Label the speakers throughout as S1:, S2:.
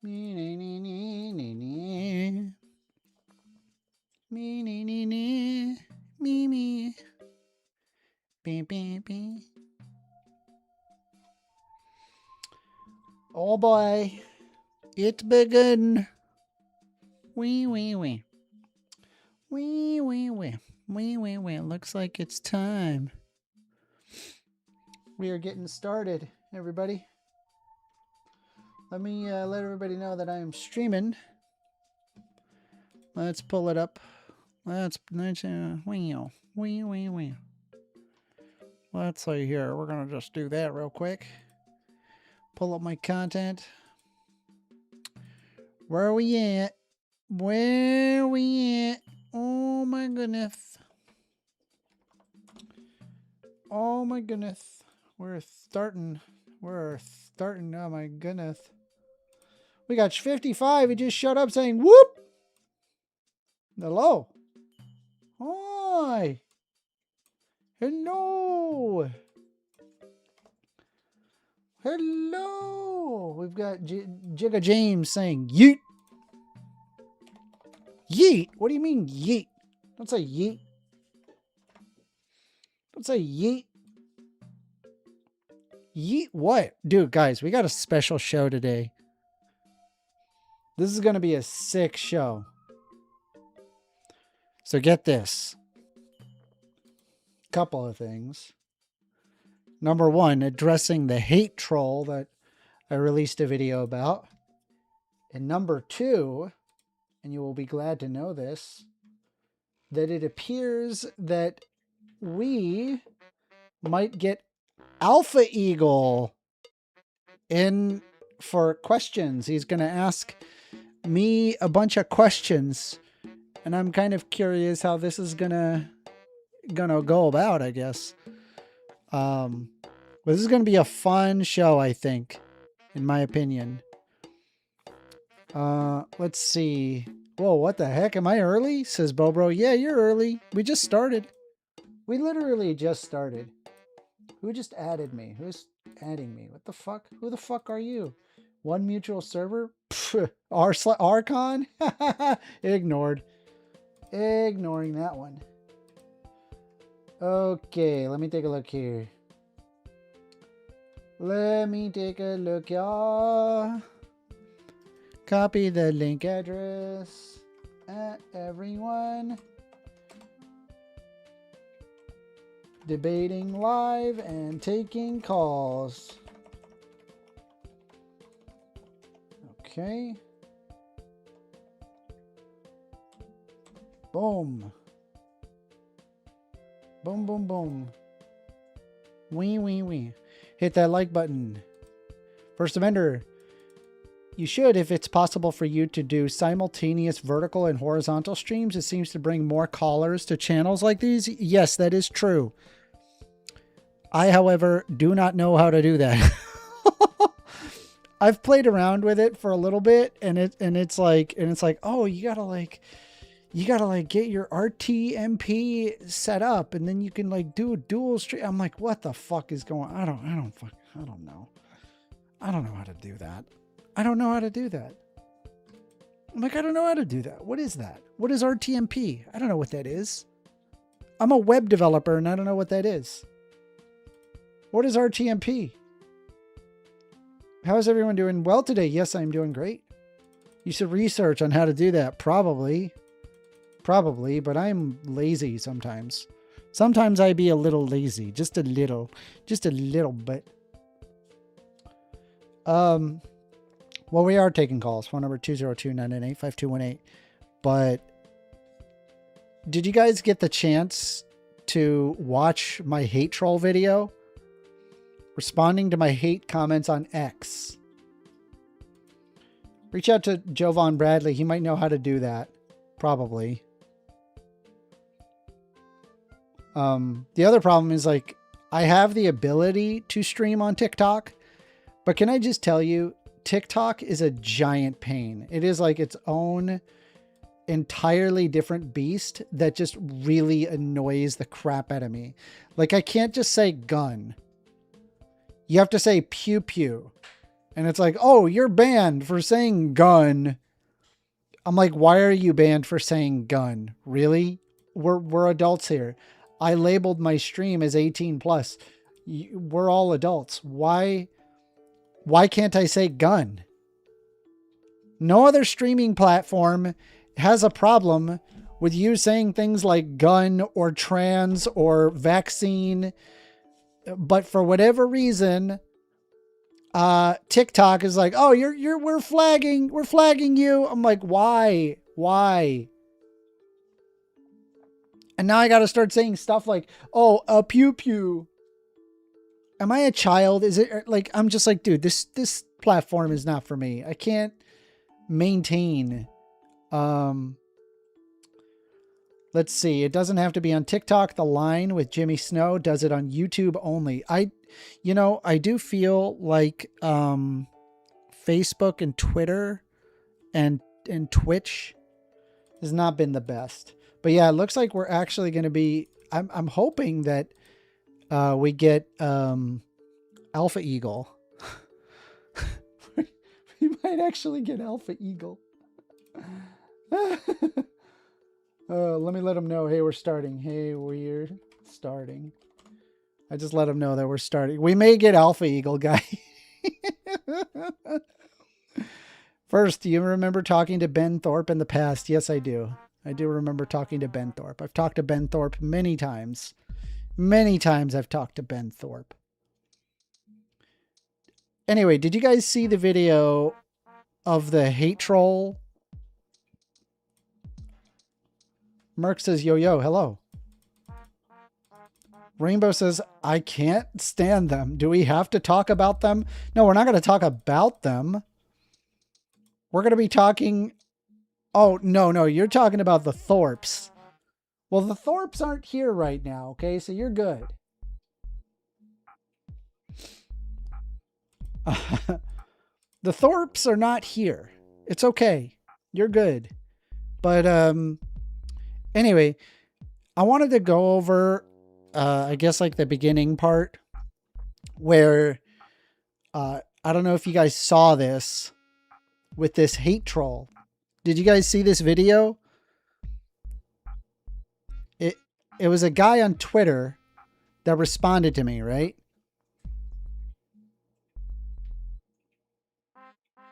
S1: Me, me, me, me, me, me. Me, me, me, me, me, me. Beep, beep, beep. Oh boy, it's begun. Wee, wee, wee. Wee, wee, wee. Wee, wee, wee. Looks like it's time. We are getting started, everybody. Let me let everybody know that I am streaming. Let's pull it up. Let's wee, wee, wee, wee. Let's see here. We're gonna just do that real quick. Pull up my content. Where are we at? Where are we at? Oh my goodness. Oh my goodness. We're starting. We're starting. Oh my goodness. We got 55. He just showed up saying, whoop. Hello. Hi. Hello. Hello. We've got Jigga James saying, yeet. Yeet? What do you mean, yeet? Don't say yeet. Don't say yeet. Yeet what? Dude, guys, we got a special show today. This is going to be a sick show. So get this. Couple of things. Number one, addressing the hate troll that I released a video about. And number two, and you will be glad to know this, that it appears that we might get AlphaEagle in for questions. He's going to ask me a bunch of questions, and I'm kind of curious how this is gonna go about, I guess. But this is going to be a fun show, I think, in my opinion. Let's see. Whoa, what the heck? Am I early? Says Bobro. Yeah, you're early. We just started. We literally just started. Who just added me? Who's adding me? What the fuck? Who the fuck are you? One mutual server? Archon? Ignored. Ignoring that one. Okay, let me take a look here. Let me take a look, y'all. Copy the link address. Everyone. Debating live and taking calls. Okay. Boom. Boom, boom, boom. Wee, wee, wee. Hit that like button. First offender. You should, if it's possible for you to do simultaneous vertical and horizontal streams. It seems to bring more callers to channels like these. Yes, that is true. I, however, do not know how to do that. I've played around with it for a little bit, and it's like, oh, you gotta get your RTMP set up, and then you can like do a dual stream. I'm like, what the fuck is going on? I don't know. I don't know how to do that. I don't know how to do that. I'm like, I don't know how to do that. What is that? What is RTMP? I don't know what that is. I'm a web developer and I don't know what that is. What is RTMP? How is everyone doing well today? Yes, I'm doing great. You should research on how to do that. Probably, but I'm lazy sometimes. Sometimes I be a little lazy, just a little bit. Well, we are taking calls. Phone number 202-998-5218. But did you guys get the chance to watch my hate troll video? Responding to my hate comments on X. Reach out to Jovan Bradley. He might know how to do that. Probably. The other problem is, like, I have the ability to stream on TikTok. But can I just tell you, TikTok is a giant pain. It is like its own entirely different beast that just really annoys the crap out of me. Like, I can't just say gun. You have to say pew pew. And it's like, oh, you're banned for saying gun. I'm like, why are you banned for saying gun? Really? We're adults here. I labeled my stream as 18 plus. We're all adults. Why can't I say gun? No other streaming platform has a problem with you saying things like gun or trans or vaccine. But for whatever reason, TikTok is like, oh, we're flagging you. I'm like, why? And now I got to start saying stuff like, oh, a pew pew. Am I a child? Is it like, I'm just like, dude, this platform is not for me. I can't maintain, let's see. It doesn't have to be on TikTok. The Line with Jimmy Snow does it on YouTube only. I do feel like, Facebook and Twitter and Twitch has not been the best. But yeah, it looks like we're actually going to be, I'm hoping that we get AlphaEagle. We might actually get AlphaEagle. Let me let them know, hey, we're starting. Hey, we're starting. I just let them know that we're starting. We may get AlphaEagle, guy. First, do you remember talking to Ben Thorpe in the past? Yes, I do. I do remember talking to Ben Thorpe. I've talked to Ben Thorpe many times. Many times I've talked to Ben Thorpe. Anyway, did you guys see the video of the hate troll? Merc says, yo, hello. Rainbow says, I can't stand them. Do we have to talk about them? No, we're not going to talk about them. We're going to be talking... Oh, no, you're talking about the Thorpes. Well, the Thorpes aren't here right now, okay? So you're good. The Thorpes are not here. It's okay. You're good. But anyway, I wanted to go over, I guess, like the beginning part where I don't know if you guys saw this with this hate troll. Did you guys see this video? It was a guy on Twitter that responded to me, right?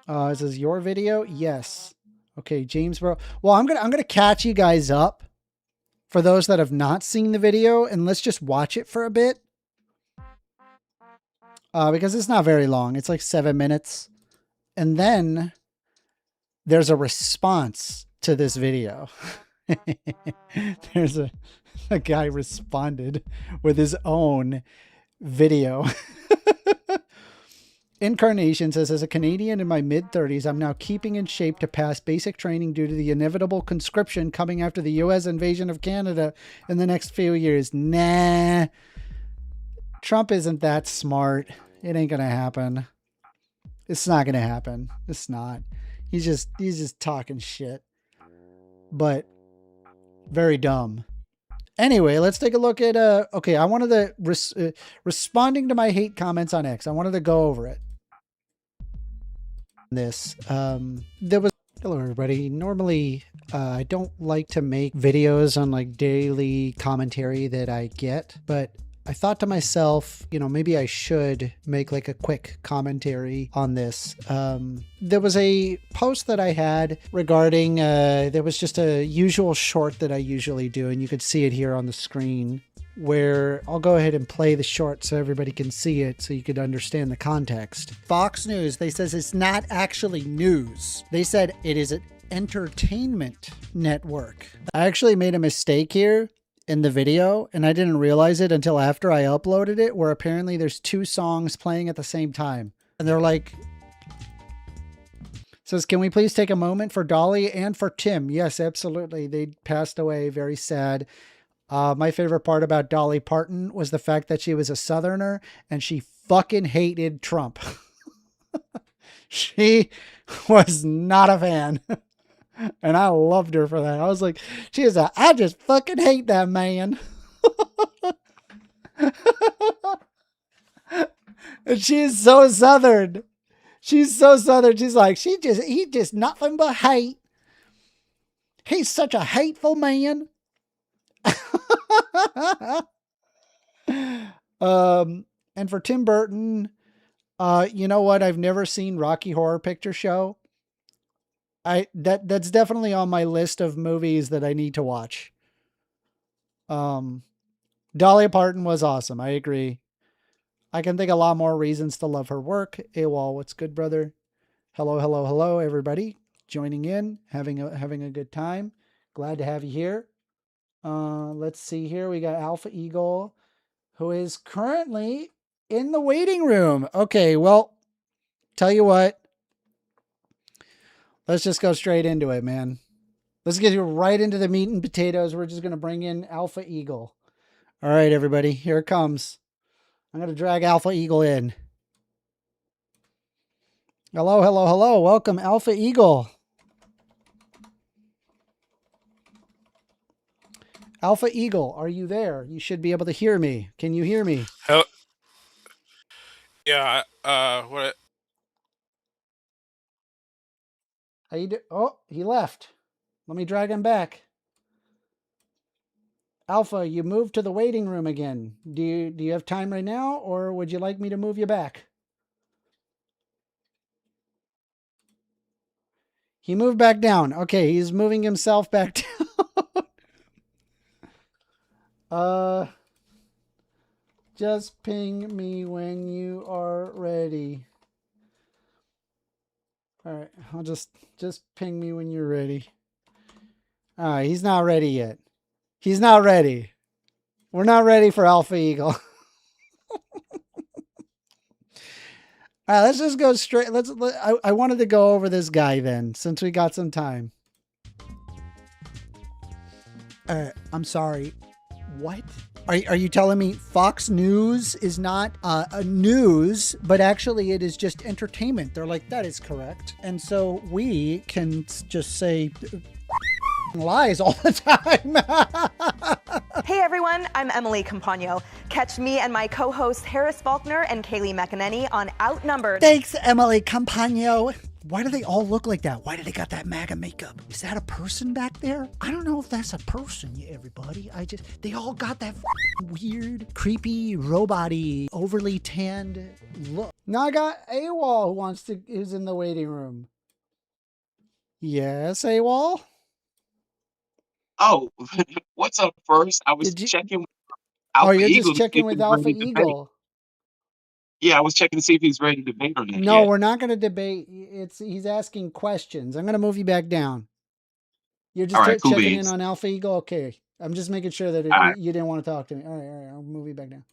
S1: Is this your video? Yes. Okay, James Bro. Well, I'm gonna catch you guys up for those that have not seen the video, and let's just watch it for a bit. Because it's not very long. It's like 7 minutes. And then there's a response to this video. There's a guy responded with his own video. Incarnation says, as a Canadian in my mid-30s, I'm now keeping in shape to pass basic training due to the inevitable conscription coming after the U.S. invasion of Canada in the next few years. Nah. Trump isn't that smart. It ain't gonna happen. It's not gonna happen. It's not. He's just talking shit. But very dumb. Anyway, let's take a look at, okay, I wanted to, responding to my hate comments on X, I wanted to go over it. There was, hello everybody. Normally, I don't like to make videos on like daily commentary that I get, but I thought to myself, you know, maybe I should make like a quick commentary on this. There was a post that I had regarding, there was just a usual short that I usually do, and you could see it here on the screen, where I'll go ahead and play the short so everybody can see it so you could understand the context. Fox News, they says it's not actually news. They said it is an entertainment network. I actually made a mistake here in the video, and I didn't realize it until after I uploaded it, where apparently there's 2 songs playing at the same time. And they're like, says, can we please take a moment for Dolly and for Tim? Yes, absolutely. They passed away. Very sad. My favorite part about Dolly Parton was the fact that she was a Southerner and she fucking hated Trump. She was not a fan. And I loved her for that. I was like, I just fucking hate that man. And she is so Southern. She's so Southern. She's like, he just nothing but hate. He's such a hateful man. And for Tim Burton, you know what? I've never seen Rocky Horror Picture Show. That's definitely on my list of movies that I need to watch. Dolly Parton was awesome. I agree. I can think a lot more reasons to love her work. AWOL, what's good, brother? Hello, hello, hello, everybody. Joining in, having a good time. Glad to have you here. Let's see here. We got AlphaEagle, who is currently in the waiting room. Okay, well, tell you what. Let's just go straight into it, man. Let's get right into the meat and potatoes. We're just going to bring in AlphaEagle. All right, everybody, here it comes. I'm going to drag AlphaEagle in. Hello, hello, hello. Welcome, AlphaEagle. AlphaEagle, are you there? You should be able to hear me. Can you hear me?
S2: Yeah, what?
S1: How you do? Oh, he left. Let me drag him back. Alpha, you moved to the waiting room again. Do you have time right now, or would you like me to move you back? He moved back down. Okay, he's moving himself back down. Just ping me when you are ready. All right, I'll just ping me when you're ready. All right, he's not ready yet. He's not ready. We're not ready for AlphaEagle. All right, let's just go straight. I wanted to go over this guy then, since we got some time. I'm sorry. What? Are you telling me Fox News is not a news, but actually it is just entertainment? They're like, that is correct. And so we can just say lies all the time.
S3: Hey everyone, I'm Emily Campagno. Catch me and my co-hosts Harris Faulkner and Kaylee McEnany on Outnumbered.
S1: Thanks, Emily Campagno. Why do they all look like that? Why do they got that MAGA makeup? Is that a person back there? I don't know if that's a person, everybody. They all got that weird, creepy, robot-y, overly tanned look. Now I got AWOL who's in the waiting room. Yes, AWOL?
S4: Oh, what's up first? I was checking with
S1: Oh, you're
S4: AlphaEagle.
S1: just checking with AlphaEagle.
S4: Yeah, I was checking to see if he's ready to debate or not.
S1: No,
S4: yet.
S1: we're not going to debate. He's asking questions. I'm going to move you back down. You're just
S4: Alright, cool
S1: checking
S4: beans.
S1: in on AlphaEagle? Okay. I'm just making sure that you didn't want to talk to me. All right. I'll move you back down.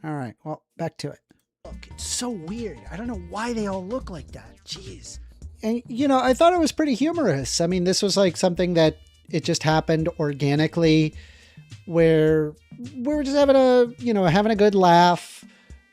S1: All right. Well, back to it. Look, it's so weird. I don't know why they all look like that. Jeez. And, I thought it was pretty humorous. I mean, this was like something that it just happened organically where we were just having a good laugh,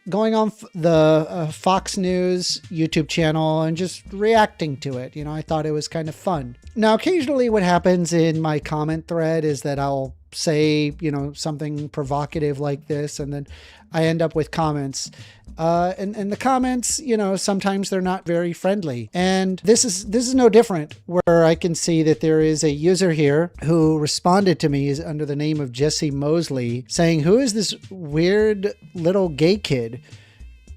S1: going on the Fox News YouTube channel and just reacting to it. I thought it was kind of fun. Now, occasionally what happens in my comment thread is that I'll say, something provocative like this, and then I end up with comments. And the comments, sometimes they're not very friendly. And this is no different, where I can see that there is a user here who responded to me under the name of Jesse Mosley saying, "Who is this weird little gay kid?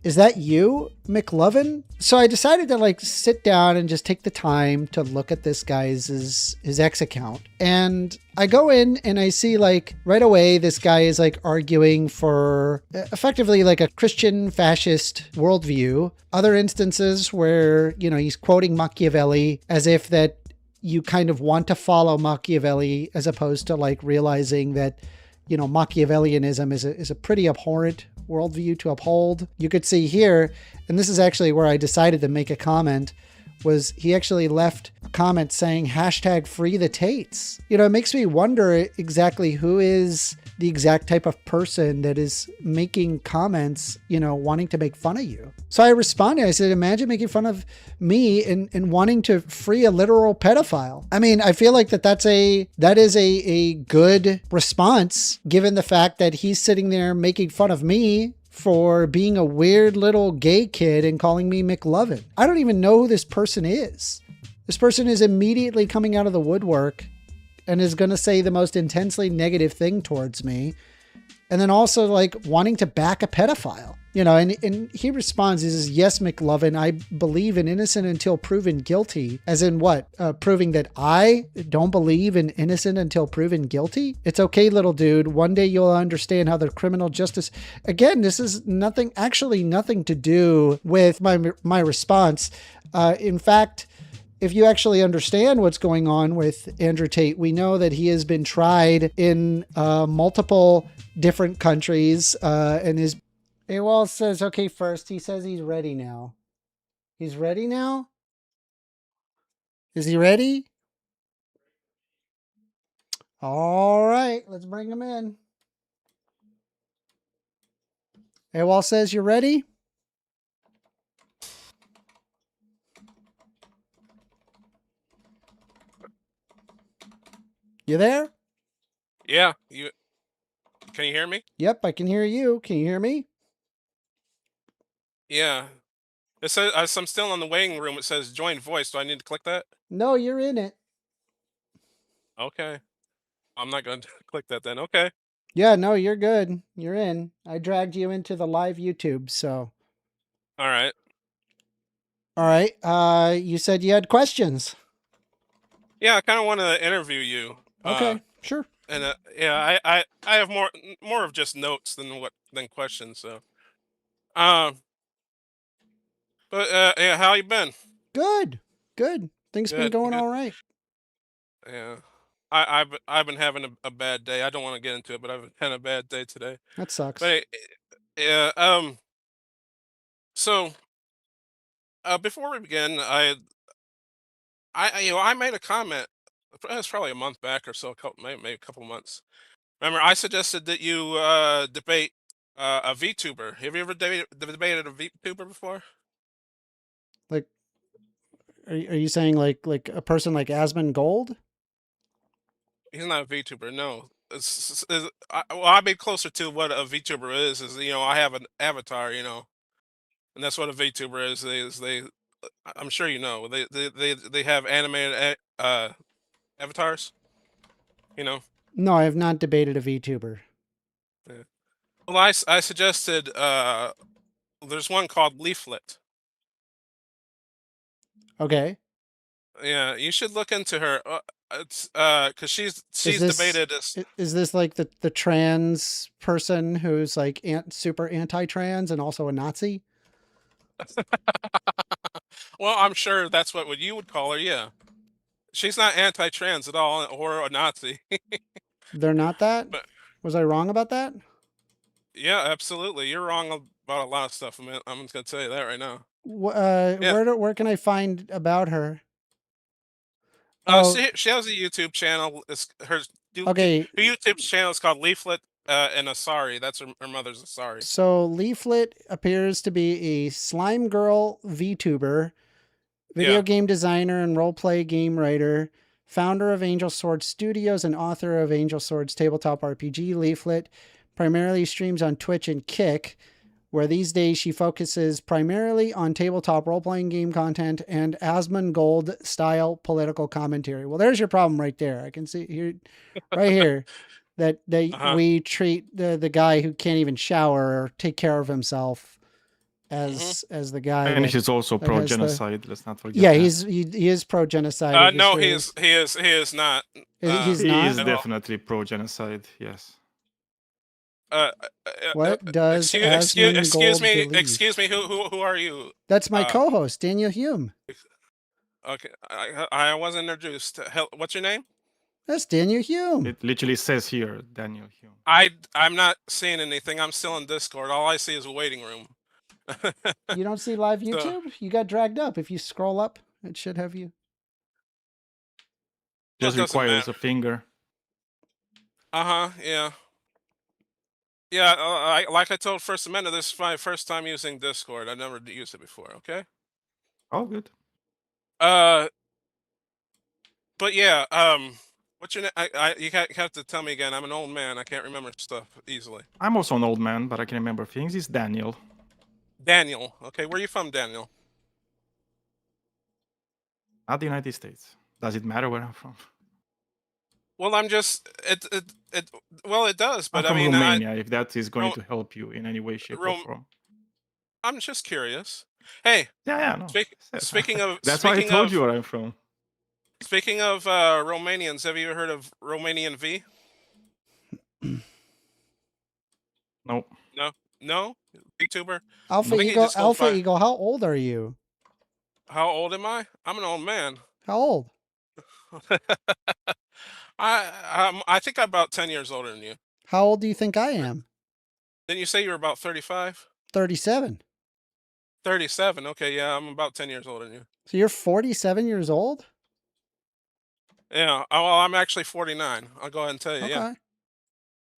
S1: Is that you, McLovin?" So I decided to sit down and just take the time to look at this guy's his X account. And I go in and I see right away, this guy is arguing for effectively a Christian fascist worldview. Other instances where, he's quoting Machiavelli as if that you kind of want to follow Machiavelli, as opposed to realizing that, Machiavellianism is a pretty abhorrent worldview to uphold. You could see here, and this is actually where I decided to make a comment, was he actually left a comment saying #free the Tates. It makes me wonder exactly who is the exact type of person that is making comments, wanting to make fun of you. So I responded, I said, imagine making fun of me and wanting to free a literal pedophile. I mean, I feel like that is a good response, given the fact that he's sitting there making fun of me for being a weird little gay kid and calling me McLovin. I don't even know who this person is. This person is immediately coming out of the woodwork and is going to say the most intensely negative thing towards me. And then also like wanting to back a pedophile, you know, and he responds, he says, yes, McLovin, I believe in innocent until proven guilty. As in what? Proving that I don't believe in innocent until proven guilty? It's okay, little dude. One day you'll understand how the criminal justice... Again, this is nothing to do with my response. In fact, if you actually understand what's going on with Andrew Tate, we know that he has been tried in multiple different countries, and his AWOL says, okay, first, he says he's ready now. He's ready now? Is he ready? All right, let's bring him in. AWOL says, you're ready? You there?
S2: Yeah. Can you hear me?
S1: Yep, I can hear you. Can you hear me?
S2: Yeah. It says I'm still in the waiting room. It says join voice. Do I need to click that?
S1: No, you're in it.
S2: Okay. I'm not going to click that then. Okay.
S1: Yeah, no, you're good. You're in. I dragged you into the live YouTube, so.
S2: All right.
S1: All right. You said you had questions.
S2: Yeah, I kind of want to interview you.
S1: Okay, sure.
S2: And yeah, I have more of just notes than questions. So, but yeah, how you been?
S1: Good. Things been
S2: Good.
S1: going
S2: Good.
S1: all right.
S2: Yeah. I've been having a bad day. I don't want to get into it, but I've had a bad day today.
S1: That sucks.
S2: But yeah, so before we begin, I made a comment. It was probably a month back or so, maybe a couple months. Remember, I suggested that you debate a VTuber. Have you ever debated a VTuber before?
S1: Like, are you saying like a person like Asmon Gold?
S2: He's not a VTuber, no. Well, I'd be closer to what a VTuber is. I have an avatar, and that's what a VTuber is. I'm sure you know. They have animated avatars.
S1: No, I have not debated a VTuber.
S2: Yeah. Well, I suggested there's one called Leaflet.
S1: Okay.
S2: Yeah, you should look into her. It's because she's debated as.
S1: Is this like the trans person who's like super anti-trans and also a Nazi?
S2: Well, I'm sure that's what you would call her. Yeah, she's not anti-trans at all, or a Nazi.
S1: They're not that?
S2: But
S1: Was I wrong about that?
S2: yeah, absolutely. You're wrong about a lot of stuff. I'm just gonna tell you that right now.
S1: Yeah. Where can I find about her?
S2: She has a YouTube channel.
S1: Okay.
S2: Her YouTube channel is called Leaflet and Asari. That's her mother's Asari.
S1: So Leaflet appears to be a slime girl VTuber, video game designer and roleplay game writer, founder of Angel Swords Studios and author of Angel Swords tabletop RPG. Leaflet primarily streams on Twitch and Kick, where these days she focuses primarily on tabletop role-playing game content and Asmon Gold style political commentary. Well, there's your problem right there. I can see here, right here, that we treat the guy who can't even shower or take care of himself as the guy.
S5: And he's also pro-genocide. Let's not forget.
S1: Yeah, he is pro-genocide.
S2: No, he is not.
S1: He's
S5: he
S1: not?
S5: is definitely pro-genocide. Yes.
S1: What does
S2: excuse me?
S1: believe?
S2: Excuse me. Who are you?
S1: That's my co-host, Daniel Hume.
S2: Okay, I wasn't introduced. What's your name?
S1: That's Daniel Hume.
S5: It literally says here, Daniel Hume.
S2: I'm not seeing anything. I'm still in Discord. All I see is a waiting room.
S1: You don't see live YouTube? You got dragged up. If you scroll up, it should have you.
S5: Just requires a finger.
S2: Yeah. Yeah, like I told First Amendment, this is my first time using Discord. I've never used it before, okay?
S5: Oh, good.
S2: But yeah, What's your name? You have to tell me again. I'm an old man. I can't remember stuff easily.
S5: I'm also an old man, but I can remember things. It's Daniel.
S2: Daniel. Okay, where are you from, Daniel?
S5: Not the United States. Does it matter where I'm from?
S2: Well, I'm just well, it does,
S5: I'm
S2: but
S5: from
S2: I mean,
S5: Romania, if that is going
S2: Ro-
S5: to help you in any way, shape, or
S2: Rom-
S5: form.
S2: I'm just curious. Hey,
S5: Yeah, no.
S2: speaking of
S5: That's why I told you where I'm from.
S2: Speaking of Romanians, have you heard of Romanian V?
S5: No.
S2: No, VTuber.
S1: AlphaEagle, how old are you?
S2: How old am I? I'm an old man.
S1: How old?
S2: I think I'm about 10 years older than you.
S1: How old do you think I am?
S2: Didn't you say you were about 35?
S1: 37.
S2: 37. Okay, yeah, I'm about 10 years older than you.
S1: So you're 47 years old?
S2: Yeah. Oh, well, I'm actually 49. I'll go ahead and tell you.
S1: Okay.
S2: Yeah.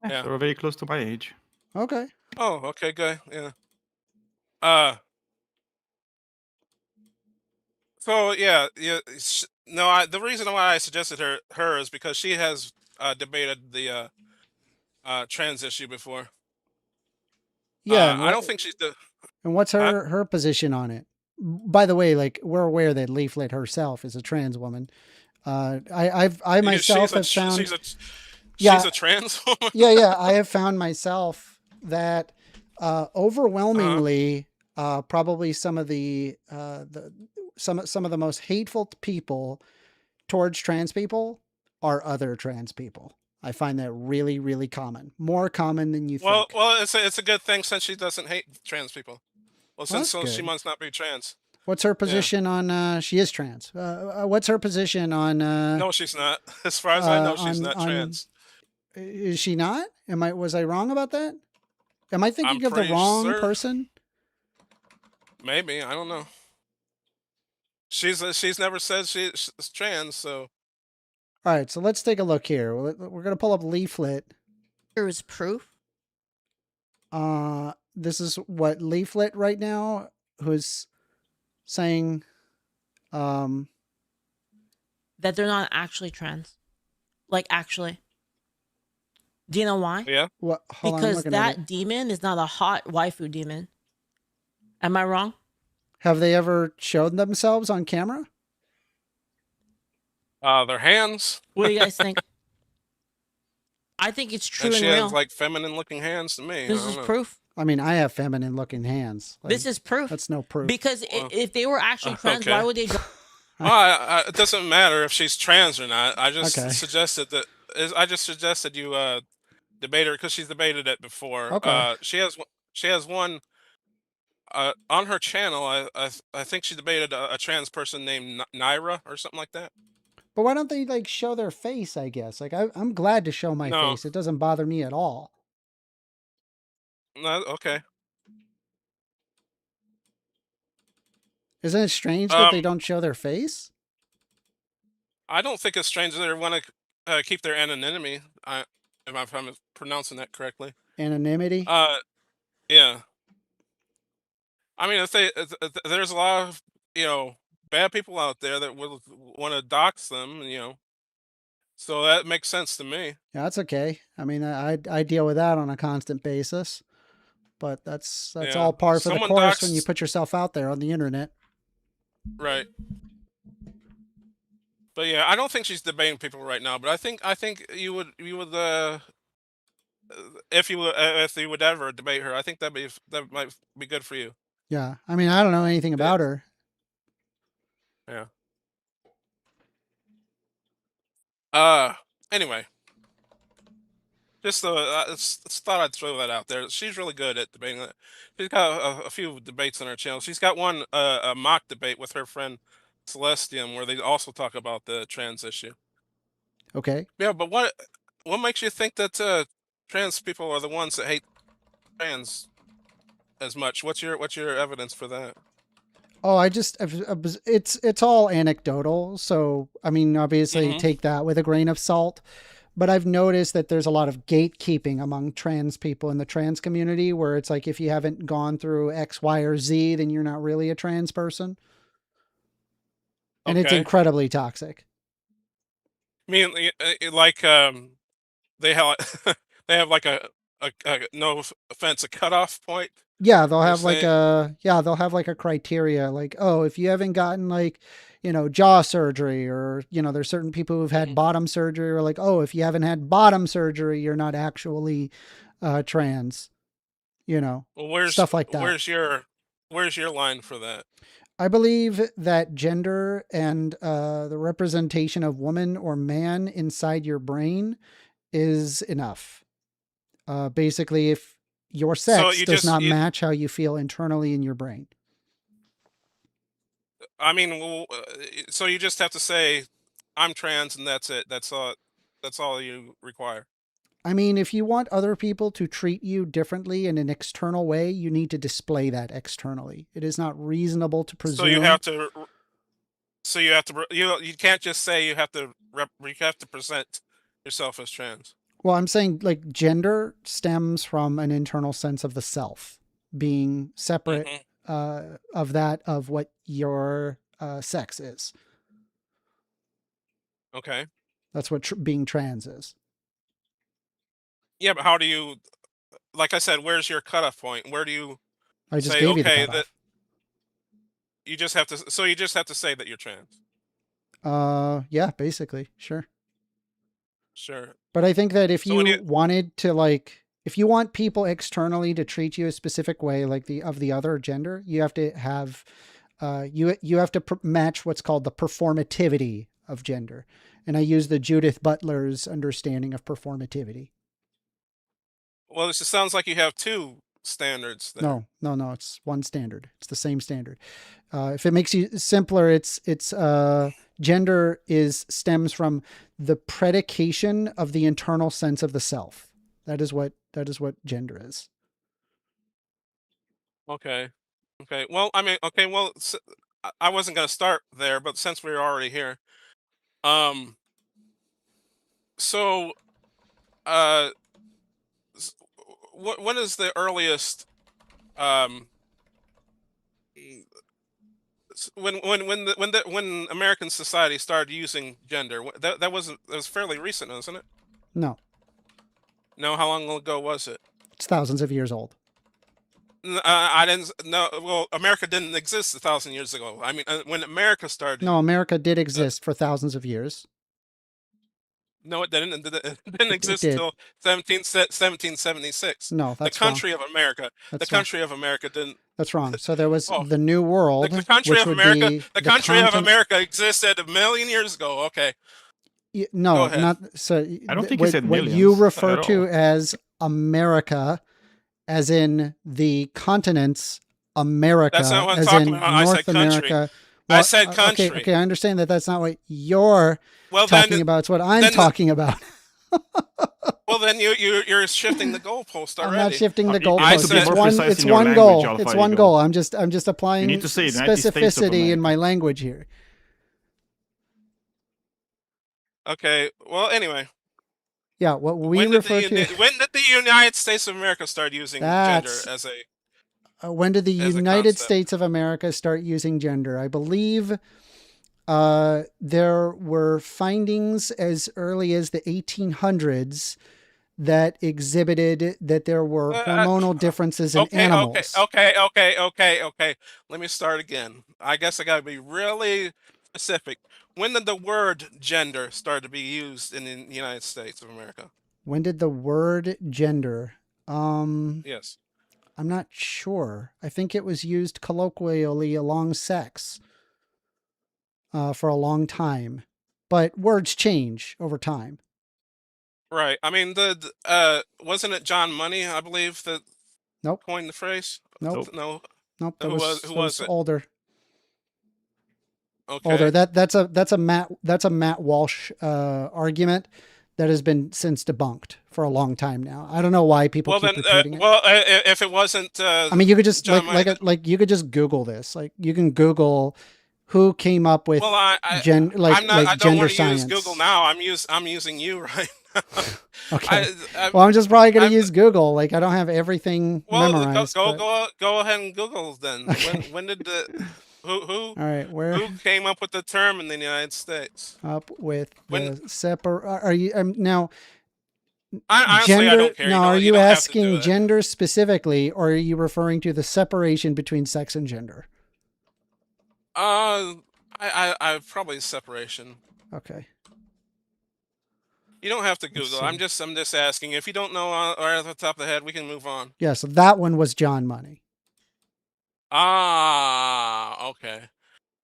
S5: Yeah. So we're very close to my age.
S1: Okay.
S2: Oh, okay, good. Yeah. So yeah. No, the reason why I suggested her is because she has debated the trans issue before.
S1: Yeah.
S2: I don't think she's the.
S1: And what's her position on it? By the way, like, we're aware that Leaflet herself is a trans woman. I myself have found
S2: she's a trans woman.
S1: yeah. I have found myself that overwhelmingly, probably some of the most hateful people towards trans people are other trans people. I find that really, really common. More common than you think.
S2: Well, it's a good thing since she doesn't hate trans people. Well, since she must not be trans.
S1: What's her position on? She is trans. What's her position on?
S2: No, she's not. As far as I know, she's not trans.
S1: Is she not? Was I wrong about that? Am I thinking of the
S2: pretty
S1: wrong
S2: certain.
S1: person?
S2: Maybe, I don't know. She's never said she's trans, so.
S1: All right, so let's take a look here. We're gonna pull up Leaflet.
S6: There is proof.
S1: This is what Leaflet right now, who's saying,
S6: that they're not actually trans. Like, actually. Do you know why?
S2: Yeah.
S1: What?
S6: Because that demon is not a hot waifu demon. Am I wrong?
S1: Have they ever showed themselves on camera?
S2: Their hands.
S6: What do you guys think? I think it's true
S2: and
S6: and
S2: she
S6: real.
S2: has like feminine-looking hands to me.
S6: This is proof.
S1: I mean, I have feminine-looking hands. Like,
S6: this is proof.
S1: That's no proof.
S6: Because if they were actually trans, why would they?
S2: It doesn't matter if she's trans or not. I just suggested that. I just suggested you debate her because she's debated it before.
S1: Okay.
S2: She has one on her channel. I think she debated a trans person named Naira or something like that.
S1: But why don't they like show their face? I guess like I'm glad to show my face. It doesn't bother me at all.
S2: No, okay.
S1: Isn't it strange that they don't show their face?
S2: I don't think it's strange that they want to keep their anonymity. If I'm pronouncing that correctly.
S1: Anonymity?
S2: Yeah. I mean, there's a lot of, bad people out there that would want to dox them, so that makes sense to me.
S1: Yeah, that's okay. I mean, I deal with that on a constant basis, but that's all par for the course when you put yourself out there on the internet.
S2: Right. But yeah, I don't think she's debating people right now. But I think you would if you would ever debate her, I think that might be good for you.
S1: Yeah, I mean, I don't know anything about her.
S2: Yeah. Anyway, just thought I'd throw that out there. She's really good at debating. She's got a few debates on her channel. She's got one a mock debate with her friend Celestium, where they also talk about the trans issue.
S1: Okay.
S2: Yeah, but what makes you think that trans people are the ones that hate trans as much? What's your evidence for that?
S1: Oh, it's all anecdotal. So, I mean, obviously take that with a grain of salt. But I've noticed that there's a lot of gatekeeping among trans people in the trans community where it's like, if you haven't gone through X, Y, or Z, then you're not really a trans person. And it's incredibly toxic.
S2: mean, like they have they have like a no offense, a cutoff point.
S1: Yeah, they'll
S2: per
S1: have like
S2: se.
S1: they'll have like a criteria, like, oh, if you haven't gotten like, jaw surgery, or, there's certain people who've had
S2: Mhm.
S1: bottom surgery, or like, oh, if you haven't had bottom surgery, you're not actually trans,
S2: Well,
S1: stuff like that.
S2: where's your line for that?
S1: I believe that gender and the representation of woman or man inside your brain is enough. Basically, if your
S2: So
S1: sex does not match how you feel internally in your brain.
S2: I mean, well, so you just have to say, I'm trans, and that's it. That's all. That's all you require.
S1: I mean, if you want other people to treat you differently in an external way, you need to display that externally. It is not reasonable to presume.
S2: So you have to. So you have to. You can't just say you have to. You have to present yourself as trans.
S1: Well, I'm saying like gender stems from an internal sense of the self being separate of that of what your sex is.
S2: Okay.
S1: That's what being trans is.
S2: Yeah, but how do you? Like I said, where's your cutoff point? Where do you?
S1: I just
S2: say,
S1: gave you the
S2: okay,
S1: cutoff.
S2: that you just have to. So you just have to say that you're trans.
S1: Yeah, basically, sure.
S2: Sure.
S1: But I think that if
S2: So
S1: you wanted to, like, if you want people externally to treat you a specific way, like the other gender, you have to have, you have to match what's called the performativity of gender. And I use the Judith Butler's understanding of performativity.
S2: Well, it just sounds like you have two standards there.
S1: No, it's one standard. It's the same standard. If it makes you simpler, it's gender stems from the predication of the internal sense of the self. That is what gender is.
S2: Okay. Well, I mean, okay. Well, I wasn't going to start there, but since we're already here, so, when is the earliest, when American society started using gender? That was fairly recent, isn't it?
S1: No.
S2: No, how long ago was it?
S1: It's thousands of years old.
S2: I didn't know. Well, America didn't exist 1,000 years ago. I mean, when America started.
S1: No, America did exist for thousands of years.
S2: No, it didn't. It didn't exist until 1776.
S1: No, that's
S2: the country
S1: wrong.
S2: of America.
S1: That's
S2: the country of America didn't.
S1: That's wrong. So there was the New World.
S2: The country
S1: which
S2: of
S1: would
S2: America.
S1: be
S2: The country of America existed 1 million years ago. Okay.
S1: No,
S2: Go ahead.
S1: not so.
S5: I don't think he said
S1: what
S5: millions
S1: you refer
S5: at
S1: to
S5: all.
S1: as America, as in the continents, America,
S2: That's not what I'm
S1: as
S2: talking
S1: in
S2: about. I
S1: North
S2: said country.
S1: America.
S2: I said country.
S1: Okay, I understand that that's not what you're
S2: Well,
S1: talking about. It's what I'm talking about.
S2: Well, then you're shifting the goalpost already.
S1: I'm not shifting the
S5: You need to
S1: goalpost.
S5: be
S1: It's
S5: more
S1: one.
S5: precise
S1: It's
S5: in your
S1: one
S5: language,
S1: goal.
S5: Alpha
S1: It's one
S5: Eagle.
S1: goal. I'm just applying
S5: need to say the United States of
S1: specificity in
S5: America.
S1: my language here.
S2: Okay. Well, anyway.
S1: Yeah, what we refer to.
S2: When did the United States of America start using gender as a?
S1: When did the
S2: as a
S1: United
S2: concept?
S1: States of America start using gender? I believe there were findings as early as the 1800s that exhibited that there were hormonal differences in animals.
S2: Okay. Let me start again. I guess I got to be really specific. When did the word gender start to be used in the United States of America?
S1: When did the word gender?
S2: Yes.
S1: I'm not sure. I think it was used colloquially along sex for a long time, but words change over time.
S2: Right. I mean, wasn't it John Money, I believe, that coined the phrase?
S1: Nope.
S2: No.
S1: Nope.
S2: Who was it?
S1: Older.
S2: Okay.
S1: Older. That's a Matt Walsh argument that has been since debunked for a long time now. I don't know why people keep repeating it.
S2: Well, if it wasn't,
S1: I mean, you could just you could just Google this. Like, you can Google who came up with gender
S2: I don't want to
S1: science.
S2: use Google now. I'm using you right now.
S1: Okay. Well, I'm just probably going to use Google. Like, I don't have everything memorized.
S2: Go ahead and Google then.
S1: Okay.
S2: When did the who
S1: All right,
S2: who came up with the term in the United States?
S1: Up with
S2: When-
S1: the Are you now?
S2: Honestly,
S1: Gender.
S2: I don't care.
S1: Now, are
S2: you
S1: you
S2: don't have to do
S1: asking
S2: it.
S1: gender specifically, or are you referring to the separation between sex and gender?
S2: I probably separation.
S1: Okay.
S2: You don't have to
S1: Let's
S2: Google.
S1: see.
S2: I'm just asking. If you don't know right off the top of the head, we can move on.
S1: Yeah. So that one was John Money.
S2: Ah, okay.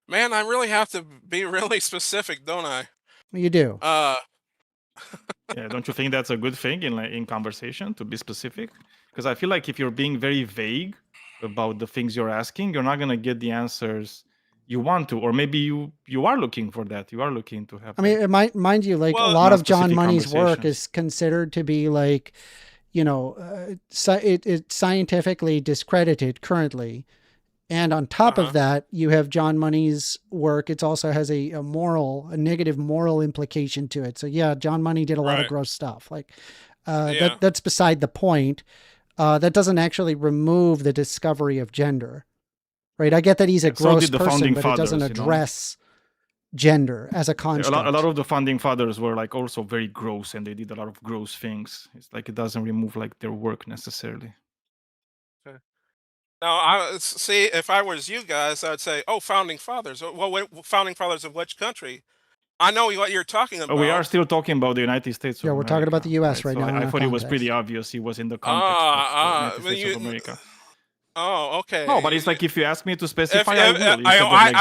S2: Man, I really have to be really specific, don't I?
S1: You do.
S5: Yeah, don't you think that's a good thing in conversation to be specific? Because I feel like if you're being very vague about the things you're asking, you're not gonna get the answers you want to, or maybe you are looking for that. You are looking to have.
S1: I mean, it might, mind you, like
S2: Well,
S1: a lot of John
S5: non-specific
S1: Money's work
S5: conversations.
S1: is considered to be like, you know, it's scientifically discredited currently. And on top of that, you have John Money's work. It also has a negative moral implication to it. So yeah, John Money did a lot of
S2: Right.
S1: gross stuff. Like
S2: Yeah.
S1: that's beside the point. That doesn't actually remove the discovery of gender, right? I get that he's a
S5: So
S1: gross
S5: did the
S1: person,
S5: founding
S1: but it doesn't
S5: fathers, you know?
S1: address gender as a construct.
S5: A lot of the founding fathers were like also very gross, and they did a lot of gross things. It's like it doesn't remove like their work necessarily.
S2: Now, see, if I was you guys, I'd say, "Oh, founding fathers." Well, founding fathers of which country? I know what you're talking about.
S5: But we are still talking about the United States.
S1: Yeah,
S5: of
S1: we're talking about
S5: America,
S1: the US right
S5: So
S1: now in
S5: I
S1: our
S5: thought it was pretty
S1: context.
S5: obvious he was in the context of the United
S2: Well,
S5: States of America.
S2: Oh, okay.
S5: No, but it's like if you ask me to
S2: If,
S5: specify,
S2: if,
S5: I will. Instead of like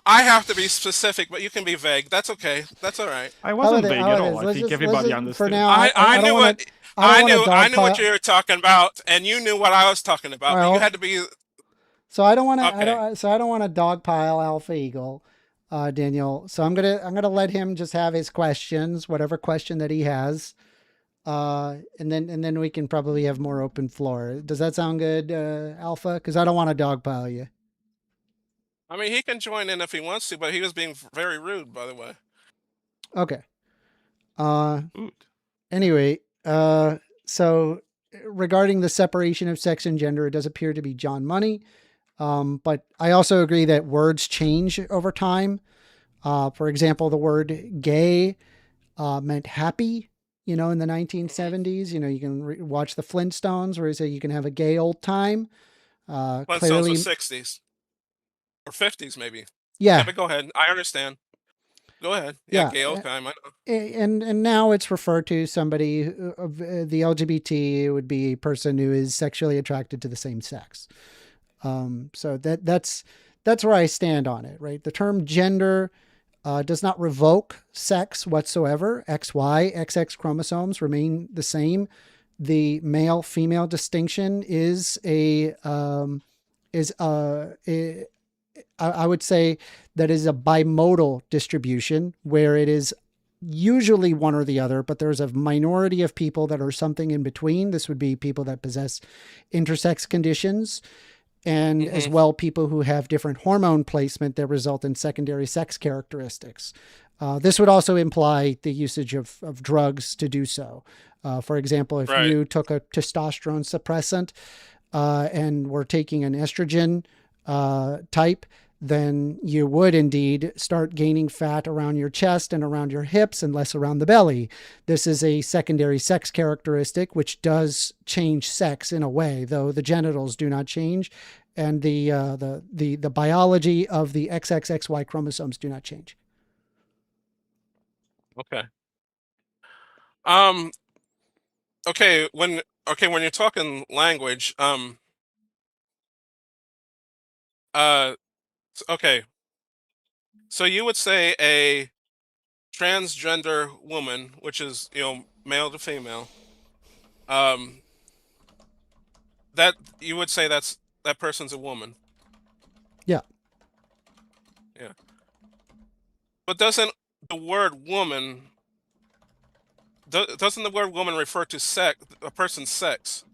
S2: I
S5: bush.
S2: have to be specific, but you can be vague. That's okay. That's all right.
S5: I wasn't vague at all. I
S1: Let's
S5: think
S1: just-
S5: everybody
S1: let's
S5: understood.
S1: For now,
S2: I knew what I knew what
S1: you.
S2: you were talking about, and you knew what I was talking about. But
S1: Well,
S2: you had to be.
S1: So I don't want to.
S2: Okay.
S1: I don't want to dogpile AlphaEagle, Daniel. So I'm gonna let him just have his questions, whatever question that he has, and then we can probably have more open floor. Does that sound good, Alpha? Because I don't want to dogpile you.
S2: I mean, he can join in if he wants to, but he was being very rude, by the way.
S1: Okay.
S5: Good.
S1: Anyway, so regarding the separation of sex and gender, it does appear to be John Money. But I also agree that words change over time. For example, the word gay meant happy, in the 1970s. You can watch the Flintstones where they say you can have a gay old time.
S2: Flintstones
S1: Clearly,
S2: were 60s or 50s, maybe.
S1: yeah.
S2: But go ahead. I understand. Go ahead.
S1: Yeah,
S2: Yeah, gay old time. I know.
S1: And now it's referred to somebody of the LGBT would be a person who is sexually attracted to the same sex. So that's where I stand on it, right? The term gender does not revoke sex whatsoever. XY, XX chromosomes remain the same. The male-female distinction is I would say that is a bimodal distribution where it is usually one or the other, but there's a minority of people that are something in between. This would be people that possess intersex conditions, and as well people who have different hormone placement that result in secondary sex characteristics. This would also imply the usage of drugs to do so. For example, if you took a testosterone suppressant and were taking an estrogen type, then you would indeed start gaining fat around your chest and around your hips and less around the belly. This is a secondary sex characteristic, which does change sex in a way, though the genitals do not change, and the biology of the XXXY chromosomes do not change.
S2: Okay. Okay. When you're talking language, okay. So you would say a transgender woman, which is, male to female, that you would say that person's a woman.
S1: Yeah.
S2: Yeah. But doesn't the word woman refer to sex, a person's sex?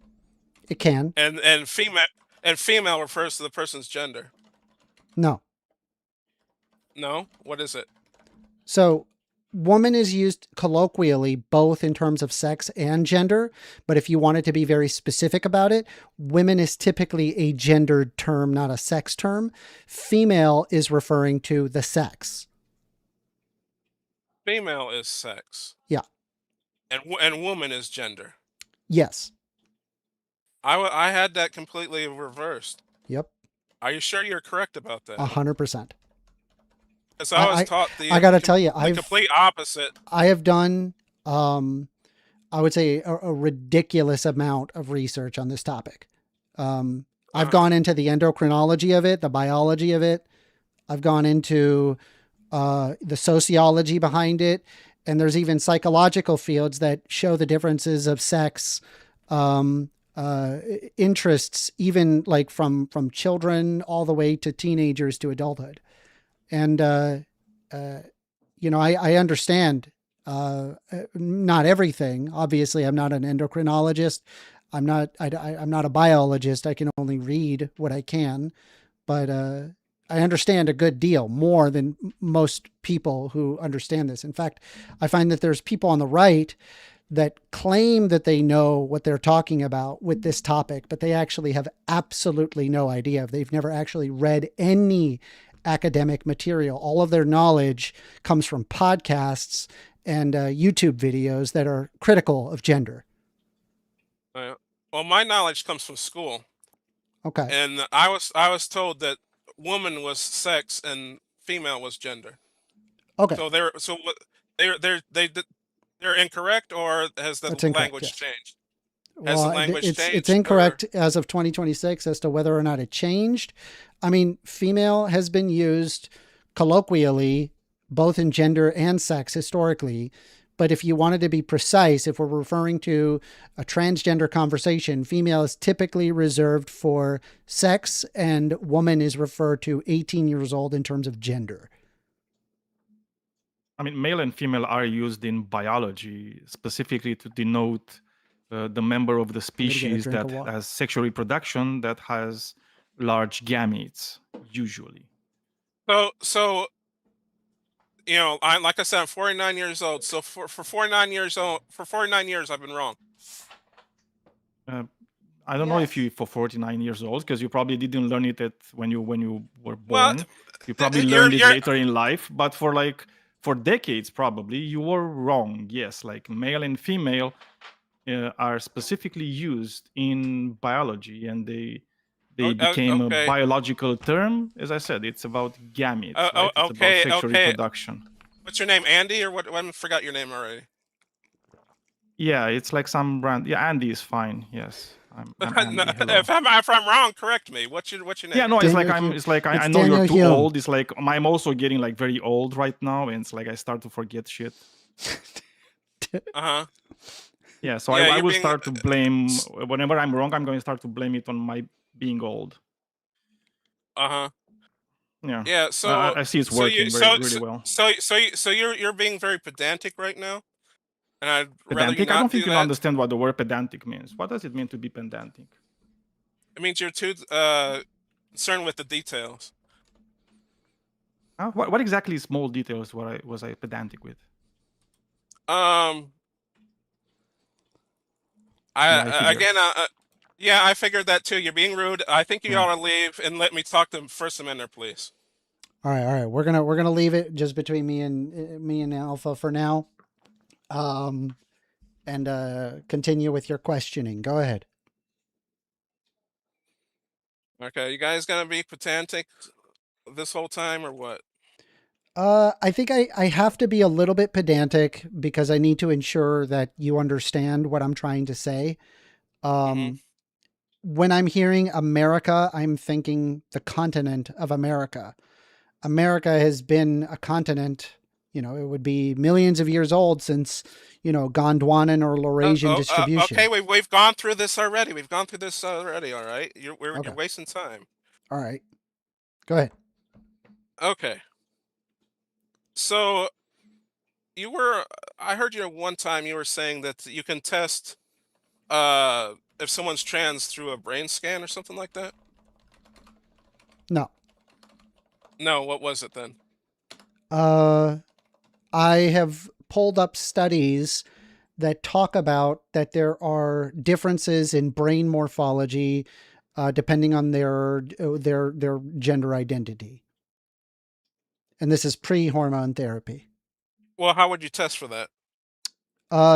S1: It can.
S2: And female refers to the person's gender.
S1: No.
S2: No? What is it?
S1: So woman is used colloquially both in terms of sex and gender, but if you wanted to be very specific about it, women is typically a gendered term, not a sex term. Female is referring to the sex.
S2: Female is sex.
S1: Yeah.
S2: And woman is gender.
S1: Yes.
S2: I had that completely reversed.
S1: Yep.
S2: Are you sure you're correct about that?
S1: 100%.
S2: Because I was taught
S1: I gotta tell you,
S2: the complete opposite.
S1: I have done, I would say a ridiculous amount of research on this topic. I've gone into the endocrinology of it, the biology of it. I've gone into the sociology behind it. And there's even psychological fields that show the differences of sex, interests, even like from children all the way to teenagers to adulthood. And, you know, I understand not everything. Obviously, I'm not an endocrinologist. I'm not a biologist. I can only read what I can, but I understand a good deal more than most people who understand this. In fact, I find that there's people on the right that claim that they know what they're talking about with this topic, but they actually have absolutely no idea. They've never actually read any academic material. All of their knowledge comes from podcasts and YouTube videos that are critical of gender.
S2: Well, my knowledge comes from school.
S1: Okay.
S2: And I was told that woman was sex and female was gender.
S1: Okay.
S2: So they're incorrect, or has the
S1: That's incorrect,
S2: language
S1: yes.
S2: changed?
S1: Well, it's incorrect as of 2026 as to whether or not it changed. I mean, female has been used colloquially, both in gender and sex historically. But if you wanted to be precise, if we're referring to a transgender conversation, female is typically reserved for sex and woman is referred to 18 years old in terms of gender.
S5: I mean, male and female are used in biology specifically to denote the member of the species that has sexual reproduction that has large gametes, usually.
S2: So you know, like I said, I'm 49 years old. So for 49 years I've been wrong.
S5: I don't know if you for 49 years old, because you probably didn't learn it when you were born.
S2: Well,
S5: you probably learned it later in life, but for decades probably you were wrong. Yes, like male and female are specifically used in biology, and they became a biological term. As I said, it's about gametes. Right? It's about sexual reproduction.
S2: What's your name, Andy, or what? I forgot your name already.
S5: Yeah, it's like some brand. Yeah, Andy is fine. Yes, I'm Andy.
S2: If I'm wrong, correct me. What's your name?
S5: Yeah, no, it's like I know you're too old. It's like I'm also getting like very old right now, and it's like I start to forget shit. Yeah, so I will start to blame whenever I'm wrong. I'm going to start to blame it on my being old. Yeah. So I see it's working really well.
S2: So you're being very pedantic right now, and I'd rather you
S5: pedantic.
S2: not
S5: I don't think
S2: do
S5: you
S2: that.
S5: understand what the word pedantic means. What does it mean to be pedantic?
S2: It means you're too concerned with the details.
S5: What exactly small details was I pedantic with?
S2: I figured that too. You're being rude. I think you ought to leave and let me talk to First Amendment, please.
S1: All right. We're gonna leave it just between me and Alpha for now, and continue with your questioning. Go ahead.
S2: Okay, you guys gonna be pedantic this whole time or what?
S1: I think I have to be a little bit pedantic because I need to ensure that you understand what I'm trying to say. When I'm hearing America, I'm thinking the continent of America. America has been a continent, you know, it would be millions of years old since, you know, Gondwanan or Laurasian distribution.
S2: Okay, we've gone through this already. All right. You're wasting time.
S1: All right. Go ahead.
S2: Okay. So I heard you one time you were saying that you can test if someone's trans through a brain scan or something like that?
S1: No.
S2: No, what was it then?
S1: I have pulled up studies that talk about that there are differences in brain morphology depending on their gender identity. And this is pre-hormone therapy.
S2: Well, how would you test for that?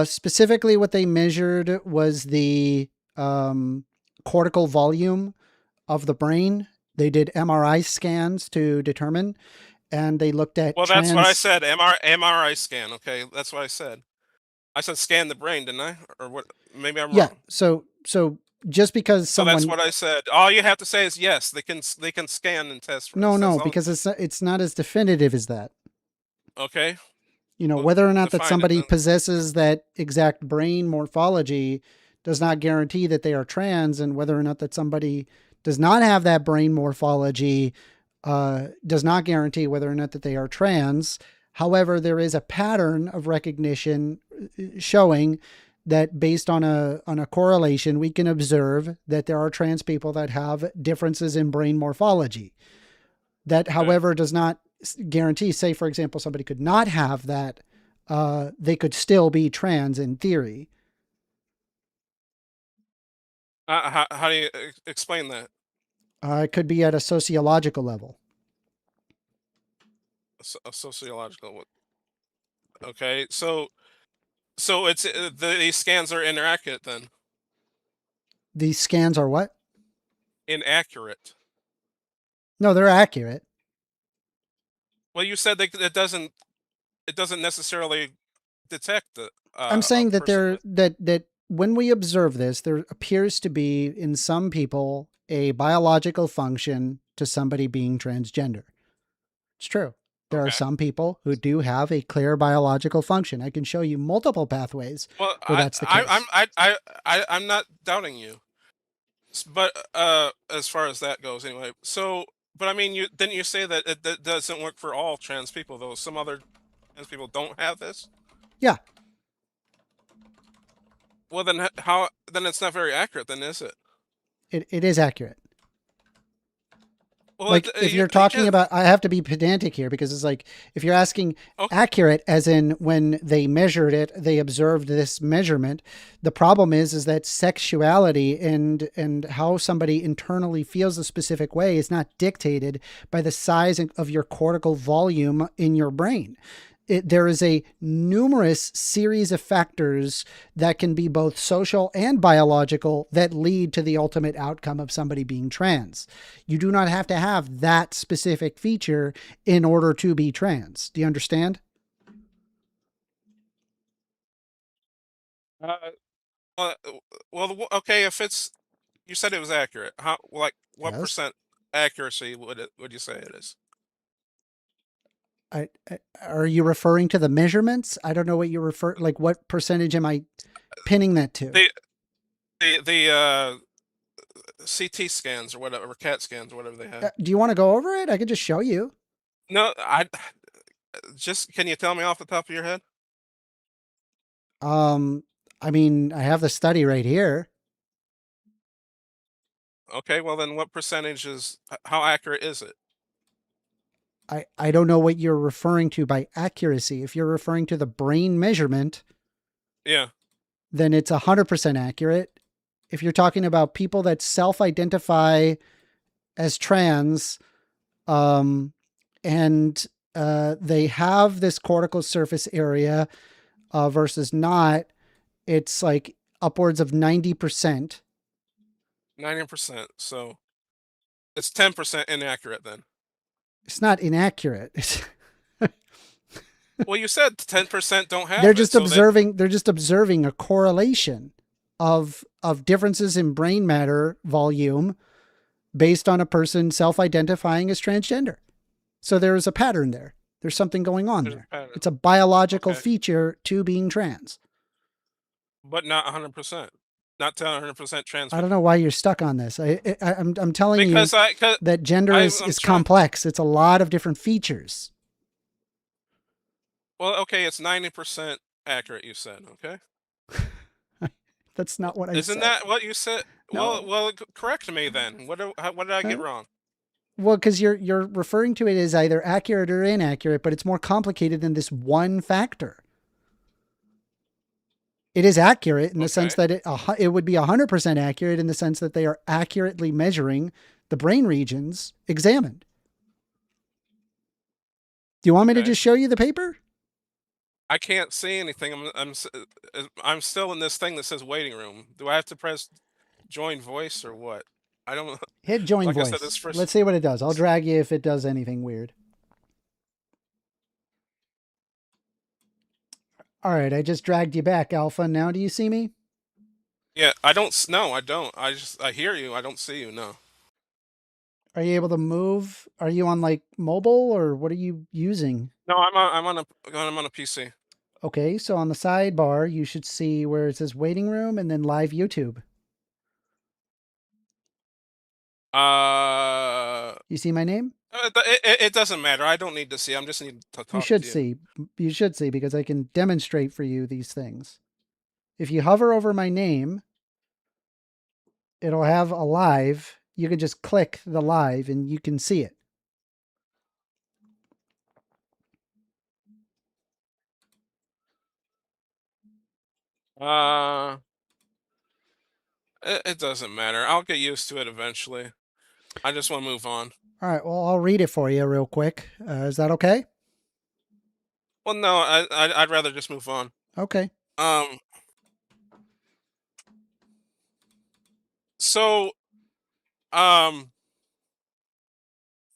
S1: Specifically, what they measured was the cortical volume of the brain. They did MRI scans to determine, and they looked at
S2: Well, that's what I said. MRI scan. Okay, that's what I said. I said scan the brain, didn't I? Or what? Maybe I'm
S1: Yeah.
S2: wrong.
S1: So just because
S2: So
S1: someone,
S2: that's what I said. All you have to say is yes. They can scan and test for this. That's all.
S1: because it's not as definitive as that.
S2: Okay. Well,
S1: Whether or not that
S2: define it
S1: somebody
S2: then.
S1: possesses that exact brain morphology does not guarantee that they are trans, and whether or not that somebody does not have that brain morphology does not guarantee whether or not that they are trans. However, there is a pattern of recognition showing that based on a correlation, we can observe that there are trans people that have differences in brain morphology. That, however, does not guarantee, say, for example, somebody could not have that, they could still be trans in theory.
S2: How do you explain that?
S1: It could be at a sociological level.
S2: A sociological. Okay, so it's these scans are inaccurate then.
S1: These scans are what?
S2: Inaccurate.
S1: No, they're accurate.
S2: Well, you said that it doesn't necessarily detect the.
S1: I'm saying that that when we observe this, there appears to be in some people a biological function to somebody being transgender. It's true. There are some people who do have a clear biological function. I can show you multiple pathways where that's the case.
S2: I'm not doubting you, but as far as that goes, anyway. So, but I mean, didn't you say that it doesn't work for all trans people though? Some other trans people don't have this.
S1: Yeah.
S2: Well, then how? Then it's not very accurate, then, is it?
S1: It is accurate.
S2: Well,
S1: like if you're talking about, I have to be pedantic here because it's like, if you're asking accurate as in when they measured it, they observed this measurement. The problem is that sexuality and how somebody internally feels a specific way is not dictated by the size of your cortical volume in your brain. There is a numerous series of factors that can be both social and biological that lead to the ultimate outcome of somebody being trans. You do not have to have that specific feature in order to be trans. Do you understand?
S2: Well, okay. If it's, you said it was accurate. What
S1: Yes.
S2: percent accuracy would you say it is?
S1: Are you referring to the measurements? I don't know what you refer. Like, what percentage am I pinning that to?
S2: The CT scans or whatever, or CAT scans or whatever they have.
S1: Do you want to go over it? I could just show you.
S2: No, can you tell me off the top of your head?
S1: I mean, I have the study right here.
S2: Okay, well then what percentage how accurate is it?
S1: I don't know what you're referring to by accuracy. If you're referring to the brain measurement,
S2: yeah,
S1: then it's 100% accurate. If you're talking about people that self-identify as trans, and they have this cortical surface area versus not, it's like upwards of 90%.
S2: 90%. So it's 10% inaccurate then.
S1: It's not inaccurate.
S2: Well, you said 10% don't have.
S1: They're just observing. They're just observing a correlation of differences in brain matter volume based on a person self-identifying as transgender. So there is a pattern there. There's something going on there. It's a biological feature to being trans.
S2: But not 100%. Not 100% trans.
S1: I don't know why you're stuck on this. I'm telling you that gender is complex. It's a lot of different features.
S2: Well, okay, it's 90% accurate, you said, okay?
S1: That's not what I said.
S2: Isn't that what you said?
S1: No.
S2: Well, correct me then. What did I get wrong?
S1: Well, because you're referring to it as either accurate or inaccurate, but it's more complicated than this one factor. It is accurate in the sense that it would be 100% accurate in the sense that they are accurately measuring the brain regions examined. Do you want me to just show you the paper?
S2: I can't see anything. I'm still in this thing that says waiting room. Do I have to press join voice or what? I don't.
S1: Hit join
S2: like
S1: voice.
S2: I said, this first...
S1: Let's see what it does. I'll drag you if it does anything weird. All right, I just dragged you back, Alpha. Now do you see me?
S2: Yeah, I don't. No, I don't. I hear you. I don't see you. No.
S1: Are you able to move? Are you on like mobile or what are you using?
S2: No, I'm on a PC.
S1: Okay, so on the sidebar, you should see where it says waiting room and then live YouTube. You see my name?
S2: It doesn't matter. I don't need to see. I'm just need to talk.
S1: You should see. You should see because I can demonstrate for you these things. If you hover over my name, it'll have a live. You can just click the live and you can see it.
S2: It doesn't matter. I'll get used to it eventually. I just want to move on.
S1: All right. Well, I'll read it for you real quick. Is that okay?
S2: Well, no. I'd rather just move on.
S1: Okay.
S2: So,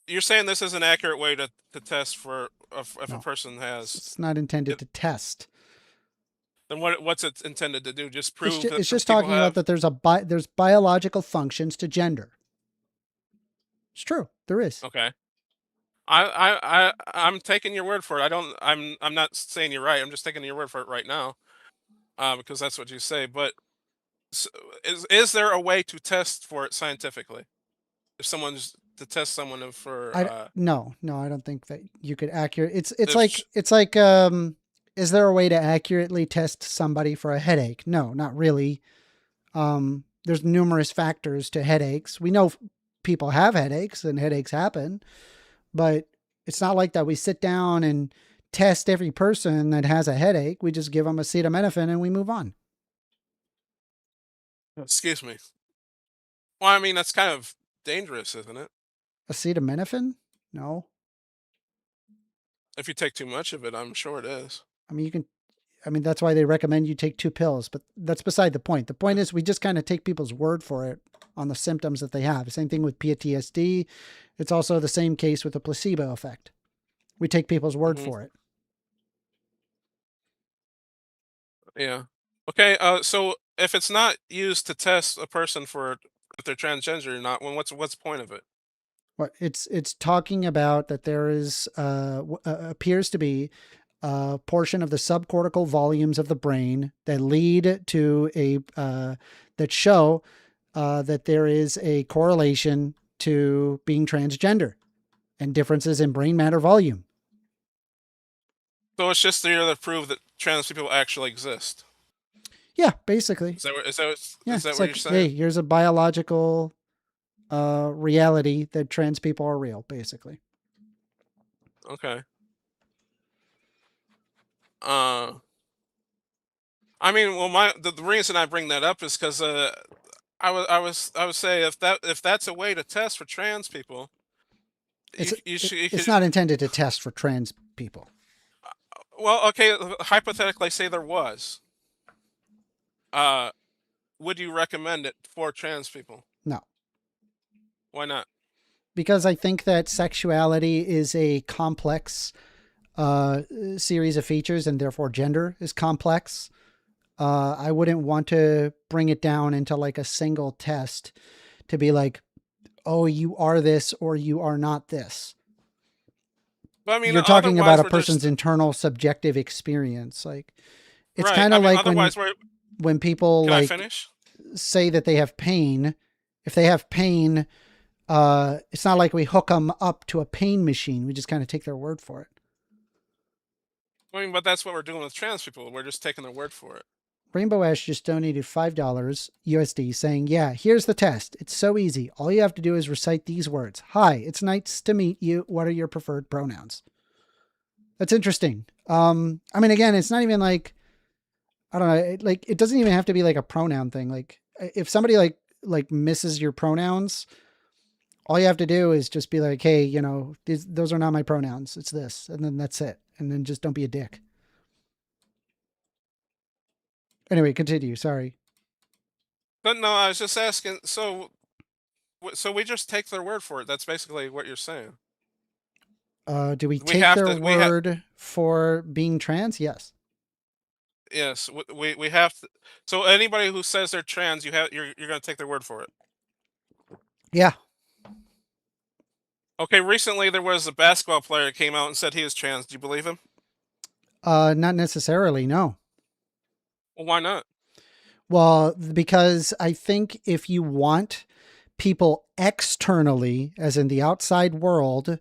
S2: you're saying this is an accurate way to test for if a person has.
S1: It's not intended to test.
S2: Then what's it intended to do? Just prove that
S1: it's just talking about that there's biological functions to gender. It's true. There is.
S2: Okay. I'm taking your word for it. I'm not saying you're right. I'm just taking your word for it right now, because that's what you say. But is there a way to test for it scientifically? If someone's to test someone for
S1: no, I don't think that you could it's like is there a way to accurately test somebody for a headache? No, not really. There's numerous factors to headaches. We know people have headaches and headaches happen, but it's not like that we sit down and test every person that has a headache. We just give them acetaminophen and we move on.
S2: Excuse me. Well, I mean, that's kind of dangerous, isn't it?
S1: Acetaminophen? No.
S2: If you take too much of it, I'm sure it is.
S1: I mean, that's why they recommend you take 2 pills, but that's beside the point. The point is we just kind of take people's word for it on the symptoms that they have. Same thing with PTSD. It's also the same case with the placebo effect. We take people's word for it.
S2: Yeah. Okay. So if it's not used to test a person for if they're transgender or not, well, what's the point of it?
S1: Well, it's talking about that there is appears to be a portion of the subcortical volumes of the brain that lead to that show that there is a correlation to being transgender and differences in brain matter volume.
S2: So it's just there to prove that trans people actually exist.
S1: Yeah, basically.
S2: Is that what
S1: like,
S2: you're saying?
S1: Hey, here's a biological reality that trans people are real, basically.
S2: Okay. I mean, well, the reason I bring that up is because I would say if that's a way to test for trans people,
S1: it's not intended to test for trans people.
S2: Well, okay, hypothetically, say there was. Would you recommend it for trans people?
S1: No.
S2: Why not?
S1: Because I think that sexuality is a complex series of features, and therefore gender is complex. I wouldn't want to bring it down into like a single test to be like, oh, you are this or you are not this.
S2: But, I mean,
S1: you're talking about a person's internal subjective experience. Like, it's kind of like when people like say that they have pain. If they have pain, it's not like we hook them up to a pain machine. We just kind of take their word for it.
S2: I mean, but that's what we're doing with trans people. We're just taking their word for it.
S1: Rainbow Ash just donated $5 USD saying, yeah, here's the test. It's so easy. All you have to do is recite these words. Hi, it's nice to meet you. What are your preferred pronouns? That's interesting. I mean, again, it's not even like, I don't know, like, it doesn't even have to be like a pronoun thing. Like if somebody like misses your pronouns, all you have to do is just be like, hey, you know, those are not my pronouns. It's this. And then that's it. And then just don't be a dick. Anyway, continue. Sorry.
S2: But no, I was just asking. So we just take their word for it. That's basically what you're saying.
S1: Do we
S2: We
S1: take
S2: have
S1: their
S2: to-
S1: word for being trans? Yes.
S2: Yes, we have to. So anybody who says they're trans, you're going to take their word for it.
S1: Yeah.
S2: Okay, recently there was a basketball player that came out and said he is trans. Do you believe him?
S1: Not necessarily. No.
S2: Well, why not?
S1: Well, because I think if you want people externally, as in the outside world,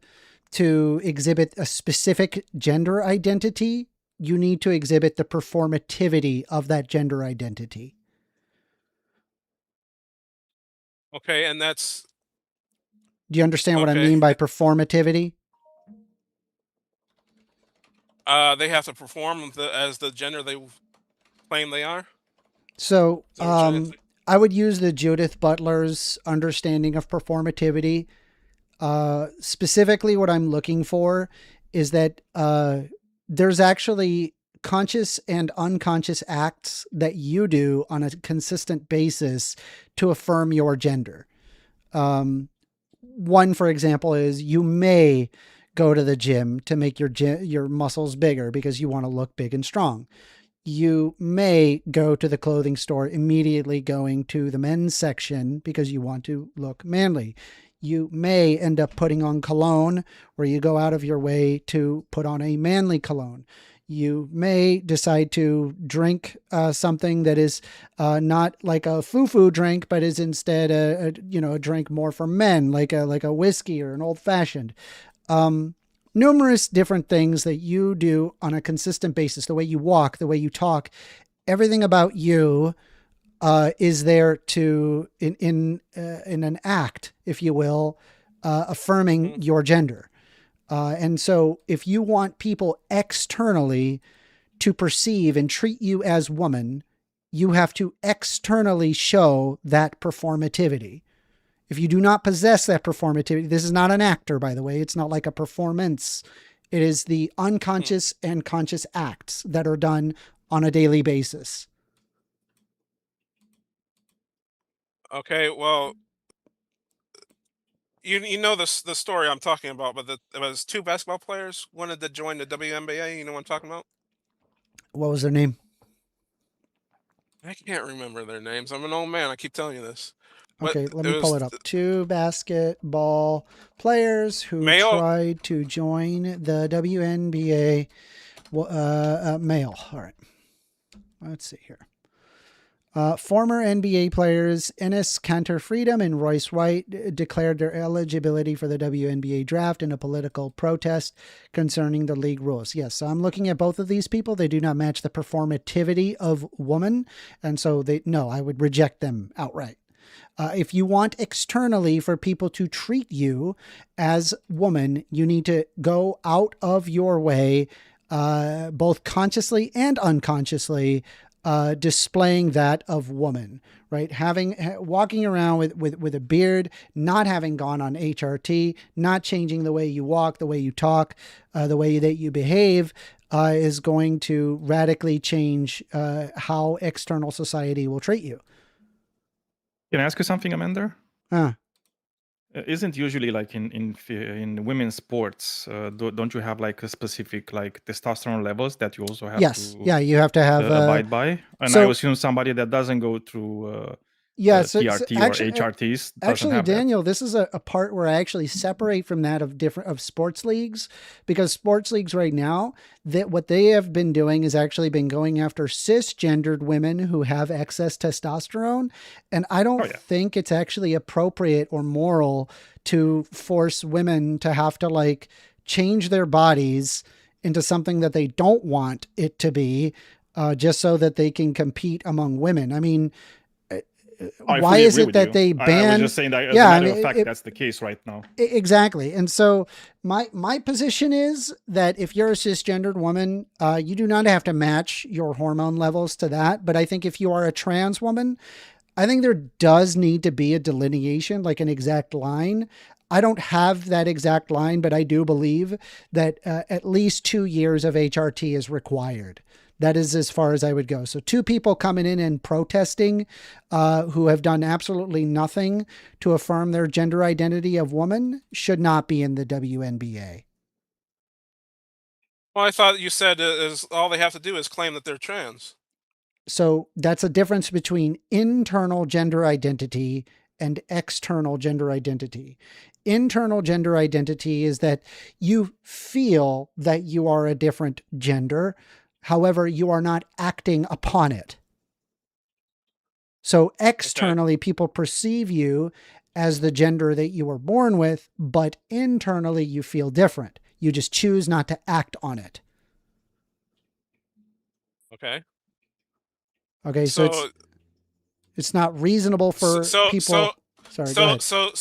S1: to exhibit a specific gender identity, you need to exhibit the performativity of that gender identity.
S2: Okay, and that's...
S1: Do you understand what I
S2: Okay.
S1: mean by performativity?
S2: They have to perform as the gender they claim they are?
S1: So,
S2: Is that what you're saying?
S1: I would use the Judith Butler's understanding of performativity. Specifically, what I'm looking for is that there's actually conscious and unconscious acts that you do on a consistent basis to affirm your gender. One, for example, is you may go to the gym to make your muscles bigger because you want to look big and strong. You may go to the clothing store immediately going to the men's section because you want to look manly. You may end up putting on cologne where you go out of your way to put on a manly cologne. You may decide to drink something that is not like a foo-foo drink, but is instead a drink more for men, like a whiskey or an old-fashioned. Numerous different things that you do on a consistent basis, the way you walk, the way you talk, everything about you is there to, in an act, if you will, affirming your gender. And so if you want people externally to perceive and treat you as woman, you have to externally show that performativity. If you do not possess that performativity, this is not an actor, by the way. It's not like a performance. It is the unconscious and conscious acts that are done on a daily basis.
S2: Okay, well, you know the story I'm talking about, but it was two basketball players wanted to join the WNBA. You know what I'm talking about?
S1: What was their name?
S2: I can't remember their names. I'm an old man. I keep telling you this. But
S1: Okay, let me pull it up. Two basketball players who
S2: Male.
S1: tried to join the WNBA male. All right. Let's see here. Former NBA players Enes Kanter Freedom and Royce White declared their eligibility for the WNBA draft in a political protest concerning the league rules. Yes, so I'm looking at both of these people. They do not match the performativity of woman. And so I would reject them outright. If you want externally for people to treat you as woman, you need to go out of your way, both consciously and unconsciously, displaying that of woman, right? Walking around with a beard, not having gone on HRT, not changing the way you walk, the way you talk, the way that you behave, is going to radically change how external society will treat you.
S5: Can I ask you something, Amanda? Isn't usually like in women's sports, don't you have like a specific like testosterone levels that you also have
S1: Yes.
S5: to
S1: Yeah, you have to have
S5: abide by? And I assume somebody that doesn't go through TRT or HRTs doesn't
S1: actually,
S5: have
S1: Daniel, this is a part where I actually separate from that of sports leagues, because sports leagues right now, that what they have been doing is actually been going after cisgendered women who have excess testosterone. And I don't think it's actually appropriate or moral to force women to have to like change their bodies into something that they don't want it to be, just so that they can compete among women. I mean,
S5: I
S1: why
S5: fully
S1: is
S5: agree
S1: it
S5: with
S1: that
S5: you.
S1: they
S5: I
S1: ban?
S5: was just saying that as
S1: Yeah,
S5: a
S1: I
S5: matter
S1: mean,
S5: of fact, that's the case right now.
S1: Exactly. And so my position is that if you're a cisgendered woman, you do not have to match your hormone levels to that. But I think if you are a trans woman, I think there does need to be a delineation, like an exact line. I don't have that exact line, but I do believe that at least 2 years of HRT is required. That is as far as I would go. So 2 people coming in and protesting who have done absolutely nothing to affirm their gender identity of woman should not be in the WNBA.
S2: Well, I thought you said is all they have to do is claim that they're trans.
S1: So that's a difference between internal gender identity and external gender identity. Internal gender identity is that you feel that you are a different gender. However, you are not acting upon it. So externally, people perceive you as the gender that you were born with, but internally you feel different. You just choose not to act on it.
S2: Okay.
S1: Okay, so it's not reasonable for people. Sorry, go ahead.
S2: So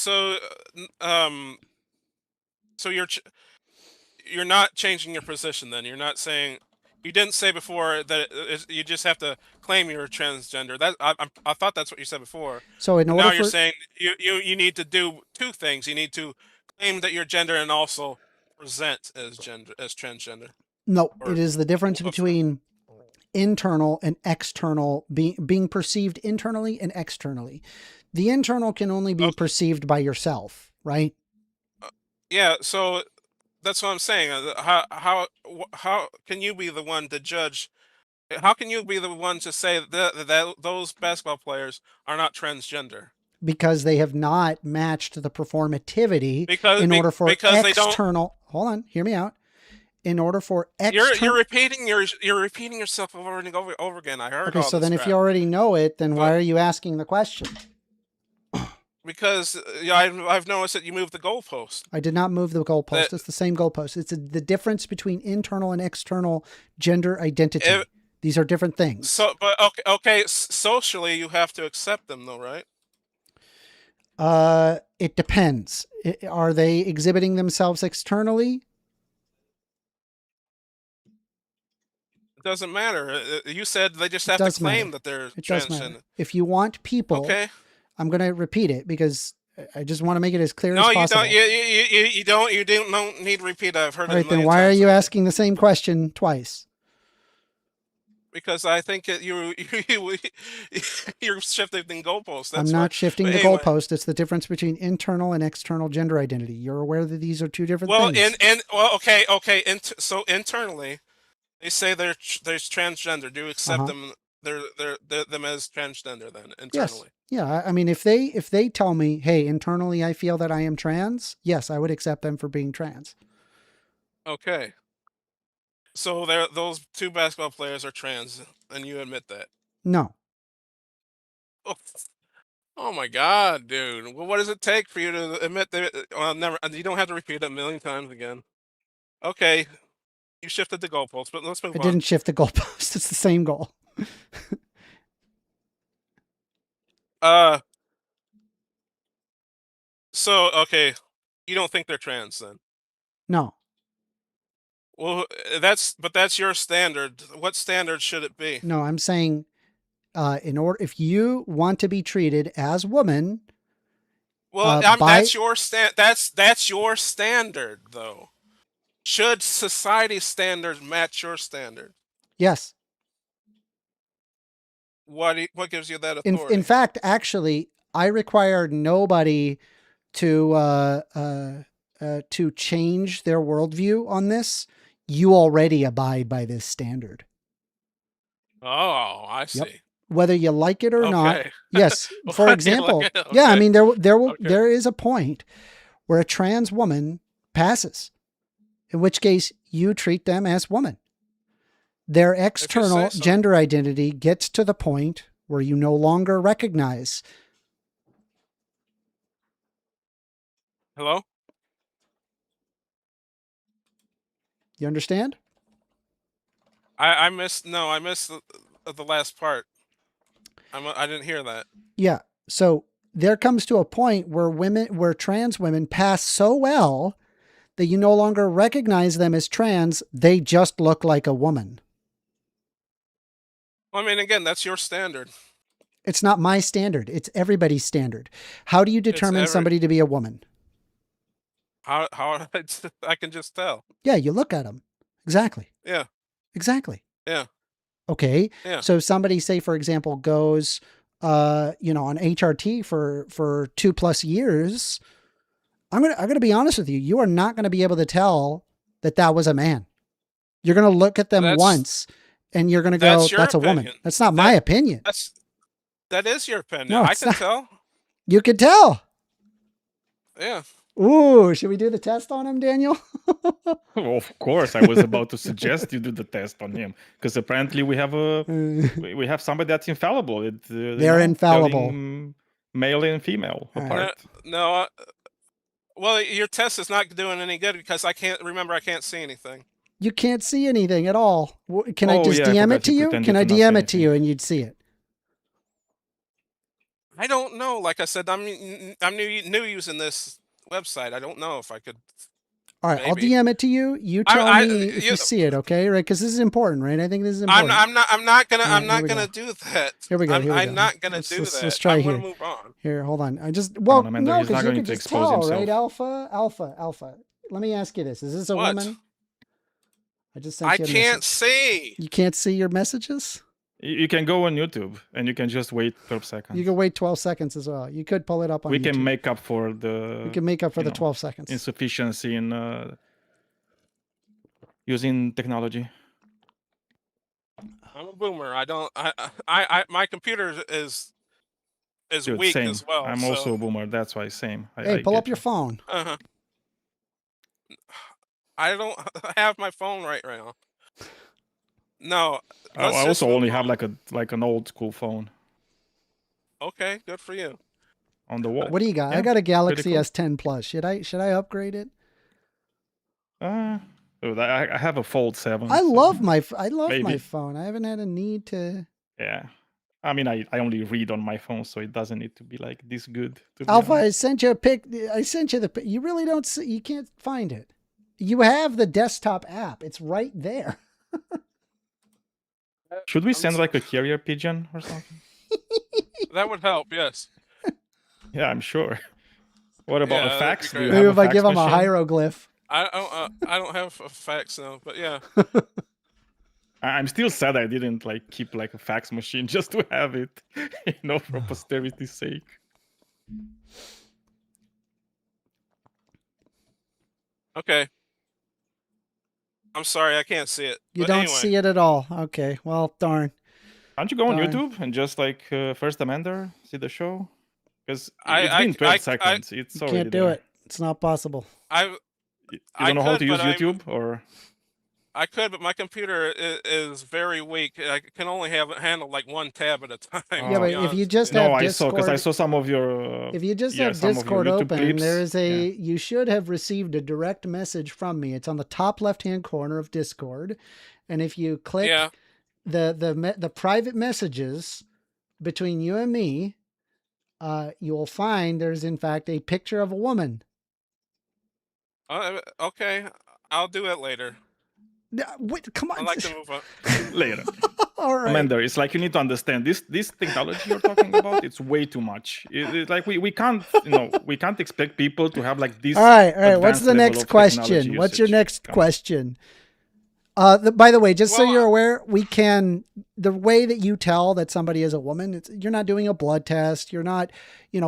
S2: you're not changing your position then. You're not saying, you didn't say before that you just have to claim you're transgender. That I thought that's what you said before.
S1: So in order
S2: now
S1: for
S2: you're saying you need to do 2 things. You need to claim that you're gender and also present as transgender.
S1: No,
S2: Or-
S1: it is the difference between internal and external, being perceived internally and externally. The internal can only be perceived by yourself, right?
S2: Yeah, so that's what I'm saying. How can you be the one to judge? How can you be the one to say that those basketball players are not transgender?
S1: Because they have not matched the performativity
S2: Because
S1: in order for
S2: because
S1: external. Hold on, hear me out. In order for external.
S2: you're repeating yourself over and over again. I heard
S1: Okay,
S2: all
S1: so
S2: this
S1: then
S2: crap.
S1: if you already know it, then why are you asking the question?
S2: Because I've noticed that you moved the goalpost.
S1: I did not move the goalpost. It's the same goalpost. It's the difference between internal and external gender identity. These are different things.
S2: So, but okay. Socially, you have to accept them, though, right?
S1: It depends. Are they exhibiting themselves externally?
S2: It doesn't matter. You said they just have to claim that they're transgender.
S1: If you want people,
S2: okay.
S1: I'm going to repeat it because I just want to make it as clear as
S2: No,
S1: possible.
S2: you don't. You don't need to repeat. I've heard it.
S1: All right, then why are you asking the same question twice?
S2: Because I think you're shifting the goalpost.
S1: I'm not shifting the goalpost. It's the difference between internal and external gender identity. You're aware that these are 2 different things.
S2: Okay. So internally, they say there's transgender. Do you accept them? They're them as transgender then internally?
S1: Yes. Yeah. I mean, if they tell me, hey, internally I feel that I am trans, yes, I would accept them for being trans.
S2: Okay. So those 2 basketball players are trans, and you admit that?
S1: No.
S2: Oh my God, dude! Well, what does it take for you to admit that? Well, never. You don't have to repeat it a million times again. Okay, you shifted the goalpost, but let's move on.
S1: I didn't shift the goalpost. It's the same goal.
S2: So okay, you don't think they're trans then?
S1: No.
S2: Well, that's your standard. What standard should it be?
S1: No, I'm saying, if you want to be treated as woman,
S2: well, that's your that's your standard, though. Should society standards match your standard?
S1: Yes.
S2: What gives you that authority?
S1: In fact, actually, I require nobody to change their worldview on this. You already abide by this standard.
S2: Oh, I see.
S1: Yep. Whether you like it or not. Yes. For example, yeah, I mean, there is a point where a trans woman passes, in which case you treat them as woman. Their external gender identity gets to the point where you no longer recognize.
S2: Hello?
S1: You understand?
S2: I missed the last part. I didn't hear that.
S1: Yeah. So there comes to a point where trans women pass so well that you no longer recognize them as trans. They just look like a woman.
S2: I mean, again, that's your standard.
S1: It's not my standard. It's everybody's standard. How do you determine somebody to be a woman?
S2: How I can just tell.
S1: Yeah, you look at them. Exactly.
S2: Yeah.
S1: Exactly.
S2: Yeah.
S1: Okay.
S2: Yeah.
S1: So somebody, say for example, goes on HRT for 2+ years. I'm gonna be honest with you. You are not going to be able to tell that was a man. You're going to look at them once and you're going to go, that's a woman. That's not my opinion.
S2: That is your opinion.
S1: No,
S2: I can tell.
S1: You can tell.
S2: Yeah.
S1: Ooh, should we do the test on him, Daniel?
S5: Well, of course, I was about to suggest you do the test on him because apparently we have somebody that's infallible.
S1: They're infallible.
S5: Male and female apart.
S2: No. Well, your test is not doing any good because I can't see anything.
S1: You can't see anything at all. Can I just DM it to you? Can I DM it to you and you'd see it?
S2: I don't know. Like I said, I'm new using this website. I don't know if I could.
S1: All right,
S2: maybe.
S1: I'll DM it to you. You tell me if you see it, okay? Right? Because this is important, right? I think this is important.
S2: I'm not gonna do that.
S1: Here we go.
S2: I'm not gonna do that.
S1: Let's try here.
S2: I'm gonna move on.
S1: Here, hold on. No, because you can just tell, right? Alpha. Let me ask you this: is this a woman? I just sent you.
S2: I can't see.
S1: You can't see your messages?
S5: You can go on YouTube and you can just wait 12 seconds.
S1: You can wait 12 seconds as well. You could pull it up on YouTube.
S5: We can make up for the...
S1: We can make up for the 12 seconds.
S5: Insufficiency in using technology.
S2: I'm a boomer. My computer is
S5: Dude,
S2: weak
S5: same.
S2: as well.
S5: I'm also a boomer. That's why same.
S1: Hey, pull up your phone.
S2: I don't have my phone right now. No.
S5: I also only have like an old school phone.
S2: Okay, good for you.
S5: On the wall.
S1: What do you got?
S5: Yeah,
S1: I got a Galaxy
S5: cool.
S1: S10 Plus. Should I upgrade it?
S5: I have a Fold 7.
S1: I love my phone. I haven't had a need to.
S5: Yeah. I mean, I only read on my phone, so it doesn't need to be like this good.
S1: Alpha, I sent you a pic. I sent you the. You really don't see. You can't find it. You have the desktop app. It's right there.
S5: Should we send like a carrier pigeon or something?
S2: That would help. Yes.
S5: Yeah, I'm sure. What about a fax?
S1: Maybe if I give them a hieroglyph.
S2: I don't have a fax now, but yeah.
S5: I'm still sad I didn't like keep like a fax machine just to have it, for posterity's sake.
S2: Okay. I'm sorry, I can't see it.
S1: You don't see it at all. Okay, well, darn.
S5: Can't you go on YouTube and just like First Amender, see the show? Because it's been 12 seconds. It's already
S1: can't do
S5: there.
S1: it. It's not possible.
S5: You don't know how to use YouTube, or?
S2: I could, but my computer is very weak. I can only handle like one tab at a time.
S1: Yeah, but if you just have Discord,
S5: because I saw some of your.
S1: If you just have Discord open,
S5: clips.
S1: there is you should have received a direct message from me. It's on the top left-hand corner of Discord, and if you click the private messages between you and me, you will find there's in fact a picture of a woman.
S2: Okay, I'll do it later.
S1: Wait, come on.
S2: I'd like to move on.
S5: Later.
S1: All right.
S5: Commander, it's like you need to understand this technology you're talking about. It's way too much. It's like we can't we can't expect people to have like this.
S1: All right. What's the next question? What's your next question? By the way, just so you're aware, the way that you tell that somebody is a woman, you're not doing a blood test. You're not,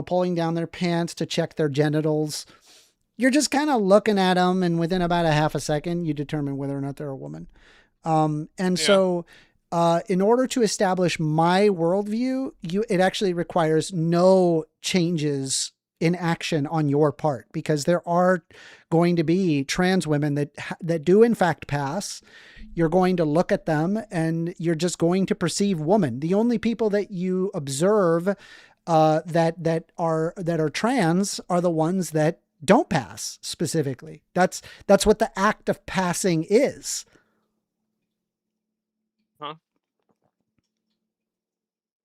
S1: pulling down their pants to check their genitals. You're just kind of looking at them, and within about a half a second, you determine whether or not they're a woman. So in order to establish my worldview, it actually requires no changes in action on your part, because there are going to be trans women that do in fact pass. You're going to look at them and you're just going to perceive woman. The only people that you observe that are trans are the ones that don't pass specifically. That's what the act of passing is.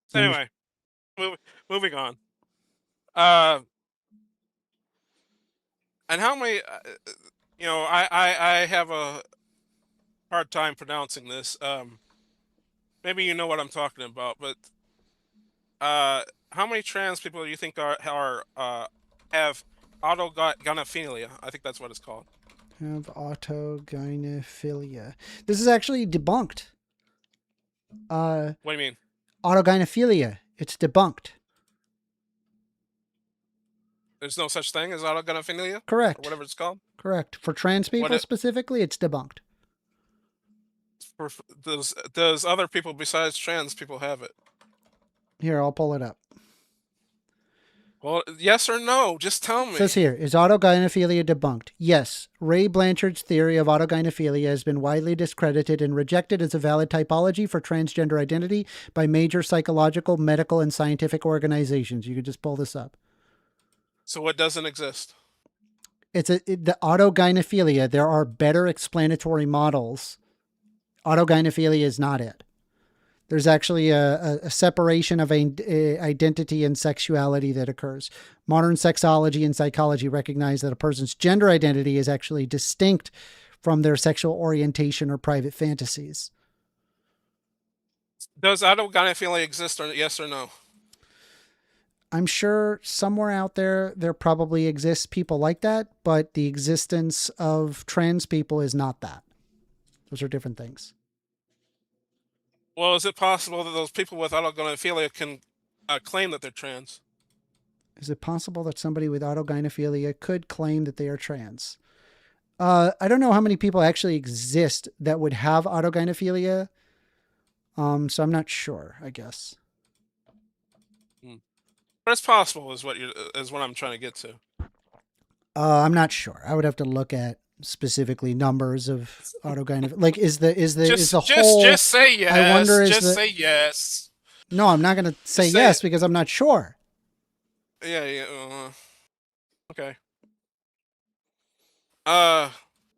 S2: So anyway, moving on. And how many? I have a hard time pronouncing this. Maybe you know what I'm talking about, but how many trans people do you think have autogynephilia? I think that's what it's called.
S1: Have autogynephilia. This is actually debunked.
S2: What do you mean?
S1: Autogynephilia. It's debunked.
S2: There's no such thing as autogynephilia?
S1: Correct.
S2: Or whatever it's called?
S1: Correct. For trans people specifically, it's debunked.
S2: Does other people besides trans people have it?
S1: Here, I'll pull it up.
S2: Well, yes or no? Just tell me.
S1: It says here, is autogynephilia debunked? Yes. Ray Blanchard's theory of autogynephilia has been widely discredited and rejected as a valid typology for transgender identity by major psychological, medical, and scientific organizations. You could just pull this up.
S2: So what doesn't exist?
S1: The autogynephilia, there are better explanatory models. Autogynephilia is not it. There's actually a separation of identity and sexuality that occurs. Modern sexology and psychology recognize that a person's gender identity is actually distinct from their sexual orientation or private fantasies.
S2: Does autogynephilia exist, or yes or no?
S1: I'm sure somewhere out there probably exists people like that, but the existence of trans people is not that. Those are different things.
S2: Well, is it possible that those people with autogynephilia can claim that they're trans?
S1: Is it possible that somebody with autogynephilia could claim that they are trans? I don't know how many people actually exist that would have autogynephilia. So I'm not sure, I guess.
S2: But it's possible is what I'm trying to get to.
S1: I'm not sure. I would have to look at specifically numbers of autogynephilia. Like, is the whole?
S2: Just say yes.
S1: I wonder.
S2: Say yes.
S1: No, I'm not going to say yes because I'm not sure.
S2: Yeah. Okay.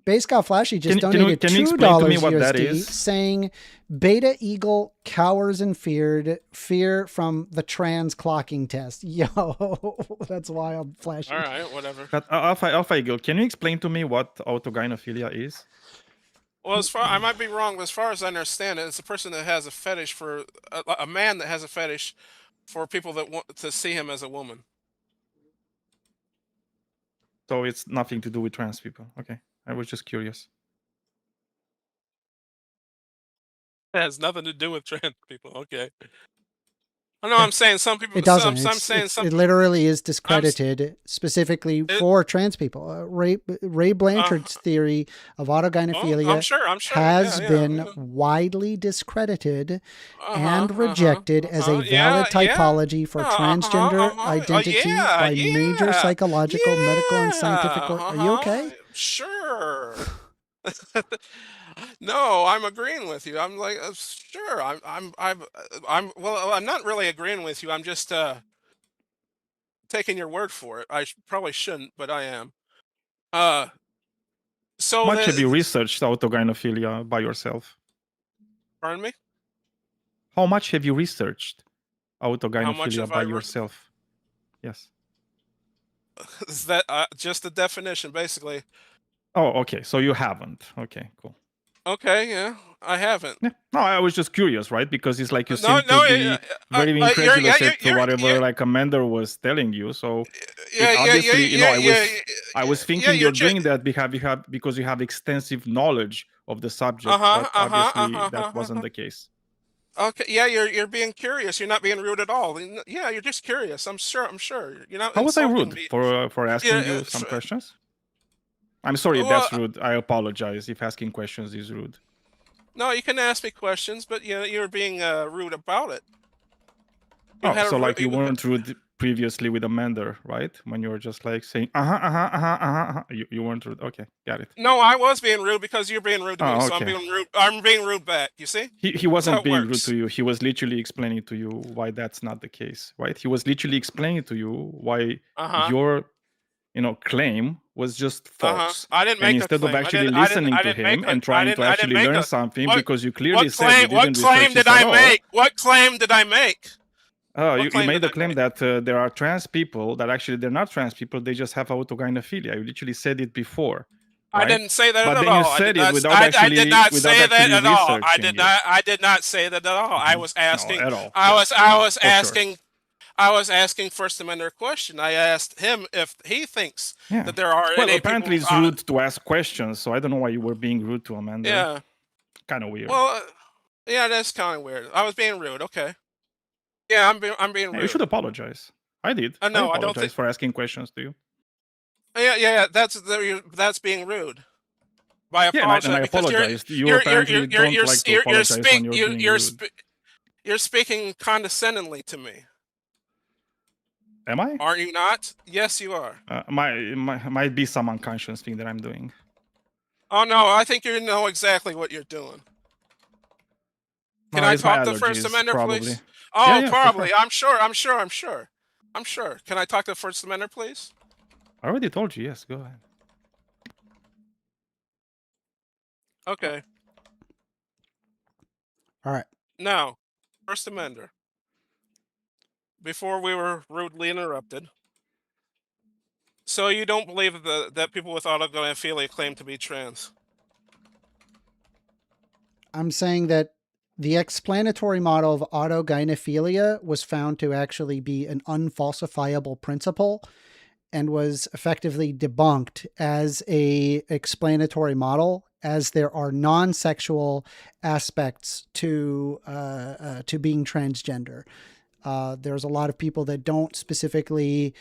S1: Base Got Flashy just donated $2 USD, saying Beta Eagle cowers in fear from the trans clocking test. Yo, that's wild, Flashy.
S2: All right, whatever.
S5: But AlphaEagle, can you explain to me what autogynephilia is?
S2: Well, I might be wrong, but as far as I understand it, it's a person that has a fetish for a man that has a fetish for people that want to see him as a woman.
S5: So it's nothing to do with trans people. Okay. I was just curious.
S2: It has nothing to do with trans people. Okay. I know. I'm saying some people.
S1: It doesn't. It literally is discredited specifically for trans people. Ray Blanchard's theory of autogynephilia has been widely discredited and rejected as a valid typology for transgender identity by major psychological, medical, and scientific. Are you okay?
S2: Sure. No, I'm agreeing with you. I'm like, sure. I'm not really agreeing with you. I'm just taking your word for it. I probably shouldn't, but I am. So
S5: how much have you researched autogynephilia by yourself?
S2: Pardon me?
S5: How much have you researched autogynephilia by yourself? Yes.
S2: Is that just the definition, basically?
S5: Oh, okay. So you haven't. Okay, cool.
S2: Okay, yeah, I haven't.
S5: Yeah. No, I was just curious, right? Because it's like you seem to be very incredulous to whatever like Amanda was telling you. So obviously, I was thinking you're doing that because you have extensive knowledge of the subject, but obviously that wasn't the case.
S2: Okay, yeah, you're being curious. You're not being rude at all. Yeah, you're just curious. I'm sure. You're not.
S5: How was I rude for asking you some questions? I'm sorry if that's rude. I apologize if asking questions is rude. No, you can ask me questions, but you're being rude about it. So like you weren't rude previously with Amanda, right? When you were just like saying you weren't rude. Okay, got it.
S2: No, I was being rude because you're being rude to me, so I'm being rude. I'm being rude back. You see?
S5: He wasn't being rude to you. He was literally explaining to you why that's not the case, right? He was literally explaining to you why your claim was just false.
S2: I didn't make
S5: instead of actually listening to him and trying to actually learn something, because you clearly said you didn't
S2: What claim did I make? What claim did I make?
S5: Oh,
S2: What
S5: you
S2: claim
S5: made
S2: did
S5: the
S2: I
S5: claim
S2: make?
S5: that there are trans people that actually they're not trans people. They just have autogynephilia. You literally said it before,
S2: I
S5: right?
S2: didn't say that
S5: But
S2: at
S5: then you
S2: all.
S5: said it
S2: I did not say that at all.
S5: researching it.
S2: I did not say that at all. I
S5: Mhm.
S2: was
S5: No,
S2: asking.
S5: at all.
S2: I
S5: Yes,
S2: was
S5: for sure.
S2: asking. I was asking First Amendment question. I asked him if he thinks
S5: Yeah.
S2: that there are
S5: Well,
S2: any
S5: apparently
S2: people.
S5: it's rude to ask questions, so I don't know why you were being rude to Amanda.
S2: Yeah.
S5: Kind of weird.
S2: Well, yeah, that's kind of weird. I was being rude. Okay. Yeah, I'm being
S5: Yeah,
S2: rude.
S5: you should apologize. I did.
S2: No, I don't
S5: apologize
S2: think.
S5: for asking questions to you.
S2: Yeah. That's being rude. By
S5: Yeah,
S2: apologizing,
S5: and I
S2: because
S5: apologized. You apparently don't like to apologize when you're being rude.
S2: You're speaking condescendingly to me.
S5: Am I?
S2: Aren't you not? Yes, you are.
S5: Might be some unconscious thing that I'm doing.
S2: Oh no, I think you know exactly what you're doing. Can I
S5: It's my
S2: talk to First
S5: allergies,
S2: Amendment,
S5: probably.
S2: please? Oh,
S5: Yeah, for
S2: probably.
S5: sure.
S2: I'm sure. Can I talk to First Amendment, please?
S5: I already told you. Yes, go ahead.
S2: Okay.
S1: All right.
S2: Now, First Amendment. Before we were rudely interrupted. So you don't believe that people with autogynephilia claim to be trans?
S1: I'm saying that the explanatory model of autogynephilia was found to actually be an unfalsifiable principle and was effectively debunked as a explanatory model, as there are non-sexual aspects to being transgender. There's a lot of people that don't specifically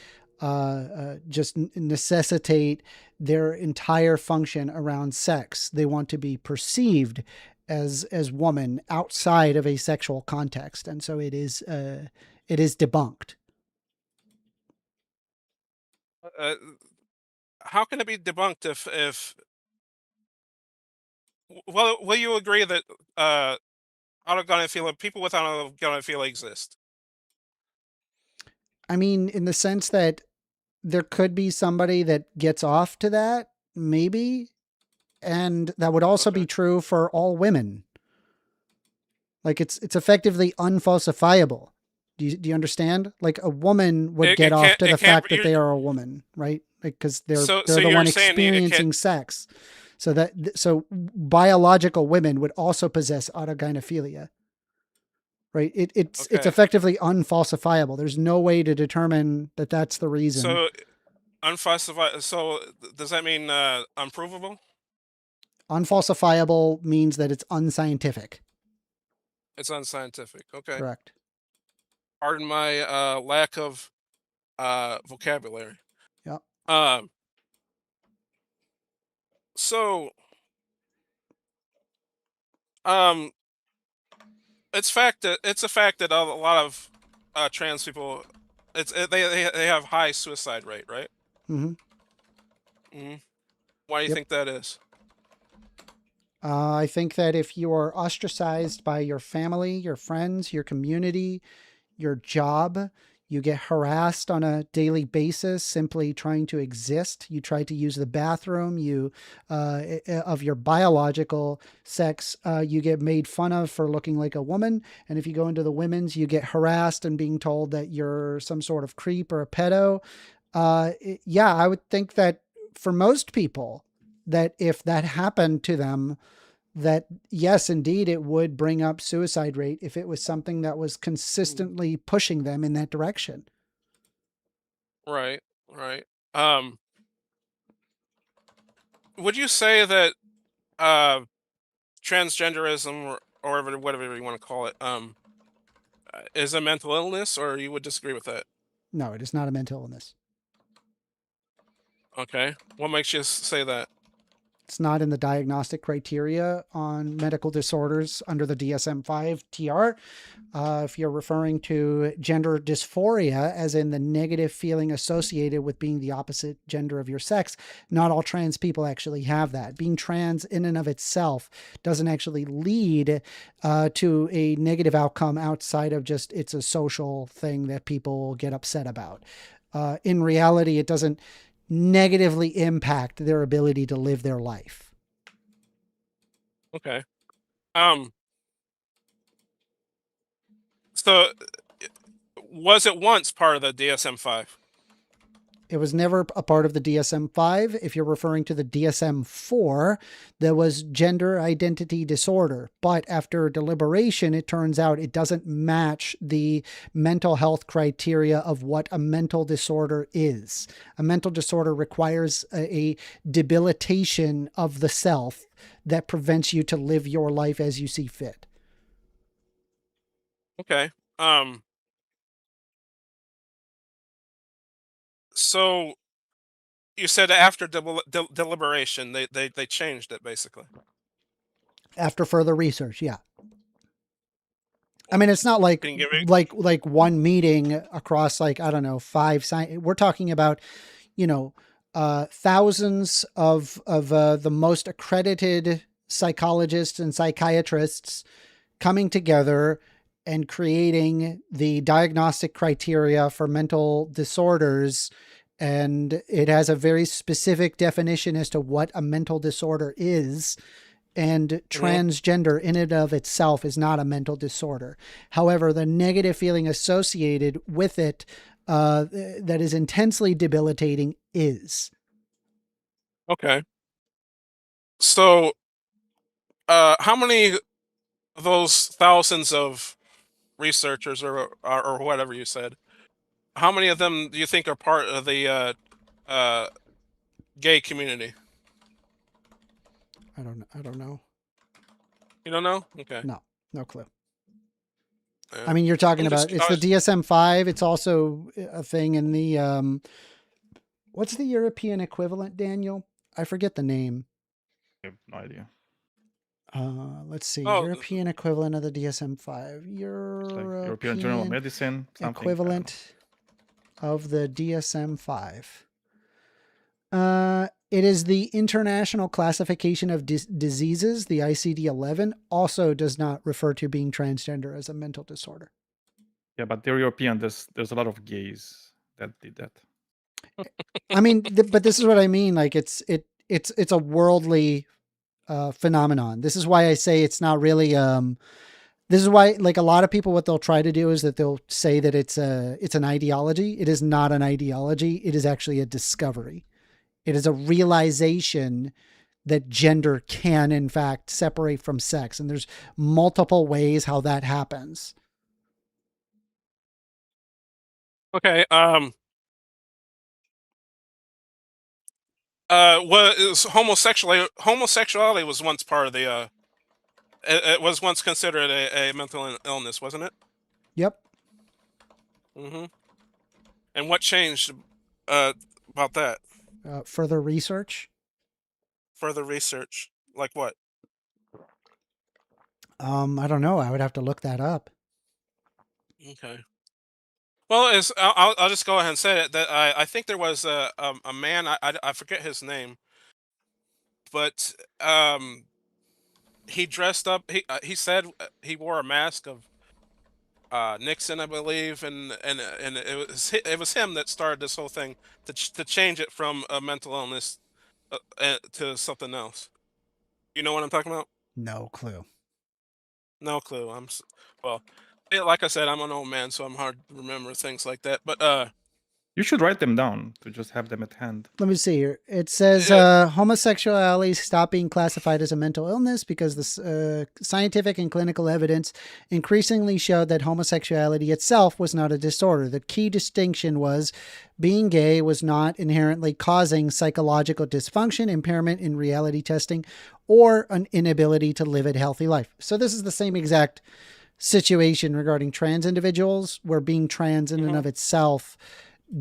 S1: just necessitate their entire function around sex. They want to be perceived as woman outside of a sexual context, and so it is debunked.
S2: How can it be debunked if well, will you agree that autogynephilia, people with autogynephilia exist?
S1: I mean, in the sense that there could be somebody that gets off to that, maybe, and that would also be true for all women. Like it's effectively unfalsifiable. Do you understand? Like a woman would get off to the fact that they are a woman, right? Because they're the one experiencing sex. So biological women would also possess autogynephilia, right? It's effectively unfalsifiable. There's no way to determine that that's the reason.
S2: So unfalsifiable. So does that mean unprovable?
S1: Unfalsifiable means that it's unscientific.
S2: It's unscientific. Okay.
S1: Correct.
S2: Pardon my lack of vocabulary.
S1: Yeah.
S2: So it's a fact that a lot of trans people, they have high suicide rate, right?
S1: Mm-hmm.
S2: Mm-hmm. Why do you think that is?
S1: I think that if you are ostracized by your family, your friends, your community, your job, you get harassed on a daily basis simply trying to exist. You try to use the bathroom. You of your biological sex, you get made fun of for looking like a woman. And if you go into the women's, you get harassed and being told that you're some sort of creep or a pedo. Yeah, I would think that for most people, that if that happened to them, that yes, indeed, it would bring up suicide rate if it was something that was consistently pushing them in that direction.
S2: Right. Would you say that transgenderism or whatever you want to call it is a mental illness, or you would disagree with that?
S1: No, it is not a mental illness.
S2: Okay. What makes you say that?
S1: It's not in the diagnostic criteria on medical disorders under the DSM-5 TR. If you're referring to gender dysphoria, as in the negative feeling associated with being the opposite gender of your sex, not all trans people actually have that. Being trans in and of itself doesn't actually lead to a negative outcome outside of just it's a social thing that people get upset about. In reality, it doesn't negatively impact their ability to live their life.
S2: So was it once part of the DSM-5?
S1: It was never a part of the DSM-5. If you're referring to the DSM-4, there was gender identity disorder. But after deliberation, it turns out it doesn't match the mental health criteria of what a mental disorder is. A mental disorder requires a debilitation of the self that prevents you to live your life as you see fit.
S2: Okay. So you said after deliberation, they changed it basically.
S1: After further research, yeah. I mean, it's not like
S2: Can you give me-
S1: like one meeting across like, I don't know, 5 we're talking about, thousands of the most accredited psychologists and psychiatrists coming together and creating the diagnostic criteria for mental disorders. And it has a very specific definition as to what a mental disorder is. And transgender in and of itself is not a mental disorder. However, the negative feeling associated with it that is intensely debilitating is.
S2: Okay. So, how many of those thousands of researchers or whatever you said, how many of them do you think are part of the gay community?
S1: I don't know.
S2: You don't know? Okay.
S1: No clue.
S2: Yeah.
S1: I mean, you're talking
S2: I'm just-
S1: about, it's the DSM-5. It's also a thing in the, what's the European equivalent, Daniel? I forget the name.
S5: I have no idea.
S1: Let's see.
S2: Oh,
S1: European equivalent of the DSM-5.
S5: It's like European Journal of Medicine, something. I don't know.
S1: Equivalent of the DSM-5. It is the International Classification of Diseases, the ICD-11, also does not refer to being transgender as a mental disorder.
S5: Yeah, but they're European. There's a lot of gays that did that.
S1: I mean, but this is what I mean. Like it's a worldly phenomenon. This is why I say it's not really. This is why, like, a lot of people, what they'll try to do is that they'll say that it's an ideology. It is not an ideology. It is actually a discovery. It is a realization that gender can, in fact, separate from sex. And there's multiple ways how that happens.
S2: Okay. Was homosexuality was once part of the it was once considered a mental illness, wasn't it?
S1: Yep.
S2: Mm-hmm. And what changed about that?
S1: Further research.
S2: Further research, like what?
S1: I don't know. I would have to look that up.
S2: Okay. Well, I'll just go ahead and say it that I think there was a man, I forget his name, but he dressed up. He said he wore a mask of Nixon, I believe, and it was him that started this whole thing to change it from a mental illness to something else. You know what I'm talking about?
S1: No clue.
S2: No clue. Well, like I said, I'm an old man, so I'm hard to remember things like that. But
S5: You should write them down to just have them at hand.
S1: Let me see here. It says homosexuality stopped being classified as a mental illness because the scientific and clinical evidence increasingly showed that homosexuality itself was not a disorder. The key distinction was being gay was not inherently causing psychological dysfunction, impairment in reality testing, or an inability to live a healthy life. So this is the same exact situation regarding trans individuals, where being trans in and of itself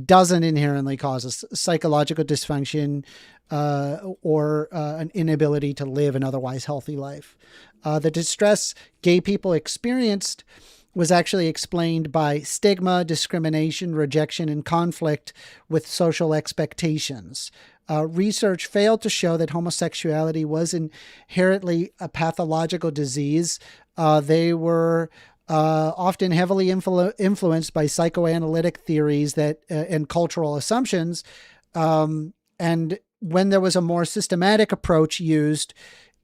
S1: doesn't inherently cause a psychological dysfunction or an inability to live an otherwise healthy life. The distress gay people experienced was actually explained by stigma, discrimination, rejection, and conflict with social expectations. Research failed to show that homosexuality was inherently a pathological disease. They were often heavily influenced by psychoanalytic theories that and cultural assumptions. And when there was a more systematic approach used,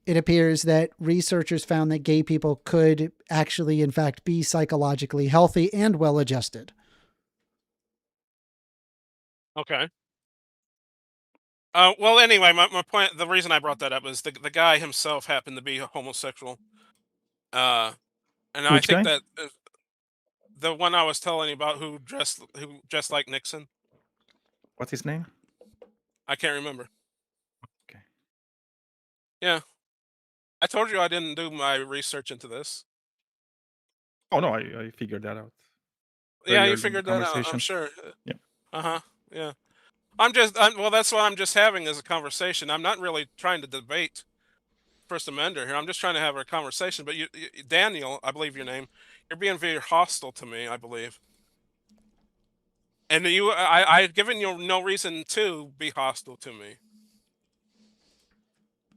S1: it appears that researchers found that gay people could actually, in fact, be psychologically healthy and well-adjusted.
S2: Okay. Well, anyway, my point, the reason I brought that up is the guy himself happened to be a homosexual. And I
S5: Which
S2: think
S5: guy?
S2: that the one I was telling you about who dressed like Nixon,
S5: What's his name?
S2: I can't remember.
S5: Okay.
S2: Yeah. I told you I didn't do my research into this.
S5: Oh no, I figured that out.
S2: Yeah,
S5: Very
S2: you
S5: early in the
S2: figured that out, I'm
S5: conversation.
S2: sure.
S5: Yeah.
S2: Uh-huh. Yeah. Well, that's what I'm just having as a conversation. I'm not really trying to debate First Amender here. I'm just trying to have a conversation. But you Daniel, I believe your name, you're being very hostile to me, I believe. And I've given you no reason to be hostile to me.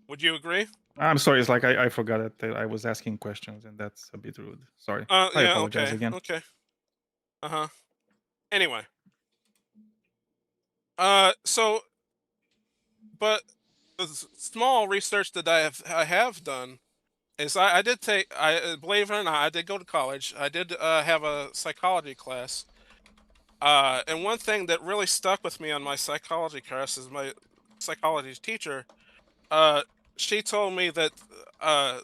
S2: Would you agree?
S5: I'm sorry. It's like I forgot that I was asking questions, and that's a bit rude. Sorry. I
S2: Yeah,
S5: apologize
S2: okay.
S5: again.
S2: Okay. Uh-huh. Anyway. So, but the small research that I have done is I did take, believe it or not, I did go to college. I did have a psychology class. And one thing that really stuck with me on my psychology class is my psychology teacher. She told me that I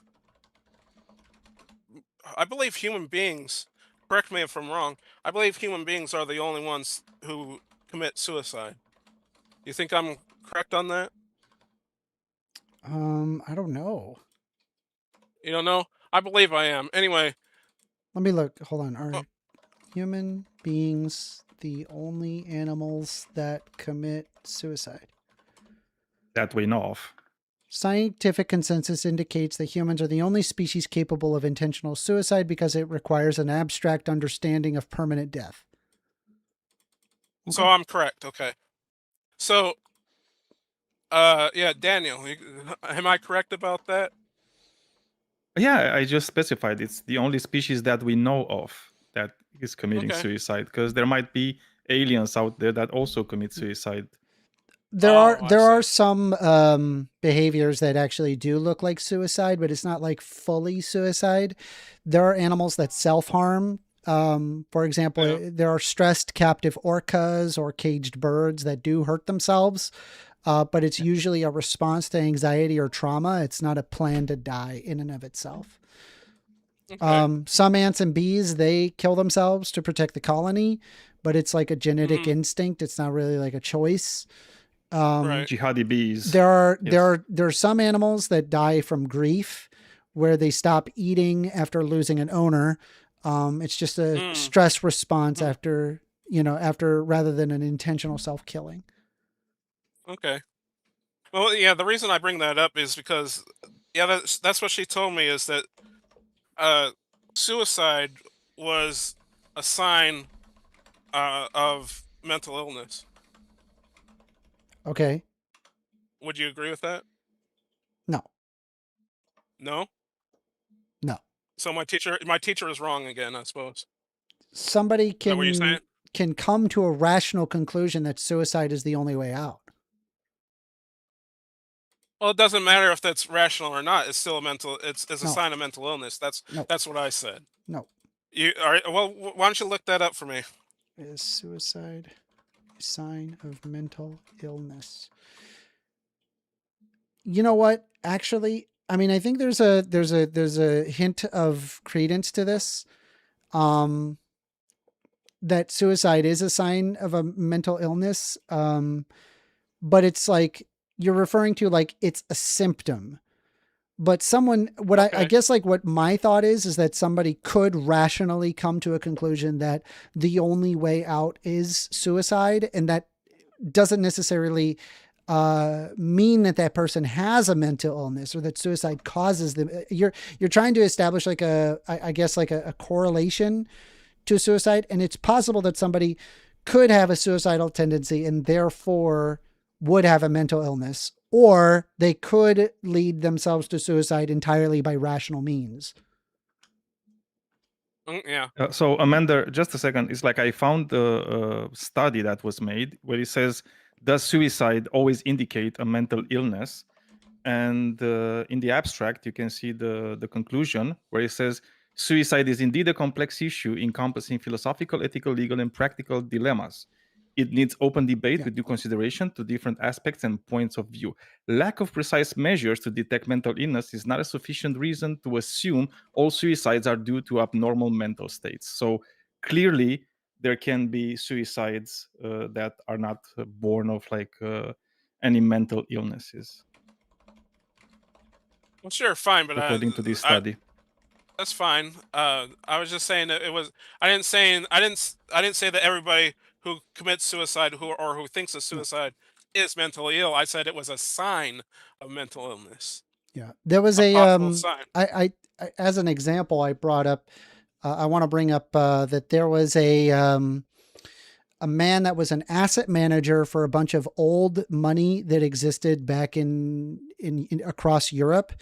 S2: believe human beings, correct me if I'm wrong, I believe human beings are the only ones who commit suicide. You think I'm correct on that?
S1: I don't know.
S2: You don't know? I believe I am. Anyway,
S1: Let me look. Hold on. Are
S2: Oh.
S1: human beings the only animals that commit suicide?
S5: That we know of.
S1: Scientific consensus indicates that humans are the only species capable of intentional suicide because it requires an abstract understanding of permanent death.
S2: so I'm correct. Okay. So, yeah, Daniel, am I correct about that?
S5: Yeah, I just specified it's the only species that we know of that is committing
S2: Okay.
S5: suicide, because there might be aliens out there that also commit suicide.
S1: There
S2: Oh, I
S1: are
S2: see.
S1: some behaviors that actually do look like suicide, but it's not like fully suicide. There are animals that self-harm. For example,
S2: Yeah.
S1: there are stressed captive orcas or caged birds that do hurt themselves, but it's usually a response to anxiety or trauma. It's not a plan to die in and of itself.
S2: Okay.
S1: Some ants and bees, they kill themselves to protect the colony, but it's like a genetic instinct. It's not really like a choice.
S2: Right.
S5: Jihadi bees.
S1: There are
S5: Yes.
S1: there are some animals that die from grief, where they stop eating after losing an owner. It's just a stress response after rather than an intentional self-killing.
S2: Okay. Well, yeah, the reason I bring that up is because, yeah, that's what she told me, is that suicide was a sign of mental illness.
S1: Okay.
S2: Would you agree with that?
S1: No.
S2: No?
S1: No.
S2: So my teacher is wrong again, I suppose.
S1: Somebody
S2: Is that what you're saying?
S1: can come to a rational conclusion that suicide is the only way out.
S2: Well, it doesn't matter if that's rational or not. It's still it's a
S1: No.
S2: sign of mental illness. That's what I said.
S1: No.
S2: All right. Well, why don't you look that up for me?
S1: Is suicide a sign of mental illness? You know what? Actually, I mean, I think there's a hint of credence to this. That suicide is a sign of a mental illness. But it's like you're referring to like it's a symptom. But someone, I guess like what my thought is that somebody could rationally come to a conclusion that the only way out is suicide, and that doesn't necessarily mean that that person has a mental illness or that suicide causes them. You're trying to establish like I guess like a correlation to suicide, and it's possible that somebody could have a suicidal tendency and therefore would have a mental illness, or they could lead themselves to suicide entirely by rational means.
S2: Yeah.
S5: So Amanda, just a second. It's like I found a study that was made where it says, does suicide always indicate a mental illness? And in the abstract, you can see the conclusion where it says, suicide is indeed a complex issue encompassing philosophical, ethical, legal, and practical dilemmas. It needs open debate
S1: Yeah.
S5: with due consideration to different aspects and points of view. Lack of precise measures to detect mental illness is not a sufficient reason to assume all suicides are due to abnormal mental states. So clearly, there can be suicides that are not born of any mental illnesses,
S2: Well, sure, fine, but
S5: according to this study.
S2: that's fine. I was just saying that it was. I didn't say that everybody who commits suicide or who thinks of suicide is mentally ill. I said it was a sign of mental illness,
S1: Yeah. There was
S2: a
S1: a
S2: possible sign.
S1: I as an example, I brought up. I want to bring up that there was a man that was an asset manager for a bunch of old money that existed back in across Europe.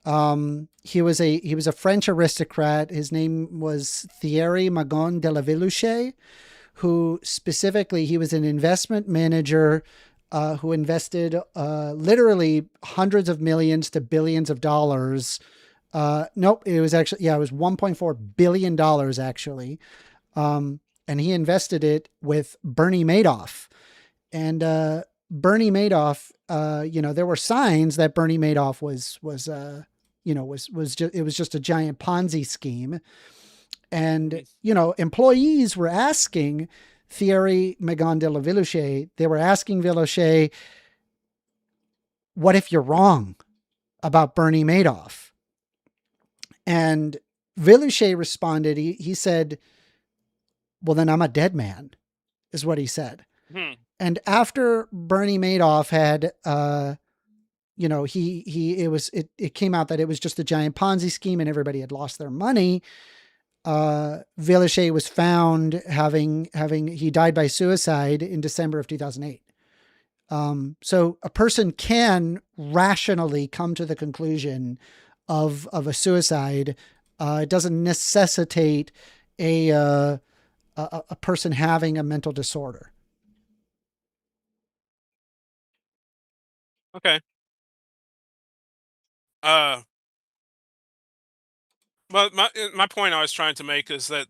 S1: He was a French aristocrat. His name was Thierry Magon de la Villouche, who specifically, he was an investment manager who invested literally hundreds of millions to billions of dollars. Nope, it was actually, it was $1.4 billion actually. And he invested it with Bernie Madoff. And Bernie Madoff, there were signs that Bernie Madoff was just a giant Ponzi scheme. And, employees were asking Thierry Magon de la Villouche, they were asking Villouche, what if you're wrong about Bernie Madoff? And Villouche responded, he said, well, then I'm a dead man, is what he said. And after Bernie Madoff had, it came out that it was just a giant Ponzi scheme and everybody had lost their money. Villouche was found he died by suicide in December of 2008. So a person can rationally come to the conclusion of a suicide. It doesn't necessitate a person having a mental disorder.
S2: Okay. But my point I was trying to make is that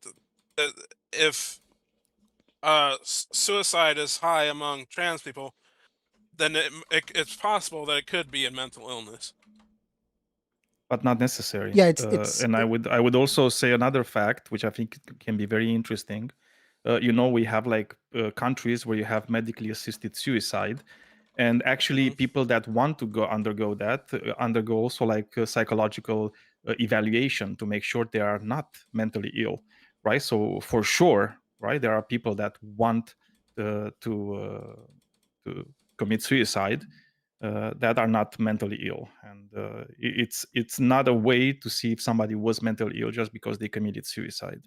S2: if suicide is high among trans people, then it's possible that it could be a mental illness.
S5: But not necessary.
S1: Yeah,
S5: I would also say another fact, which I think can be very interesting. We have countries where you have medically assisted suicide, and actually people that want to undergo that undergo also psychological evaluation to make sure they are not mentally ill, right? So for sure, right, there are people that want to commit suicide that are not mentally ill, and it's not a way to see if somebody was mentally ill just because they committed suicide.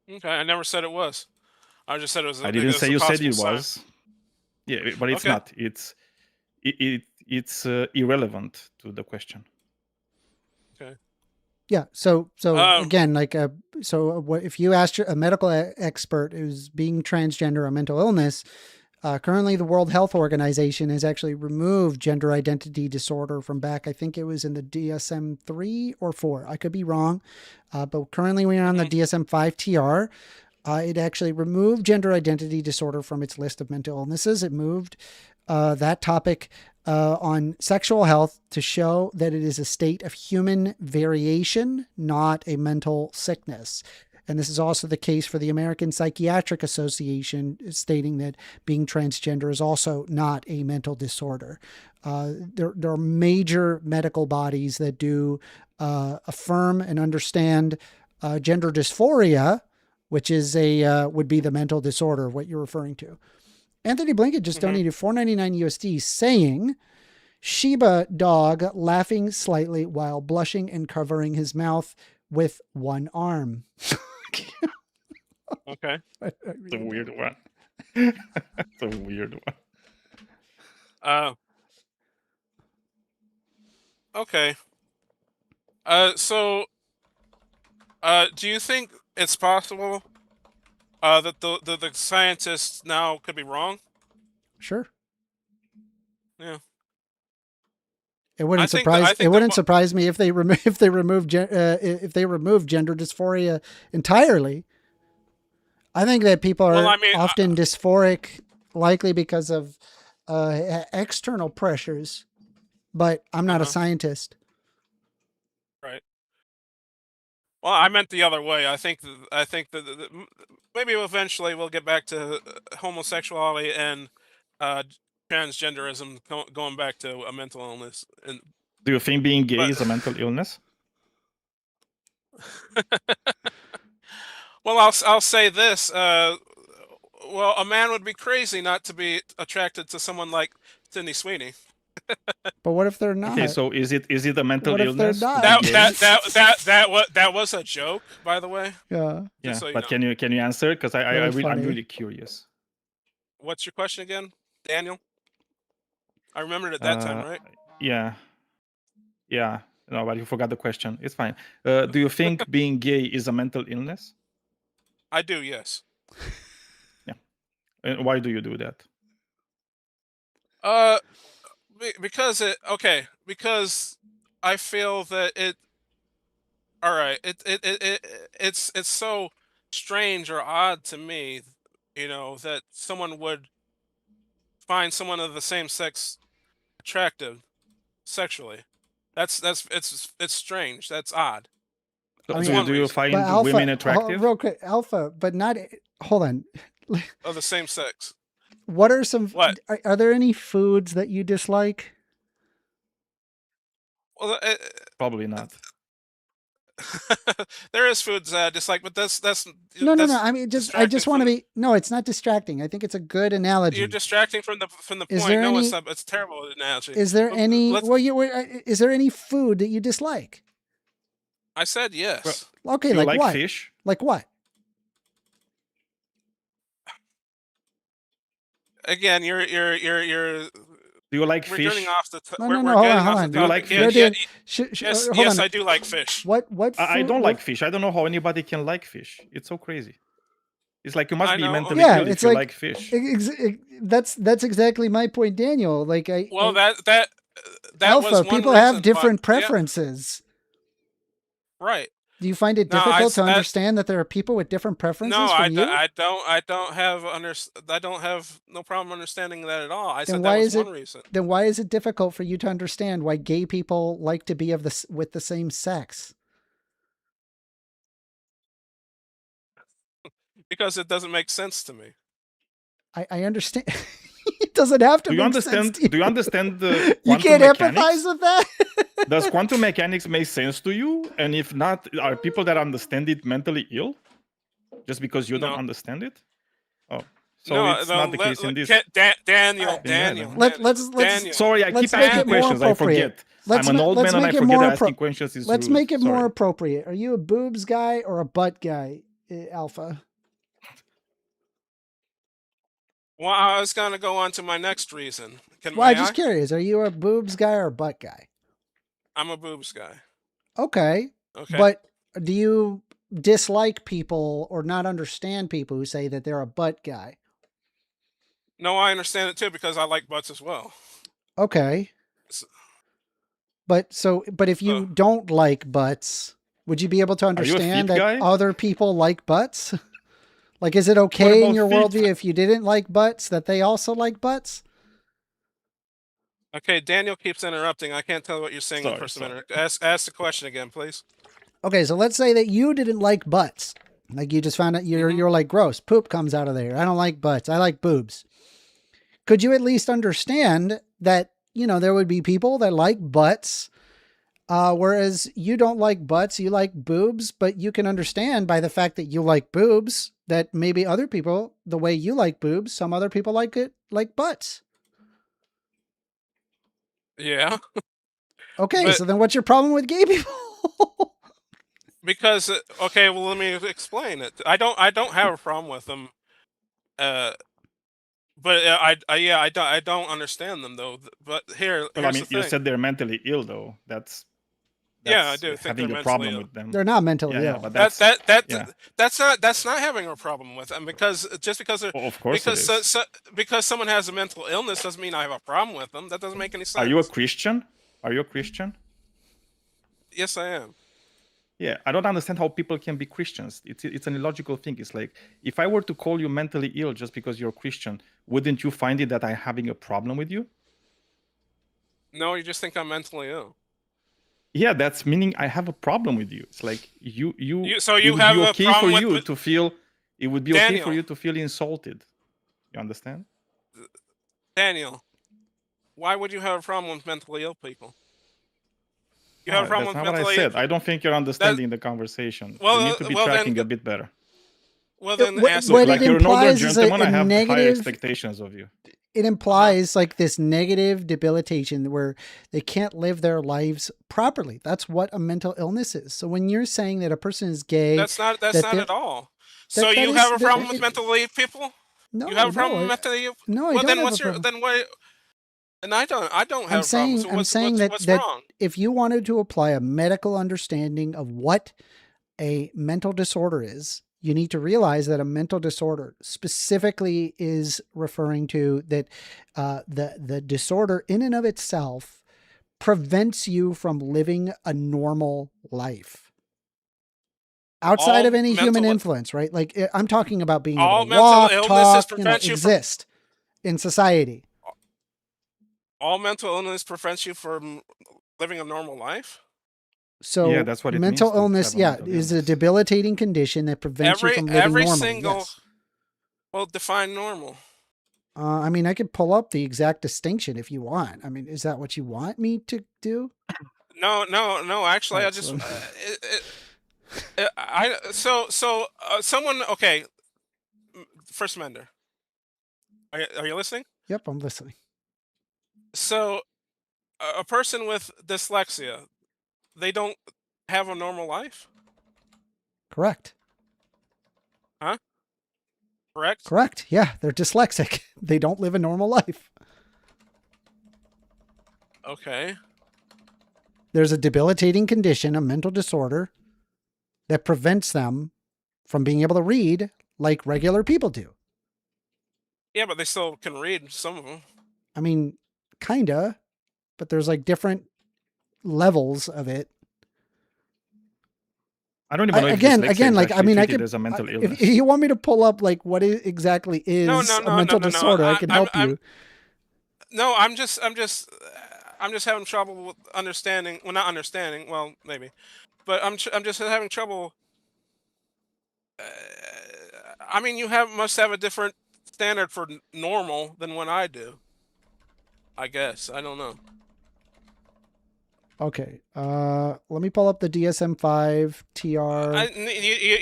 S2: Okay, I never said it was. I just said it was.
S5: I didn't say you said it was.
S2: Sign.
S5: Yeah, but it's not. It's irrelevant to the question.
S2: Okay.
S1: Yeah. So again, if you asked a medical expert who's being transgender or mental illness, currently the World Health Organization has actually removed gender identity disorder from back. I think it was in the DSM-3 or 4. I could be wrong. But currently we're on the DSM-5 TR. It actually removed gender identity disorder from its list of mental illnesses. It moved that topic on sexual health to show that it is a state of human variation, not a mental sickness. And this is also the case for the American Psychiatric Association, stating that being transgender is also not a mental disorder. There are major medical bodies that do affirm and understand gender dysphoria, which is would be the mental disorder of what you're referring to. Anthony Blinken just donated $4.99 USD, saying, Shiba dog laughing slightly while blushing and covering his mouth with one arm.
S2: Okay.
S5: It's a weird one. It's a weird one.
S2: Okay. So, do you think it's possible that the scientists now could be wrong?
S1: Sure.
S2: Yeah.
S1: It wouldn't surprise me if they remove gender dysphoria entirely. I think that people are
S2: Well, I mean,
S1: often dysphoric, likely because of external pressures. But I'm not a scientist.
S2: Right. Well, I meant the other way. I think maybe eventually we'll get back to homosexuality and transgenderism going back to a mental illness. And
S5: Do you think being gay
S2: But-
S5: is a mental illness?
S2: well, I'll say this. Well, a man would be crazy not to be attracted to someone like Sydney Sweeney.
S1: But what if they're not?
S5: Okay, so is it a mental
S1: What if they're
S5: illness? to
S1: not?
S5: be
S2: That
S5: gay?
S2: was a joke, by the way.
S1: Yeah.
S5: Yeah,
S2: so you
S5: but
S2: know.
S5: can you answer? Because I'm
S1: funny.
S5: really curious.
S2: What's your question again, Daniel? I remembered it that time, right?
S5: Yeah. No, but you forgot the question. It's fine. Do you think being gay is a mental illness?
S2: I do, yes.
S5: And why do you do that?
S2: Because I feel that it's so strange or odd to me, that someone would find someone of the same sex attractive sexually. It's strange. That's odd.
S5: So,
S1: I mean,
S5: do you
S1: But
S5: find
S1: Alpha,
S5: women attractive?
S1: real quick, Alpha, but not. Hold on.
S2: Of the same sex.
S1: What are some?
S2: What?
S1: Are there any foods that you dislike?
S2: Well,
S5: Probably not.
S2: there is foods I dislike, but that's
S1: No.
S2: that's
S1: I mean, I just want to be. No, it's not distracting. I think it's a good analogy.
S2: You're distracting from the
S1: Is
S2: point.
S1: there
S2: No,
S1: any-
S2: it's not. It's a terrible analogy.
S1: Is there
S2: But
S1: any?
S2: let's-
S1: Is there any food that you dislike?
S2: I said yes.
S1: Okay,
S5: Do you
S1: like
S5: like
S1: what?
S5: fish?
S1: Like what?
S2: Again, you're
S5: Do you like
S2: we're
S5: fish?
S2: getting off the.
S1: No,
S2: we're
S1: no, hold
S2: getting
S1: on, hold
S2: off
S1: on.
S2: the
S5: Do you
S2: topic.
S5: like
S2: Yeah,
S5: fish?
S2: yeah,
S1: Yes,
S2: yes,
S1: hold on.
S2: I do like fish.
S1: What?
S5: I
S1: food-
S5: don't
S1: what-
S5: like fish. I don't know how anybody can like fish. It's so crazy. It's like you must
S2: I
S5: be
S2: know.
S5: mentally
S1: Yeah,
S5: ill if
S1: it's
S5: you
S1: like-
S5: like fish.
S1: That's exactly my point, Daniel. Like
S2: Well,
S1: I-
S2: that
S1: Alpha,
S2: was one
S1: people
S2: reason,
S1: have different
S2: but- yeah,
S1: preferences.
S2: right.
S1: Do you find it
S2: No,
S1: difficult to
S2: that-
S1: understand that there are people with different preferences
S2: No,
S1: from you?
S2: I don't have no problem understanding that at all. I
S1: Then
S2: said
S1: why
S2: that was
S1: is it-
S2: one reason.
S1: Then why is it difficult for you to understand why gay people like to be with the same sex?
S2: Because it doesn't make sense to me.
S1: I understand. It doesn't have to
S5: Do you
S1: make sense
S5: understand?
S1: to you.
S5: Do you understand the
S1: You
S5: quantum
S1: can't
S5: mechanics?
S1: empathize with that?
S5: Does quantum mechanics make sense to you? And if not, are people that understand it mentally ill? Just because you don't
S2: No.
S5: understand it? Oh, so
S2: no,
S5: it's
S2: no,
S5: not the case in this.
S2: Daniel,
S5: Yeah,
S2: Daniel.
S1: let's-
S2: Daniel.
S5: Sorry, I
S1: Let's
S5: keep
S1: make
S5: asking
S1: it more
S5: questions. I
S1: appropriate.
S5: forget.
S1: Let's
S5: I'm an
S1: ma-
S5: old
S1: let's
S5: man and I
S1: make it
S5: forget
S1: more
S5: asking questions is
S1: Let's
S5: rude.
S1: make it more
S5: Sorry.
S1: appropriate. Are you a boobs guy or a butt guy, Alpha?
S2: Well, I was going to go on to my next reason.
S1: Well, I'm just curious. Are you a boobs guy or a butt guy?
S2: I'm a boobs guy.
S1: Okay.
S2: Okay.
S1: But do you dislike people or not understand people who say that they're a butt guy?
S2: No, I understand it too because I like butts as well.
S1: Okay.
S2: S-
S1: But if you don't like butts, would you be able to
S5: you a
S1: understand
S5: feet
S1: that
S5: guy?
S1: other people like butts? Like, is it okay in
S5: about
S1: your
S5: feet?
S1: worldview if you didn't like butts that they also like butts?
S2: Okay, Daniel keeps interrupting. I can't tell what you're saying in the
S5: Sorry,
S2: first
S5: sorry.
S2: minute. Ask the question again, please.
S1: Okay, so let's say that you didn't like butts. Like you just found out you're like, gross, poop comes out of there. I don't like butts. I like boobs. Could you at least understand that, there would be people that like butts, whereas you don't like butts, you like boobs, but you can understand by the fact that you like boobs that maybe other people, the way you like boobs, some other people like butts.
S2: Yeah,
S1: Okay,
S2: But-
S1: so then what's your problem with gay people?
S2: because okay, well, let me explain it. I don't have a problem with them. But I don't understand them though. But
S5: Well, I
S2: here's
S5: mean,
S2: the
S5: you
S2: thing.
S5: said they're mentally ill, though. That's
S2: Yeah, I do think
S5: having
S2: they're
S5: a
S2: mentally
S5: problem
S2: ill.
S5: with them.
S1: They're not mentally
S5: Yeah,
S1: ill.
S5: but
S2: That's
S5: yeah.
S2: that's not having a problem with them because just because they're
S5: Oh, of course it
S2: because
S5: is.
S2: because someone has a mental illness doesn't mean I have a problem with them. That doesn't make any sense.
S5: Are you a Christian? Are you a Christian?
S2: Yes, I am.
S5: Yeah, I don't understand how people can be Christians. It's an illogical thing. It's like, if I were to call you mentally ill just because you're Christian, wouldn't you find it that I'm having a problem with you?
S2: No, you just think I'm mentally ill.
S5: Yeah, that's meaning I have a problem with you. It's like
S2: So
S5: it
S2: you
S5: would
S2: have
S5: be
S2: a
S5: okay for
S2: problem
S5: you
S2: with
S5: to feel. It would be okay for
S2: Daniel.
S5: you to feel insulted. You understand?
S2: Daniel, why would you have a problem with mentally ill people? You have a problem
S5: That's
S2: with
S5: not what I
S2: mentally
S5: said.
S2: ill.
S5: I don't think you're understanding the conversation.
S2: Well,
S5: you need to be
S2: well,
S5: tracking
S2: then-
S5: a bit better.
S2: Well, then ask
S1: what
S2: me.
S5: Like
S1: it
S5: you're an older
S1: implies is
S5: gentleman,
S1: a
S5: I have high
S1: negative.
S5: expectations of you.
S1: It implies like this negative debilitation where they can't live their lives properly. That's what a mental illness is. So when you're saying that a person is gay,
S2: That's not
S1: that
S2: at all. So
S1: that
S2: you
S1: is-
S2: have a
S1: that-
S2: problem with
S1: it-
S2: mentally ill people?
S1: no,
S2: You have a problem
S1: no,
S2: with mentally ill?
S1: no, I
S2: Well,
S1: don't
S2: then
S1: have
S2: what's
S1: a
S2: your
S1: problem.
S2: then what? And I don't have a problem. So
S1: I'm saying that
S2: what's
S1: that
S2: wrong?
S1: if you wanted to apply a medical understanding of what a mental disorder is, you need to realize that a mental disorder specifically is referring to that the disorder in and of itself prevents you from living a normal life outside of
S2: All
S1: any human
S2: mental-
S1: influence, right? Like I'm talking about being
S2: All
S1: able to
S2: mental
S1: walk,
S2: illnesses
S1: talk,
S2: prevent you from-
S1: exist in society.
S2: All mental illness prevents you from living a normal life?
S1: So
S5: Yeah, that's what it
S1: mental
S5: means to
S1: illness,
S5: have a mental
S1: is a
S5: illness.
S1: debilitating condition that prevents you from living
S2: every
S1: normally.
S2: single-
S1: Yes.
S2: Well, define normal.
S1: I mean, I could pull up the exact distinction if you want. I mean, is that what you want me to do?
S2: No. Actually,
S1: Right,
S2: I just
S1: so-
S2: someone. Okay, First Amender. Are you listening?
S1: Yep, I'm listening.
S2: So, a person with dyslexia, they don't have a normal life,
S1: Correct.
S2: correct?
S1: Correct. Yeah, they're dyslexic. They don't live a normal life.
S2: Okay.
S1: There's a debilitating condition, a mental disorder, that prevents them from being able to read like regular people do.
S2: Yeah, but they still can read, some of them.
S1: I mean, kinda, but there's like different levels of it.
S5: I don't even know if
S1: Again,
S5: dyslexia is
S1: like, I
S5: actually
S1: mean, I
S5: treated
S1: could,
S5: as a mental
S1: if
S5: illness.
S1: you want me to pull up like what it exactly is
S2: No,
S1: a mental disorder, I can help you.
S2: No, I'm just having trouble with understanding. Well, not understanding. Well, maybe, but I'm just having trouble. I mean, you must have a different standard for normal than what I do. I guess I don't know.
S1: Okay, let me pull up the DSM-5 TR.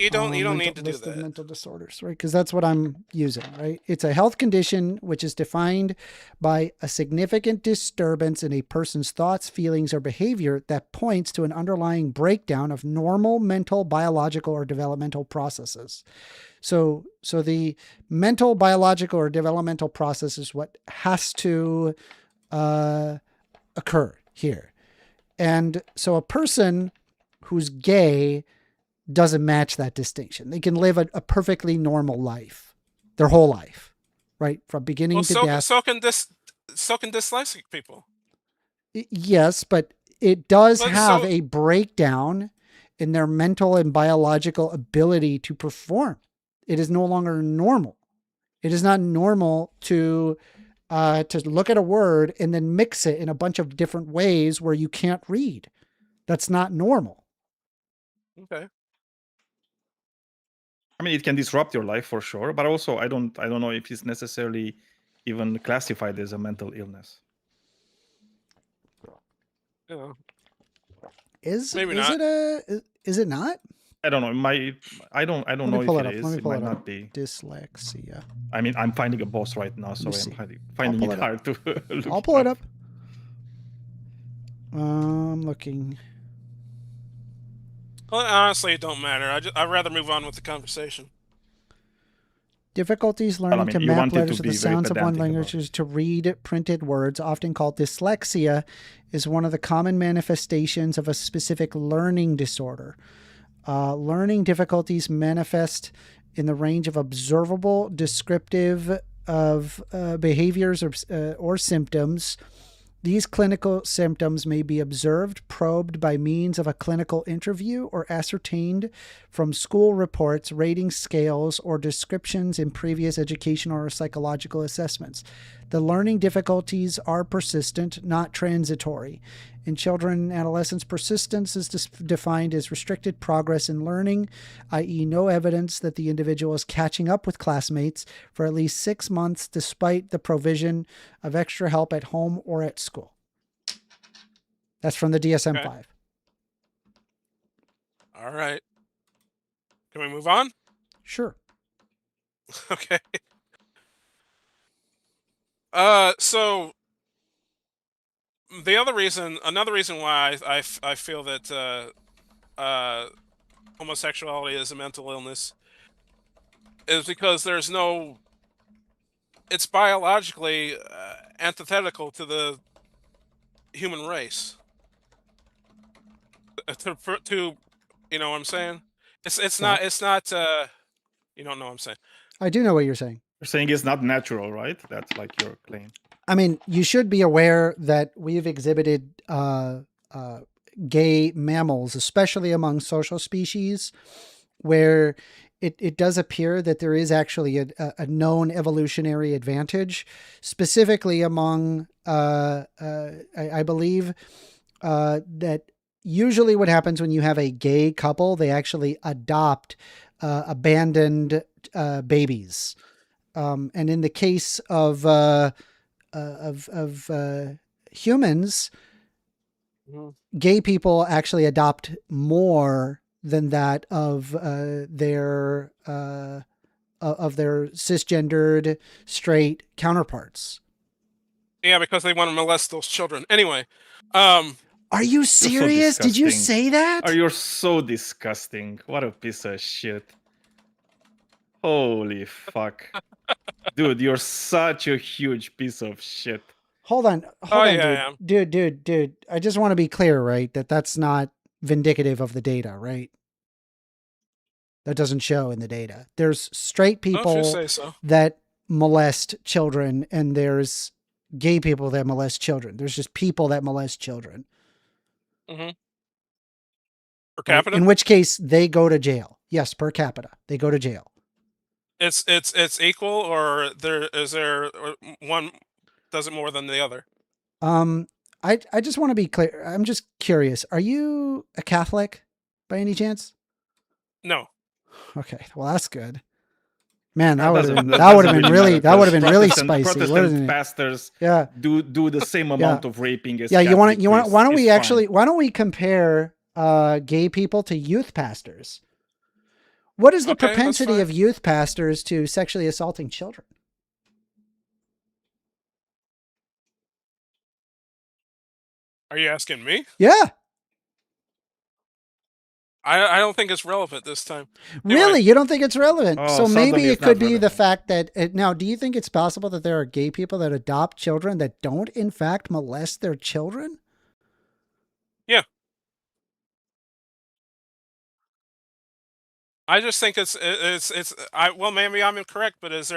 S2: You don't need to do
S1: list of
S2: that.
S1: mental disorders, right? Because that's what I'm using, right? It's a health condition which is defined by a significant disturbance in a person's thoughts, feelings, or behavior that points to an underlying breakdown of normal mental, biological, or developmental processes. So the mental, biological, or developmental process is what has to occur here. And so a person who's gay doesn't match that distinction. They can live a perfectly normal life, their whole life, right? From beginning to death.
S2: So can dyslexic people.
S1: Yes, but it does
S2: But
S1: have
S2: so-
S1: a breakdown in their mental and biological ability to perform. It is no longer normal. It is not normal to look at a word and then mix it in a bunch of different ways where you can't read. That's not normal.
S2: Okay.
S5: I mean, it can disrupt your life for sure, but also I don't know if it's necessarily even classified as a mental illness.
S2: Yeah.
S1: Is
S2: Maybe
S1: is
S2: not.
S1: is it not?
S5: I don't know. I don't
S1: Let
S5: know
S1: me pull
S5: if
S1: it
S5: it
S1: up.
S5: is.
S1: Let me
S5: It
S1: pull
S5: might
S1: it up.
S5: not be.
S1: Dyslexia.
S5: I mean, I'm finding a boss right now, so
S1: see.
S5: I'm finding
S1: pull
S5: it
S1: it up.
S5: hard to look.
S1: I'll pull it up. I'm looking.
S2: Well, honestly, it don't matter. I'd rather move on with the conversation.
S1: Difficulties learning
S5: mean,
S1: to
S5: you
S1: map
S5: wanted to
S1: letters of
S5: be
S1: the
S5: very
S1: sounds of one
S5: pedantic
S1: language
S5: about it.
S1: to read printed words, often called dyslexia, is one of the common manifestations of a specific learning disorder. Learning difficulties manifest in the range of observable, descriptive of behaviors or symptoms These clinical symptoms may be observed, probed by means of a clinical interview, or ascertained from school reports, rating scales, or descriptions in previous educational or psychological assessments. The learning difficulties are persistent, not transitory. In children and adolescents, persistence is defined as restricted progress in learning, i.e., no evidence that the individual is catching up with classmates for at least 6 months despite the provision of extra help at home or at school. That's from the DSM-5.
S2: Okay. All right. Can we move on?
S1: Sure.
S2: Okay. So another reason why I feel that homosexuality is a mental illness is because it's biologically antithetical to the human race. To you know what I'm saying? It's not you don't know what I'm saying.
S1: I do know what you're saying.
S5: You're saying it's not natural, right? That's like your claim.
S1: I mean, you should be aware that we've exhibited gay mammals, especially among social species, where it does appear that there is actually a known evolutionary advantage, specifically among, I believe that usually what happens when you have a gay couple, they actually adopt abandoned babies. And in the case of humans, gay people actually adopt more than that of their cisgendered straight counterparts.
S2: Yeah, because they want to molest those children. Anyway,
S1: are you serious? Did you say that?
S5: You're so disgusting. What a piece of shit. Holy fuck. Dude, you're such a huge piece of shit.
S1: Hold on,
S2: yeah,
S1: dude. I just want to be clear, right? That's not vindicative of the data, right? That doesn't show in the data. There's straight people that molest children, and there's gay people that molest children. There's just people that molest children.
S2: Mm-hmm. Per capita?
S1: In which case, they go to jail. Yes, per capita. They go to jail.
S2: It's equal, or one does it more than the other?
S1: I just want to be clear. I'm just curious. Are you a Catholic by any chance?
S2: No.
S1: Okay, well that's good. Man, that would have been really spicy.
S5: Protestant pastors do the same amount of raping as
S1: Catholic
S5: priests.
S1: Why don't we compare gay people to youth pastors? What is the propensity of youth pastors to sexually assaulting children?
S2: Are you asking me?
S1: Yeah.
S2: I don't think it's relevant this time.
S1: Really?
S2: Anyway.
S1: You don't think it's relevant?
S5: Oh,
S1: so maybe it could be
S5: relevant.
S1: the fact that... now, do you think it's possible that there are gay people that adopt children that don't, in fact, molest their children?
S2: Yeah. I just think well, maybe I'm incorrect, but does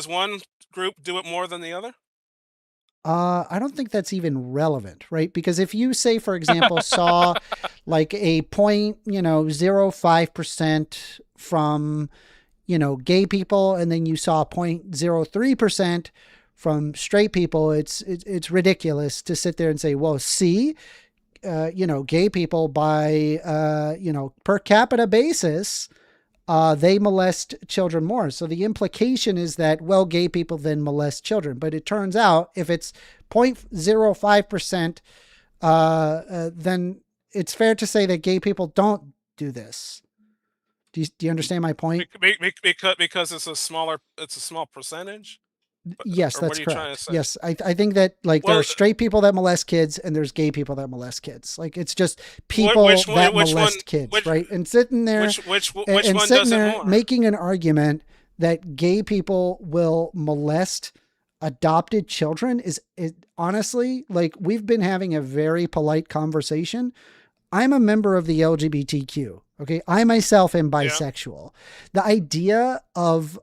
S2: one group do it more than the other?
S1: I don't think that's even relevant, right? Because if you say, for example, saw like a 0.05% from, gay people, and then you saw 0.03% from straight people, it's ridiculous to sit there and say, well, see, gay people by, per capita basis, they molest children more. So the implication is that, well, gay people then molest children. But it turns out if it's 0.05%, then it's fair to say that gay people don't do this. Do you understand my point?
S2: Because it's a small percentage?
S1: Yes, that's correct. Yes, I think that there are straight people that molest kids and there's gay people that molest kids. Like it's just people that molest kids, right? And sitting there,
S2: which one does it more?
S1: Making an argument that gay people will molest adopted children is honestly, like, we've been having a very polite conversation. I'm a member of the LGBTQ. Okay, I myself am bisexual. The idea of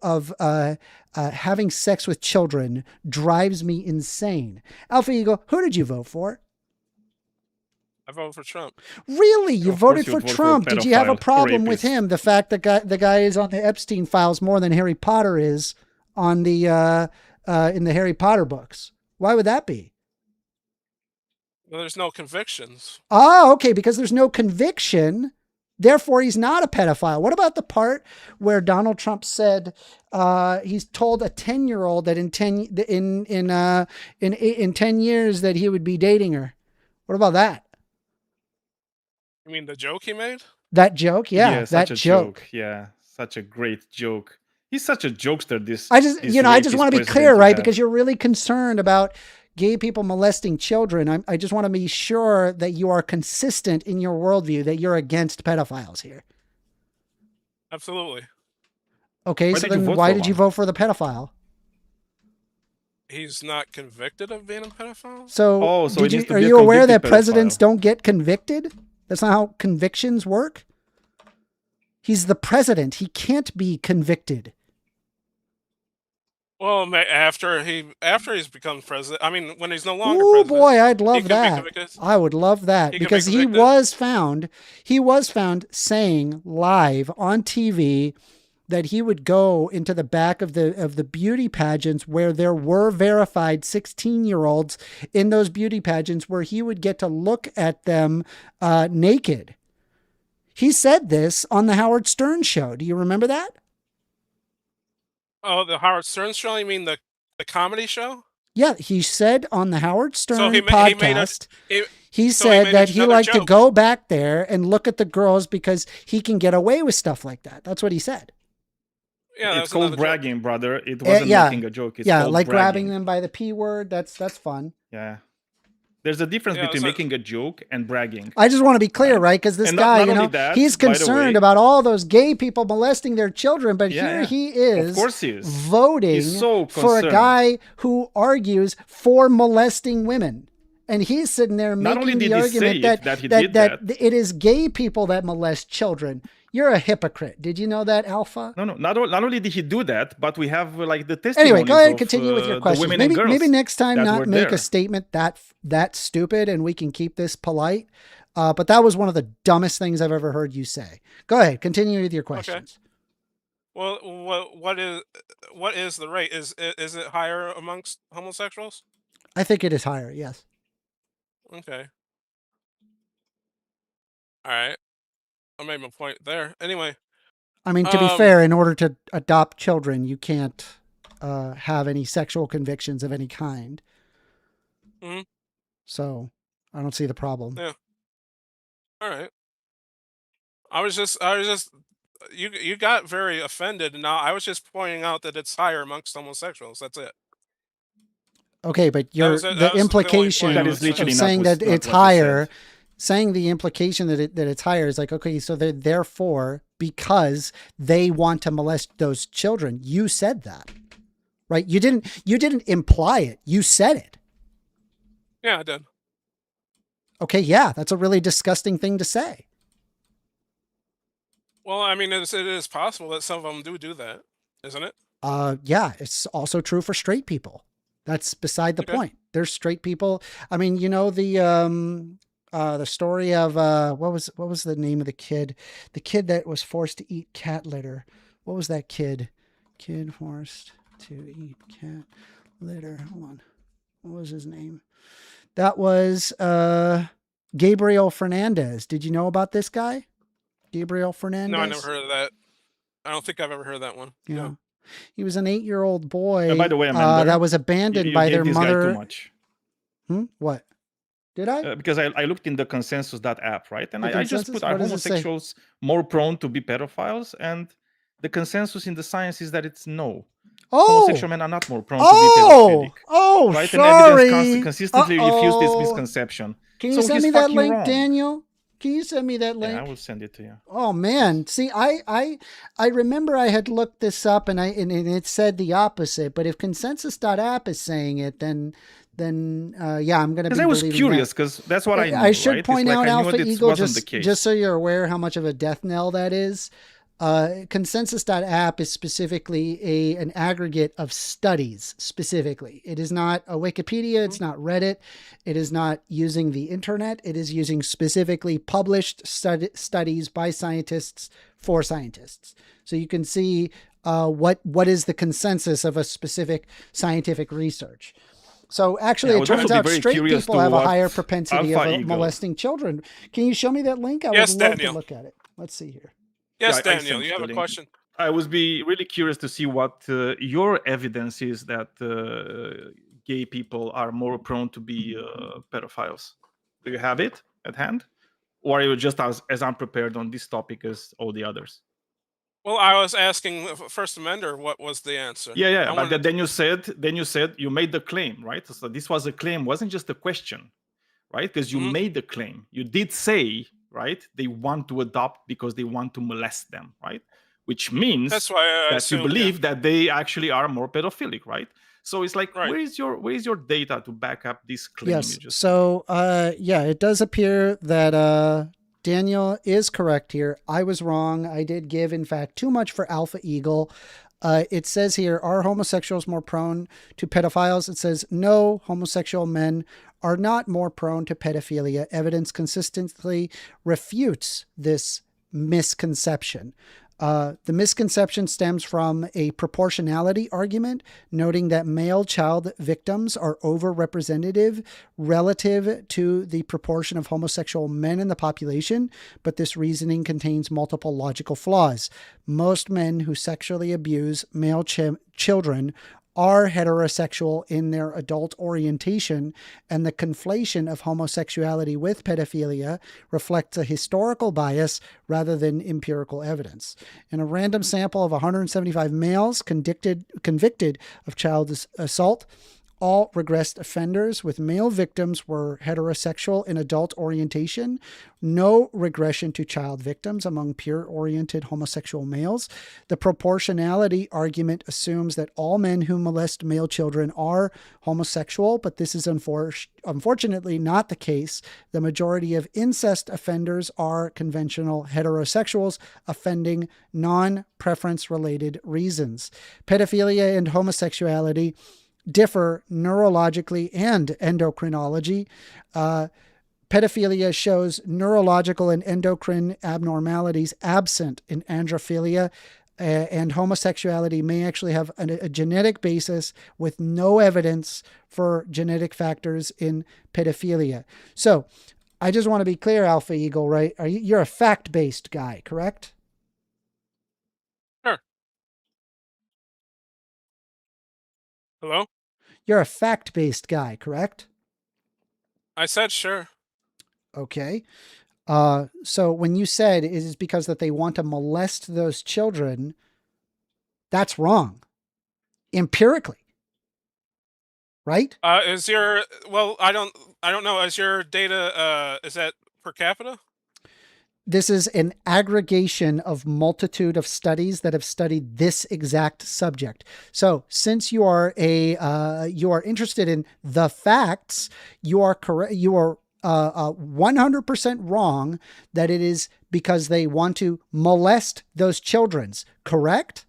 S1: having sex with children drives me insane. AlphaEagle, who did you vote for?
S2: I voted for Trump.
S1: Really? You
S5: Of course
S1: voted
S5: you
S1: for
S5: vote for
S1: Trump. Did you have a
S5: pedophile,
S1: problem with
S5: rapist.
S1: him? The fact that the guy is on the Epstein files more than Harry Potter is on the in the Harry Potter books. Why would that be?
S2: Well, there's no convictions.
S1: Oh, okay, because there's no conviction, therefore he's not a pedophile. What about the part where Donald Trump said he's told a 10-year-old that in 10 years that he would be dating her? What about that?
S2: You mean the joke he made?
S1: That joke? Yeah, that
S5: such a
S1: joke.
S5: Yeah, such a great joke. He's such a jokester. This
S1: I just
S5: this
S1: I just
S5: rapist
S1: want to be
S5: president
S1: clear,
S5: we
S1: right?
S5: have.
S1: Because you're really concerned about gay people molesting children. I just want to be sure that you are consistent in your worldview, that you're against pedophiles here.
S2: Absolutely.
S1: Okay,
S5: Why
S1: so
S5: did you
S1: then
S5: vote
S1: why
S5: for
S1: did you
S5: one?
S1: vote for the pedophile?
S2: He's not convicted of being a pedophile?
S1: So,
S5: So it needs to
S1: are
S5: be a
S1: you aware that
S5: convicted
S1: presidents
S5: pedophile.
S1: don't get convicted? That's not how convictions work. He's the president. He can't be convicted.
S2: Well, after he's become president, I mean, when he's no longer
S1: Oh
S2: president.
S1: boy, I'd
S2: he
S1: love
S2: can be
S1: that.
S2: convicted.
S1: I would love that
S2: He can be
S1: because he
S2: convicted?
S1: was found saying live on TV that he would go into the back of the beauty pageants where there were verified 16-year-olds in those beauty pageants where he would get to look at them naked. He said this on the Howard Stern show. Do you remember that?
S2: Oh, the Howard Stern show? You mean the comedy show?
S1: Yeah, he said on the Howard Stern
S2: So he made
S1: podcast,
S2: he
S1: he
S2: so he
S1: said
S2: made
S1: that he
S2: another
S1: liked to
S2: joke.
S1: go back there and look at the girls because he can get away with stuff like that. That's what he said.
S2: Yeah, that
S5: It's
S2: was
S5: called
S2: another joke.
S5: bragging, brother. It wasn't
S1: yeah.
S5: making a joke. It's
S1: Yeah,
S5: called
S1: like grabbing
S5: bragging.
S1: them by the P word. That's fun.
S5: Yeah. There's a difference
S2: Yeah,
S5: between
S2: so-
S5: making a joke and bragging.
S1: I just want to be clear, right? Because this
S5: And
S1: guy,
S5: not only that,
S1: he's
S5: by the
S1: concerned
S5: way-
S1: about all those gay people molesting their children, but
S5: Yeah,
S1: here
S5: yeah.
S1: he is,
S5: Of course he is.
S1: voting
S5: He's so
S1: for a
S5: concerned.
S1: guy who argues for molesting women. And he's sitting there
S5: Not only
S1: making the
S5: did he
S1: argument
S5: say that
S1: it is gay people that molest children. You're a hypocrite. Did you know that, Alpha?
S5: No. Not only did he do that, but we have like the testimonies
S1: Anyway, go ahead and
S5: of,
S1: continue with your
S5: the
S1: questions.
S5: women and girls
S1: Maybe next time
S5: that
S1: not
S5: were
S1: make
S5: there.
S1: a statement that stupid and we can keep this polite. But that was one of the dumbest things I've ever heard you say. Go ahead, continue with your questions.
S2: Well, what is the rate? Is it higher amongst homosexuals?
S1: I think it is higher, yes.
S2: Okay. All right. I made my point there. Anyway.
S1: I mean, to be fair, in order to adopt children, you can't have any sexual convictions of any kind.
S2: Mm-hmm.
S1: So I don't see the problem.
S2: Yeah. All right. I was just you got very offended, and now I was just pointing out that it's higher amongst homosexuals. That's it.
S1: Okay, but
S2: That was the only point
S1: implication
S2: I
S5: That
S2: was
S5: is literally
S1: of
S5: not
S1: saying
S5: what-
S1: that
S5: not
S1: it's
S5: what you
S1: higher,
S5: said.
S1: saying the implication that it's higher is like, okay, so they're therefore because they want to molest those children. You said that, right? You didn't imply it. You said it.
S2: Yeah, I did.
S1: Okay, yeah, that's a really disgusting thing to say.
S2: Well, I mean, it is possible that some of them do that, isn't it?
S1: Yeah, it's also true for straight people. That's beside the
S2: Okay.
S1: point. There's straight people. I mean, you know the story of what was the name of the kid? The kid that was forced to eat cat litter. What was that kid? Kid forced to eat cat litter. Hold on. What was his name? That was Gabriel Fernandez. Did you know about this guy? Gabriel Fernandez?
S2: No, I never heard of that. I don't think I've ever heard that one.
S1: Yeah.
S2: No.
S1: He was an 8-year-old boy
S5: By the way, Amanda,
S1: that was abandoned
S5: you
S1: by
S5: gave
S1: their
S5: this guy
S1: mother.
S5: too much.
S1: What? Did I?
S5: Because I looked in the consensus app, right? And
S1: The
S5: I just
S1: consensus?
S5: put, are
S1: What does it say?
S5: homosexuals more prone to be pedophiles? And the consensus in the science is that it's no. Homosexual men are not more prone to be pedophilic.
S1: Sorry.
S5: Right? And evidence consistently refutes this misconception.
S1: Can you
S5: So
S1: send
S5: he's
S1: me that
S5: fucking
S1: link,
S5: wrong.
S1: Daniel? Can you send me that link?
S5: Yeah, I will send it to you.
S1: Oh man, see, I remember I had looked this up and it said the opposite. But if consensus.app is saying it, then yeah, I'm gonna.
S5: Because I was curious, because that's what I knew.
S1: I should
S5: right?
S1: point out AlphaEagle just so you're aware how much of a death knell that is. Consensus.app is specifically an aggregate of studies. Specifically, it is not a Wikipedia. It's not Reddit. It is not using the internet. It is using specifically published studies by scientists for scientists. So you can see what is the consensus of a specific scientific research. So actually, it turns out straight people have a higher propensity of molesting children. Can you show me that link? I would love to look at it. Let's see here.
S2: Yes, Daniel, you have a question?
S5: I would be really curious to see what your evidence is that gay people are more prone to be pedophiles. Do you have it at hand? Or are you just as unprepared on this topic as all the others?
S2: Well, I was asking First Amender what was the answer.
S5: Yeah, but then you said you made the claim, right? So this was a claim, wasn't just a question, right? Because you made the claim. You did say, right, they want to adopt because they want to molest them, right? Which means
S2: that's why
S5: that you believe that they actually are more pedophilic, right? So it's like, where is your data to back up this claim?
S1: Yes. So yeah, it does appear that Daniel is correct here. I was wrong. I did give, in fact, too much for AlphaEagle. It says here, are homosexuals more prone to pedophiles? It says, no, homosexual men are not more prone to pedophilia. Evidence consistently refutes this misconception. The misconception stems from a proportionality argument, noting that male child victims are overrepresentative relative to the proportion of homosexual men in the population, but this reasoning contains multiple logical flaws. Most men who sexually abuse male children are heterosexual in their adult orientation, and the conflation of homosexuality with pedophilia reflects a historical bias rather than empirical evidence. In a random sample of 175 males convicted of child assault, all regressed offenders with male victims were heterosexual in adult orientation. No regression to child victims among pure-oriented homosexual males. The proportionality argument assumes that all men who molest male children are homosexual, but this is unfortunately not the case. The majority of incest offenders are conventional heterosexuals offending non-preference-related reasons. Pedophilia and homosexuality differ neurologically and endocrinology. Pedophilia shows neurological and endocrine abnormalities absent in androphilia, and homosexuality may actually have a genetic basis with no evidence for genetic factors in pedophilia. So I just want to be clear, AlphaEagle, right? You're a fact-based guy, correct?
S2: Sure. Hello?
S1: You're a fact-based guy, correct?
S2: I said sure.
S1: Okay. So when you said it is because that they want to molest those children, that's wrong. Empirically. Right?
S2: I don't know. Is your data is that per capita?
S1: This is an aggregation of multitude of studies that have studied this exact subject. So since you are you are interested in the facts, you are correct. You are 100% wrong that it is because they want to molest those children. Correct?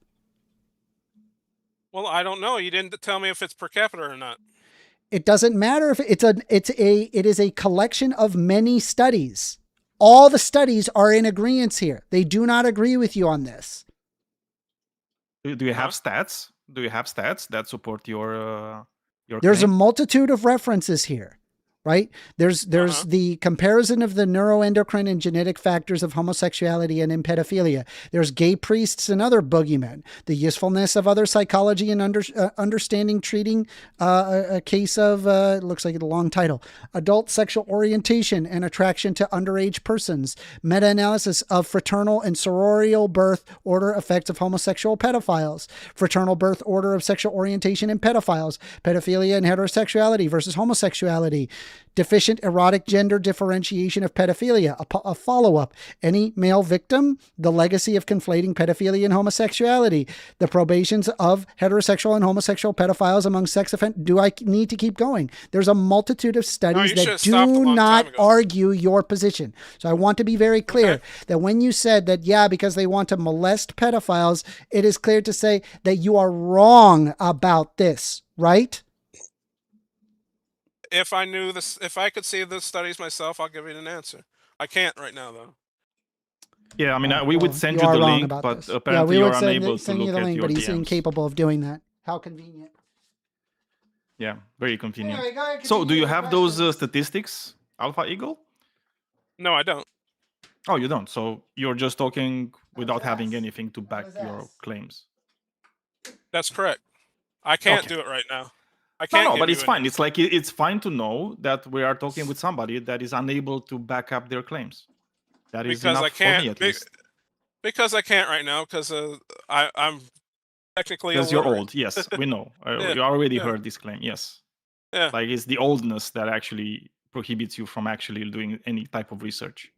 S2: Well, I don't know. You didn't tell me if it's per capita or not.
S1: It doesn't matter if it is a collection of many studies. All the studies are in agreement here. They do not agree with you on this.
S5: Do you have stats? Do you have stats that support your
S1: There's
S5: claim?
S1: a multitude of references here, right? There's the comparison of the neuroendocrine and genetic factors of homosexuality and in pedophilia. There's gay priests and other boogeymen. The usefulness of other psychology and understanding treating a case of, it looks like a long title, adult sexual orientation and attraction to underage persons. Meta-analysis of fraternal and sororial birth order effects of homosexual pedophiles. Fraternal birth order of sexual orientation in pedophiles. Pedophilia and heterosexuality versus homosexuality. deficient erotic gender differentiation of pedophilia. A follow-up. Any male victim, the legacy of conflating pedophilia and homosexuality, the probations of heterosexual and homosexual pedophiles among sex offenders. Do I need to keep going? There's a multitude of studies
S2: you should
S1: that
S2: have stopped a
S1: do
S2: long
S1: not
S2: time ago.
S1: argue your position. So I want to be very clear that when you said that, yeah, because they want to molest pedophiles, it is clear to say that you are wrong about this, right?
S2: If I knew this, if I could see the studies myself, I'll give you an answer. I can't right now, though.
S5: Yeah, I mean, we would send you
S1: are
S5: the
S1: wrong
S5: link,
S1: about
S5: but
S1: this.
S5: apparently
S1: we
S5: you're
S1: would
S5: unable to
S1: send you
S5: look
S1: the
S5: at
S1: link,
S5: your
S1: but he's
S5: DMs.
S1: incapable of doing that. How convenient.
S5: Yeah, very convenient.
S1: Anyway, go ahead,
S5: So, do
S1: continue
S5: you
S1: with the
S5: have those
S1: questions.
S5: statistics, AlphaEagle?
S2: No, I don't.
S5: Oh, you don't. So you're just talking without having
S1: yes.
S5: anything to back
S1: was
S5: your
S1: yes.
S5: claims.
S2: That's correct. I can't
S5: Okay.
S2: do it right now. I can't.
S5: No, but
S2: give
S5: it's
S2: you
S5: fine. It's like it's fine to know that we are talking with somebody that is unable to back up their claims. That is
S2: because
S5: enough
S2: I can't.
S5: for me, at least.
S2: Because I can't right now. Because I'm technically
S5: Because you're
S2: illiterate.
S5: old. Yes, we know.
S2: Yeah,
S5: You already
S2: yeah.
S5: heard this claim. Yes.
S2: Yeah.
S5: Like it's the oldness that actually prohibits you from actually doing any type of research.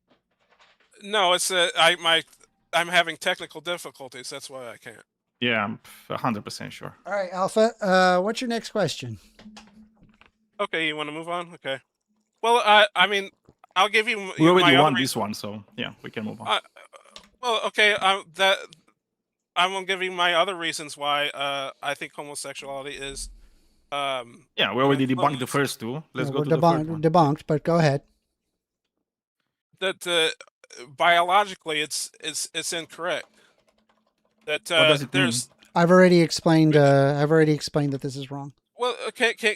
S2: No, it's I'm having technical difficulties. That's why I can't.
S5: Yeah, I'm 100% sure.
S1: All right, Alpha. What's your next question?
S2: Okay, you want to move on? Okay. Well, I mean, I'll give you.
S5: We already
S2: my
S5: won
S2: other
S5: this one, so yeah, we can move on.
S2: well, okay. That I'm gonna give you my other reasons why I think homosexuality is.
S5: Yeah, we already debunked the
S2: influenced.
S5: first two. Let's go
S1: we're
S5: to the third one.
S1: debunked, but go ahead.
S2: That biologically it's incorrect. That
S5: What does it mean?
S2: there's
S1: I've already explained. That this is wrong.
S2: well,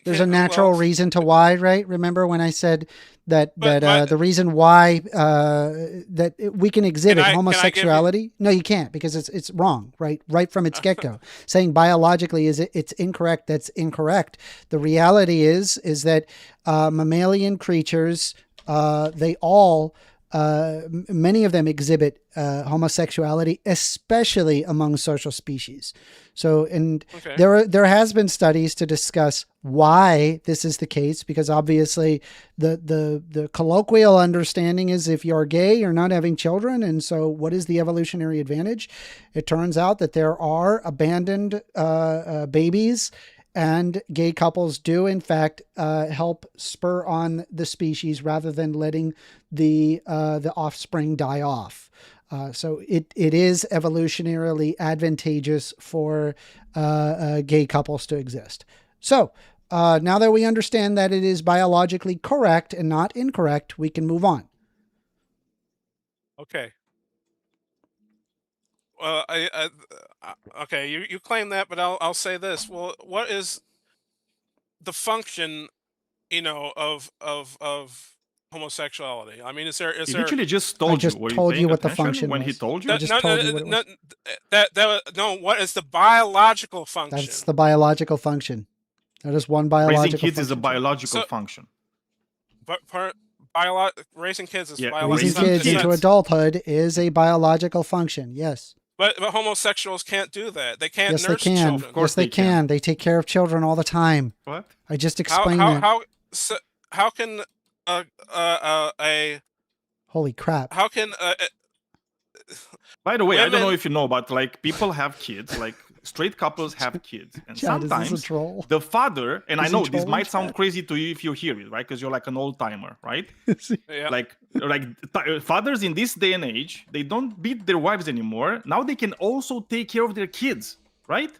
S1: There's a natural reason to why, right? Remember when I said that the reason why that we can exhibit homosexuality? No, you can't, because it's wrong, right from its get-go. Saying biologically it's incorrect. That's incorrect. The reality is that mammalian creatures, they all. Many of them exhibit homosexuality, especially among social species. So, and there has been studies to discuss why this is the case, because obviously the colloquial understanding is if you're gay, you're not having children. And so what is the evolutionary advantage? It turns out that there are abandoned babies, and gay couples do, in fact, help spur on the species rather than letting the offspring die off. So it is evolutionarily advantageous for gay couples to exist. So now that we understand that it is biologically correct and not incorrect, we can move on.
S2: Okay. Well, okay, you claim that, but I'll say this. Well, what is the function, of homosexuality? I mean, is there?
S5: He literally just told
S1: I just
S5: you. Were
S1: told you
S5: paying
S1: what the
S5: attention
S1: function
S5: when he
S1: was.
S5: told you?
S1: I just told you what it was.
S2: No. What is the biological function?
S1: That's the biological function. That is one biological
S5: Raising kids
S1: function.
S5: is a biological function.
S2: But raising kids is biological.
S1: Raising kids into adulthood is a biological function. Yes.
S2: But homosexuals can't do that. They can't
S1: Yes,
S2: nurse
S1: they can.
S2: children.
S1: Of course they can. They take care of children all the time.
S5: What?
S1: I just explained that.
S2: How can
S1: Holy crap.
S2: How can
S5: By the way, I don't know if you know, but like people have kids, like straight couples have kids, and
S1: Chad,
S5: sometimes
S1: is this a troll?
S5: the father, and I
S1: Is
S5: know
S1: he
S5: this might
S1: trolling,
S5: sound
S1: Chad?
S5: crazy to you if you hear it, right? Because you're like an old timer, right?
S2: yeah.
S5: Like fathers in this day and age, they don't beat their wives anymore. Now they can also take care of their kids, right?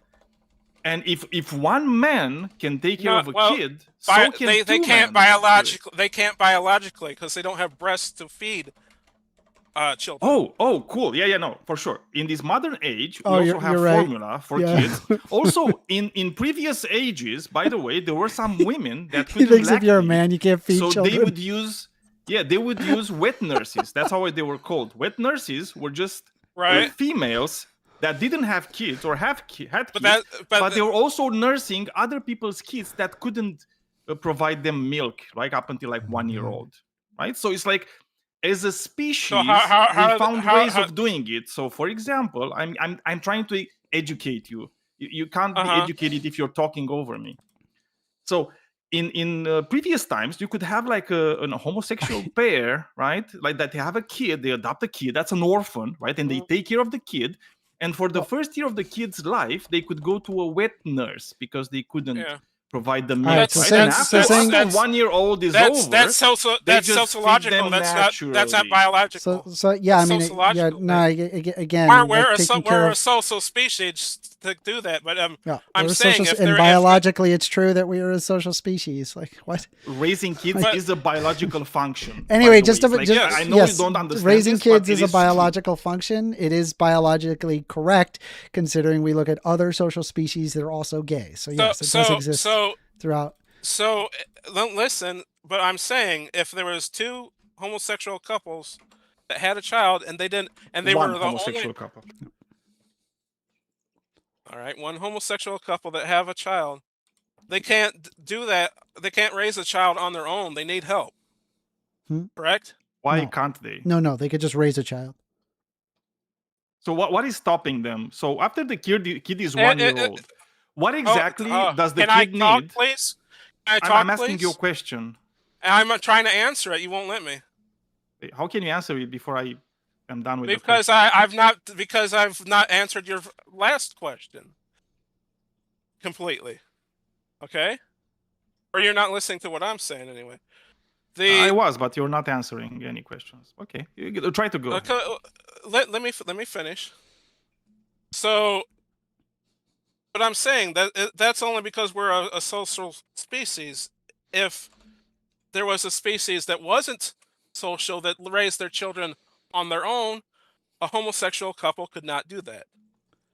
S5: And if one man can take care of a kid, so can
S2: they
S5: two
S2: can't
S5: men.
S2: biologically. They can't biologically because they don't have breasts to feed children.
S5: Oh, cool. Yeah, no, for sure. In this modern age, we
S1: Oh,
S5: also have
S1: you're right.
S5: formula for kids. Also, in previous ages, by the way, there were some women that
S1: He
S5: couldn't
S1: thinks if you're a
S5: lactate,
S1: man, you can't feed
S5: so
S1: children.
S5: they would use wet nurses. That's how they were called. Wet nurses were just females that didn't have kids or had kids, but they were also nursing other people's kids that couldn't provide them milk, like up until like 1 year old, right? So it's like, as a species, we found ways of doing it. So, for example, I'm trying to educate you. You can't be educated if you're talking over me. So, in previous times, you could have like a homosexual pair, right? Like that they have a kid, they adopt a kid, that's an orphan, right? And they take care of the kid. And for the first year of the kid's life, they could go to a wet nurse because they couldn't provide the milk,
S1: right,
S5: right?
S1: so
S5: And
S1: saying-
S5: after 1 year old is
S2: that's
S5: over,
S2: that's
S5: they
S2: that's
S5: just feed
S2: sociological.
S5: them
S2: That's not
S5: naturally.
S2: biological.
S1: So yeah, I
S2: That's
S1: mean, yeah,
S2: sociological
S1: no,
S2: thing.
S1: again,
S2: We're
S1: like taking care
S2: we're a
S1: of.
S2: social species to do that, but
S1: Yeah,
S2: I'm
S1: we're
S2: saying
S1: social,
S2: if
S1: and
S2: there
S1: biologically, it's true that we are a social species. Like what?
S5: Raising kids is a biological function.
S1: Anyway,
S5: by the
S1: just,
S5: way.
S1: just
S5: I know
S1: yes,
S5: you don't understand
S1: raising
S5: this,
S1: kids
S5: but
S1: is
S5: it
S1: a
S5: true.
S1: biological function. It is biologically correct, considering we look at other social species that are also gay. So yes, it does exist throughout.
S2: So listen, but I'm saying if there was two homosexual couples that had a child and they didn't, and they
S5: One
S2: were the
S5: homosexual
S2: only
S5: couple.
S2: all right, one homosexual couple that have a child, they can't do that. They can't raise a child on their own. They need help. Correct?
S5: Why
S1: No.
S5: can't they?
S1: No, they could just raise a child.
S5: So what is stopping them? So after the kid is 1 year old, what exactly does the
S2: can I
S5: kid
S2: talk,
S5: need?
S2: please? Can I talk,
S5: I'm asking
S2: please?
S5: you a question.
S2: I'm trying to answer it. You won't let me.
S5: How can you answer it before I am done with the
S2: Because
S5: question?
S2: I've not answered your last question completely. Okay? Or you're not listening to what I'm saying anyway.
S5: I was, but you're not answering any questions. Okay, you try to go.
S2: Okay, let me finish. So, but I'm saying that that's only because we're a social species. If there was a species that wasn't social, that raised their children on their own, a homosexual couple could not do that.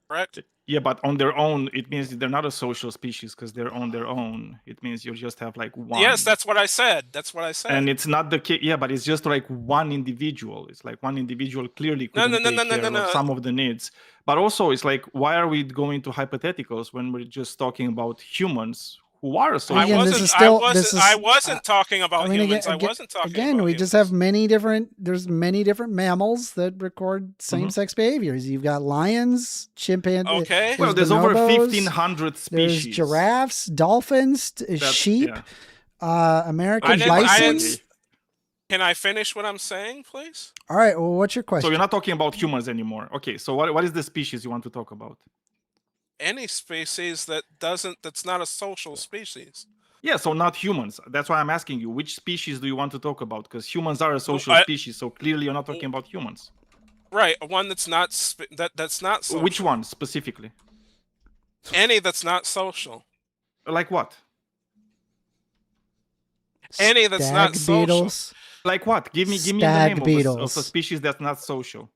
S2: Correct?
S5: Yeah, but on their own, it means they're not a social species because they're on their own. It means you just have like one.
S2: Yes, that's what I said. That's what I said.
S5: And it's not the case. Yeah, but it's just like one individual. It's like one individual clearly couldn't take care of some of the needs. But also, it's like, why are we going to hypotheticals when we're just talking about humans who are social?
S2: I wasn't talking about humans. I wasn't talking
S1: again,
S2: about
S1: we
S2: humans.
S1: just have there's many different mammals that record same-sex behaviors. You've got lions, chimpanzees.
S2: Okay.
S5: Well, there's over 1,500 species.
S1: There's giraffes, dolphins, sheep, American bison.
S2: Can I finish what I'm saying, please?
S1: All right. Well, what's your question?
S5: So you're not talking about humans anymore. Okay. So what is the species you want to talk about?
S2: Any species that's not a social species.
S5: Yeah, so not humans. That's why I'm asking you, which species do you want to talk about? Because humans are a social species, so clearly you're not talking about humans.
S2: Right, one that's not that's not social.
S5: Which one specifically?
S2: Any that's not social.
S5: Like what?
S2: Any that's not social.
S5: Like what? Give me the name of a species that's not social.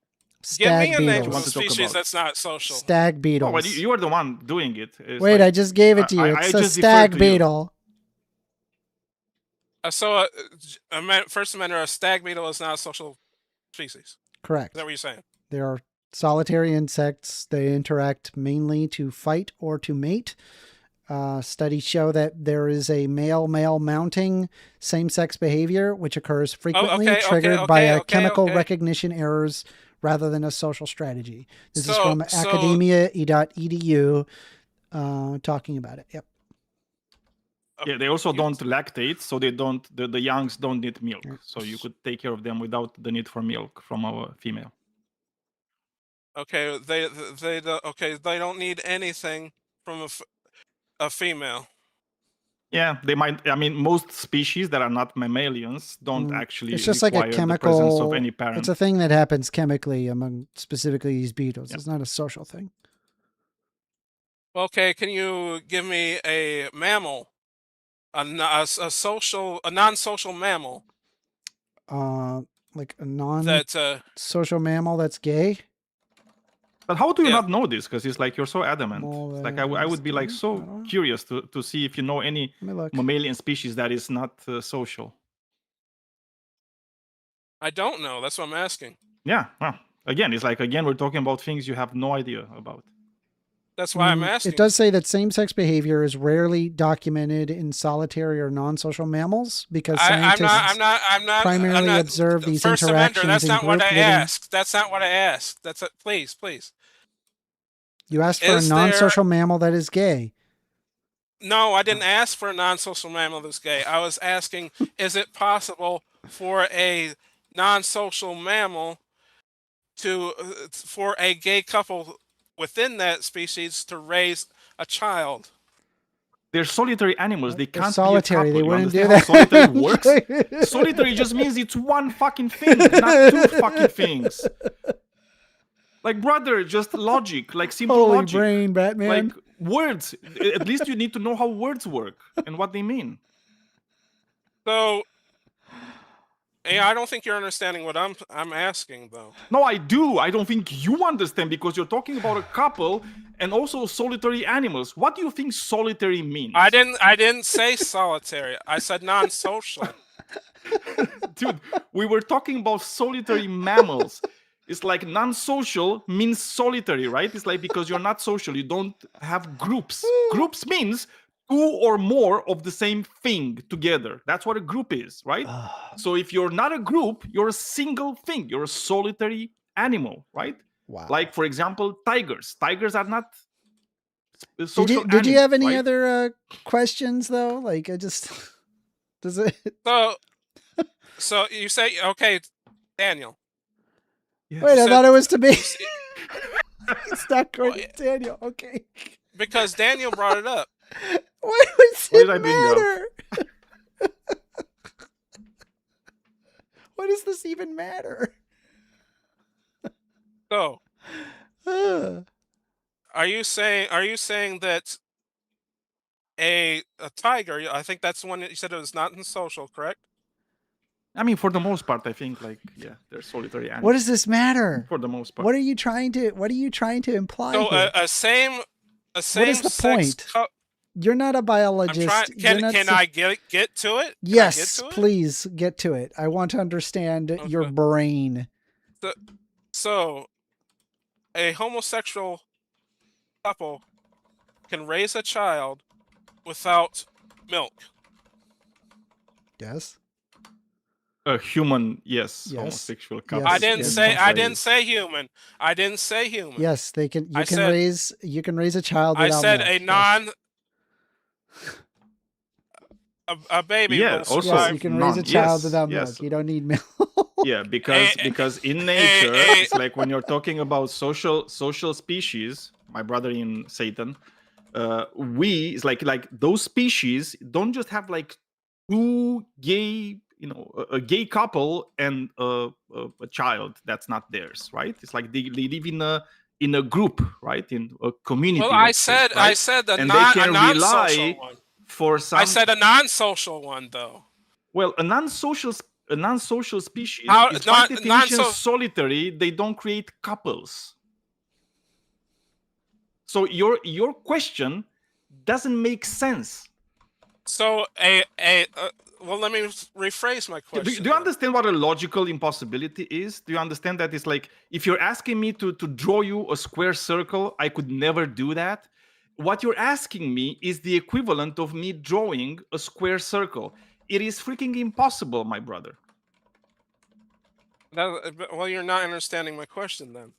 S2: Give me a
S1: beetles.
S2: name of a species that's not social.
S1: Stag beetles.
S5: Oh, but you are the one doing it. It's
S1: Wait, I just gave it to you. It's a stag beetle.
S2: So, First Amendment, a stag beetle is not a social species.
S1: Correct.
S2: Is that what you're saying?
S1: They are solitary insects. They interact mainly to fight or to mate. Studies show that there is a male-male mounting same-sex behavior, which occurs frequently, triggered by chemical recognition errors rather than a social strategy. This is from academia.edu, talking about it. Yep.
S5: Yeah, they also don't lactate, so they don't. The youngs don't need milk, so you could take care of them without the need for milk from a female.
S2: Okay, they don't need anything from a female.
S5: Yeah, they might. I mean, most species that are not mammalians don't actually.
S1: It's just like a chemical.
S5: The presence of any parent.
S1: It's a thing that happens chemically among specifically these beetles. It's not a social thing.
S2: Okay, can you give me a mammal, a non-social mammal?
S1: Like a non-social mammal that's gay.
S5: But how do you not know this? Because it's like you're so adamant. It's like I would be like so curious to see if you know any mammalian species that is not social.
S2: I don't know. That's what I'm asking.
S5: Yeah. Well, again, it's like we're talking about things you have no idea about.
S2: That's why I'm asking.
S1: It does say that same-sex behavior is rarely documented in solitary or non-social mammals because scientists primarily observe these interactions
S2: that's
S1: in
S2: not
S1: group
S2: what I
S1: living.
S2: asked. That's not what I asked. Please.
S1: You asked for a non-social mammal that is gay.
S2: No, I didn't ask for a non-social mammal that's gay. I was asking, is it possible for a non-social mammal for a gay couple within that species to raise a child?
S5: They're solitary animals. They
S1: They're
S5: can't
S1: solitary.
S5: be a couple.
S1: They
S5: You
S1: wouldn't do
S5: understand
S1: that.
S5: how solitary works? Solitary just means it's one fucking thing, not two fucking things. Like, brother, just logic, like simple
S1: Holy
S5: logic.
S1: brain, Batman.
S5: Like words. At least you need to know how words work and what they mean.
S2: So, yeah, I don't think you're understanding what I'm asking, though.
S5: No, I do. I don't think you understand because you're talking about a couple and also solitary animals. What do you think solitary means?
S2: I didn't say solitary. I said non-social.
S5: Dude, we were talking about solitary mammals. It's like non-social means solitary, right? It's like because you're not social, you don't have groups. Groups means two or more of the same thing together. That's what a group is, right? So if you're not a group, you're a single thing. You're a solitary animal, right?
S1: Wow.
S5: Like, for example, tigers. Tigers are not social
S1: Did you have any
S5: right?
S1: other questions though? Like, I just does it?
S2: So you say, okay, Daniel.
S5: Yes.
S1: Wait, I thought it was to me.
S2: see-
S1: It's not going to Daniel. Okay.
S2: Because Daniel brought it up.
S1: Why does
S5: What
S1: it
S5: did I bring up?
S1: matter? Why does this even matter?
S2: So, are you saying that a tiger? I think that's the one that you said it was not in social, correct?
S5: I mean, for the most part, I think, like, yeah, they're solitary animals.
S1: What does this matter?
S5: For the most part.
S1: What are you trying to imply
S2: So
S1: here?
S2: a same
S1: What is the point? You're not a
S2: I'm
S1: biologist.
S2: trying. Can I get to it?
S1: Yes, please get to it. I want to understand your
S2: Okay.
S1: brain.
S2: So, a homosexual couple can raise a child without milk.
S1: Yes.
S5: A human, yes,
S1: Yes.
S5: homosexual couple.
S1: Yes.
S2: I didn't
S1: yes,
S2: say.
S1: yes.
S2: I didn't say human. I didn't say human.
S1: Yes, they can. You
S2: I
S1: can
S2: said-
S1: raise a child
S2: I
S1: without
S2: said
S1: milk.
S2: a
S1: Yes.
S2: non. A baby.
S5: Yeah,
S2: will
S5: also-
S1: Yes,
S2: survive.
S1: you can raise a
S5: Yes,
S1: child without
S5: yes.
S1: milk. You don't need milk.
S5: Yeah, because in nature, it's like when you're talking about social species, my brother in Satan, it's like those species don't just have like two gay, a gay couple and a child that's not theirs, right? It's like they live in a group, right? In a community.
S2: Well, I
S5: let's say,
S2: said. I
S5: right?
S2: said a
S5: And
S2: non.
S5: they
S2: A
S5: can
S2: non-social
S5: rely
S2: one.
S5: for some.
S2: I said a non-social one, though.
S5: Well, a non-social species
S2: How-
S5: is
S2: non-
S5: by definition
S2: non-so-
S5: solitary. They don't create couples. So your question doesn't make sense.
S2: So well, let me rephrase my
S5: Do
S2: question.
S5: you
S2: then.
S5: understand what a logical impossibility is? Do you understand that it's like if you're asking me to draw you a square circle, I could never do that. What you're asking me is the equivalent of me drawing a square circle. It is freaking impossible, my brother.
S2: Well, you're not understanding my question then.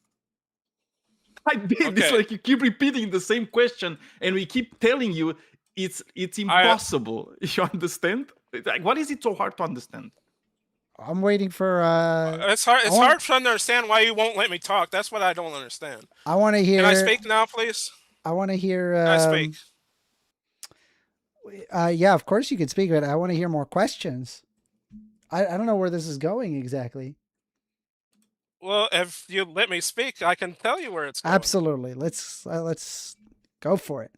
S5: I did. It's
S2: Okay.
S5: like you keep repeating the same question, and we keep telling you it's impossible. You understand? Like, what is it so hard to understand?
S1: I'm waiting for.
S2: It's hard. It's
S1: I want-
S2: hard to understand why you won't let me talk. That's what I don't understand.
S1: I want to hear.
S2: Can I speak now, please?
S1: I want to hear.
S2: Can I speak?
S1: Yeah, of course you can speak, but I want to hear more questions. I don't know where this is going exactly.
S2: Well, if you let me speak, I can tell you where it's going.
S1: Absolutely. Let's go for it.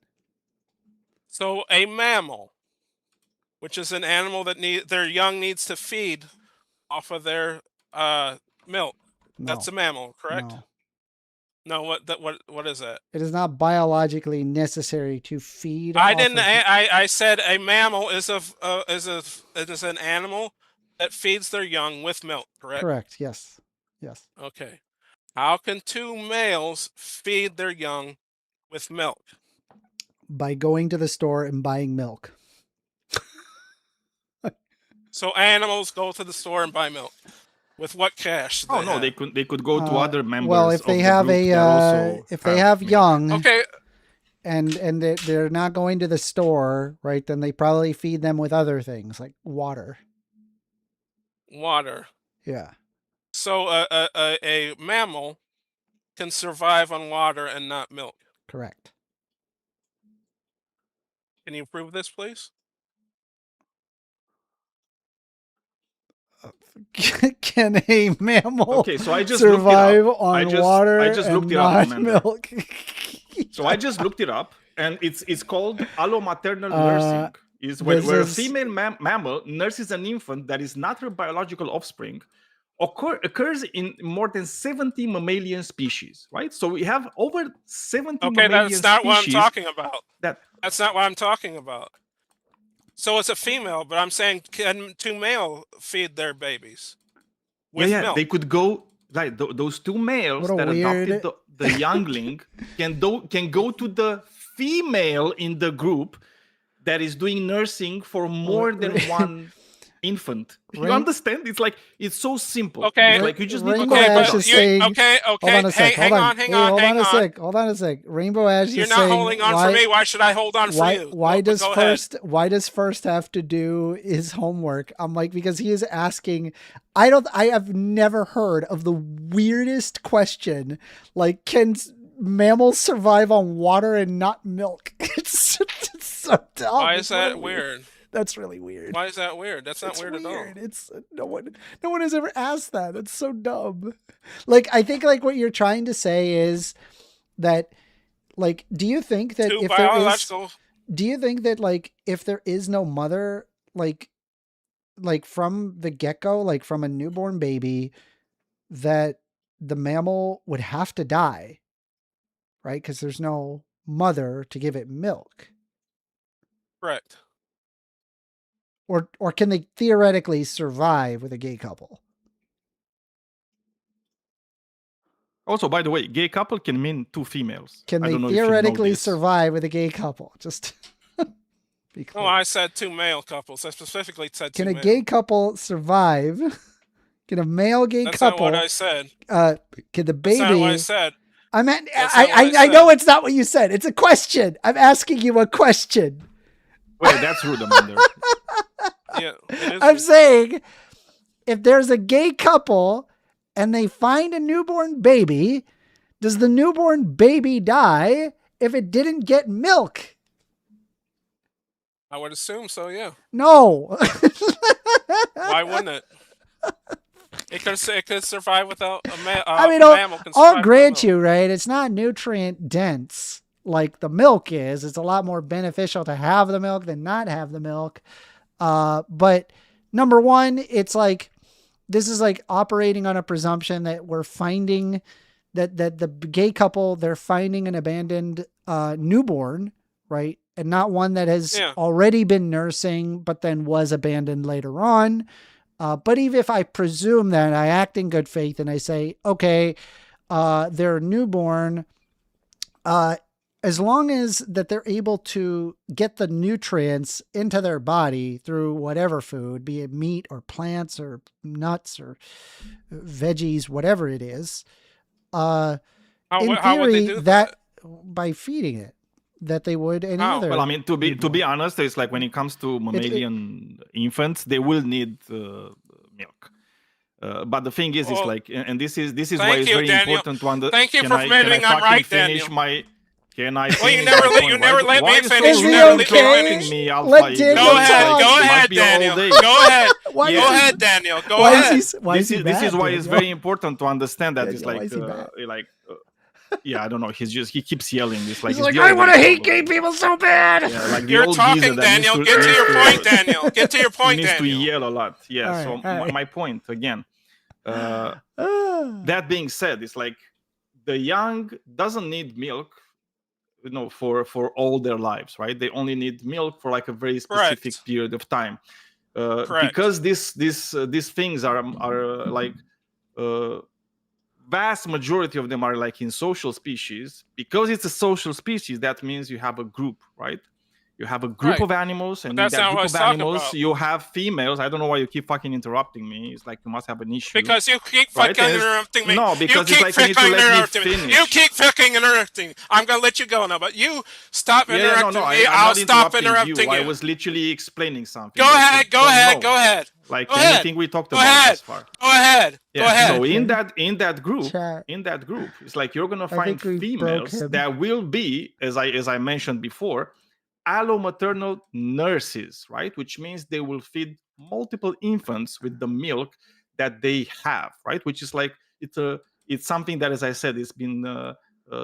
S2: So a mammal, which is an animal that their young needs to feed off of their milk.
S1: No,
S2: That's a mammal, correct?
S1: no.
S2: No, what is that?
S1: It is not biologically necessary to feed.
S2: I
S1: off
S2: didn't.
S1: of-
S2: I said a mammal is an animal that feeds their young with milk, correct?
S1: Correct. Yes. Yes.
S2: Okay. How can two males feed their young with milk?
S1: By going to the store and buying milk.
S2: So animals go to the store and buy milk. With what cash?
S5: Oh no,
S2: have?
S5: they could go to other members.
S1: Well, if
S5: of
S1: they
S5: the
S1: have
S5: group that also
S1: if they
S5: have
S1: have
S5: milk.
S1: young,
S2: Okay.
S1: and they're not going to the store, right? Then they probably feed them with other things like water.
S2: Water.
S1: Yeah.
S2: So a mammal can survive on water and not milk.
S1: Correct.
S2: Can you prove this, please?
S1: Can a mammal
S5: Okay, so I just looked it
S1: survive
S5: up.
S1: on
S5: I just
S1: water and
S5: looked it up,
S1: not
S5: Commander.
S1: milk?
S5: So I just looked it up, and it's called allomaternal
S1: Uh,
S5: nursing. Is where a
S1: this is-
S5: female mammal nurses an infant that is not her biological offspring. Occurs in more than 70 mammalian species, right? So we have over 70
S2: Okay,
S5: mammalian
S2: that's not what I'm
S5: species
S2: talking about.
S5: that
S2: That's not what I'm talking about. So it's a female, but I'm saying can two male feed their babies with milk?
S5: they could go like those two males
S1: What a
S5: that adopted
S1: weird-
S5: the youngling can go to the female in the group that is doing nursing for more than one infant. You
S1: Rain-
S5: understand? It's so simple.
S2: Okay.
S5: It's like you just need to
S1: Rainbow
S5: connect
S1: Ash
S5: the
S1: is
S5: dots.
S1: saying-
S2: okay.
S1: Hold on a
S2: Hey,
S1: sec. Hold on.
S2: hang
S1: Hey,
S2: on.
S1: hold on a sec. Hold on a sec. Rainbow Ash
S2: You're
S1: is
S2: not
S1: saying
S2: holding on for me. Why should I hold on for you?
S1: Why does
S2: Go ahead.
S1: why does first have to do his homework? I'm like, because he is asking. I have never heard of the weirdest question. Like, can mammals survive on water and not milk? It's so dumb.
S2: Why
S1: It's
S2: is that
S1: really
S2: weird?
S1: That's really weird.
S2: Why is that weird? That's not
S1: It's
S2: weird at all.
S1: It's no one has ever asked that. That's so dumb. Like, I think like what you're trying to say is that, like, do you think that
S2: Two
S1: if there is,
S2: biological.
S1: do you think that like if there is no mother, like from the get-go, like from a newborn baby, that the mammal would have to die, right? Because there's no mother to give it milk.
S2: Correct.
S1: Or can they theoretically survive with a gay couple?
S5: Also, by the way, gay couple can mean two females.
S1: Can
S5: I
S1: they
S5: don't know if you know
S1: theoretically
S5: this.
S1: survive with a gay couple? Just be clear.
S2: No, I said two male couples. I specifically said two
S1: Can a
S2: male.
S1: gay couple survive? Can a male gay
S2: That's
S1: couple?
S2: not what I said.
S1: Can the
S2: That's not what I
S1: baby?
S2: said.
S1: I meant.
S2: That's not what I
S1: I know
S2: said.
S1: it's not what you said. It's a question. I'm asking you a question.
S5: Wait, that's rude, Amanda.
S2: Yeah, it is.
S1: I'm saying, if there's a gay couple and they find a newborn baby, does the newborn baby die if it didn't get milk?
S2: I would assume so. Yeah.
S1: No.
S2: Why wouldn't it? It could survive without a
S1: I mean,
S2: mammal. Can
S1: I'll
S2: survive
S1: grant
S2: without
S1: you, right? It's not nutrient dense like the milk is. It's a lot more beneficial to have the milk than not have the milk. But number one, it's like, this is like operating on a presumption that we're finding that the gay couple, they're finding an abandoned newborn, right? And not one that has already been nursing, but then was abandoned later on. But even if I presume that, I act in good faith and I say, okay, they're newborn, as long as that they're able to get the nutrients into their body through whatever food, be it meat or plants or nuts or veggies, whatever it is,
S2: How
S1: in
S2: would
S1: theory,
S2: they do
S1: that by feeding it, that they would any
S2: How?
S1: other.
S5: Well, I mean, to be honest, it's like when it comes to mammalian infants, they will need milk. But the thing is, it's like, and this is why
S2: Thank
S5: it's
S2: you,
S5: very
S2: Daniel.
S5: important to understand.
S2: Thank you for admitting I'm right, Daniel.
S5: Can I
S2: Well,
S5: finish
S2: you never
S5: my
S2: let-
S5: point?
S2: you never let me
S5: Why are you so
S2: finish.
S1: Is
S5: rude
S1: he
S5: to
S1: okay?
S5: interrupting me,
S1: Let
S5: AlphaEagle?
S1: Daniel
S2: Go
S5: It's
S2: ahead,
S5: like,
S2: go
S5: it must
S2: ahead,
S5: be all
S2: Daniel.
S5: day.
S2: Go ahead.
S1: Why
S2: Go
S1: is he-
S2: ahead, Daniel. Go
S1: why
S2: ahead.
S1: is he? Why is he
S5: This is
S1: mad,
S5: why it's
S1: Daniel?
S5: very important to understand that it's
S1: Daniel, why
S5: like
S1: is he mad?
S5: yeah, I don't know. He keeps yelling. It's like
S1: He's like,
S5: the
S1: I
S5: old
S1: want to
S5: man
S1: hate
S5: problem.
S1: gay people so bad.
S5: Yeah, like the
S2: You're
S5: old geezer
S2: talking,
S5: that
S2: Daniel.
S5: needs
S2: Get to your point,
S5: to-
S2: Daniel. Get to your point,
S5: needs to
S2: Daniel.
S5: yell a lot. Yeah.
S1: All
S5: So
S1: right, all right.
S5: my point again.
S1: Ah.
S5: That being said, it's like the young doesn't need milk, for all their lives, right? They only need milk for like a very specific
S2: Correct.
S5: period of time.
S2: Correct.
S5: Because these things are like vast majority of them are like in social species. Because it's a social species, that means you have a group, right? You have a group
S2: Right.
S5: of animals, and in
S2: that's
S5: that
S2: not what
S5: group
S2: I
S5: of
S2: was talking
S5: animals,
S2: about.
S5: you have females. I don't know why you keep fucking interrupting me. It's like you must have an issue.
S2: Because you keep
S5: Right?
S2: fucking
S5: And it's-
S2: interrupting me.
S5: No,
S2: you
S5: because it's
S2: keep
S5: like you need to
S2: fucking
S5: let me
S2: interrupting me.
S5: finish.
S2: You keep fucking interrupting me. I'm gonna let you go now, but you stop interrupting me.
S5: I'm
S2: I'll
S5: not
S2: stop interrupting
S5: you.
S2: you.
S5: I was literally explaining something.
S2: Go
S5: that you
S2: ahead. Go
S5: don't
S2: ahead.
S5: know.
S2: Go ahead.
S5: Like
S2: Go ahead.
S5: anything we talked
S2: Go
S5: about
S2: ahead.
S5: thus far.
S2: Go ahead.
S5: Yeah.
S2: Go ahead.
S5: So in that group,
S1: Chat.
S5: it's like you're gonna
S1: I
S5: find
S1: think we broke
S5: females
S1: him.
S5: that will be, as I mentioned before, allomaternal nurses, right? Which means they will feed multiple infants with the milk that they have, right? Which is like it's something that, as I said, it's been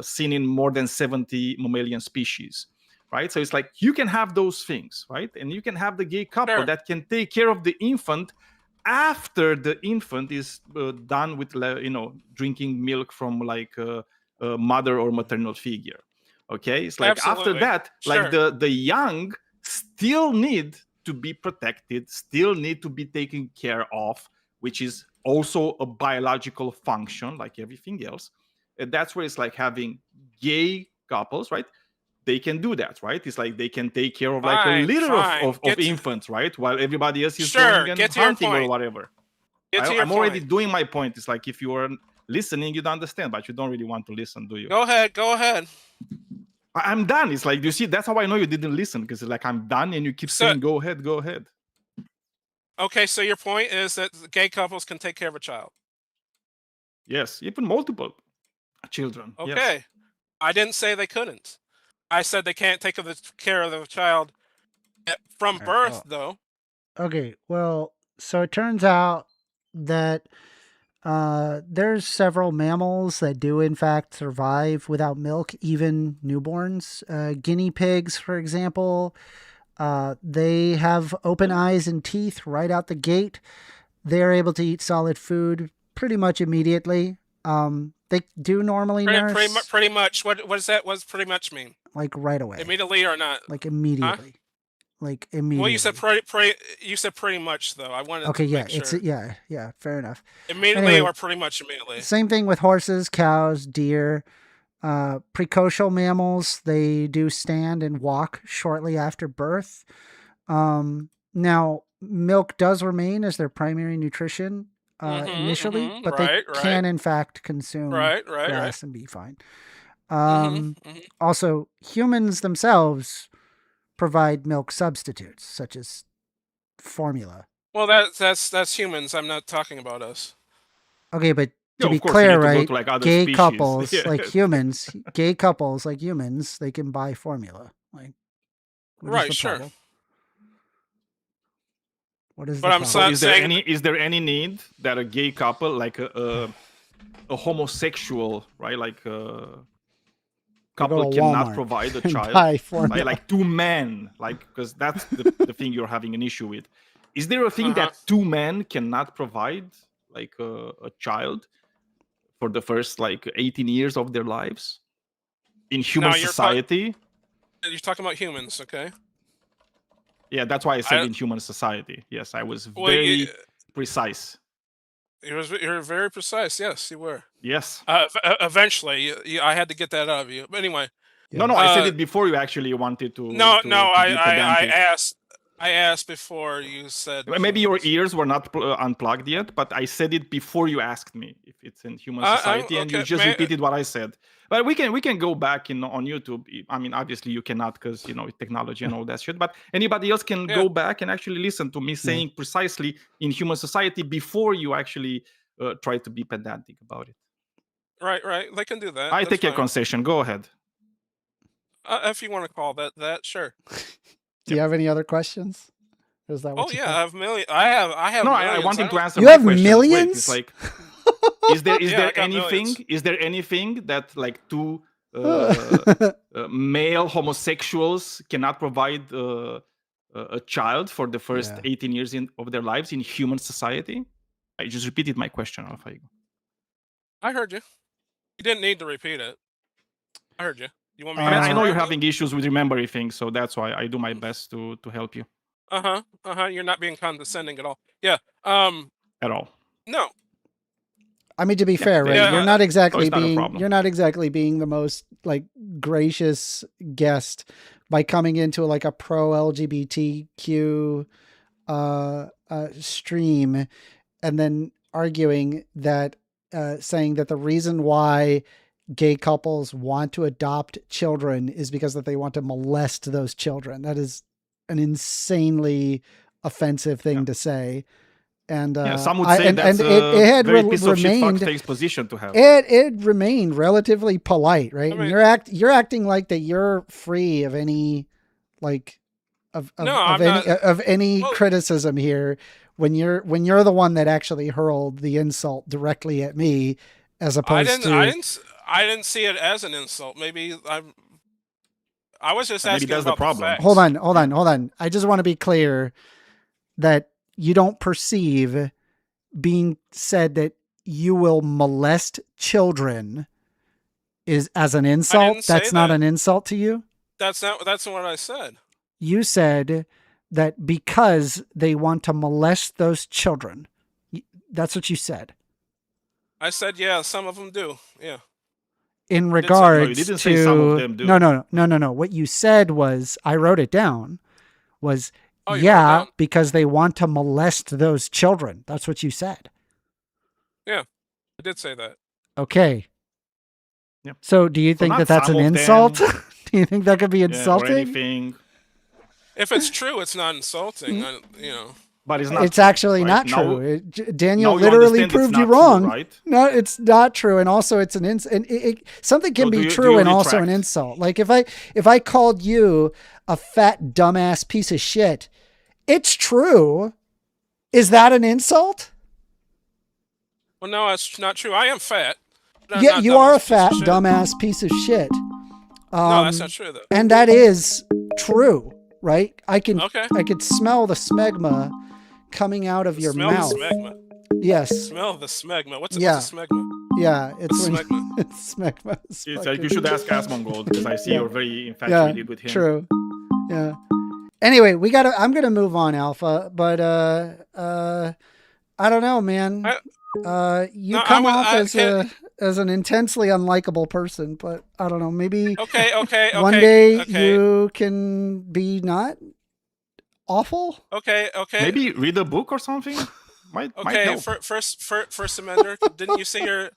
S5: seen in more than 70 mammalian species, right? So it's like you can have those things, right? And you can have the gay couple
S2: Sure.
S5: that can take care of the infant after the infant is done with drinking milk from like a mother or maternal figure. Okay, it's like after
S2: Absolutely.
S5: that, like
S2: Sure.
S5: the young still need to be protected, still need to be taken care of, which is also a biological function like everything else. And that's where it's like having gay couples, right? They can do that, right? It's like they can take care of like a
S2: Fine,
S5: litter
S2: fine.
S5: of
S2: Get to-
S5: infants, right? While everybody else is
S2: Sure,
S5: going and
S2: get to your
S5: hunting or
S2: point.
S5: whatever.
S2: Get to your
S5: I'm already
S2: point.
S5: doing my point. It's like if you are listening, you'd understand, but you don't really want to listen, do you?
S2: Go ahead. Go ahead.
S5: I'm done. It's like, you see, that's how I know you didn't listen, because like I'm done and you keep
S2: So-
S5: saying, go ahead, go ahead.
S2: Okay, so your point is that gay couples can take care of a child.
S5: Yes, even multiple children. Yes.
S2: Okay. I didn't say they couldn't. I said they can't take care of the child from
S1: Alright,
S2: birth,
S1: well.
S2: though.
S1: Okay, well, so it turns out that there's several mammals that do in fact survive without milk, even newborns. Guinea pigs, for example, they have open eyes and teeth right out the gate. They're able to eat solid food pretty much immediately. They do normally nurse
S2: Pretty much. What does that? What does pretty much mean?
S1: like right away,
S2: Immediately or not?
S1: like immediately, like immediately.
S2: Well, you said pretty much though. I wanted
S1: Okay,
S2: to
S1: yeah,
S2: make sure.
S1: it's yeah, fair enough.
S2: Immediately
S1: Anyway,
S2: or pretty much immediately.
S1: Same thing with horses, cows, deer. Precocial mammals, they do stand and walk shortly after birth. Now, milk does remain as their primary nutrition initially, but they can in fact consume grass and be fine. Also, humans themselves provide milk substitutes, such as formula.
S2: Well, that's humans. I'm not talking about us.
S1: Okay, but to
S5: Yeah,
S1: be
S5: of course, you
S1: clear,
S5: need to go
S1: right?
S5: to, like, other
S1: Gay
S5: species.
S1: couples
S5: Yeah.
S1: like humans, gay couples like humans, they can buy formula. Like, what is
S2: Right,
S1: the
S2: sure.
S1: problem? What is
S2: But
S1: the
S2: I'm
S1: problem?
S2: saying-
S5: Is there any need that a gay couple, like a homosexual, right, like a couple
S1: to
S5: cannot
S1: Walmart
S5: provide a
S1: and
S5: child,
S1: buy
S5: right?
S1: formula.
S5: Like two men, like, because that's the thing you're having an issue with. Is there a thing that two men cannot provide, like a child, for the first like 18 years of their lives in human society?
S2: You're talking about humans, okay?
S5: Yeah, that's why I said in human society. Yes, I was very precise.
S2: You're very precise. Yes, you were.
S5: Yes.
S2: Eventually, I had to get that out of you. But anyway.
S5: No, I said it before you actually wanted to.
S2: No,
S5: to
S2: I
S5: be pedantic.
S2: asked before you said.
S5: Maybe your ears were not unplugged yet, but I said it before you asked me if it's in human society, and you just repeated what I said. But we can go back on YouTube. I mean, obviously you cannot, because technology and all that shit. But anybody else can go back and actually listen to me saying precisely in human society before you actually try to be pedantic about it.
S2: Right. They can do that.
S5: I take a concession. Go ahead.
S2: If you want to call that, sure.
S1: Do you have any other questions? Is that what
S2: Oh
S1: you
S2: yeah,
S1: think?
S2: I have millions. I have.
S5: No,
S2: millions.
S5: I want him to answer.
S1: You
S5: my
S1: have
S5: question.
S1: millions?
S5: Wait, it's like, is there anything?
S2: Millions.
S5: Is there anything that like two male homosexuals cannot provide a child for the first 18 years of their lives in human society? I just repeated my question, AlphaEagle.
S2: I heard you. You didn't need to repeat it. I heard you. You want me?
S5: I know you're having issues with remembering things, so that's why I do my best to help you.
S2: You're not being condescending at all. Yeah.
S5: At all.
S2: No.
S1: I mean, to be fair, right?
S2: Yeah,
S1: you're not exactly
S5: it's not a
S1: being
S5: problem.
S1: you're not exactly being the most like gracious guest by coming into like a pro LGBTQ stream and then arguing that, saying that the reason why gay couples want to adopt children is because that they want to molest those children. That is an insanely offensive thing to say. And
S5: some would say that's
S1: it had
S5: very piece of shit
S1: remained
S5: fuckface position to have.
S1: it remained relatively polite, right?
S2: I mean,
S1: And you're acting like that you're free of any like of any criticism here when you're the one that actually hurled the insult directly at me, as opposed to
S2: I didn't see it as an insult. Maybe I was just asking
S5: maybe that's
S2: about
S5: the problem.
S2: facts.
S1: Hold on. I just want to be clear that you don't perceive being said that you will molest children is as an insult. That's not an insult to you.
S2: That's not what I said.
S1: You said that because they want to molest those children. That's what you said.
S2: I said, yeah, some of them do. Yeah.
S1: In regards
S5: you didn't
S1: to
S5: say some of them do.
S1: No. What you said was, I wrote it down, was because they want to molest those children. That's what you said.
S2: Yeah, I did say that.
S1: Okay.
S5: Yep.
S1: So do you think that that's an insult? Do you think that could be insulting?
S5: Or anything.
S2: If it's true, it's not insulting.
S5: But it's not.
S1: It's actually not true. Daniel literally proved you wrong.
S5: True, right?
S1: No, it's not true, and also it's an something can be true and also an insult. Like if I called you a fat dumbass piece of shit, it's true. Is that an insult?
S2: Well, no, it's not true. I am fat.
S1: Yeah, you are a fat dumbass piece of shit.
S2: No, that's not true though.
S1: And that is true, right? I could smell the smegma coming out of your mouth.
S2: Smell the smegma.
S1: Yes.
S2: Smell the smegma. What's a smegma?
S1: Yeah, it's
S2: smegma.
S1: It's smegma.
S5: It's like you should ask Asmongold because I see you're very infatuated with him.
S1: True. Yeah. Anyway, I'm gonna move on, Alpha, but I don't know, man. You come off as an intensely unlikable person, but I don't know, maybe one day you can be not awful.
S2: Okay.
S5: Maybe read a book or something. Might help.
S2: First Amender. Didn't you say your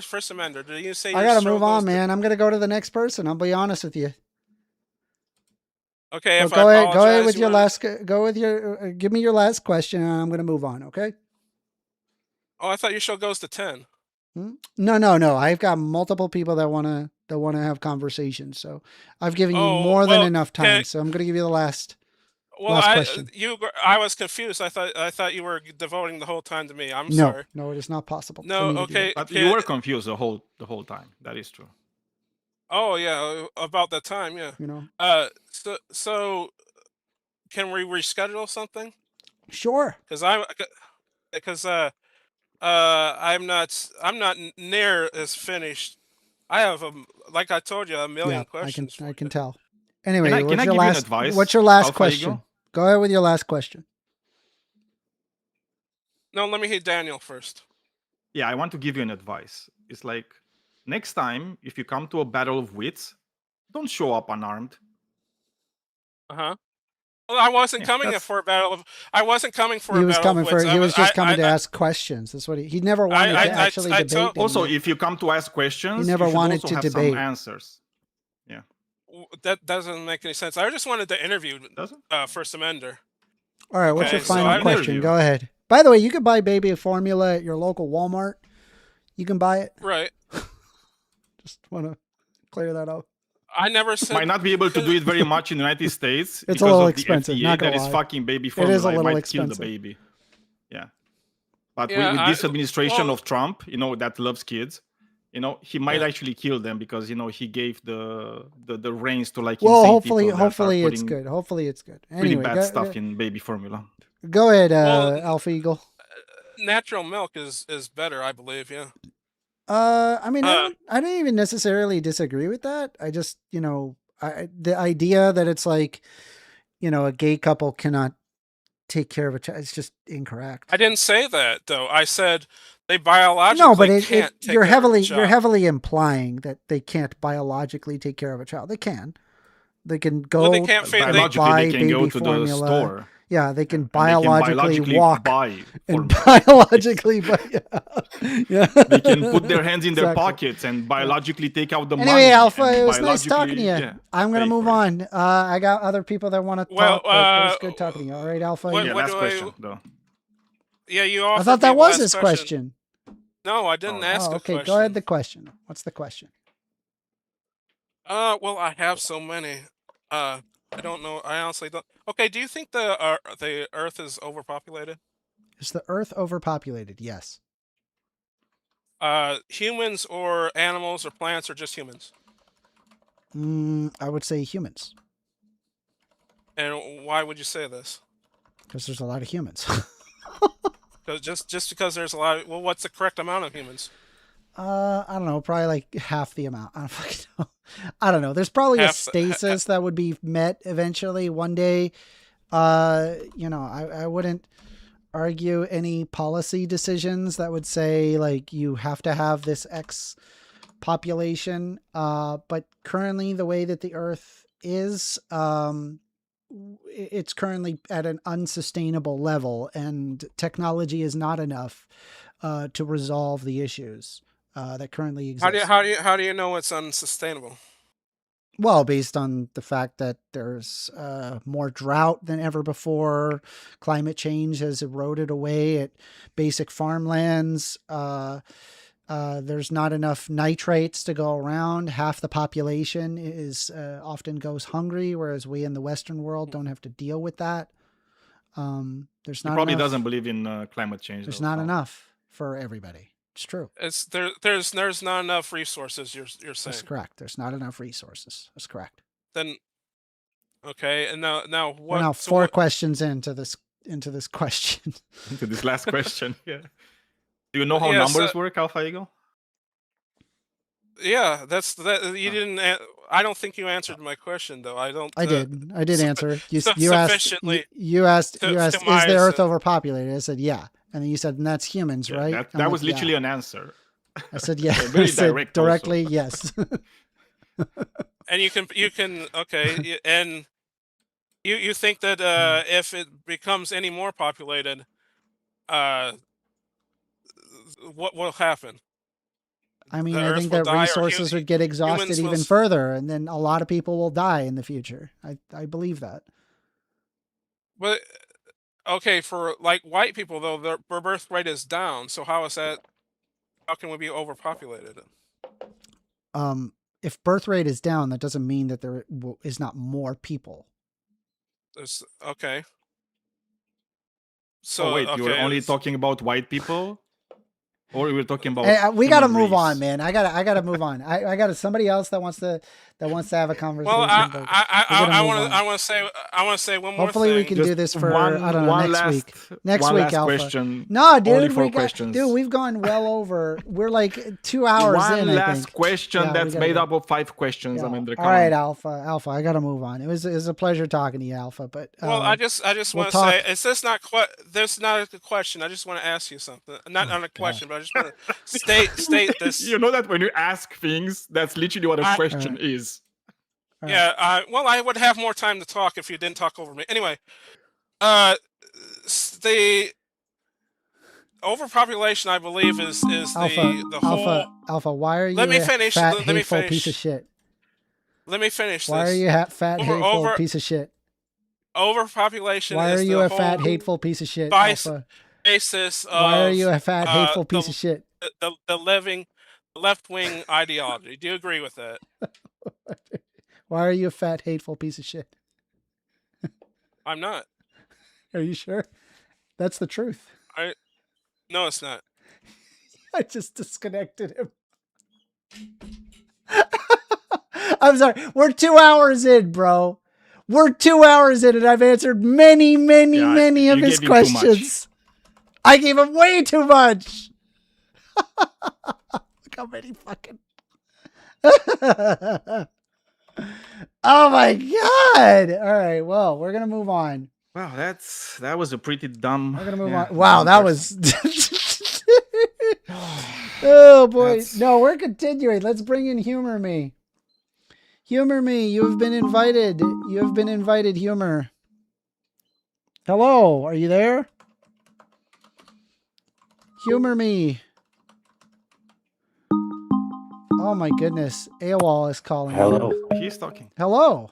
S2: first Amender? Did you say?
S1: I gotta move on, man. I'm gonna go to the next person. I'll be honest with you.
S2: Okay,
S1: so go ahead with your last. Go with your. Give me your last question, and I'm gonna move on. Okay.
S2: Oh, I thought your show goes to 10.
S1: No. I've got multiple people that wanna have conversations. So I've given you more than enough time. So I'm gonna give you the last.
S2: Well,
S1: last question.
S2: I was confused. I thought you were devoting the whole time to me. I'm sorry.
S1: No, it is not possible.
S2: No, okay.
S5: But you were confused the whole time. That is true.
S2: Oh yeah, about that time, yeah. So can we reschedule something?
S1: Sure.
S2: Because I'm not near as finished. I have like I told you, a million questions.
S1: I can tell. Anyway,
S5: can I give you an advice?
S1: What's your last
S5: AlphaEagle?
S1: question? Go ahead with your last question.
S2: No, let me hear Daniel first.
S5: Yeah, I want to give you an advice. It's like, next time, if you come to a battle of wits, don't show up unarmed.
S2: Well, I wasn't coming for a battle of. I wasn't coming for.
S1: He was coming for. He was just coming to ask questions. That's what he never wanted to actually debate.
S5: Also, if you come to ask questions,
S1: he never wanted
S5: to
S1: debate.
S5: Some answers. Yeah.
S2: That doesn't make any sense. I just wanted to interview First Amender.
S1: All right, what's your final question? Go ahead. By the way, you can buy baby formula at your local Walmart. You can buy it.
S2: Right.
S1: Just want to clear that up.
S2: I never said.
S5: Might not be able to do it very much in the United States.
S1: It's a little expensive. Not gonna
S5: that
S1: lie.
S5: is fucking baby formula.
S1: It is a little
S5: might
S1: expensive.
S5: Kill the baby. Yeah. But with this administration of Trump, that loves kids, he might actually kill them because he gave the reins to like.
S1: Well, hopefully it's good. Hopefully it's good. Anyway,
S5: really bad stuff in baby formula.
S1: Go ahead, AlphaEagle.
S2: Natural milk is better, I believe. Yeah.
S1: I mean, I don't even necessarily disagree with that. I just, the idea that it's like, a gay couple cannot take care of a child, it's just incorrect.
S2: I didn't say that though. I said they biologically can't take
S1: you're heavily implying that they can't biologically take care of a child. They can. They can
S2: Well,
S1: go
S2: they can't feel. They,
S5: Biologically,
S1: buy
S5: they can go
S1: baby
S5: to
S1: formula.
S5: the store.
S1: Yeah, they can
S5: and
S1: biologically walk
S5: buy
S1: and
S5: formula.
S1: biologically, but yeah.
S5: They can put their hands in their
S1: Exactly.
S5: pockets and biologically take out the money.
S1: Anyway, Alpha,
S5: and
S1: it was nice talking to you.
S5: biologically,
S1: I'm gonna
S5: pay
S1: move
S5: for it.
S1: on. I got other people that want to
S2: Well,
S1: talk, but it was good talking to you. All right, Alpha.
S2: what-
S5: Yeah,
S2: what
S5: last
S2: do
S5: question though.
S2: yeah, you
S1: I
S2: offered
S1: thought
S2: me
S1: that
S2: the
S1: was
S2: last
S1: his question.
S2: No, I didn't ask
S1: Oh,
S2: a
S1: okay.
S2: question.
S1: Go ahead. The question. What's the question?
S2: Well, I have so many. I don't know. I honestly don't. Okay, do you think the Earth is overpopulated?
S1: Is the Earth overpopulated? Yes.
S2: Humans or animals or plants or just humans?
S1: I would say humans,
S2: And why would you say this?
S1: because there's a lot of humans.
S2: Just because there's a lot of, well, what's the correct amount of humans?
S1: I don't know, probably like half the amount. I don't fucking know. I don't know. There's probably a stasis that would be met eventually one day. I wouldn't argue any policy decisions that would say like you have to have this X population. But currently the way that the Earth is, it's currently at an unsustainable level, and technology is not enough to resolve the issues that currently exist.
S2: How do you know it's unsustainable?
S1: Well, based on the fact that there's more drought than ever before, climate change has eroded away at basic farmlands. There's not enough nitrates to go around. Half the population is often goes hungry, whereas we in the Western world don't have to deal with that. There's
S5: He
S1: not
S5: probably
S1: enough,
S5: doesn't believe in climate change.
S1: There's
S5: though,
S1: not
S5: so.
S1: enough for everybody. It's true.
S2: There's not enough resources. You're saying
S1: That's correct. There's not enough resources. That's correct.
S2: then. Okay, and now what?
S1: We're now
S2: so
S1: four
S2: what-
S1: questions into this question.
S5: Into this last question. Yeah. Do you know how
S2: Yeah,
S5: numbers
S2: so-
S5: work, AlphaEagle?
S2: Yeah, you didn't. I don't think you answered my question though. I don't.
S1: I did answer. You asked.
S2: sufficiently
S1: You asked.
S2: to
S1: You asked. Is
S2: my
S1: the Earth
S2: assu-
S1: overpopulated? I said yeah, and then you said, and that's humans,
S5: Yeah,
S1: right?
S5: That,
S1: I'm
S5: that
S1: like,
S5: was literally
S1: yeah.
S5: an answer.
S1: I said yeah.
S5: very
S1: I said
S5: direct also.
S1: directly yes.
S2: And you can okay, and you think that if it becomes any more populated, what will happen?
S1: I mean,
S2: The
S1: I
S2: Earth
S1: think
S2: will
S1: that
S2: die, or
S1: resources would get exhausted
S2: humans will
S1: even further, and then a lot of people will die in the future. I believe that.
S2: But okay, for like white people though, their birth rate is down. So how is that? How can we be overpopulated?
S1: If birth rate is down, that doesn't mean that there is not more people.
S2: Okay. So
S5: wait, you were
S2: okay,
S5: only
S2: it's-
S5: talking about white people? Or we were talking about
S1: Hey, we got to
S5: human
S1: move
S5: race?
S1: on, man. I gotta move on. I got somebody else that wants to have a conversation.
S2: Well,
S1: but we're gonna
S2: I
S1: move on.
S2: want to say one more
S1: Hopefully
S2: thing.
S1: we can do this for
S5: one,
S1: I don't know
S5: one
S1: next
S5: last,
S1: week. Next
S5: one
S1: week,
S5: last
S1: Alpha.
S5: question.
S1: No, dude,
S5: Only 4
S1: we got,
S5: questions.
S1: dude, we've gone well over. We're like 2 hours
S5: One
S1: in. I
S5: last
S1: think.
S5: question
S1: Yeah, we
S5: that's
S1: gotta
S5: made
S1: go.
S5: up of 5 questions.
S1: Yeah.
S5: I mean,
S1: All right, Alpha. I gotta move on. It was a pleasure talking to you, Alpha. But
S2: Well, I just
S1: we'll
S2: want to
S1: talk-
S2: say, it's just not there's not a question. I just want to ask you something. Not on a question, but I just want to state this.
S5: You know that when you ask things, that's literally what a question is.
S1: All right.
S2: Yeah. Well, I would have more time to talk if you didn't talk over me. Anyway, the overpopulation, I believe, is the whole.
S1: Alpha. Why are you
S2: Let me
S1: a
S2: finish,
S1: fat,
S2: let me
S1: hateful
S2: finish.
S1: piece of shit?
S2: Let me finish
S1: Why
S2: this.
S1: are you a fat, hateful piece of shit?
S2: Overpopulation.
S1: Why
S2: is
S1: are you
S2: the
S1: a fat,
S2: whole
S1: hateful piece of shit,
S2: vice-
S1: Alpha?
S2: basis of
S1: Why are you a fat, hateful piece
S2: the-
S1: of shit?
S2: the left-wing ideology? Do you agree with that?
S1: Why are you a fat, hateful piece of shit?
S2: I'm not.
S1: Are you sure? That's the truth.
S2: No, it's not.
S1: I just disconnected him. I'm sorry. We're 2 hours in, bro. We're 2 hours in, and I've answered many
S5: Yeah,
S1: of
S5: you
S1: his
S5: gave him too much.
S1: questions. I gave him way too much. Look how many fucking. Oh my god! All right, well, we're gonna move on.
S5: Wow, that was a pretty dumb.
S1: We're gonna move
S5: yeah,
S1: on. Wow,
S5: dumb
S1: that
S5: question.
S1: was. Oh boy!
S5: That's-
S1: No, we're continuing. Let's bring in Huemer Me. Huemer Me, you have been invited. You have been invited, Huemer. Hello, are you there? Huemer Me. Oh my goodness, AOL is calling.
S7: Hello.
S5: He's talking.
S1: Hello.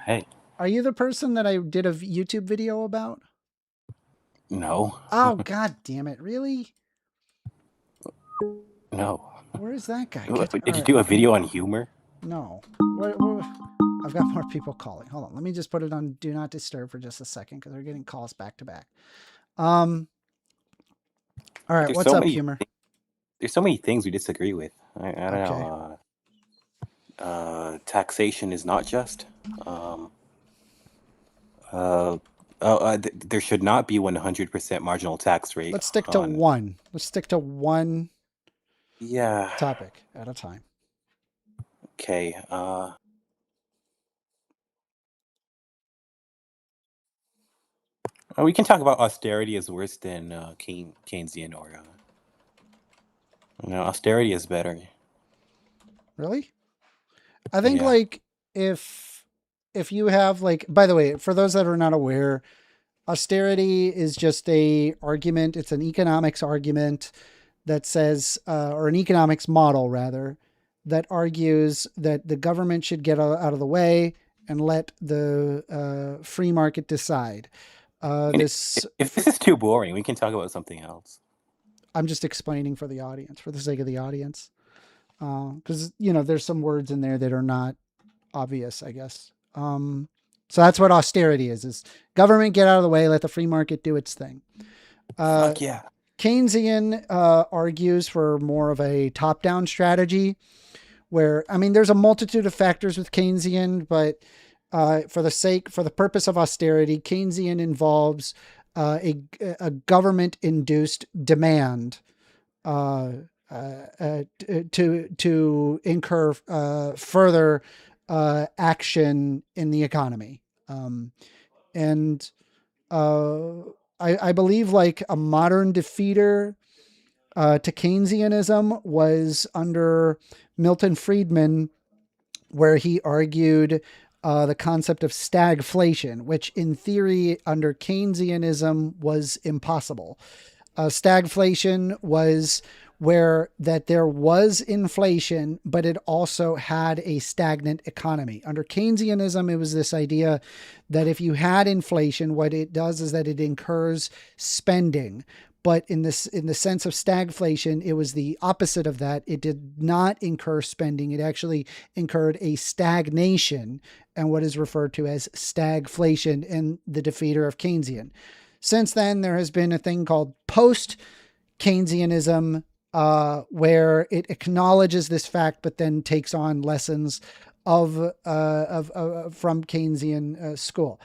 S7: Hey.
S1: Are you the person that I did a YouTube video about?
S7: No.
S1: Oh, god damn it. Really?
S7: No.
S1: Where is that guy?
S7: Did you do a video on humor?
S1: No. I've got more people calling. Hold on. Let me just put it on Do Not Disturb for just a second because they're getting calls back to back. All right.
S7: There's
S1: What's
S7: so
S1: up,
S7: many-
S1: Huemer?
S7: There's so many things we disagree with. I don't know. Taxation is not just. There should not be 100% marginal tax rate.
S1: Let's stick to one. Let's stick to one
S7: Yeah.
S1: topic at a time.
S7: Okay. We can talk about austerity is worse than Keynesian or. Austerity is better.
S1: Really? I think
S7: Yeah.
S1: like if you have like, by the way, for those that are not aware, austerity is just a argument. It's an economics argument that says, or an economics model rather, that argues that the government should get out of the way and let the free market decide.
S7: If this is too boring, we can talk about something else.
S1: I'm just explaining for the audience, for the sake of the audience. Because, there's some words in there that are not obvious, I guess. So that's what austerity is government get out of the way, let the free market do its thing.
S7: Fuck yeah.
S1: Keynesian argues for more of a top-down strategy where, there's a multitude of factors with Keynesian, but for the purpose of austerity, Keynesian involves a government-induced demand to incur further action in the economy. I believe like a modern defeater to Keynesianism was under Milton Friedman, where he argued the concept of stagflation, which in theory under Keynesianism was impossible. Stagflation was where that there was inflation, but it also had a stagnant economy. Under Keynesianism, it was this idea that if you had inflation, what it does is that it incurs spending. But in the sense of stagflation, it was the opposite of that. It did not incur spending. It actually incurred a stagnation and what is referred to as stagflation in the defeater of Keynesian. Since then, there has been a thing called post-Keynesianism, where it acknowledges this fact, but then takes on lessons from Keynesian school.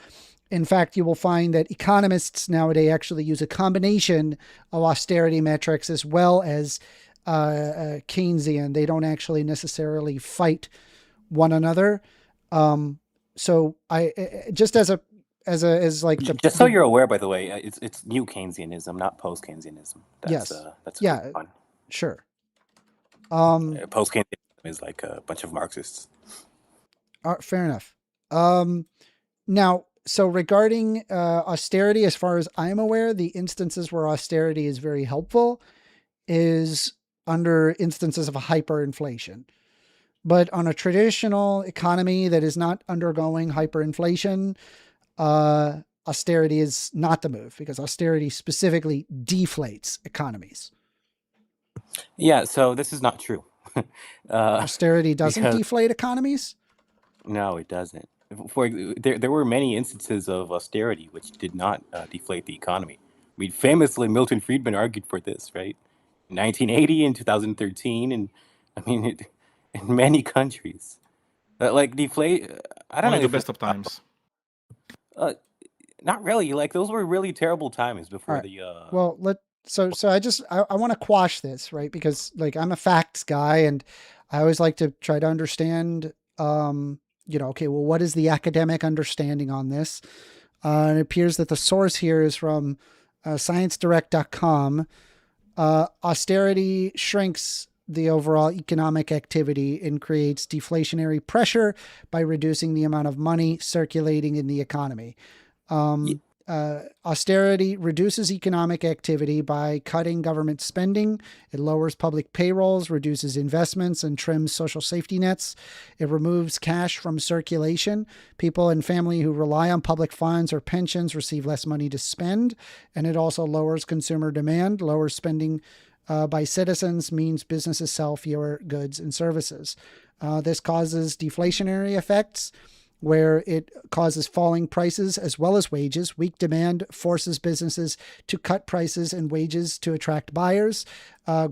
S1: In fact, you will find that economists nowadays actually use a combination of austerity metrics as well as Keynesian. They don't actually necessarily fight one another. So I just as so
S7: you're aware, by the way, it's new Keynesianism, not post Keynesianism.
S1: Yes.
S7: That's
S1: yeah.
S7: fun.
S1: Sure.
S7: Post Keynesianism is like a bunch of Marxists.
S1: Fair enough. Now, so regarding austerity, as far as I'm aware, the instances where austerity is very helpful is under instances of hyperinflation. But on a traditional economy that is not undergoing hyperinflation, austerity is not the move, because austerity specifically deflates economies.
S7: Yeah, so this is not true.
S1: Austerity doesn't deflate economies?
S7: No, it doesn't. There were many instances of austerity which did not deflate the economy. Famously, Milton Friedman argued for this, right? In 1980 and 2013, and in many countries. Deflate, I don't know.
S5: Only the best of times.
S7: Not really. Those were really terrible times before
S1: right. Well, So I want to quash this, right? Because I'm a facts guy and I always like to try to understand, okay, well, what is the academic understanding on this? And it appears that the source here is from sciencedirect.com. Austerity shrinks the overall economic activity and creates deflationary pressure by reducing the amount of money circulating in the economy. Austerity reduces economic activity by cutting government spending. It lowers public payrolls, reduces investments, and trims social safety nets. It removes cash from circulation. People and family who rely on public funds or pensions receive less money to spend. And it also lowers consumer demand. Lower spending by citizens means businesses sell fewer goods and services. This causes deflationary effects, where it causes falling prices as well as wages. Weak demand forces businesses to cut prices and wages to attract buyers.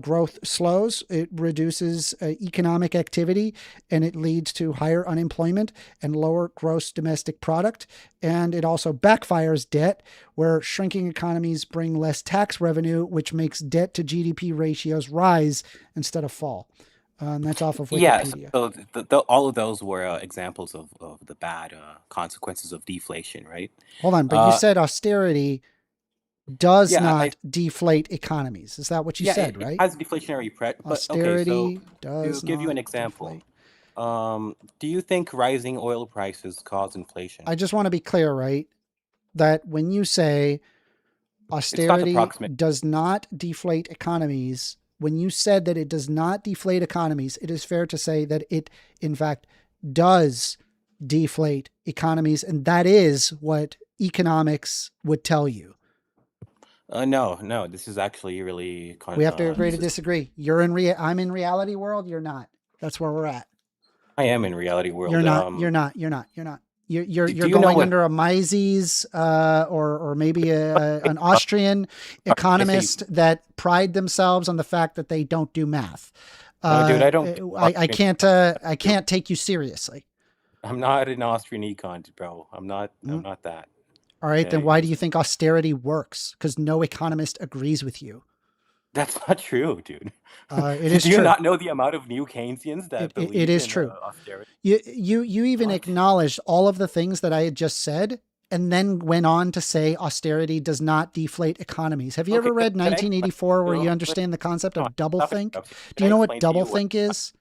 S1: Growth slows. It reduces economic activity, and it leads to higher unemployment and lower gross domestic product. And it also backfires debt, where shrinking economies bring less tax revenue, which makes debt to GDP ratios rise instead of fall. And that's off of Wikipedia.
S7: So all of those were examples of the bad consequences of deflation, right?
S1: Hold on, but you said austerity does not deflate economies. Is that what you said, right?
S7: It has deflationary pressure.
S1: Austerity
S7: does
S1: does
S7: to give you an
S1: not
S7: example,
S1: deflate.
S7: do you think rising oil prices cause inflation?
S1: I just want to be clear, right? That when you say austerity does not deflate economies, when you said that it does not deflate economies, it is fair to say that it, in fact, does deflate economies. And that is what economics would tell you.
S7: No, this is actually really...
S1: We have to agree to disagree. You're in I'm in reality world. You're not. That's where we're at.
S7: I am in reality world.
S1: You're not. You're going under a Mises or maybe an Austrian economist that pride themselves on the fact that they don't do math.
S7: Dude, I don't.
S1: I can't take you seriously.
S7: I'm not an Austrian econ, bro. I'm not that.
S1: All right, then why do you think austerity works? Because no economist agrees with you.
S7: That's not true, dude.
S1: It is
S7: Do
S1: true.
S7: you not know the amount of new Keynesians that believe
S1: it is
S7: in,
S1: true.
S7: Austerity?
S1: You even acknowledged all of the things that I had just said, and then went on to say austerity does not deflate economies. Have you ever read 1984, where you understand the concept of doublethink? Do you know what doublethink is?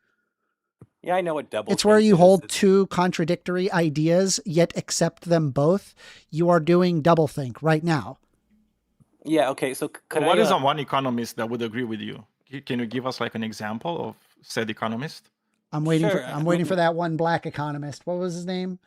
S7: Yeah, I know what doublethink is.
S1: It's where you hold two contradictory ideas, yet accept them both. You are doing doublethink right now.
S7: Yeah, okay, so
S5: what is one economist that would agree with you? Can you give us like an example of said economist?
S1: I'm waiting for that one black economist. What was his name?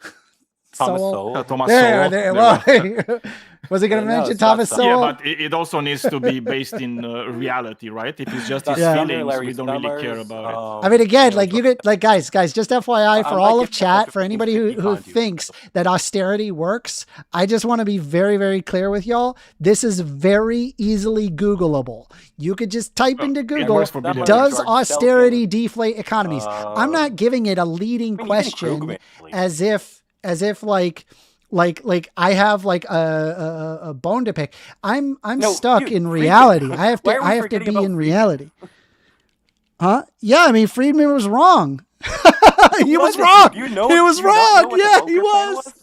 S7: Thomas Sowell.
S5: Thomas
S1: Sowell.
S5: Sowell.
S1: Was he going to mention Thomas Sowell?
S5: Yeah, but it also needs to be based in reality, right? If it's just his feelings, we don't really care about it.
S1: I mean, again, like you get, like guys, just FYI for all of chat, for anybody who thinks that austerity works, I just want to be very, very clear with y'all. This is very easily Googleable. You could just type into Google, does austerity deflate economies? I'm not giving it a leading question as if like I have like a bone to pick. I'm stuck in reality. I have to be in reality. Huh? Yeah, I mean Friedman was wrong. He was wrong. He was wrong. Yeah, he was.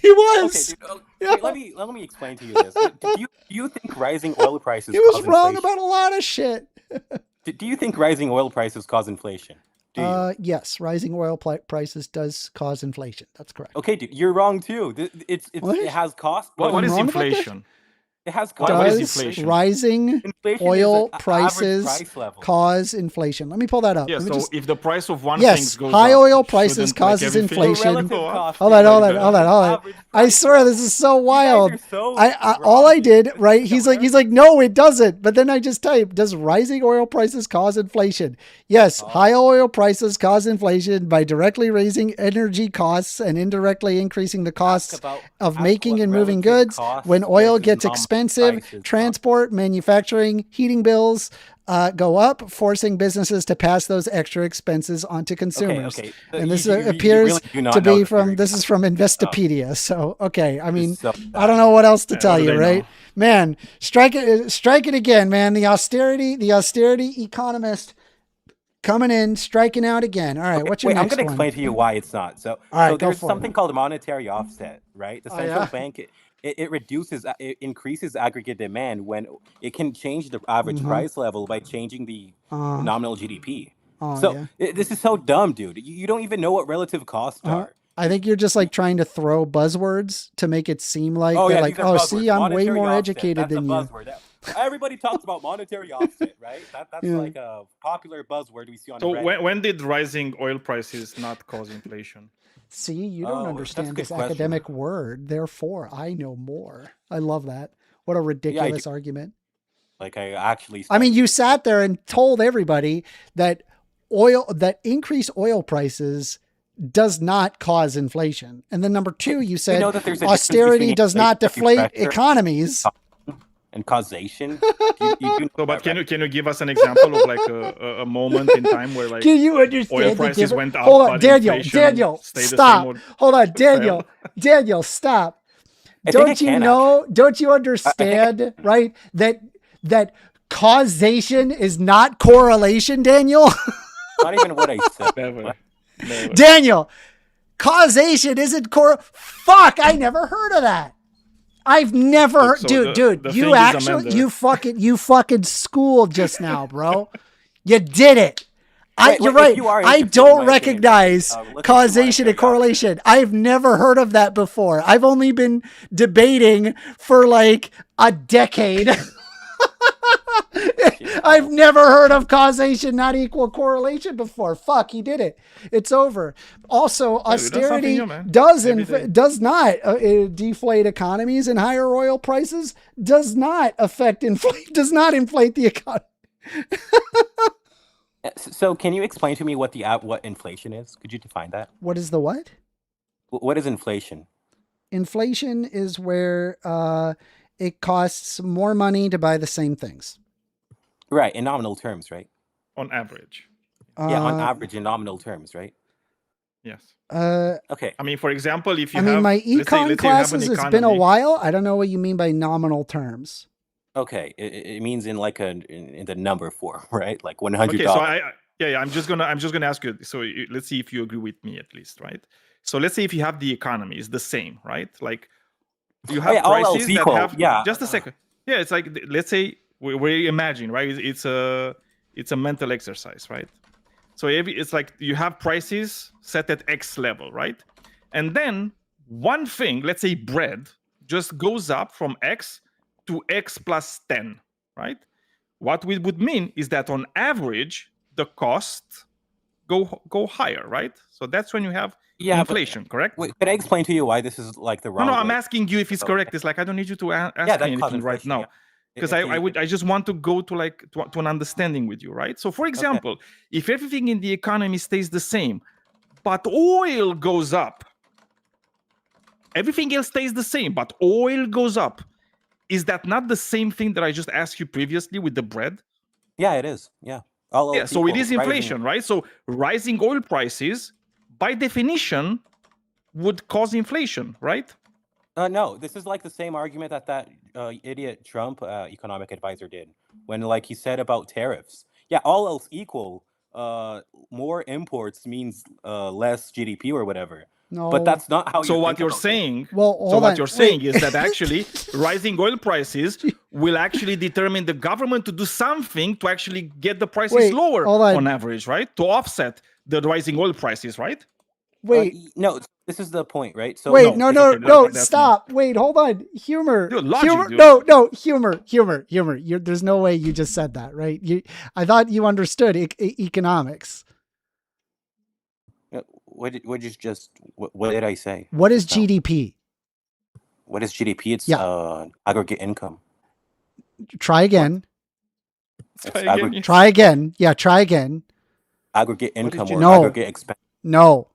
S1: He was.
S7: Okay, dude, let me explain to you this. Do you think rising oil prices
S1: He was wrong about a lot of shit.
S7: Do you think rising oil prices cause inflation?
S1: Yes, rising oil prices does cause inflation. That's correct.
S7: Okay, dude, you're wrong too. It has cost.
S5: What is inflation?
S7: It has cost.
S1: Does rising oil prices cause inflation? Let me pull that up.
S5: Yeah, so if the price of one
S1: thing
S5: goes
S1: high
S5: up,
S1: oil prices causes inflation. Hold on. I swear this is so wild. All I did, right? He's like, no, it doesn't. But then I just typed, does rising oil prices cause inflation? Yes, high oil prices cause inflation by directly raising energy costs and indirectly increasing the costs of making and moving goods. When oil gets expensive, transport, manufacturing, heating bills go up, forcing businesses to pass those extra expenses onto consumers.
S7: Okay.
S1: And this appears to be from Investopedia. So, okay. I mean, I don't know what else to tell you, right? Man, strike it again, man. The austerity economist coming in, striking out again. All right, what's your next
S7: I'm going to explain to you why it's not. So there's something called a monetary offset, right? The central bank it reduces, it increases aggregate demand when it can change the average price level by changing the nominal GDP. So this is so dumb, dude. You don't even know what relative costs are.
S1: I think you're just like trying to throw buzzwords to make it seem like they're like,
S7: these are buzzwords.
S1: see, I'm
S7: Monetary
S1: way more
S7: offset,
S1: educated
S7: that's
S1: than
S7: a
S1: you.
S7: buzzword. Everybody talks about monetary offset, right? That's like a popular buzzword we see on
S5: So
S7: Reddit.
S5: when did rising oil prices not cause inflation?
S1: See, you don't understand this
S7: question.
S1: academic word. Therefore, I know more. I love that. What a ridiculous argument.
S7: Like I actually.
S1: I mean, you sat there and told everybody that increased oil prices does not cause inflation. And then number two, you said austerity does not deflate economies.
S7: And causation.
S5: But can you give us an example of like a moment in time where like
S1: can you understand
S5: oil prices went up?
S1: Hold on, Daniel, stop. Hold on, Daniel, stop. Don't you understand, right? That causation is not correlation, Daniel?
S7: Not even what I said.
S5: Never.
S1: Daniel, causation isn't fuck, I never heard of that. I've never heard, dude, you fucking schooled just now, bro. You did it. You're right. I don't recognize causation and correlation. I've never heard of that before. I've only been debating for like a decade. I've never heard of causation not equal correlation before. Fuck, he did it. It's over. Also, austerity does not deflate economies, and higher oil prices does not inflate the economy.
S7: So, can you explain to me what inflation is? Could you define that?
S1: What is the what?
S7: What is inflation?
S1: Inflation is where it costs more money to buy the same things.
S7: Right, in nominal terms, right?
S5: On average.
S7: Yeah, on average in nominal terms, right?
S5: Yes.
S7: Okay.
S5: I mean, for example, if you
S1: my econ classes, it's been a while. I don't know what you mean by nominal terms.
S7: Okay, it means in like in the number form, right? Like $100.
S5: Okay, so I'm just gonna ask you. So let's see if you agree with me at least, right? So let's say if you have the economy, it's the same, right? Like you have prices that have. Just a second. Yeah, it's like let's say we imagine, right? It's a mental exercise, right? So it's like you have prices set at X level, right? And then one thing, let's say bread, just goes up from X to X plus 10, right? What we would mean is that on average, the costs go higher, right? So that's when you have inflation, correct?
S7: Wait, can I explain to you why this is like the wrong way?
S5: I'm asking you if it's correct. It's like I don't need you to ask me anything right now. Because I just want to go to an understanding with you, right? So for example, if everything in the economy stays the same, but oil goes up, everything else stays the same, but oil goes up. Is that not the same thing that I just asked you previously with the bread?
S7: Yeah, it is. Yeah.
S5: So it is inflation, right? So rising oil prices, by definition, would cause inflation, right?
S7: No, this is like the same argument that idiot Trump economic advisor did when like he said about tariffs. Yeah, all else equal, more imports means less GDP or whatever.
S1: No.
S7: But that's not how.
S5: So what you're saying?
S1: Well,
S5: saying is that actually rising oil prices will actually determine the government to do something to actually get the prices lower on average, right? To offset the rising oil prices, right?
S1: Wait,
S7: no, this is the point, right? So
S1: no, stop. Wait, hold on. Humor. Humor. There's no way you just said that, right? I thought you understood economics.
S7: What did I say?
S1: What is GDP?
S7: What is GDP? It's aggregate income.
S1: Try again. Try again. Yeah, try again.
S7: Aggregate income or aggregate expense.
S1: No.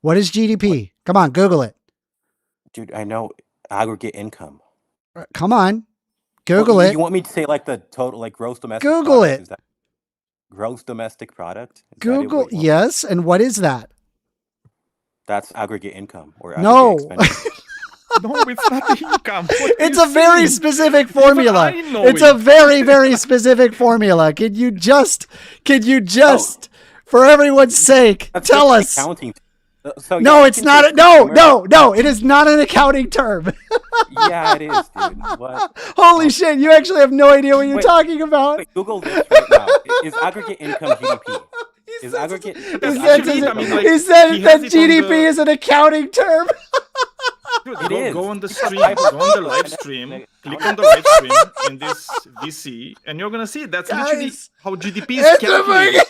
S1: What is GDP? Come on, Google it.
S7: Dude, I know aggregate income.
S1: Come on. Google it.
S7: You want me to say like the total, like gross domestic
S1: Google
S7: product?
S1: it.
S7: Is that gross domestic product?
S1: Google, yes. And what is that?
S7: That's aggregate income or aggregate expenditure.
S5: No, it's not the income.
S1: It's a very specific formula. It's a very, very specific formula. Can you just, for everyone's sake, tell us?
S7: So
S1: No,
S7: you
S1: it's
S7: can
S1: not.
S7: say
S1: No,
S7: consumer-
S1: no, no. It is not an accounting term.
S7: Yeah, it is, dude. What?
S1: Holy shit! You actually have no idea what you're
S7: Wait,
S1: talking about.
S7: Wait, Google this right now. Is aggregate income GDP? Is aggregate?
S1: He
S5: That's
S1: said,
S5: actually- I mean, like,
S1: he said
S5: he
S1: that
S5: has it on
S1: GDP
S5: the-
S1: is an accounting term.
S5: Dude,
S7: It is.
S5: go on the
S7: It's
S5: stream,
S7: a
S5: go on the live stream, click on the live stream in this VC, and you're gonna see that's literally
S1: Guys,
S5: how GDP is
S1: It's
S5: calculated.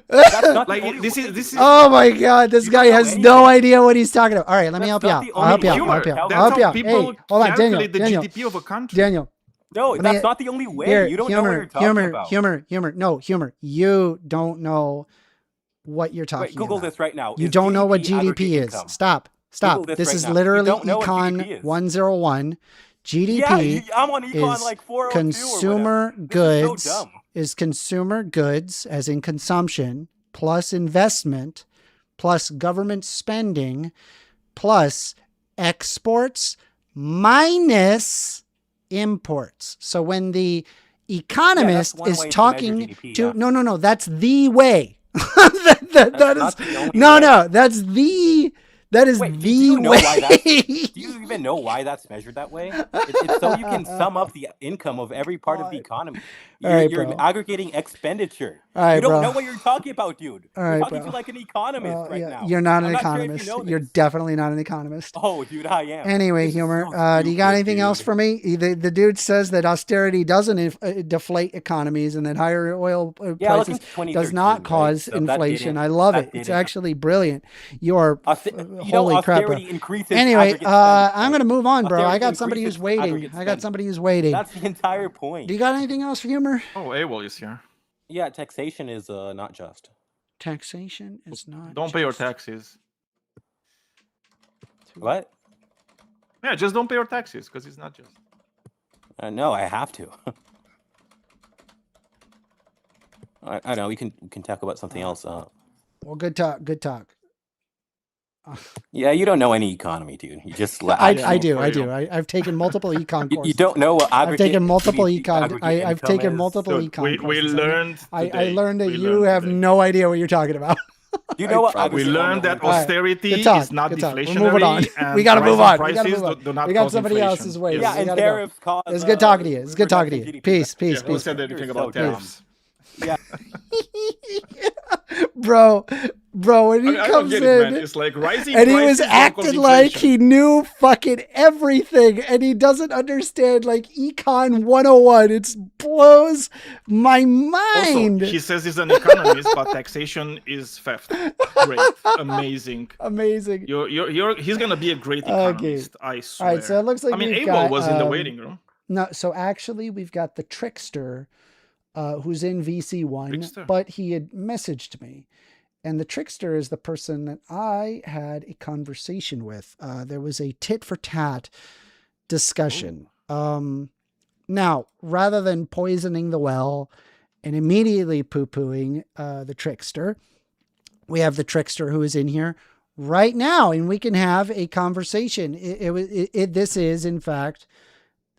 S7: That's not the
S5: Like
S7: only
S5: this
S7: way.
S5: is
S1: Oh my god, this
S7: You
S1: guy
S7: don't know
S1: has no
S7: anything.
S1: idea what he's talking about. All right, let me help
S7: That's
S1: you
S7: not
S1: out.
S7: the
S1: I'll help you out.
S7: only
S1: I'll help you
S7: humor.
S1: out.
S7: That's
S1: I'll help you
S5: how
S1: out.
S5: people
S1: Hey, hold on, Daniel.
S5: calculate the
S1: Daniel.
S5: GDP of a country.
S1: Daniel.
S7: No,
S1: Let
S7: that's
S1: me-
S7: not the only way.
S1: Here,
S7: You don't know what you're talking about.
S1: Humor. No, humor. You don't know what you're talking
S7: Wait, Google
S1: about.
S7: this right now.
S1: You
S7: Is
S1: don't know what
S7: GDP
S1: GDP
S7: aggregate
S1: is.
S7: income?
S1: Stop.
S7: Google this
S1: This
S7: right
S1: is
S7: now. You
S1: literally
S7: don't know what
S1: Econ
S7: GDP is.
S1: 101. GDP
S7: Yeah, I'm on Econ
S1: is
S7: like 402 or
S1: consumer
S7: whatever. This
S1: goods
S7: is so dumb.
S1: is consumer goods as in consumption plus investment plus government spending plus exports minus imports. So when the economist
S7: one
S1: is
S7: way to
S1: talking
S7: measure GDP,
S1: to
S7: yeah.
S1: no, that's the way. that
S7: That's
S1: is
S7: not the only
S1: no,
S7: way.
S1: no, that's the That is
S7: Wait, do
S1: the
S7: you know
S1: way.
S7: why that's- Do you even know why that's measured that way? It's so you can sum up the income of every part of the economy.
S1: All right,
S7: You're
S1: bro.
S7: aggregating expenditure.
S1: All right,
S7: you don't
S1: bro.
S7: know what you're talking about, dude.
S1: All
S7: You're
S1: right,
S7: talking
S1: bro.
S7: to like an economist right
S1: Yeah,
S7: now.
S1: you're not an
S7: I'm not sure if
S1: economist.
S7: you know
S1: You're
S7: this.
S1: definitely not an economist.
S7: Oh, dude, I am.
S1: Anyway,
S7: This is
S1: Humor,
S7: so
S1: do you got
S7: stupid,
S1: anything else
S7: dude.
S1: for me? The dude says that austerity doesn't deflate economies and that higher oil
S7: Yeah, look
S1: prices
S7: into
S1: does not
S7: 2013,
S1: cause
S7: right? So that
S1: inflation.
S7: didn't-
S1: I love
S7: that
S1: it. It's
S7: didn't-
S1: actually brilliant. You're
S7: You know,
S1: holy crap, bro.
S7: austerity increases
S1: Anyway,
S7: aggregate spend,
S1: I'm gonna move on, bro. I
S7: Austerity
S1: got somebody who's
S7: increases
S1: waiting.
S7: aggregate
S1: I got
S7: spend.
S1: somebody who's waiting.
S7: That's the entire point.
S1: Do you got anything else for Humor?
S5: Oh, AWOL is here.
S7: Yeah, taxation is not just.
S1: Taxation is not.
S5: Don't pay your
S1: just
S5: taxes.
S7: What?
S5: Yeah, just don't pay your taxes because it's not just.
S7: No, I have to. I know we can talk about something else.
S1: Well, good talk. Good talk.
S7: Yeah, you don't know any economy, dude. You just
S1: I
S5: Yeah,
S1: do.
S5: for
S1: I
S5: you.
S1: do. I've taken multiple econ
S7: You
S1: courses.
S7: don't know what
S1: I've
S7: aggregate.
S1: taken multiple
S7: GDP
S1: econ.
S7: aggregate
S1: I've
S7: income
S1: taken
S7: is.
S1: multiple
S5: Dude,
S1: econ
S5: we
S1: courses.
S5: learned.
S1: I
S5: Today.
S1: learned that
S5: We
S1: you
S5: learned
S1: have
S5: today.
S1: no idea what you're talking about.
S7: You know what?
S1: promise.
S5: We
S7: aggregate
S5: learned that
S7: income is?
S5: austerity
S1: Good talk,
S5: is not
S1: good talk. We're
S5: deflationary.
S1: moving on.
S5: And
S1: We gotta move
S5: rising
S1: on. We gotta
S5: prices
S1: move on.
S5: do not
S1: We got
S5: cause
S1: somebody else
S5: inflation.
S1: is waiting.
S5: Yes.
S7: Yeah,
S1: we
S7: and
S1: gotta go.
S7: tariffs cause.
S1: It's good talking to you. It's good talking to
S7: reducing
S1: you.
S7: GDP.
S1: Peace, peace,
S5: Yeah, who
S1: peace.
S5: said anything
S7: You're
S5: about
S7: so dumb.
S5: tariffs?
S7: Yeah,
S1: bro, when he
S5: I don't
S1: comes
S5: get it, man.
S1: in
S5: It's like rising
S1: and he
S5: prices
S1: was
S5: don't cause
S1: acting like
S5: inflation.
S1: he knew fucking everything and he doesn't understand like Econ 101. It blows my
S5: Also,
S1: mind.
S5: he says he's an economist, but taxation is theft. Great, amazing.
S1: Amazing.
S5: He's gonna be a great
S1: Okay.
S5: economist. I swear.
S1: All right, so it looks like
S5: I mean,
S1: we've
S5: AWOL
S1: got,
S5: was in the waiting room.
S1: No, so actually we've got the Trickster, who's in VC1,
S5: Trickster.
S1: but he had messaged me. And the Trickster is the person that I had a conversation with. There was a tit for tat discussion. Now, rather than poisoning the well and immediately poo-pooing the Trickster, we have the Trickster who is in here right now, and we can have a conversation. This is, in fact,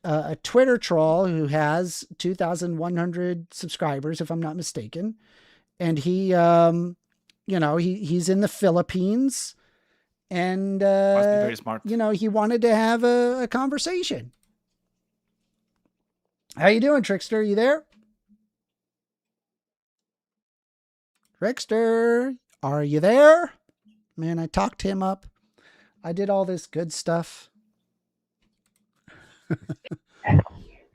S1: a Twitter troll who has 2,100 subscribers, if I'm not mistaken. And he, he's in the Philippines and,
S5: Must be very smart.
S1: he wanted to have a conversation. How you doing, Trickster? You there? Trickster, are you there? Man, I talked him up. I did all this good stuff.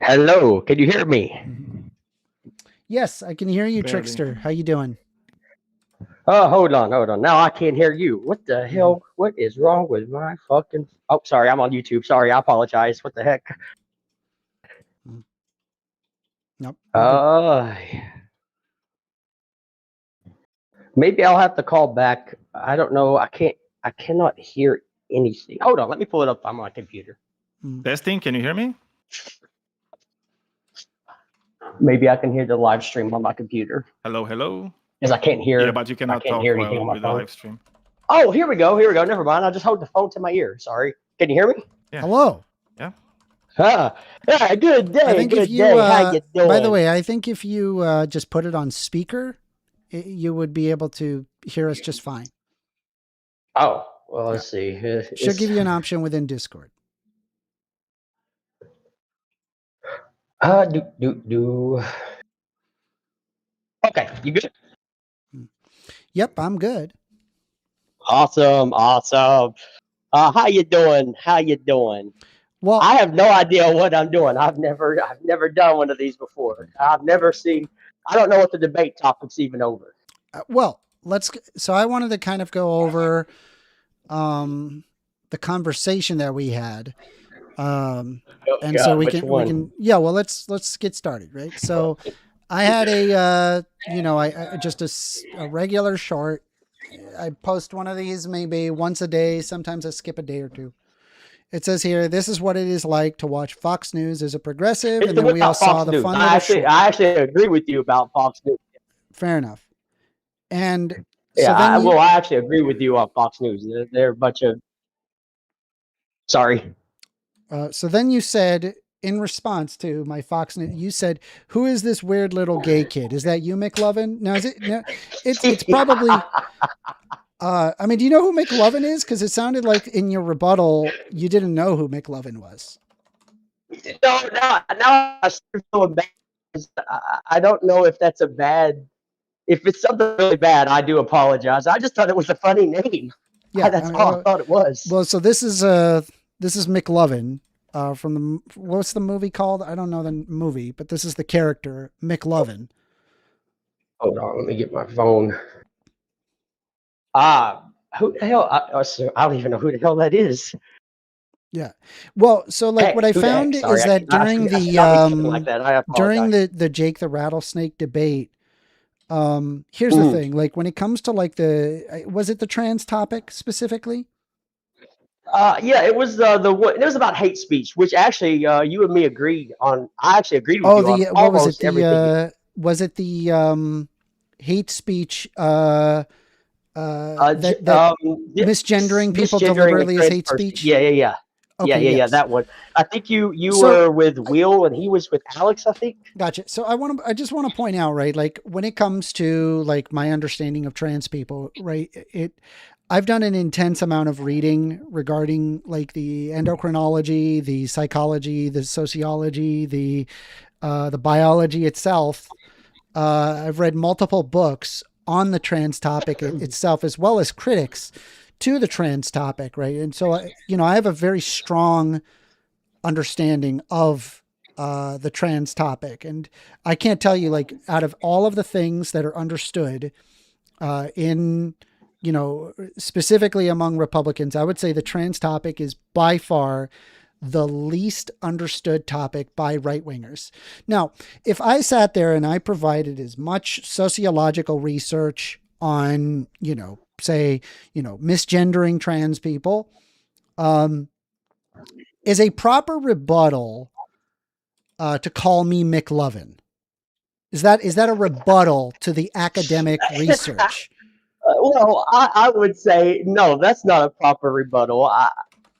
S8: Hello, can you hear me?
S1: Yes, I can hear you,
S5: Barely.
S1: Trickster. How you doing?
S8: Oh, hold on. Now I can't hear you. What the hell? What is wrong with my fucking... Oh, sorry, I'm on YouTube. Sorry, I apologize. What the heck?
S1: Nope.
S8: Maybe I'll have to call back. I don't know. I cannot hear anything. Hold on, let me pull it up on my computer.
S5: Testing, can you hear me?
S8: Maybe I can hear the live stream on my computer.
S5: Hello, hello.
S8: Because I can't hear.
S5: Yeah, but you cannot
S8: can't
S5: talk
S8: hear anything on my
S5: with the
S8: phone.
S5: live stream.
S8: Oh, here we go. Never mind. I'll just hold the phone to my ear. Sorry. Can you hear me?
S5: Yeah.
S1: Hello.
S8: Yeah, good day.
S1: I think
S8: Good
S1: if you,
S8: day. How you doing?
S1: by the way, I think if you just put it on speaker, you would be able to hear us just fine.
S8: Oh, well, let's see.
S1: She'll give you an option within Discord.
S8: Do. Okay, you good?
S1: Yep, I'm good.
S8: Awesome. How you doing?
S1: Well,
S8: I have no idea what I'm doing. I've never done one of these before. I've never seen. I don't know what the debate topic's even over.
S1: well, so I wanted to kind of go over the conversation that we had. And
S8: God,
S1: so we
S8: which one?
S1: can well, let's get started, right? So I had a I just a regular short. I post one of these maybe once a day. Sometimes I skip a day or two. It says here, this is what it is like to watch Fox News as a progressive.
S8: It's
S1: And then we all
S8: about
S1: saw
S8: Fox
S1: the
S8: News.
S1: fun
S8: I
S1: little short.
S8: actually agree with you about Fox News.
S1: Fair enough. And
S8: Yeah,
S1: so then
S8: I actually agree with you on Fox News. They're a bunch of. Sorry.
S1: So then you said, in response to my Fox News, you said, "Who is this weird little gay kid? Is that you, McLovin?" Now, is it? No, it's probably. I mean, do you know who McLovin is? Because it sounded like in your rebuttal you didn't know who McLovin was.
S8: No, I feel bad. I don't know if that's a bad. If it's something really bad, I do apologize. I just thought it was a funny name.
S1: Yeah,
S8: that's all I thought it was.
S1: Well, so this is McLovin from the what's the movie called? I don't know the movie, but this is the character McLovin.
S8: Hold on, let me get my phone. Who the hell? I don't even know who the hell that is.
S1: Yeah. Well, so like what I found is that during the Jake the Rattlesnake debate, here's the thing, like when it comes to like was it the trans topic specifically?
S8: Yeah, it was it was about hate speech, which actually you and me agreed on. I actually agreed with you on almost everything.
S1: Was it the hate speech misgendering people deliberately as hate speech?
S8: Yeah. Okay, yeah, that one. I think you were with Will and he was with Alex, I think.
S1: Gotcha. So I just want to point out, right, like when it comes to like my understanding of trans people, right, I've done an intense amount of reading regarding like the endocrinology, the psychology, the sociology, the biology itself. I've read multiple books on the trans topic itself, as well as critics to the trans topic, right? And so, I have a very strong understanding of the trans topic. And I can't tell you, like, out of all of the things that are understood specifically among Republicans, I would say the trans topic is by far the least understood topic by right-wingers. Now, if I sat there and I provided as much sociological research on, misgendering trans people, is a proper rebuttal to call me McLovin? Is that a rebuttal to the academic research?
S8: Well, I would say no, that's not a proper rebuttal.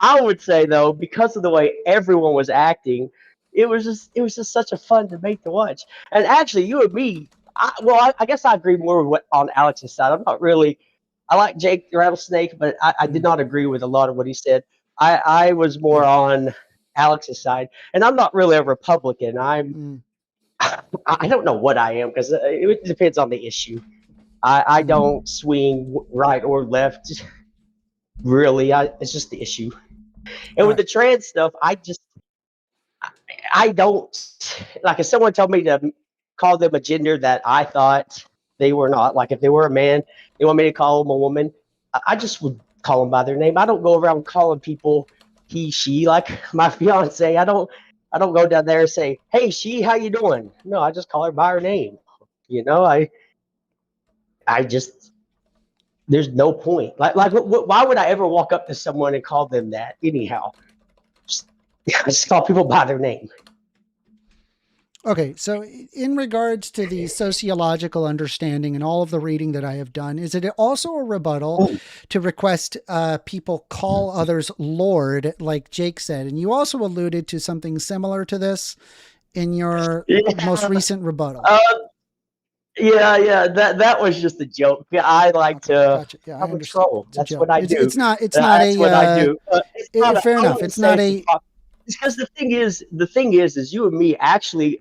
S8: I would say though, because of the way everyone was acting, it was just such a fun debate to watch. And actually, you and me, I guess I agree more with on Alex's side. I'm not really. I like Jake the Rattlesnake, but I did not agree with a lot of what he said. I was more on Alex's side, and I'm not really a Republican. I don't know what I am because it depends on the issue. I don't swing right or left. Really, it's just the issue. And with the trans stuff, I don't like if someone told me to call them a gender that I thought they were not. Like if they were a man, they want me to call them a woman. I just would call them by their name. I don't go around calling people he, she. Like my fiance, I don't go down there and say, "Hey, she, how you doing?" No, I just call her by her name. I just there's no point. Like why would I ever walk up to someone and call them that anyhow? Just call people by their name.
S1: Okay, so in regards to the sociological understanding and all of the reading that I have done, is it also a rebuttal to request people call others Lord, like Jake said? And you also alluded to something similar to this in your most recent rebuttal.
S8: Yeah. That was just a joke. I like
S1: Okay,
S8: to.
S1: gotcha. Yeah, I
S8: I'm a
S1: understand.
S8: troll.
S1: It's a
S8: That's
S1: joke.
S8: what I do.
S1: It's not
S8: That's what I do. It's not
S1: fair
S8: I
S1: enough.
S8: wouldn't
S1: It's
S8: say
S1: not
S8: it's because the thing is you and me actually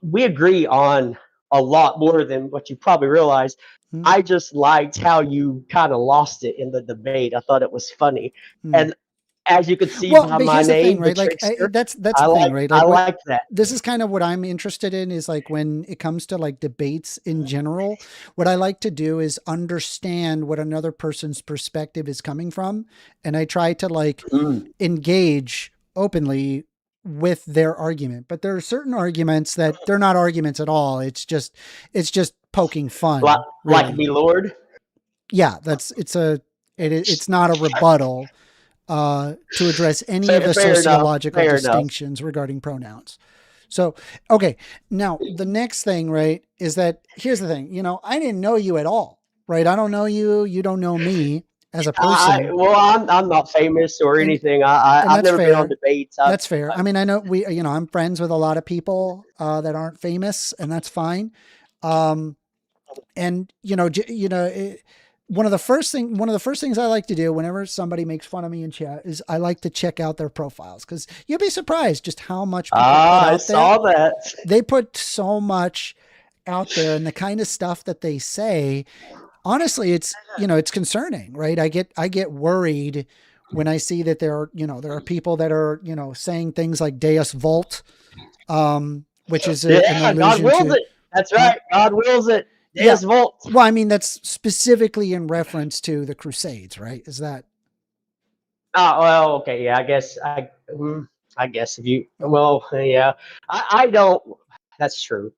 S8: we agree on a lot more than what you probably realize.
S1: Hmm.
S8: I just liked how you kind of lost it in the debate. I thought it was funny, and as you could see
S1: Well,
S8: by
S1: but
S8: my
S1: here's the thing,
S8: name,
S1: right?
S8: the
S1: Like
S8: trickster,
S1: that's the
S8: I
S1: thing,
S8: like
S1: right?
S8: I
S1: Like what
S8: like that.
S1: this is kind of what I'm interested in is like when it comes to like debates in general, what I like to do is understand what another person's perspective is coming from, and I try to like engage openly with their argument. But there are certain arguments that they're not arguments at all. It's just poking fun.
S8: Like
S1: really.
S8: me, Lord.
S1: Yeah, it's not a rebuttal to address any of the
S8: Fair enough,
S1: sociological
S8: fair enough.
S1: distinctions regarding pronouns. So, okay. Now the next thing, right, is that here's the thing, I didn't know you at all, right? I don't know you. You don't know me as a person.
S8: I'm not famous or
S1: And-
S8: anything.
S1: and
S8: I've
S1: that's
S8: never been on
S1: fair.
S8: debates.
S1: That's fair. I mean, I know I'm friends with a lot of people that aren't famous, and that's fine. And one of the first things I like to do whenever somebody makes fun of me in chat is I like to check out their profiles, because you'll be surprised just how much people put out
S8: I
S1: there.
S8: saw that.
S1: They put so much out there, and the kind of stuff that they say, honestly, it's concerning, right? I get worried when I see that there are people that are, saying things like Deus Vult, which is an allusion
S8: God wills
S1: to,
S8: it. That's right. God wills it. Deus Vult.
S1: Well, I mean, that's specifically in reference to the Crusades, right? Is that?
S8: Oh, well, okay. Yeah, I guess if you, well, yeah, I don't, that's true.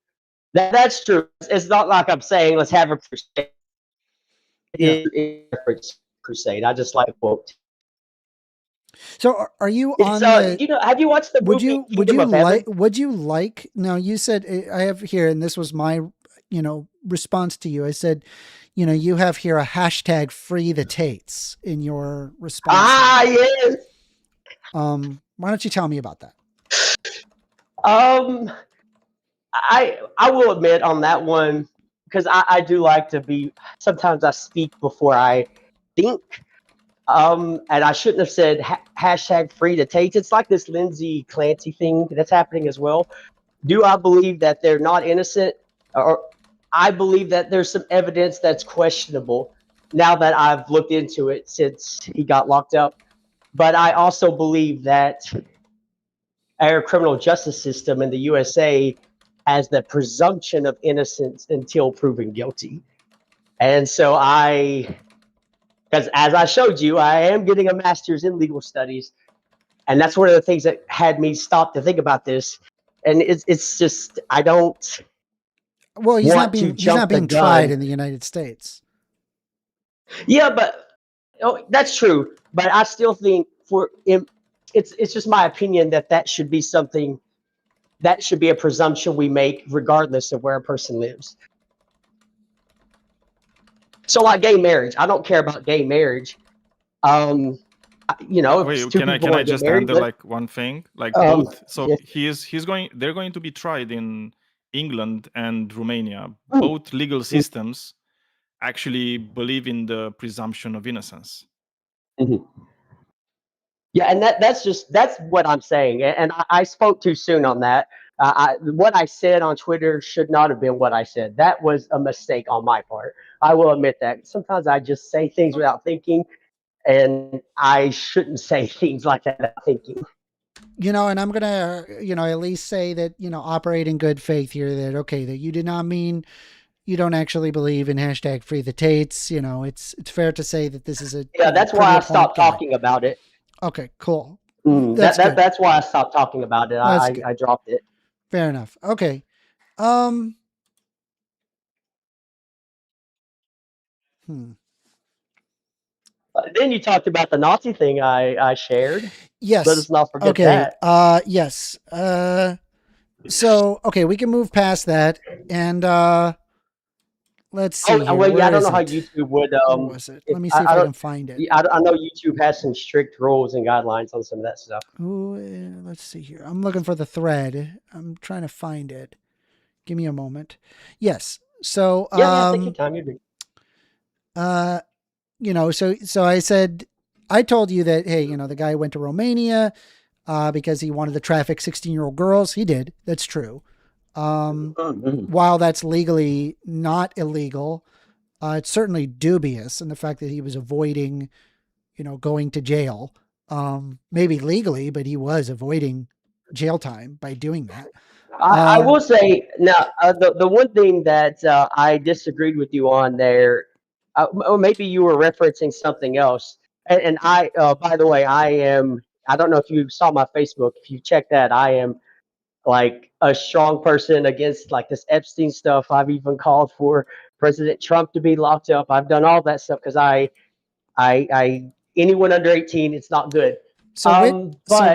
S8: That's true. It's not like I'm saying, let's have a crusade. Crusade. I just like a quote.
S1: So are you on
S8: have you watched the movie Kingdom of Heaven?
S1: Would you like, now you said, I have here, and this was my, response to you. I said, you have here a hashtag free the Tates in your response.
S8: Yes.
S1: Why don't you tell me about that?
S8: I will admit on that one, because I do like to be, sometimes I speak before I think. And I shouldn't have said hashtag free the Tates. It's like this Lindsay Clancy thing that's happening as well. Do I believe that they're not innocent? Or I believe that there's some evidence that's questionable now that I've looked into it since he got locked up. But I also believe that our criminal justice system in the USA has the presumption of innocence until proven guilty. And so because as I showed you, I am getting a master's in legal studies. And that's one of the things that had me stop to think about this. And it's just, I don't.
S1: Well, he's not being tried in the United States.
S8: Yeah, but that's true. But I still think it's just my opinion that should be something that should be a presumption we make regardless of where a person lives. So like gay marriage, I don't care about gay marriage.
S5: Wait, can I just add like one thing? Like both. So yes. They're going to be tried in England and Romania. Both legal systems actually believe in the presumption of innocence.
S8: Mm-hmm. Yeah, and that's what I'm saying. And I spoke too soon on that. What I said on Twitter should not have been what I said. That was a mistake on my part. I will admit that. Sometimes I just say things without thinking, and I shouldn't say things like that without thinking.
S1: And I'm going to, at least say that, operate in good faith here, that, okay, that you did not mean, you don't actually believe in hashtag free the Tates. It's fair to say that this is a.
S8: Yeah, that's why I stopped talking about it.
S1: Okay, cool.
S8: That's why I stopped talking about it. I dropped it.
S1: Fair enough. Okay.
S8: Then you talked about the Nazi thing I shared.
S1: Yes.
S8: Let us not forget that.
S1: Yes. So, okay, we can move past that. And let's see.
S8: I don't know how YouTube would.
S1: Where was it? Let me see if I can find it.
S8: I know YouTube has some strict rules and guidelines on some of that stuff.
S1: Ooh, let's see here. I'm looking for the thread. I'm trying to find it. Give me a moment. Yes. So,
S8: Yeah, take your time. You're good.
S1: So I said, I told you that, hey, the guy went to Romania because he wanted to traffic 16-year-old girls. He did. That's true. While that's legally not illegal, it's certainly dubious. And the fact that he was avoiding, going to jail, maybe legally, but he was avoiding jail time by doing that.
S8: I will say now, the one thing that I disagreed with you on there, or maybe you were referencing something else. And I, by the way, I don't know if you saw my Facebook. If you check that, I am like a strong person against like this Epstein stuff. I've even called for President Trump to be locked up. I've done all that stuff because anyone under 18, it's not good.
S1: So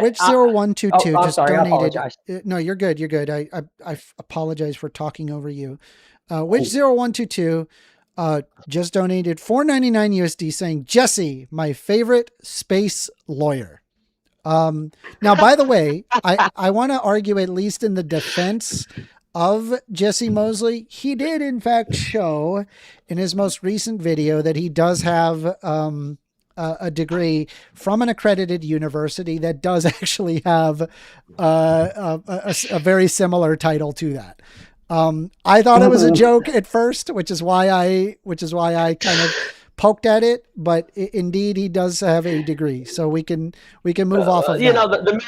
S1: which 0122
S8: I'm
S1: just
S8: sorry, I
S1: donated?
S8: apologize.
S1: No, you're good. You're good. I apologize for talking over you. Which 0122 just donated $4.99 USD saying, Jesse, my favorite space lawyer. Now, by the way, I want to argue, at least in the defense of Jesse Mosley, he did in fact show in his most recent video that he does have a degree from an accredited university that does actually have a very similar title to that. I thought it was a joke at first, which is why I kind of poked at it, but indeed he does have a degree, so we can move off of that.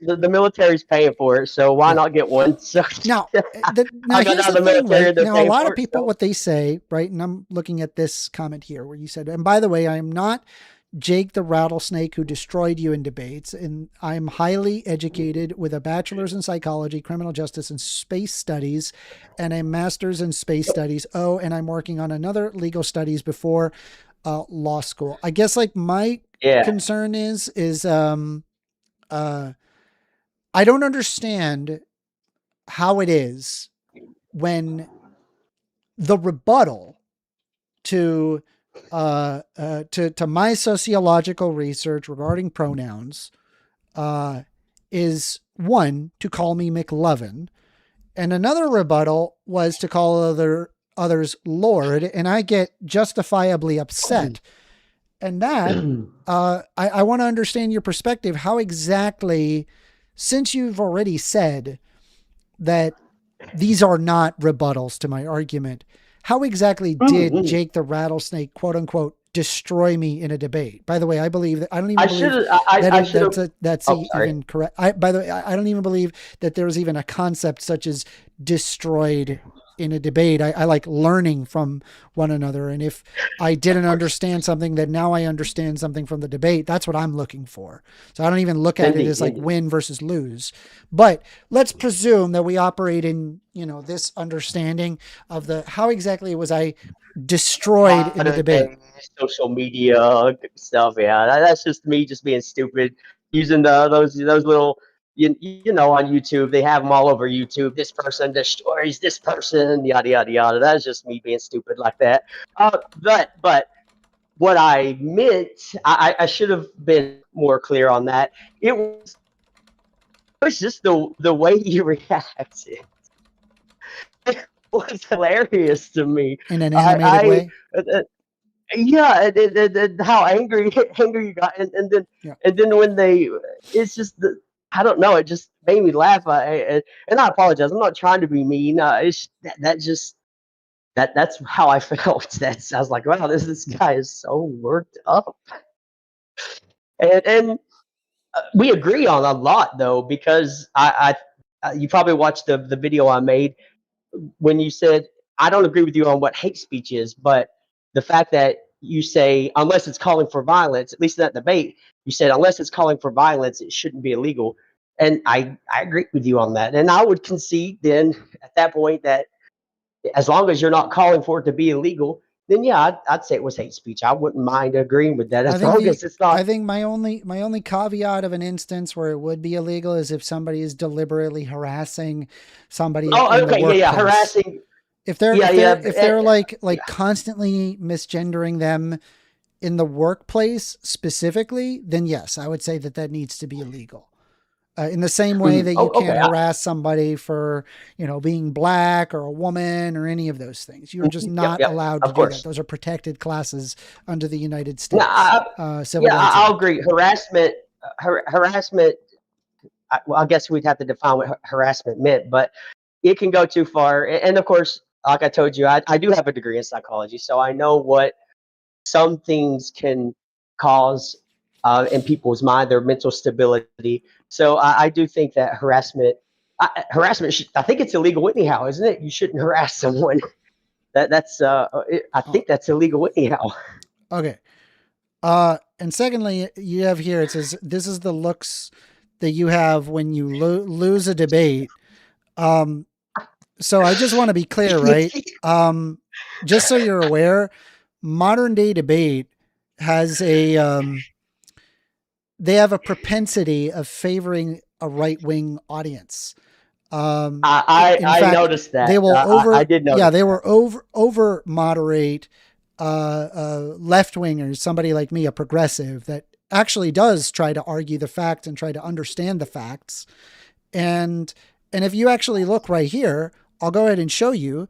S8: The military's paying for it, so why not get one? So
S1: now here's the thing, right? Now a lot of people, what they say, right? And I'm looking at this comment here where you said, and by the way, I am not Jake the Rattlesnake who destroyed you in debates, and I'm highly educated with a bachelor's in psychology, criminal justice, and space studies, and a master's in space studies. Oh, and I'm working on another legal studies before law school. I guess like my concern is I don't understand how it is when the rebuttal to my sociological research regarding pronouns is one, to call me McLovin, and another rebuttal was to call others Lord, and I get justifiably upset. And that I want to understand your perspective. How exactly, since you've already said that these are not rebuttals to my argument, how exactly did Jake the Rattlesnake, quote unquote, destroy me in a debate? By the way, I believe that I don't even believe that's even correct. By the way, I don't even believe that there's even a concept such as destroyed in a debate. I like learning from one another. And if I didn't understand something, that now I understand something from the debate, that's what I'm looking for. So I don't even look at it as like win versus lose. But let's presume that we operate in, this understanding of how exactly was I destroyed in a debate.
S8: Social media stuff. Yeah, that's just me just being stupid, using those little, on YouTube, they have them all over YouTube. This person destroys this person, yada yada yada. That's just me being stupid like that. But what I meant, I should have been more clear on that. It was just the way you reacted. It was hilarious to me.
S1: In an animated way.
S8: Yeah, how angry you got, and then when it's just I don't know, it just made me laugh. And I apologize. I'm not trying to be mean. It's that's how I felt. I was like, wow, this guy is so worked up. And we agree on a lot though, because I you probably watched the video I made when you said I don't agree with you on what hate speech is, but the fact that you say unless it's calling for violence, at least in that debate, you said unless it's calling for violence, it shouldn't be illegal. And I agree with you on that. And I would concede then at that point that as long as you're not calling for it to be illegal, then yeah, I'd say it was hate speech. I wouldn't mind agreeing with that as long as it's not.
S1: I think my only caveat of an instance where it would be illegal is if somebody is deliberately harassing somebody.
S8: Harassing.
S1: If they're like constantly misgendering them in the workplace specifically, then yes, I would say that needs to be illegal. In the same way that you
S8: okay.
S1: can't harass somebody for, being black or a woman or any of those things. You're just not allowed to do that. Those are protected classes under the United States Civil Rights Act.
S8: I'll agree. Harassment. Well, I guess we'd have to define what harassment meant, but it can go too far. And of course, like I told you, I do have a degree in psychology, so I know what some things can cause in people's mind, their mental stability. So I do think that harassment, I think it's illegal anyhow, isn't it? You shouldn't harass someone. I think that's illegal anyhow.
S1: Okay. And secondly, you have here, it says, this is the looks that you have when you lose a debate. So I just want to be clear, right? Just so you're aware, modern day debate has they have a propensity of favoring a right-wing audience.
S8: I noticed that.
S1: They will
S8: I did notice.
S1: Yeah, they were over moderate left-wingers, somebody like me, a progressive that actually does try to argue the facts and try to understand the facts. And if you actually look right here, I'll go ahead and show you.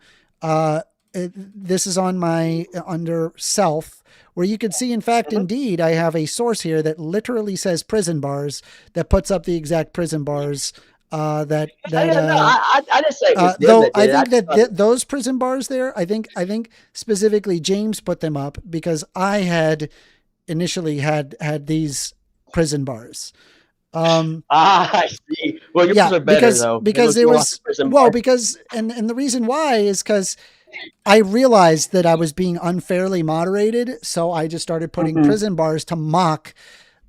S1: This is on my under self, where you can see, in fact, indeed, I have a source here that literally says prison bars, that puts up the exact prison bars I didn't say it was
S8: though
S1: I think that those prison bars there, I think specifically James put them up because I had initially had these prison bars.
S8: I see. Well, yours are better though.
S1: Because it was because the reason why is because I realized that I was being unfairly moderated, so I just started putting prison bars to mock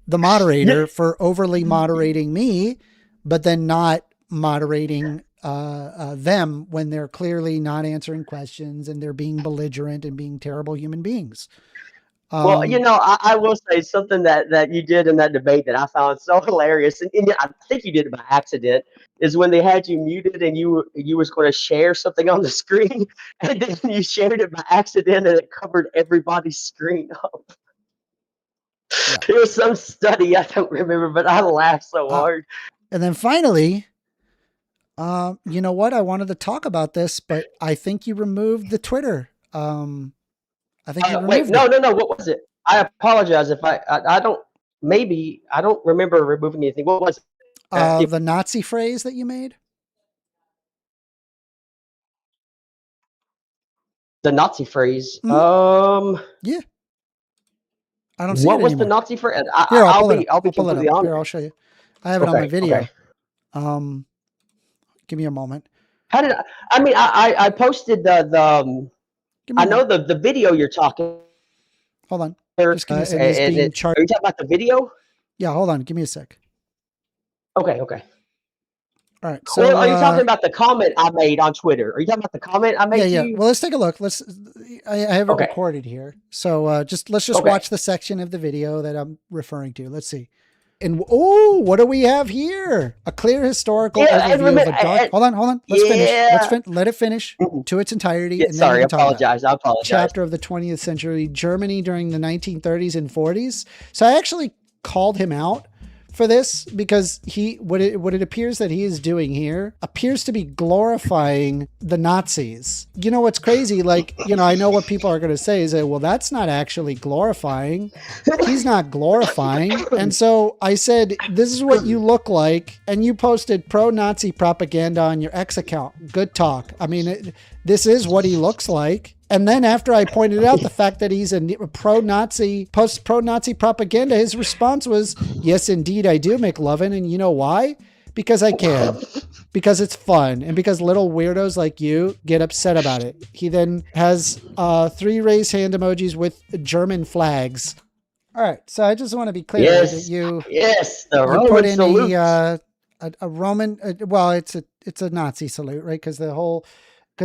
S1: the moderator for overly moderating me, but then not moderating them when they're clearly not answering questions and they're being belligerent and being terrible human beings.
S8: Well, I will say something that you did in that debate that I found so hilarious, and I think you did it by accident, is when they had you muted and you was going to share something on the screen, and then you shared it by accident and it covered everybody's screen up. Yeah. It was some study, I don't remember, but I laughed so hard.
S1: And then finally, you know what? I wanted to talk about this, but I think you removed the Twitter. I think you removed
S8: no. What was it? I apologize if I don't remember removing anything. What was it?
S1: The Nazi phrase that you made?
S8: The Nazi phrase.
S1: Yeah. I don't see
S8: what
S1: it
S8: was
S1: anymore.
S8: the Nazi phrase?
S1: Here, I'll
S8: be completely honest.
S1: Here, I'll show you. I have it on my video. Okay. Give me a moment.
S8: How did I posted the I know the video you're talking.
S1: Hold on. Just give me a second.
S8: Are you talking about the video?
S1: Yeah, hold on. Give me a sec.
S8: Okay.
S1: All right. So
S8: are you talking about the comment I made on Twitter? Are you talking about the comment I made?
S1: Yeah. Well, let's take a look. I have it recorded here. So let's just watch the section of the video that I'm referring to. Let's see. And what do we have here? A clear historical overview of a dark. Hold on. Let's finish. Let it finish to its entirety.
S8: And then I apologize.
S1: Chapter of the 20th century Germany during the 1930s and 40s. So I actually called him out for this because what it appears that he is doing here appears to be glorifying the Nazis. You know what's crazy? I know what people are going to say is that, well, that's not actually glorifying. He's not glorifying. And so I said, this is what you look like. And you posted pro-Nazi propaganda on your X account. Good talk. I mean, this is what he looks like. And then after I pointed out the fact that he's a pro-Nazi, pro-Nazi propaganda, his response was, yes, indeed, I do, McLovin. And you know why? Because I can. Because it's fun. And because little weirdos like you get upset about it. He then has 3 raised hand emojis with German flags. All right. So I just want to be clear that you
S8: Roman
S1: put in
S8: salute.
S1: a Roman, well, it's a Nazi salute, right? Because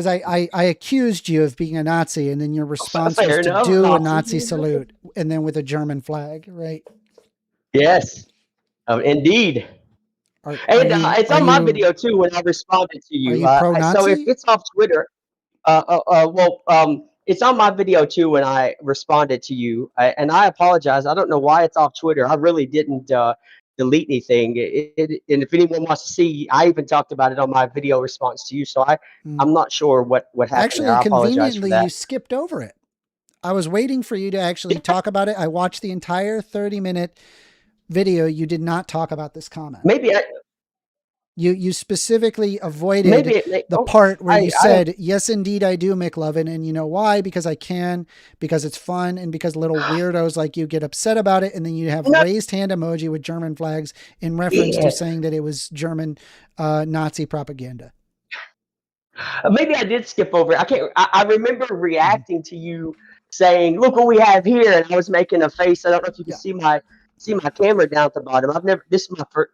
S1: I accused you of being a Nazi, and then your response was to do a Nazi salute, and then with a German flag, right?
S8: Yes, indeed. It's on my video too when I responded to you.
S1: Are you pro-Nazi?
S8: So if it's off Twitter, it's on my video too when I responded to you, and I apologize. I don't know why it's off Twitter. I really didn't delete anything. And if anyone wants to see, I even talked about it on my video response to you. So I'm not sure what happened
S1: Actually,
S8: there. I apologize for
S1: conveniently,
S8: that.
S1: you skipped over it. I was waiting for you to actually talk about it. I watched the entire 30-minute video. You did not talk about this comment.
S8: Maybe
S1: you specifically avoided the part where you said, yes, indeed, I do, McLovin. And you know why? Because I can, because it's fun, and because little weirdos like you get upset about it. And then you have raised hand emoji with German flags in reference to saying that it was German Nazi propaganda.
S8: Maybe I did skip over it. I remember reacting to you saying, look what we have here. And I was making a face. I don't know if you can see my camera down at the bottom. This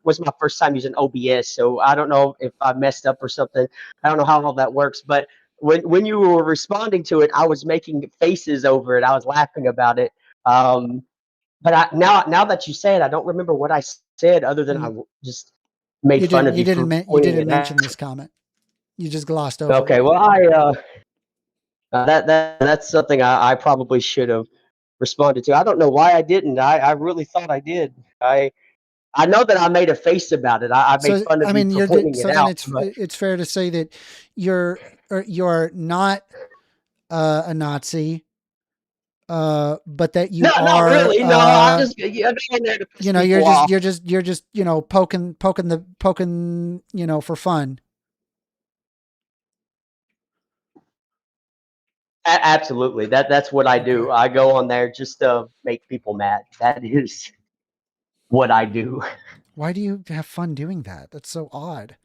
S8: was my first time using OBS, so I don't know if I messed up or something. I don't know how all that works, but when you were responding to it, I was making faces over it. I was laughing about it. But now that you say it, I don't remember what I said other than I just made fun of you.
S1: You didn't mention this comment. You just glossed over.
S8: Okay, well, that's something I probably should have responded to. I don't know why I didn't. I really thought I did. I know that I made a face about it. I made fun of you for pointing it out.
S1: It's fair to say that you're not a Nazi, but that you are.
S8: Not really. No, I'm just there to piss people off.
S1: you're just poking for fun.
S8: Absolutely. That's what I do. I go on there just to make people mad. That is what I do.
S1: Why do you have fun doing that? That's so odd.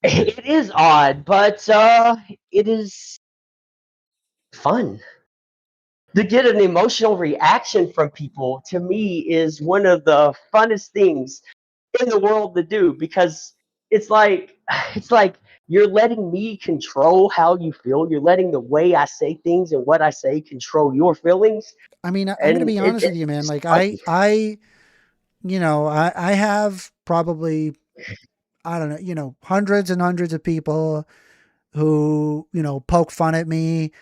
S8: It is odd, but it is fun. To get an emotional reaction from people, to me, is one of the funnest things in the world to do, because it's like you're letting me control how you feel. You're letting the way I say things and what I say control your feelings.
S1: I mean, I'm going to be honest with you, man. Like I have probably, I don't know, hundreds and hundreds of people who, poke fun at me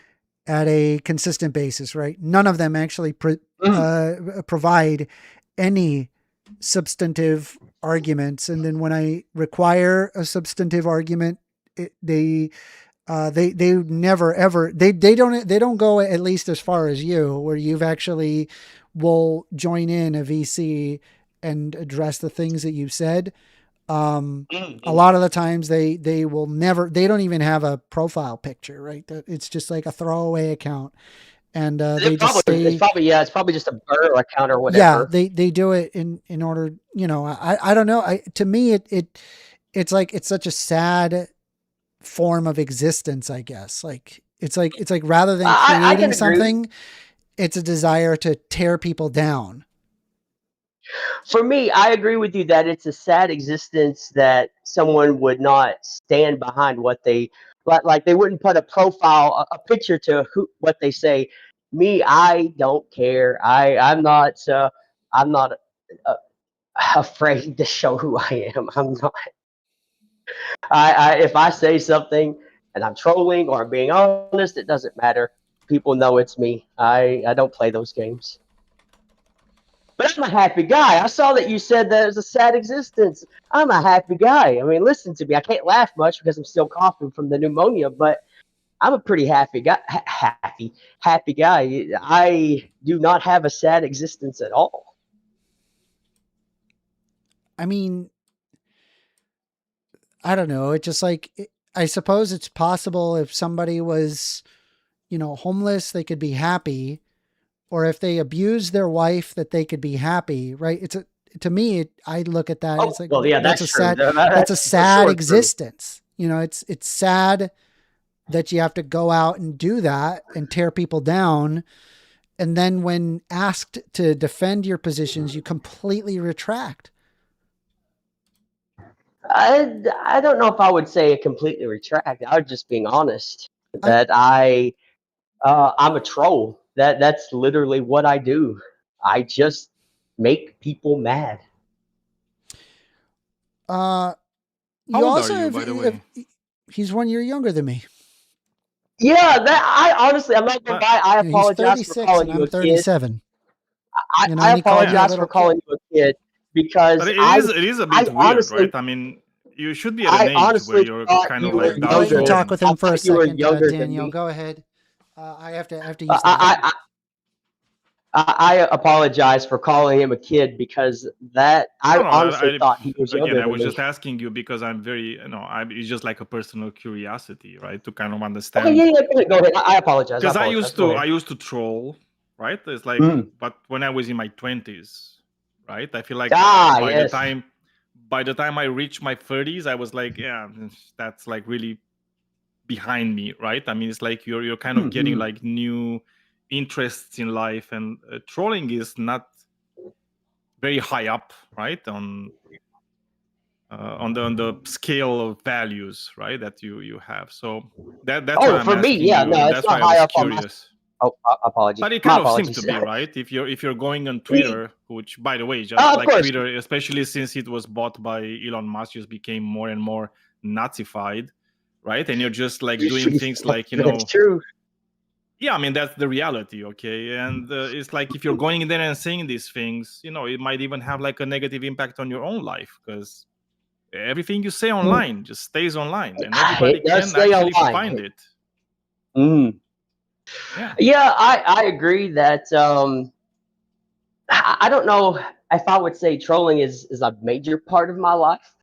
S1: at a consistent basis, right? None of them actually provide any substantive arguments. And then when I require a substantive argument, they never ever they don't go at least as far as you, where you've actually will join in a VC and address the things that you said. A lot of the times they don't even have a profile picture, right? It's just like a throwaway account. And it's probably just a burner account or whatever. Yeah, they do it in order, I don't know. To me it's like it's such a sad form of existence, I guess. Like it's like rather than creating something, it's a desire to tear people down.
S8: For me, I agree with you that it's a sad existence that someone would not stand behind what they like. They wouldn't put a profile, a picture to what they say. Me, I don't care. I'm not afraid to show who I am. I'm not. If I say something and I'm trolling or I'm being honest, it doesn't matter. People know it's me. I don't play those games. But I'm a happy guy. I saw that you said that it was a sad existence. I'm a happy guy. I mean, listen to me. I can't laugh much because I'm still coughing from the pneumonia, but I'm a pretty happy guy. Happy guy. I do not have a sad existence at all.
S1: I mean, I don't know. It's just like, I suppose it's possible if somebody was, homeless, they could be happy. Or if they abuse their wife, that they could be happy, right? To me, I look at that. It's like, well, yeah, that's a sad existence. True. It's sad that you have to go out and do that and tear people down. And then when asked to defend your positions, you completely retract.
S8: I don't know if I would say completely retract. I was just being honest that I'm a troll. That's literally what I do. I just make people mad.
S5: How old are you, by the way?
S1: He's 1 year younger than me.
S8: Yeah, I'm not gonna lie. I apologize for calling you a
S1: 37.
S8: kid. I apologize for calling you a kid. because
S5: But it
S8: I
S5: is a bit weird,
S8: honestly,
S5: right? I mean, you should be at an
S8: I
S5: age where
S8: honestly
S5: you're
S8: thought
S5: kind
S8: you
S5: of
S8: were
S5: like
S1: I'll let you
S8: younger.
S1: talk with him for a
S8: I thought you were
S1: second,
S8: younger than
S1: Daniel.
S8: me.
S1: Go ahead. I have to use the.
S8: I apologize for calling him a kid because that I
S5: No,
S8: honestly thought he was
S5: again,
S8: younger
S5: I
S8: than
S5: was just
S8: me.
S5: asking you because I'm very, it's just like a personal curiosity, right? To kind of
S8: Okay,
S5: understand.
S8: yeah, go ahead. I apologize.
S5: Because I
S8: Go ahead.
S5: used to troll, right? It's like, but when I was in my 20s, right? I feel like
S8: Yes.
S5: by the time I reached my 30s, I was like, yeah, that's like really behind me, right? I mean, it's like you're kind of getting like new interests in life, and trolling is not very high up, right? On the scale of values, right? That you have. So that's why I'm
S8: for me,
S5: asking
S8: yeah,
S5: you,
S8: no,
S5: and
S8: it's
S5: that's
S8: not
S5: why I
S8: high
S5: was
S8: up on my.
S5: curious.
S8: Oh, apology.
S5: But it
S8: My
S5: kind of seems
S8: apologies.
S5: to be, right? If you're going on
S8: We-
S5: Twitter, which by the way, just
S8: of
S5: like
S8: course.
S5: Twitter, especially since it was bought by Elon Musk, just became more and more Nazified, right? And you're just like doing things like,
S8: That's true.
S5: yeah, I mean, that's the reality, okay? And it's like if you're going in there and saying these things, it might even have like a negative impact on your own life, because everything you say online just stays online, and everybody
S8: It does
S5: can
S8: stay
S5: actually
S8: online.
S5: find it.
S8: Yeah, I agree that I don't know if I would say trolling is a major part of my life,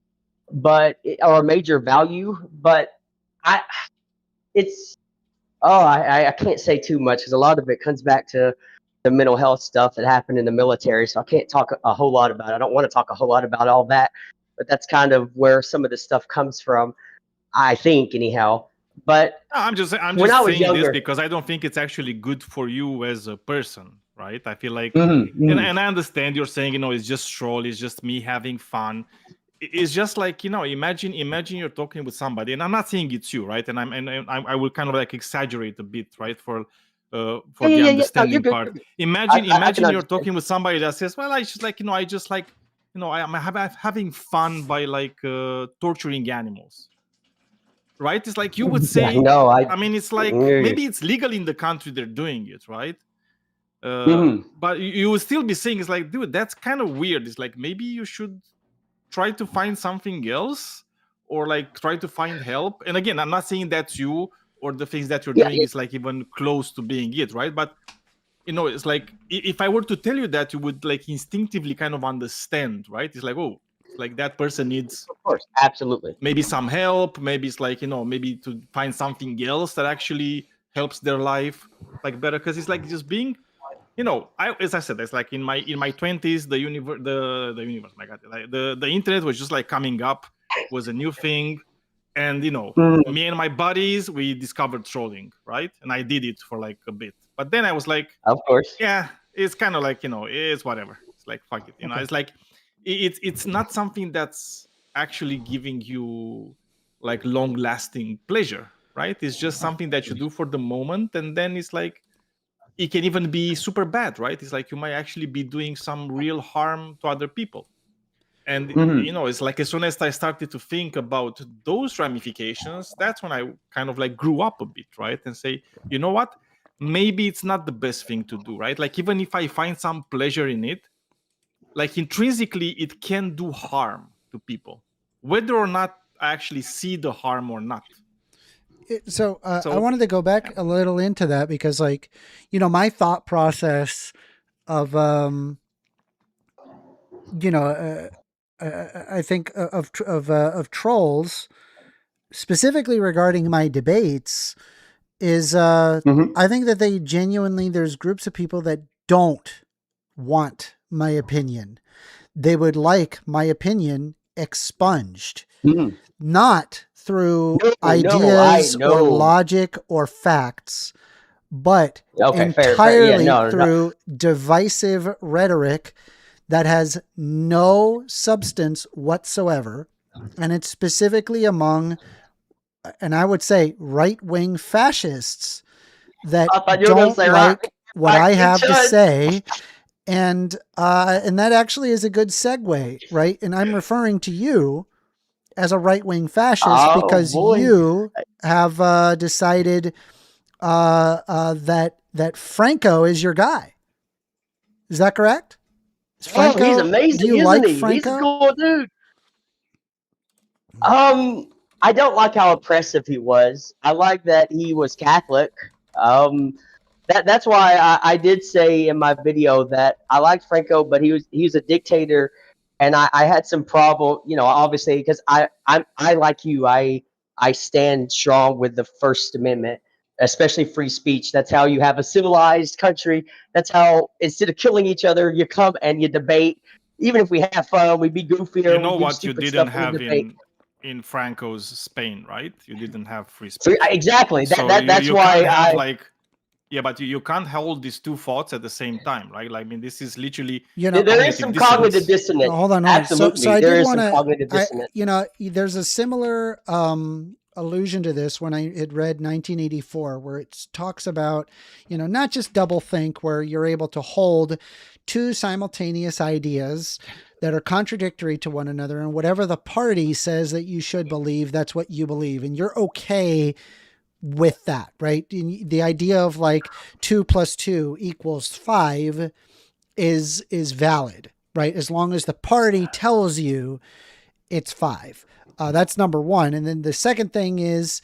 S8: or a major value, but I can't say too much because a lot of it comes back to the mental health stuff that happened in the military, so I can't talk a whole lot about it. I don't want to talk a whole lot about all that, but that's kind of where some of this stuff comes from, I think, anyhow. But
S5: I'm just
S8: when I was
S5: saying
S8: younger,
S5: this because I don't think it's actually good for you as a person, right? I feel like,
S8: Mm-hmm.
S5: and I understand you're saying, it's just troll, it's just me having fun. It's just like, imagine you're talking with somebody, and I'm not saying it's you, right? And I will kind of like exaggerate a bit, right, for the understanding
S8: good.
S5: part.
S8: You're good.
S5: Imagine
S8: I can
S5: you're
S8: understand.
S5: talking with somebody that says, well, I just like, I'm having fun by like torturing animals. Right? It's like you would say,
S8: No,
S5: I mean, it's like maybe it's legal in the country they're doing it, right? But you would still be saying, it's like, dude, that's kind of weird. It's like, maybe you should try to find something else, or like try to find help. And again, I'm not saying that's you or the things that you're doing is like even close to being it, right? But it's like, if I were to tell you that, you would like instinctively kind of understand, right? It's like, oh, like that person needs,
S8: of course, absolutely,
S5: maybe some help. Maybe it's like, maybe to find something else that actually helps their life like better, because it's like just being, as I said, it's like in my 20s, the universe, my God, like the internet was just like coming up, was a new thing. And me and my buddies, we discovered trolling, right? And I did it for like a bit, but then I was like,
S8: of course,
S5: yeah, it's kind of like, it's whatever. It's like, fuck it, it's like, it's not something that's actually giving you like long lasting pleasure, right? It's just something that you do for the moment, and then it's like, it can even be super bad, right? It's like you might actually be doing some real harm to other people. And it's like, as soon as I started to think about those ramifications, that's when I kind of like grew up a bit, right? And say, you know what, maybe it's not the best thing to do, right? Like, even if I find some pleasure in it, like intrinsically it can do harm to people, whether or not I actually see the harm or not.
S1: So I wanted to go back a little into that, because like, my thought process of, I think of trolls, specifically regarding my debates, is I think that they genuinely, there's groups of people that don't want my opinion. They would like my opinion expunged, not through ideas or logic or facts, but entirely through divisive rhetoric that has no substance whatsoever. And it's specifically among, and I would say, right-wing fascists that don't like what I have to say. And that actually is a good segue, right? And I'm referring to you as a right-wing fascist because you have decided that Franco is your guy. Is that correct? Franco,
S8: he's amazing,
S1: do you
S8: isn't
S1: like
S8: he? He's a
S1: Franco?
S8: cool dude. I don't like how oppressive he was. I like that he was Catholic. That's why I did say in my video that I liked Franco, but he was a dictator, and I had some problem, obviously, because I like you, I stand strong with the First Amendment, especially free speech. That's how you have a civilized country. That's how, instead of killing each other, you come and you debate. Even if we have fun, we be goofier,
S5: You know
S8: we do
S5: what you
S8: stupid
S5: didn't
S8: stuff, and
S5: have
S8: we debate.
S5: in Franco's Spain, right? You didn't have free
S8: So,
S5: speech.
S8: exactly.
S5: So
S8: That's
S5: you
S8: why
S5: can't have
S8: I.
S5: like, yeah, but you can't hold these two thoughts at the same time, right? Like, I mean, this is literally
S1: You know,
S8: There is some cognitive dissonance.
S1: hold on.
S8: Absolutely,
S1: So I
S8: there
S1: did
S8: is
S1: want
S8: some cognitive
S1: to,
S8: dissonance.
S1: there's a similar allusion to this when I had read 1984, where it talks about, not just doublethink, where you're able to hold two simultaneous ideas that are contradictory to one another, and whatever the party says that you should believe, that's what you believe, and you're okay with that, right? And the idea of like 2 + 2 = 5 is valid, right? As long as the party tells you it's 5. That's number one. And then the second thing is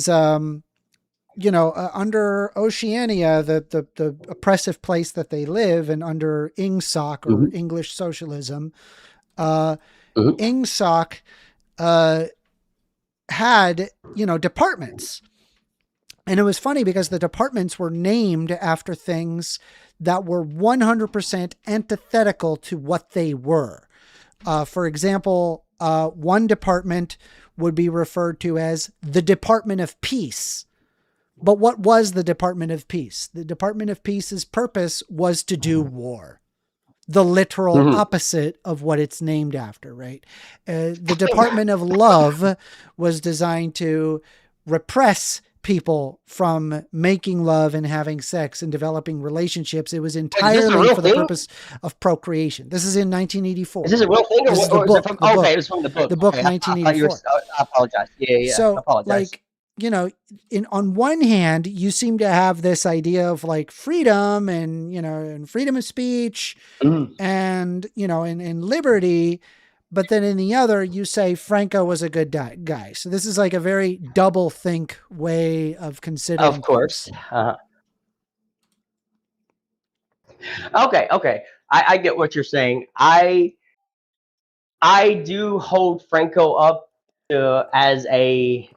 S1: under Oceania, the oppressive place that they live, and under INGSOC, or English socialism, INGSOC had, departments. And it was funny because the departments were named after things that were 100% antithetical to what they were. For example, one department would be referred to as the Department of Peace. But what was the Department of Peace? The Department of Peace's purpose was to do war. The literal opposite of what it's named after, right? The Department of Love was designed to repress people from making love and having sex and developing relationships. It was entirely for the purpose of procreation. This is in 1984.
S8: Is this a real thing, or
S1: This is
S8: or
S1: the
S8: is it
S1: book,
S8: from?
S1: the book.
S8: Okay, it was from the book.
S1: The book,
S8: Okay,
S1: 1984.
S8: I apologize. Yeah,
S1: So,
S8: I apologize.
S1: like, on one hand, you seem to have this idea of like freedom and, and freedom of speech and, and liberty. But then in the other, you say Franco was a good guy. So this is like a very double think way of considering.
S8: Of course. Okay. I get what you're saying. I do hold Franco up as a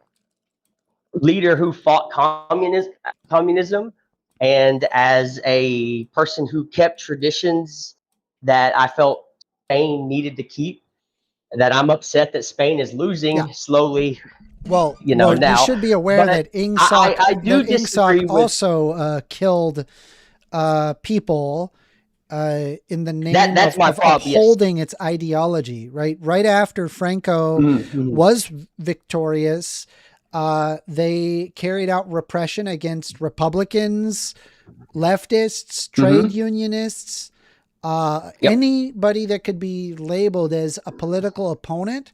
S8: leader who fought communism, and as a person who kept traditions that I felt Spain needed to keep. That I'm upset that Spain is losing slowly.
S1: Well,
S8: now
S1: you should be aware that INGSOC,
S8: I do disagree with,
S1: also killed people in the name
S8: that's
S1: of,
S8: my
S1: of
S8: problem,
S1: upholding its ideology. Right after Franco was victorious, they carried out repression against Republicans, leftists, trade unionists. Anybody that could be labeled as a political opponent.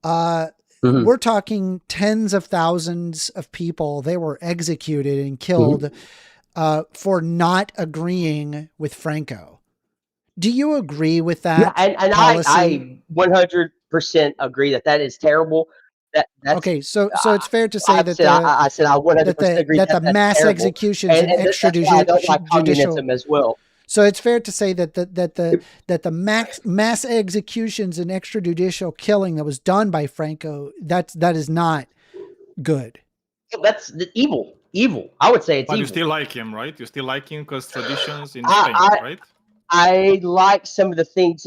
S1: We're talking tens of thousands of people. They were executed and killed for not agreeing with Franco. Do you agree with that?
S8: Yeah, and I 100% agree that is terrible. That's,
S1: okay, so it's fair to say
S8: I
S1: that
S8: I said I 100% agree
S1: that the mass
S8: terrible.
S1: executions and extrajudicial.
S8: I don't like communism as well.
S1: So it's fair to say that the mass executions and extrajudicial killing that was done by Franco, that is not good.
S8: That's evil. I would say it's
S5: but
S8: evil.
S5: You still like him, right? You still like him because traditions in Spain, right?
S8: I like some of the things.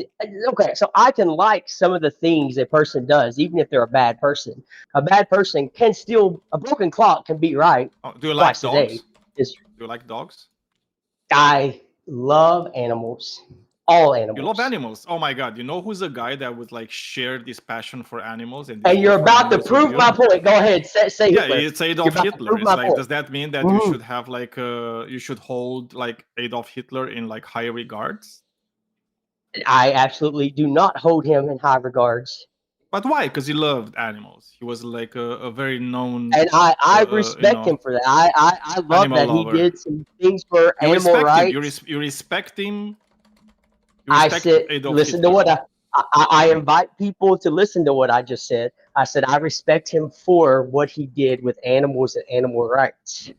S8: Okay, so I can like some of the things a person does, even if they're a bad person. A bad person can still, a broken clock can be right.
S5: Do you like dogs?
S8: Do
S5: you like dogs?
S8: I love animals. All animals.
S5: You love animals. Oh my God! You know who's a guy that would like share this passion for animals? And
S8: you're about to prove my point. Go ahead, say
S5: yeah,
S8: Hitler.
S5: It's Adolf Hitler. It's like, does that mean that you should have like you should hold like Adolf Hitler in like high regards?
S8: I absolutely do not hold him in high regards.
S5: But why? Because he loved animals. He was like a very known.
S8: And I respect him for that. I love that lover. He did some things for animal rights.
S5: You respect him
S8: I
S5: respect
S8: said,
S5: Adolf
S8: listen to
S5: Hitler.
S8: what I invite people to listen to what I just said. I said I respect him for what he did with animals and animal rights.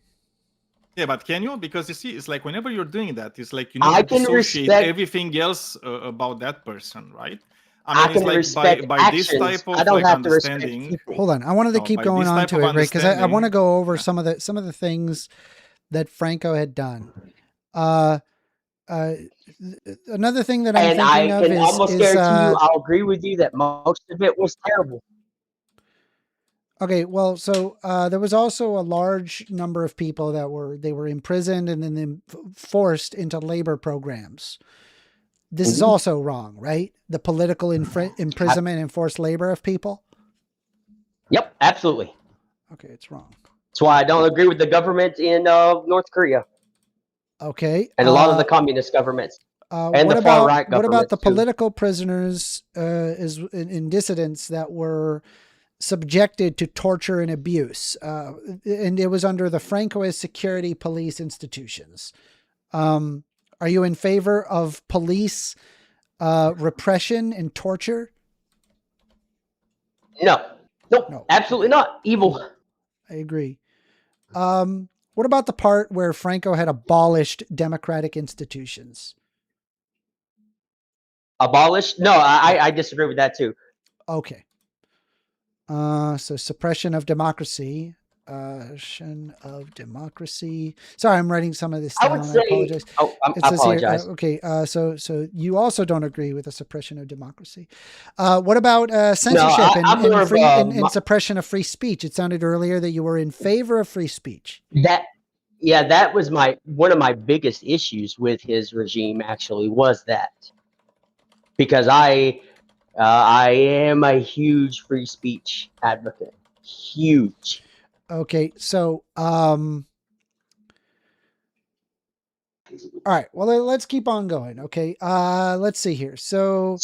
S5: Yeah, but can you? Because you see, it's like whenever you're doing that, it's like you need
S8: I
S5: to
S8: can
S5: dissociate
S8: respect.
S5: everything else about that person, right? I
S8: I
S5: mean, it's
S8: can
S5: like
S8: respect
S5: by this
S8: actions.
S5: type
S8: I
S5: of
S8: don't
S5: like
S8: have to respect
S5: understanding.
S8: people.
S1: Hold on. I wanted to
S5: No,
S1: keep
S5: by
S1: going
S5: this
S1: on
S5: type
S1: to
S5: of
S1: it, right? Because I want to
S5: understanding,
S1: go over
S5: yeah.
S1: some of the things that Franco had done. Another thing that I'm
S8: And I
S1: thinking of
S8: can almost
S1: is
S8: guarantee you, I'll agree with you that most of it was terrible.
S1: okay. Well, so there was also a large number of people that were imprisoned and then forced into labor programs. This is also wrong, right? The political imprisonment and forced labor of people.
S8: Yep, absolutely.
S1: Okay, it's wrong.
S8: That's why I don't agree with the government in North Korea
S1: Okay,
S8: and a lot of the communist governments and
S1: what
S8: the far
S1: about
S8: right
S1: what about
S8: governments
S1: the
S8: too.
S1: political prisoners in dissidents that were subjected to torture and abuse, and it was under the Francoist security police institutions? Are you in favor of police repression and torture?
S8: No, nope,
S1: No,
S8: absolutely not. Evil.
S1: I agree. What about the part where Franco had abolished democratic institutions?
S8: Abolished? No, I disagree with that too.
S1: Okay. So suppression of democracy. Sorry, I'm writing some of this
S8: I
S1: down.
S8: would say.
S1: I apologize.
S8: Oh, I
S1: It says here.
S8: apologize.
S1: Okay. So you also don't agree with the suppression of democracy. What about censorship
S8: I'm more of
S1: and suppression of free speech? It sounded earlier that you were in favor of free speech.
S8: that was one of my biggest issues with his regime. Actually, was that because I am a huge free speech advocate. Huge.
S1: Okay. So all right. Well, let's keep on going. Okay. Let's see here. So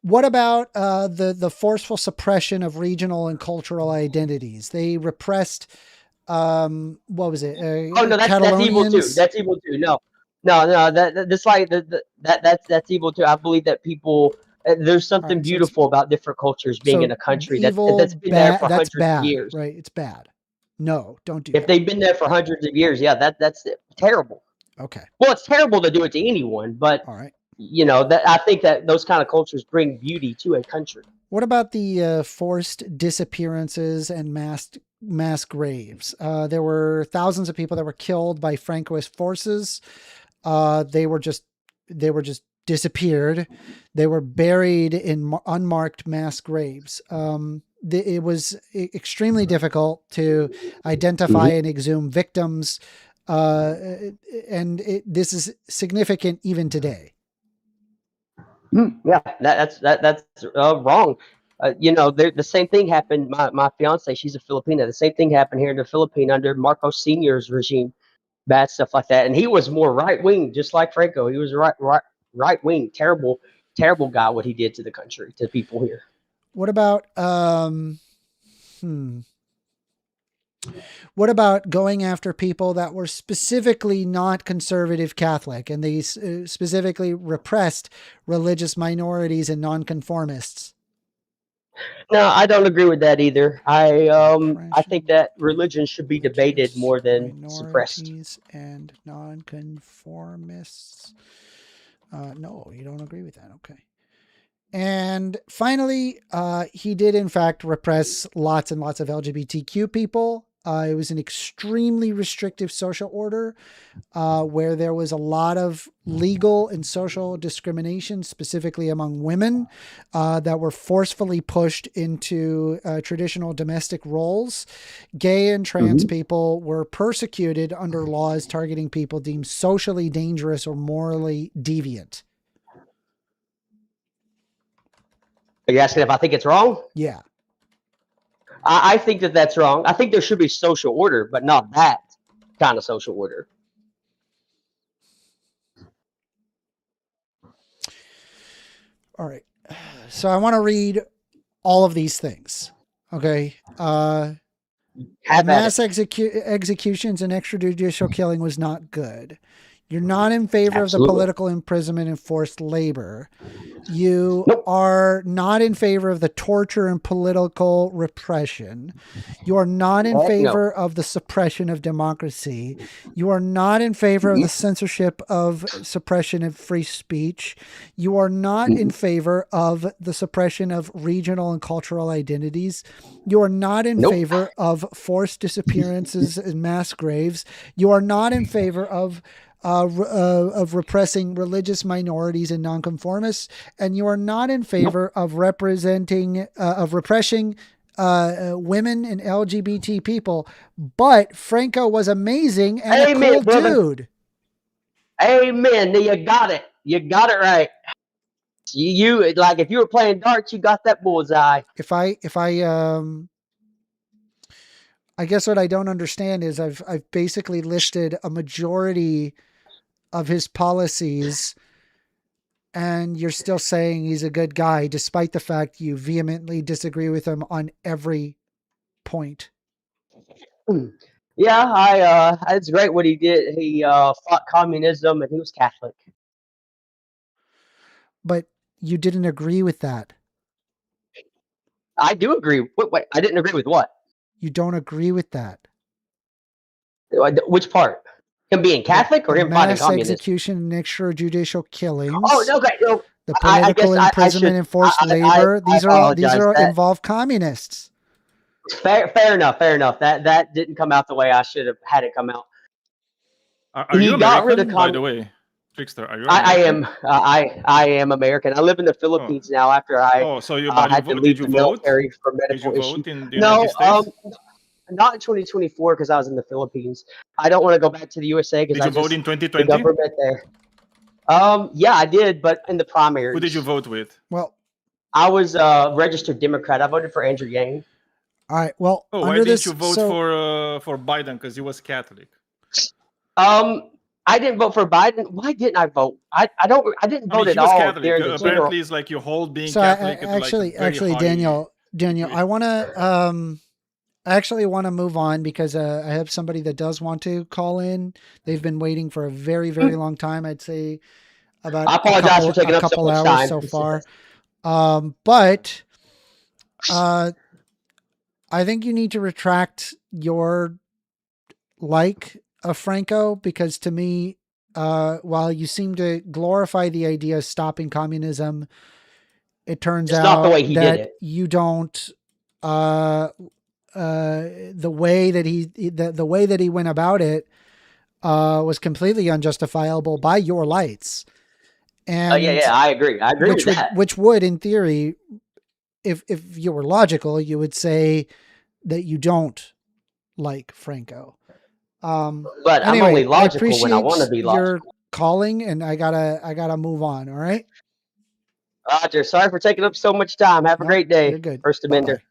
S1: what about the forceful suppression of regional and cultural identities? They repressed what was it?
S8: Oh no, that's evil too. That's evil too. No, that's like that's evil too. I believe that people there's something beautiful about different cultures being in a country that's been there for hundreds of years.
S1: Right? It's bad. No, don't do
S8: that. If they've been there for hundreds of years, yeah, that's terrible.
S1: Okay.
S8: Well, it's terrible to do it to anyone, but
S1: all right.
S8: That I think that those kind of cultures bring beauty to a country.
S1: What about the forced disappearances and mass graves? There were thousands of people that were killed by Francoist forces. They were just disappeared. They were buried in unmarked mass graves. It was extremely difficult to identify and exhume victims. And this is significant even today.
S8: Yeah, that's wrong. The same thing happened. My fiance, she's a Filipina. The same thing happened here in the Philippines under Marcos Sr.'s regime. Bad stuff like that, and he was more right wing, just like Franco. He was right wing. Terrible guy. What he did to the country, to people here.
S1: What about What about going after people that were specifically not conservative Catholic, and they specifically repressed religious minorities and nonconformists?
S8: No, I don't agree with that either. I think that religion should be debated more than suppressed.
S1: And nonconformists. No, you don't agree with that. Okay. And finally, he did in fact repress lots and lots of LGBTQ people. It was an extremely restrictive social order where there was a lot of legal and social discrimination, specifically among women that were forcefully pushed into traditional domestic roles. Gay and trans people were persecuted under laws targeting people deemed socially dangerous or morally deviant.
S8: Are you asking if I think it's wrong?
S1: Yeah.
S8: I think that that's wrong. I think there should be social order, but not that kind of social order.
S1: All right. So I want to read all of these things. Okay. Mass executions and extrajudicial killing was not good. You're not in favor of the
S8: Absolutely.
S1: political imprisonment and forced labor. You
S8: Nope.
S1: are not in favor of the torture and political repression. You are not in
S8: Heck no.
S1: favor of the suppression of democracy. You are not in favor of the censorship of suppression of free speech. You are not in favor of the suppression of regional and cultural identities. You are not in
S8: Nope.
S1: favor of forced disappearances and mass graves. You are not in favor of repressing religious minorities and nonconformists, and you are not in favor of repressing women and LGBT people. But Franco was amazing and
S8: Amen,
S1: a cool
S8: brother.
S1: dude.
S8: Amen. You got it. You got it right. You like if you were playing darts, you got that bullseye.
S1: I guess what I don't understand is I've basically listed a majority of his policies, and you're still saying he's a good guy, despite the fact you vehemently disagree with him on every point.
S8: Yeah, it's great what he did. He fought communism and he was Catholic.
S1: But you didn't agree with that.
S8: I do agree. Wait, I didn't agree with what?
S1: You don't agree with that.
S8: Which part? Him being Catholic or
S1: The
S8: him fighting
S1: mass
S8: communism?
S1: execution and extrajudicial killings.
S8: Oh, okay. No,
S1: The
S8: I
S1: political
S8: guess
S1: imprisonment
S8: should-
S1: and forced
S8: I
S1: labor. These are
S8: apologize. That-
S1: involve communists.
S8: Fair enough. That didn't come out the way I should have had it come out.
S5: Are
S8: He
S5: you
S8: got rid of
S5: American, by the way? Trickster, are you
S8: I
S5: American?
S8: am. I am American. I live in the Philippines now after I
S5: Oh, so you,
S8: had to leave
S5: did you
S8: the
S5: vote?
S8: military for
S5: Did
S8: medical
S5: you
S8: issues.
S5: vote in the
S8: No,
S5: United States?
S8: not in 2024 because I was in the Philippines. I don't want to go back to the USA because
S5: Did
S8: I
S5: you vote
S8: just
S5: in
S8: the
S5: 2020?
S8: government there. Yeah, I did, but in the primaries.
S5: Who did you vote with?
S1: Well,
S8: I was a registered Democrat. I voted for Andrew Yang.
S1: all right. Well,
S5: Oh, why
S1: under
S5: didn't
S1: this,
S5: you vote for Biden? Because he was Catholic.
S8: I didn't vote for Biden. Why didn't I vote? I didn't
S5: I mean,
S8: vote
S5: he
S8: at
S5: was
S8: all
S5: Catholic.
S8: during the general.
S5: Apparently, it's like you hold being
S1: so
S5: Catholic. is like
S1: actually,
S5: very high
S1: Daniel,
S5: degree.
S1: I want to, I actually want to move on because I have somebody that does want to call in. They've been waiting for a very, very long time. I'd say about
S8: I apologize for taking
S1: a
S8: up so
S1: couple
S8: much
S1: hours
S8: time.
S1: so far. But I think you need to retract your like of Franco, because to me, while you seem to glorify the idea of stopping communism, it turns
S8: It's
S1: out
S8: not the way he did
S1: that
S8: it.
S1: you don't. The way that he went about it was completely unjustifiable by your lights. And
S8: Yeah, I agree. I agree with that.
S1: Which would, in theory, if you were logical, you would say that you don't like Franco.
S8: But
S1: anyway,
S8: I'm only logical
S1: I
S8: when I want to be
S1: your
S8: logical.
S1: calling, and I gotta move on. All right.
S8: Roger, sorry for taking up so much time. Have a
S1: No,
S8: great day.
S1: You're good.
S8: First Amender.
S1: Bye-bye.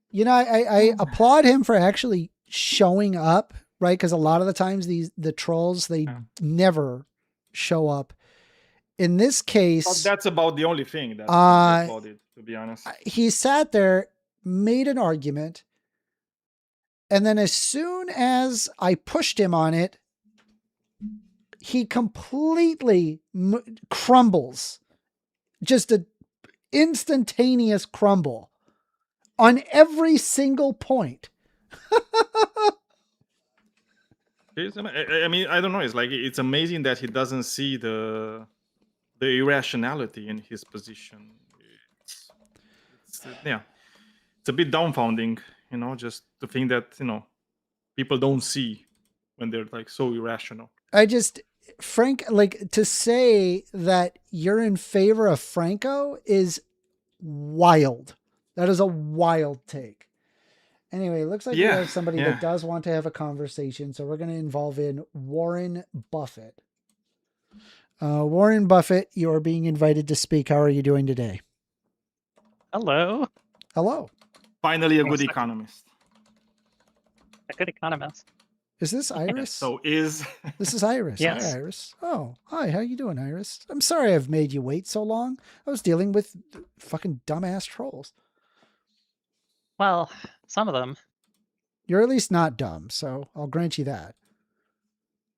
S1: You know, I applaud him for actually showing up, right? Because a lot of the times the trolls, they never show up. In this case,
S5: Well, that's about the only thing that I applauded, to be honest.
S1: he sat there, made an argument, and then as soon as I pushed him on it, he completely crumbles. Just an instantaneous crumble on every single point.
S5: I mean, I don't know. It's like it's amazing that he doesn't see the irrationality in his position. It's a bit dumbfounding, just to think that people don't see when they're like so irrational.
S1: Frank, like, to say that you're in favor of Franco is wild. That is a wild take. Anyway, it looks like we have somebody that does want to have a conversation, so we're going to involve in Warren Buffett. Warren Buffett, you are being invited to speak. How are you doing today?
S9: Hello.
S1: Hello.
S5: Finally, a good economist.
S9: A good economist.
S1: Is this Iris? This is Iris.
S9: Yes.
S1: Hi, Iris. Oh, hi. How you doing, Iris? I'm sorry I've made you wait so long. I was dealing with fucking dumbass trolls.
S9: Well, some of them.
S1: You're at least not dumb, so I'll grant you that.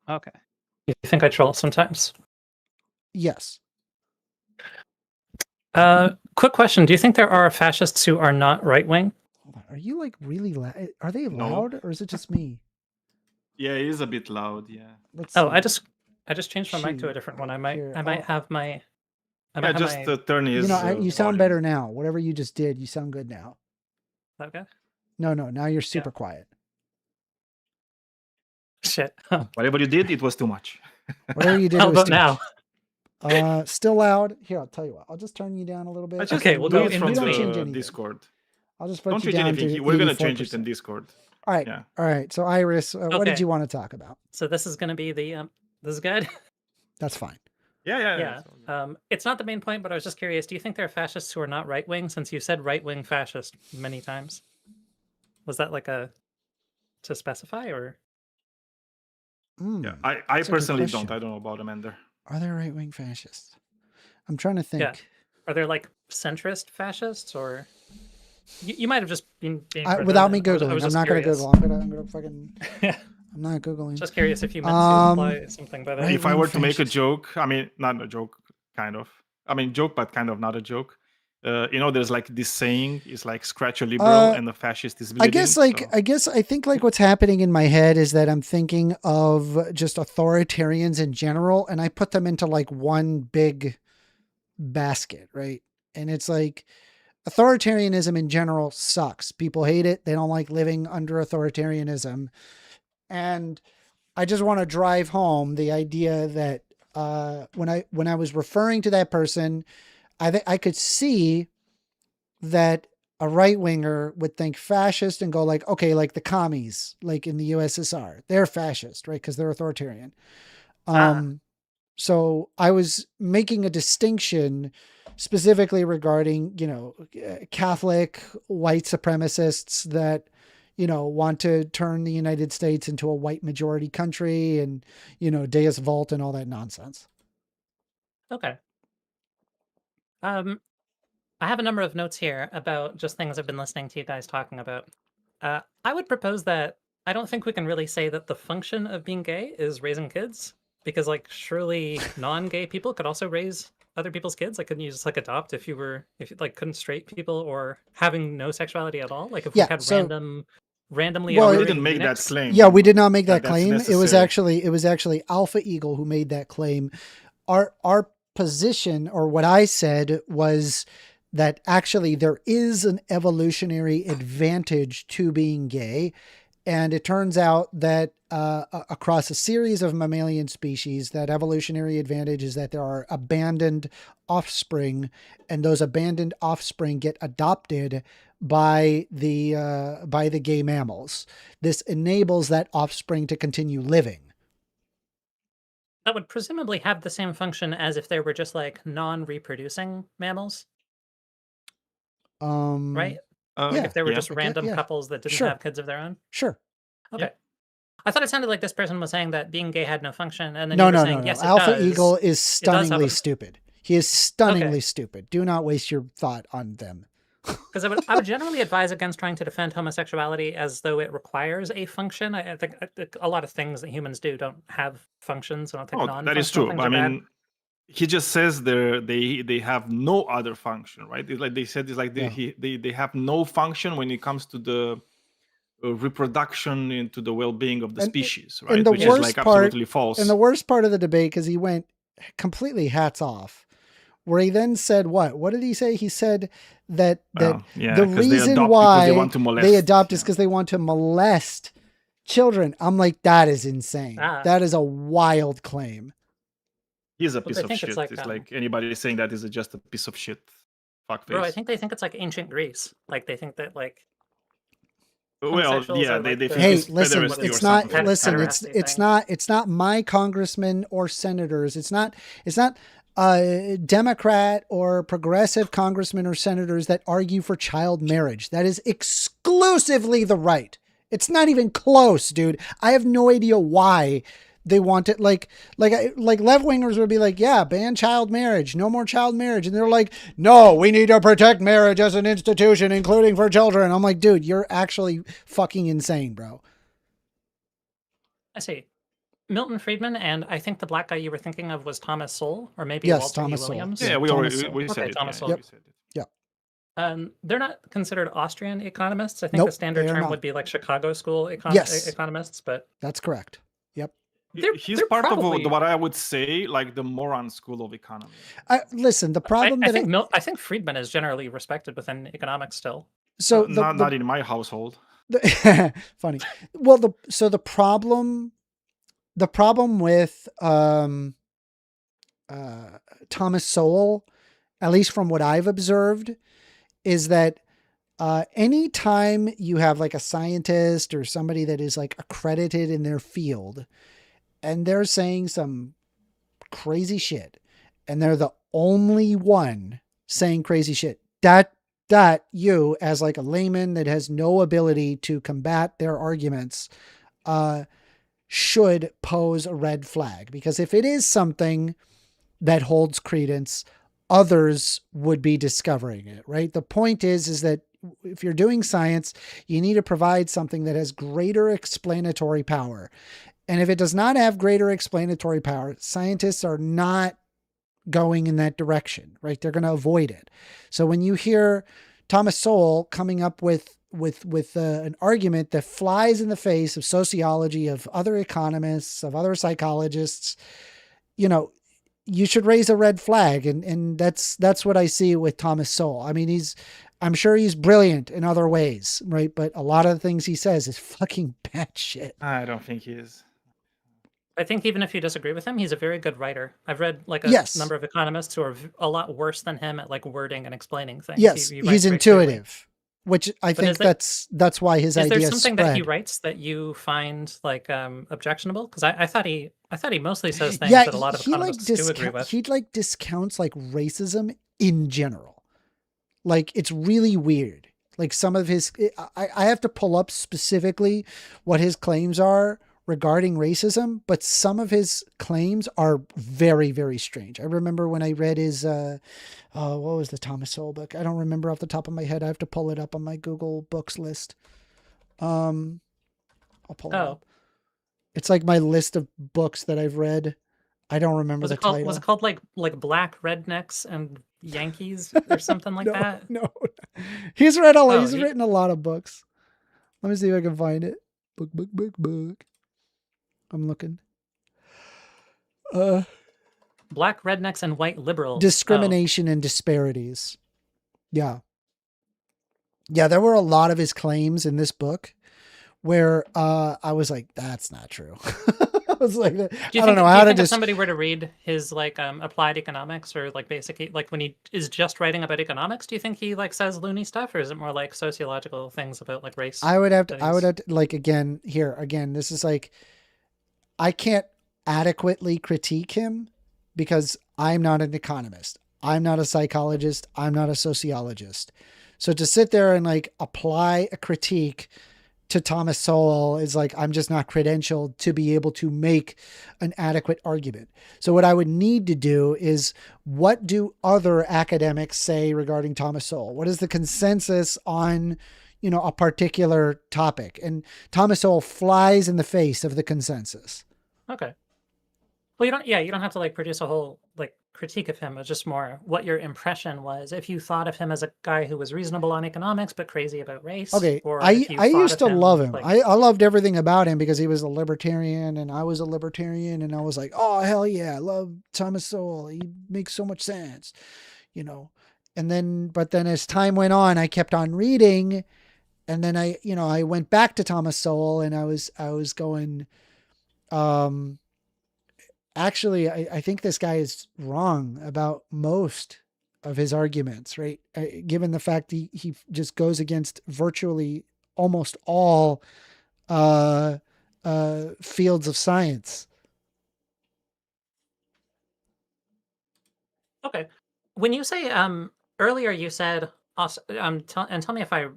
S9: Okay. You think I troll sometimes?
S1: Yes.
S9: Quick question. Do you think there are fascists who are not right-wing?
S1: Hold on. Are you like really loud? Are they
S5: No.
S1: loud or is it just me?
S5: Yeah, it is a bit loud. Yeah.
S1: Let's
S9: Oh,
S1: see.
S9: I just changed my mic to a
S1: Shoot.
S9: different one. I
S1: Here,
S9: might
S1: I'll-
S9: have my. I might
S5: Yeah,
S9: have
S5: just
S9: my.
S5: turn his.
S1: You know, you sound
S5: volume.
S1: better now. Whatever you just did, you sound good now.
S9: Okay.
S1: No, now you're super quiet.
S9: Shit.
S5: Whatever you did, it was too much.
S1: Whatever you did
S9: How
S1: was
S9: about
S1: too
S9: now?
S1: much. Still loud. Here, I'll tell you what. I'll just turn you down a little bit.
S5: I just
S9: Okay, we'll
S5: do
S9: go
S5: it
S9: in
S5: from
S1: We don't
S9: between.
S1: change
S5: the
S1: anything.
S5: Discord.
S1: I'll just put
S5: Don't
S1: you
S5: change
S1: down
S5: anything.
S1: to
S5: We're gonna change it
S1: 84%.
S5: in Discord.
S1: All right.
S5: Yeah.
S1: All right. So Iris, what did
S9: Okay.
S1: you want to talk about?
S9: So this is going to be the. This is good.
S1: That's fine.
S5: Yeah.
S9: Yeah. It's not the main point, but I was just curious. Do you think there are fascists who are not right-wing? Since you said right-wing fascist many times, was that like a to specify or?
S5: Yeah. I
S1: that's a good
S5: personally don't.
S1: question.
S5: I don't know about Amanda.
S1: Are there right-wing fascists? I'm trying to think.
S9: Yeah. Are there like centrist fascists or? You might have just been being
S1: Without me
S9: redundant. I was
S1: Googling. I'm
S9: just
S1: not going to
S9: curious.
S1: Google. I'm going to fucking...
S9: Yeah.
S1: I'm not Googling.
S9: Just curious if you meant to imply something by that.
S1: right.
S5: If I were to make a
S1: fascist.
S5: joke, I mean, not a joke, kind of. I mean, joke, but kind of not a joke. There's like this saying: "It's like scratch a liberal and a fascist is bleeding."
S1: I think like what's happening in my head is that I'm thinking of just authoritarians in general, and I put them into like one big basket, right? And it's like authoritarianism in general sucks. People hate it. They don't like living under authoritarianism. And I just want to drive home the idea that when I was referring to that person, I could see that a right winger would think fascist and go like, okay, like the commies, like in the USSR, they're fascist, right? Because they're authoritarian. So I was making a distinction specifically regarding, Catholic white supremacists that, want to turn the United States into a white majority country and, Deus Vult and all that nonsense.
S9: Okay. I have a number of notes here about just things I've been listening to you guys talking about. I would propose that I don't think we can really say that the function of being gay is raising kids, because surely non-gay people could also raise other people's kids. Like, couldn't you just adopt if you couldn't straight people or having no sexuality at all? Like if we had randomly.
S5: Well, we didn't make that claim.
S1: Yeah, we did not make that claim.
S5: Necessary.
S1: It was actually AlphaEagle who made that claim. Our position, or what I said, was that actually there is an evolutionary advantage to being gay. And it turns out that across a series of mammalian species, that evolutionary advantage is that there are abandoned offspring, and those abandoned offspring get adopted by the gay mammals. This enables that offspring to continue living.
S9: That would presumably have the same function as if they were just non-reproducing mammals, right? If they were just random couples that didn't have kids of their own.
S1: Sure.
S9: Okay. Yeah. I thought it sounded like this person was saying that being gay had no function, and then
S1: no.
S9: Yes,
S1: AlphaEagle is stunningly stupid. He is stunningly stupid. Do not waste your thought on them.
S9: Because I would generally advise against trying to defend homosexuality as though it requires a function. I think a lot of things that humans do don't have functions. I don't think
S5: that is true. I mean, he just says they have no other function, right? It's like they said, it's like they have no function when it comes to the reproduction into the well-being of the species, right?
S1: And the
S5: Which
S1: worst
S5: is absolutely false.
S1: And the worst part of the debate, because he went completely hats off, where he then said what? What did he say? He said that the reason why they adopt is because they want to molest children. I'm like, that is insane. That is a wild claim.
S5: He's a piece of shit. It's like anybody saying that is just a piece of shit. Fuckface.
S9: Bro, I think they think it's like ancient Greece. Like they think that
S5: well, yeah, they think
S1: hey, listen, it's not. Listen, it's not my congressmen or senators. It's not Democrat or progressive congressmen or senators that argue for child marriage. That is exclusively the right. It's not even close, dude. I have no idea why they want it. Like left wingers would be like, yeah, ban child marriage, no more child marriage. And they're like, no, we need to protect marriage as an institution, including for children. I'm like, dude, you're actually fucking insane, bro.
S9: I see. Milton Friedman, and I think the black guy you were thinking of was Thomas Sowell, or maybe
S1: Yes,
S9: Walter
S1: Thomas
S9: E.
S1: Sowell.
S9: Williams.
S5: Yeah, we
S1: Thomas
S5: already
S1: Sowell.
S5: we said
S9: Okay,
S5: it.
S9: Thomas
S5: Yeah,
S9: Sowell.
S5: we said it.
S9: They're not considered Austrian economists. I think
S1: Nope,
S9: the standard
S1: they are
S9: term
S1: not.
S9: would be like Chicago school
S1: Yes.
S9: economists, but
S1: That's correct. Yep.
S5: He's
S9: they're
S5: part
S9: probably-
S5: of what I would say like the moron school of economy.
S1: Listen, the problem
S9: I
S1: that
S9: I think Friedman is generally respected within economics still.
S1: so
S5: Not in my household.
S1: funny. Well, the problem with Thomas Sowell, at least from what I've observed, is that anytime you have like a scientist or somebody that is like accredited in their field and they're saying some crazy shit and they're the only one saying crazy shit, that you as like a layman that has no ability to combat their arguments should pose a red flag, because if it is something that holds credence, others would be discovering it, right? The point is that if you're doing science, you need to provide something that has greater explanatory power. And if it does not have greater explanatory power, scientists are not going in that direction, right? They're going to avoid it. So when you hear Thomas Sowell coming up with an argument that flies in the face of sociology, of other economists, of other psychologists, you should raise a red flag. And that's what I see with Thomas Sowell. I mean, I'm sure he's brilliant in other ways, right? But a lot of the things he says is fucking bad shit.
S5: I don't think he is.
S9: I think even if you disagree with him, he's a very good writer. I've read like a
S1: Yes.
S9: number of economists who are a lot worse than him at like wording and explaining things.
S1: Yes,
S9: He writes
S1: he's
S9: very clearly.
S1: intuitive, which I
S9: But
S1: think
S9: is there-
S1: that's why his
S9: Is there
S1: ideas
S9: something
S1: spread.
S9: that he writes that you find like objectionable? Because I thought he mostly says things
S1: Yeah,
S9: that a lot of
S1: he like
S9: economists do agree with.
S1: he like discounts like racism in general. Like it's really weird. Like some of his, I have to pull up specifically what his claims are regarding racism, but some of his claims are very, very strange. I remember when I read his, what was the Thomas Sowell book? I don't remember off the top of my head. I have to pull it up on my Google Books list. I'll pull it up. It's like my list of books that I've read. I don't remember the title.
S9: Was it called like Black Rednecks and Yankees or something like that?
S1: No. He's read he's
S9: he-
S1: written a lot of books. Let me see if I can find it. Book. I'm looking.
S9: Black Rednecks and White Liberals.
S1: Discrimination and Disparities. Yeah. Yeah, there were a lot of his claims in this book where I was like, that's not true. I was like, I don't know how to
S9: if somebody were to read his like applied economics or like basic, like when he is just writing about economics, do you think he like says loony stuff, or is it more like sociological things about like race?
S1: I would have to like, again, this is like, I can't adequately critique him because I'm not an economist. I'm not a psychologist. I'm not a sociologist. So to sit there and like apply a critique to Thomas Sowell is like, I'm just not credentialed to be able to make an adequate argument. So what I would need to do is, what do other academics say regarding Thomas Sowell? What is the consensus on, a particular topic? And Thomas Sowell flies in the face of the consensus.
S9: Okay. Well, you don't have to like produce a whole like critique of him. It's just more what your impression was. If you thought of him as a guy who was reasonable on economics but crazy about race.
S1: Okay,
S9: or
S1: I
S9: if you thought
S1: used to
S9: of
S1: love him.
S9: like-
S1: I loved everything about him because he was a libertarian and I was a libertarian, and I was like, oh hell yeah, I love Thomas Sowell. He makes so much sense, And then, but then as time went on, I kept on reading, and then I went back to Thomas Sowell, and I was going, actually, I think this guy is wrong about most of his arguments, right? Given the fact he just goes against virtually almost all fields of science.
S9: Okay. When you say earlier, you said and tell me if I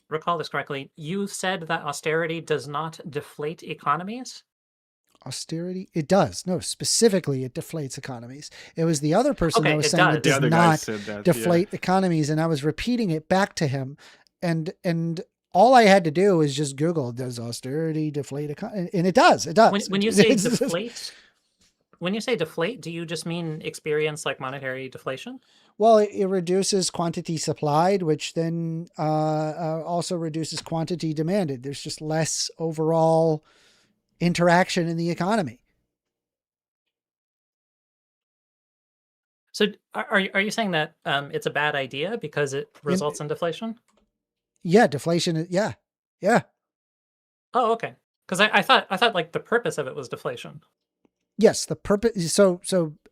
S9: recall this correctly. You said that austerity does not deflate economies.
S1: Austerity? It does. No, specifically, it deflates economies. It was the other person that was
S9: it
S1: saying it
S9: does.
S1: does
S5: The other guy
S1: not
S5: said that,
S1: deflate economies, and I was repeating it back to him, and all I had to do was just Google, does austerity deflate economy? And it does. It does.
S9: When you say deflate, when you say deflate, do you just mean experience like monetary deflation?
S1: Well, it reduces quantity supplied, which then also reduces quantity demanded. There's just less overall interaction in the economy.
S9: So are you saying that it's a bad idea because it results in deflation?
S1: Yeah, deflation. Yeah.
S9: Oh, okay. Because I thought like the purpose of it was deflation.
S1: Yes, the purpose. So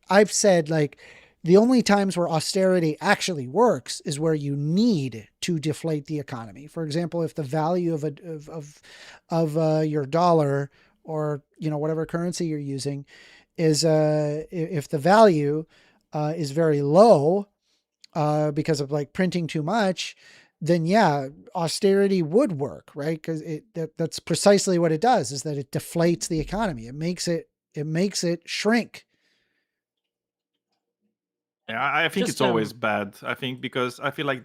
S1: I've said like the only times where austerity actually works is where you need to deflate the economy. For example, if the value of your dollar or whatever currency you're using is if the value is very low because of like printing too much, then yeah, austerity would work, right? Because that's precisely what it does, is that it deflates the economy. It makes it shrink.
S5: Yeah, I think
S9: Just,
S5: it's always bad. I think because I feel like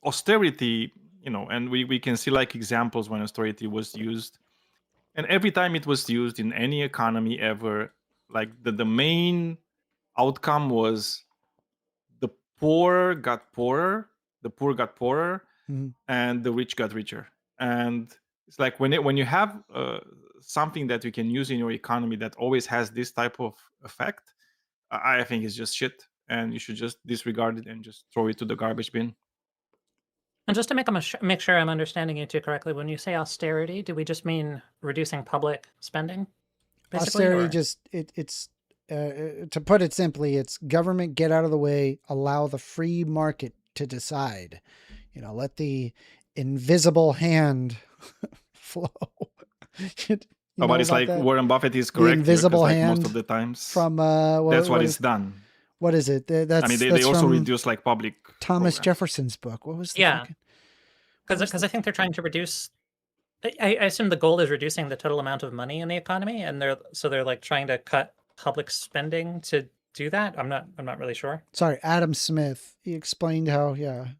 S5: austerity, and we can see like examples when austerity was used, and every time it was used in any economy ever, like the main outcome was the poor got poorer,
S1: Mhm.
S5: and the rich got richer. And it's like when you have something that you can use in your economy that always has this type of effect, I think it's just shit, and you should just disregard it and just throw it to the garbage bin.
S9: and just to make sure I'm understanding you two correctly, when you say austerity, do we just mean reducing public spending? Basically,
S1: Austerity
S9: or?
S1: just it's to put it simply, it's government get out of the way, allow the free market to decide. Let the invisible hand flow.
S5: But it's like
S1: that?
S5: Warren Buffett is
S1: The
S5: correct here, 'cause,
S1: invisible
S5: like,
S1: hand
S5: most of the times
S1: from
S5: that's what is done.
S1: What is it? That's
S5: I mean, they
S1: that's
S5: also
S1: from
S5: reduce like public
S1: Thomas
S5: programs.
S1: Jefferson's book. What was the
S9: Yeah.
S1: fucking-
S9: Because I think they're trying to reduce. I assume the goal is reducing the total amount of money in the economy, and they're like trying to cut public spending to do that. I'm not really sure.
S1: Sorry, Adam Smith. He explained how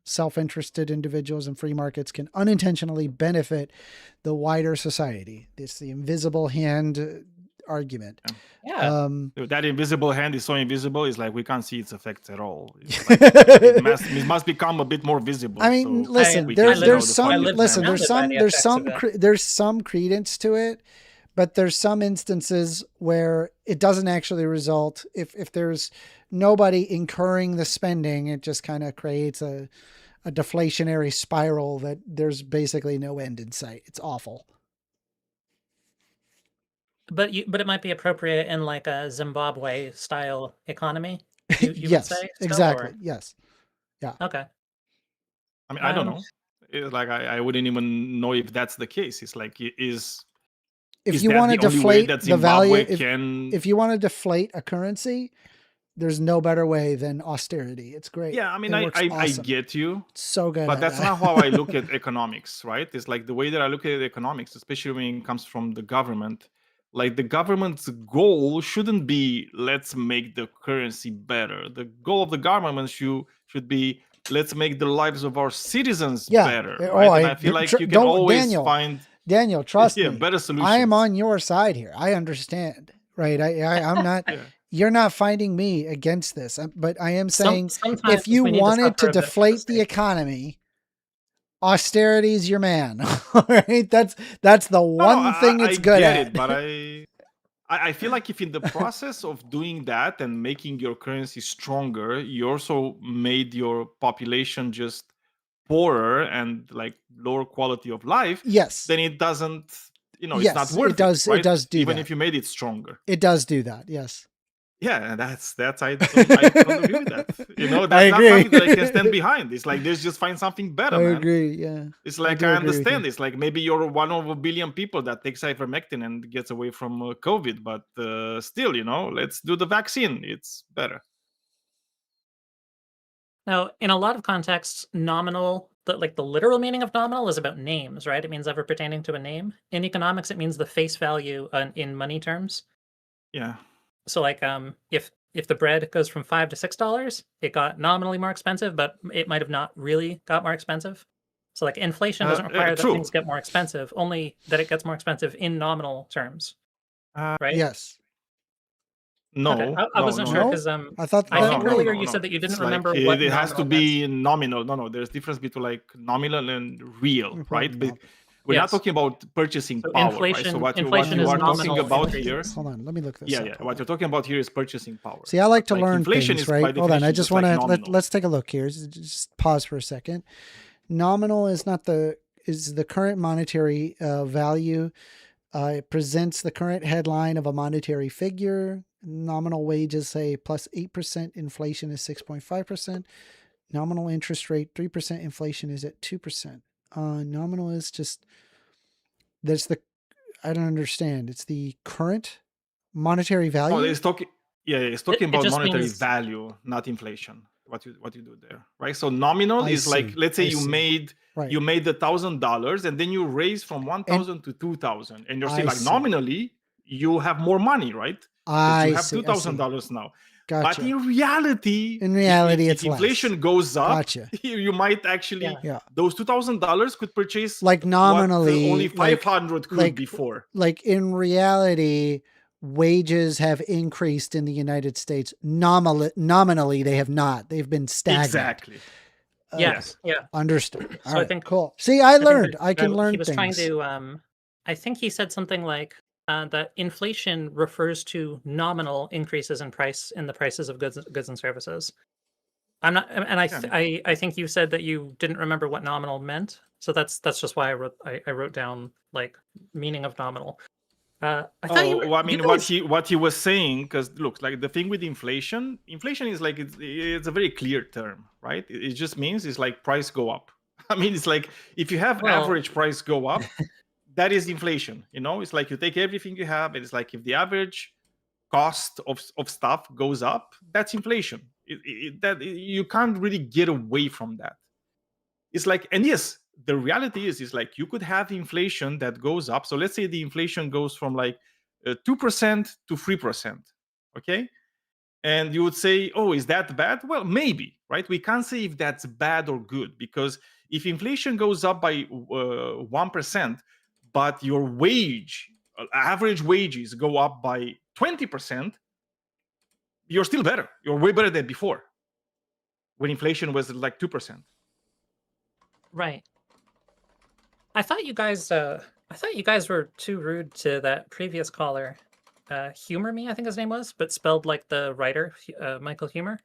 S1: self-interested individuals and free markets can unintentionally benefit the wider society. It's the invisible hand argument.
S9: Yeah.
S5: That invisible hand is so invisible, it's like we can't see its effects at all. It's like, it must become a bit more visible.
S1: I mean,
S5: so
S1: listen,
S5: we can
S1: there's
S5: know
S1: there's
S5: the
S1: some
S5: fine
S1: listen,
S5: details.
S1: there's some credence to it, but there's some instances where it doesn't actually result. If there's nobody incurring the spending, it just kind of creates a deflationary spiral that there's basically no end in sight. It's awful.
S9: But it might be appropriate in like a Zimbabwe style economy. You
S1: Yes,
S9: would say still,
S1: exactly.
S9: or?
S1: Yes. Yeah.
S9: Okay.
S5: I mean, I don't know. It's like I wouldn't even know if that's the case. It's like is
S1: you
S5: that
S1: want to
S5: the only way
S1: deflate
S5: that
S1: the value,
S5: Zimbabwe
S1: if you want to deflate a currency, there's no better way than austerity. It's great.
S5: Yeah, I mean,
S1: It works
S5: I
S1: awesome.
S5: get you.
S1: It's so good.
S5: But
S1: at
S5: that's
S1: that.
S5: not how I look at economics, right? It's like the way that I look at economics, especially when it comes from the government. Like the government's goal shouldn't be let's make the currency better. The goal of the government should be let's make the lives of our citizens better. Right? And I feel like you can always find
S1: Daniel, trust me,
S5: better solutions.
S1: I am on your side here. I understand, right? I'm not. You're not finding me against this, but I am saying if you wanted to deflate the economy, austerity is your man. All right, that's the one thing it's good at.
S5: It, but I feel like if in the process of doing that and making your currency stronger, you also made your population just poorer and like lower quality of life.
S1: Yes.
S5: Then it doesn't. It's
S1: Yes,
S5: not worth
S1: it. Does
S5: right?
S1: It does do
S5: even
S1: that.
S5: if you made it stronger.
S1: It does do that. Yes.
S5: Yeah, that's I don't agree with that. That's not something that I can stand behind. It's like let's just find something better.
S1: I
S5: man.
S1: agree. Yeah.
S5: It's like I understand. It's like maybe you're one of a billion people that takes ivermectin and gets away from COVID, but still, let's do the vaccine. It's better.
S9: Now, in a lot of contexts, nominal, the literal meaning of nominal is about names, right? It means ever pertaining to a name. In economics, it means the face value in money terms.
S5: Yeah.
S9: So, like, if the bread goes from $5 to $6, it got nominally more expensive, but it might have not really got more expensive. So like inflation doesn't require that
S5: true.
S9: things get more expensive, only that it gets more expensive in nominal terms, right?
S1: Yes.
S5: No,
S9: Okay. I wasn't
S5: no,
S9: sure
S5: no.
S9: because
S1: I thought
S9: I
S1: that
S9: think
S1: way.
S9: earlier you said that you didn't
S5: It's like
S9: remember what
S5: it has to
S9: nominal
S5: be nominal. No, there's difference between like nominal and real, right? But we're not
S9: Yes.
S5: talking about purchasing
S9: So
S5: power, right?
S9: inflation-
S5: So what you
S9: inflation
S1: is
S5: are talking
S9: nominal
S5: about here,
S9: increases.
S1: Hold on, let me look this
S5: yeah,
S1: up.
S5: yeah.
S1: Hold
S5: What
S1: on.
S5: you're talking about here is purchasing power.
S1: See, I like to
S5: Like,
S1: learn
S5: inflation
S1: things,
S5: is by
S1: right? Hold on, I
S5: definition
S1: just
S5: just
S1: want
S5: like
S1: to
S5: nominal.
S1: let's take a look here. Just pause for a second. Nominal is not is the current monetary value. It presents the current headline of a monetary figure. Nominal wages say plus 8%. Inflation is 6.5%. Nominal interest rate 3%. Inflation is at 2%. Nominal is just I don't understand. It's the current monetary value.
S5: Oh, it's talking. Yeah, it's talking
S9: It
S5: about
S9: just
S5: monetary
S9: means-
S5: value, not inflation. What you do there, right? So nominal
S1: I
S5: is like,
S1: see,
S5: let's say
S1: I
S5: you
S1: see.
S5: made
S1: Right.
S5: you made $1,000 and then you raise from 1,000 to 2,000, and you're
S1: I
S5: saying like
S1: see.
S5: nominally you have more money, right?
S1: I
S5: You have
S1: see.
S5: $2,000 now.
S1: Gotcha.
S5: But in reality,
S1: it's
S5: if inflation
S1: less.
S5: goes up,
S1: Gotcha.
S5: you might actually
S1: Yeah.
S5: those $2,000 could purchase
S1: Like nominally,
S5: what only 500 could
S1: like
S5: before.
S1: Like in reality, wages have increased in the United States. Nominally, they have not. They've been stagnant.
S5: Exactly.
S9: Yes. Yeah.
S1: Understood.
S9: So
S1: All
S9: I
S1: right,
S9: think-
S1: cool. See, I
S9: think
S1: learned.
S9: that,
S1: I can learn
S9: He was
S1: things.
S9: trying to. I think he said something like that inflation refers to nominal increases in price in the prices of goods and services. I'm not, and I think you said that you didn't remember what nominal meant. So that's just why I wrote down like meaning of nominal. I thought you were,
S5: Well, I
S9: you
S5: mean,
S9: guys-
S5: what he was saying, because look, like the thing with inflation is like it's a very clear term, right? It just means it's like price go up. I mean, it's like if you have
S9: Well-
S5: average price go up, that is inflation. You know, it's like you take everything you have, and it's like if the average cost of stuff goes up, that's inflation. You can't really get away from that. It's like, and yes, the reality is like you could have inflation that goes up. So let's say the inflation goes from like 2% to 3%. Okay. And you would say, oh, is that bad? Well, maybe, right? We can't say if that's bad or good, because if inflation goes up by 1%, but your average wages go up by 20%, you're still better. You're way better than before, when inflation was like 2%.
S9: Right. I thought you guys were too rude to that previous caller, Huemer Me, I think his name was, but spelled like the writer, Michael Huemer.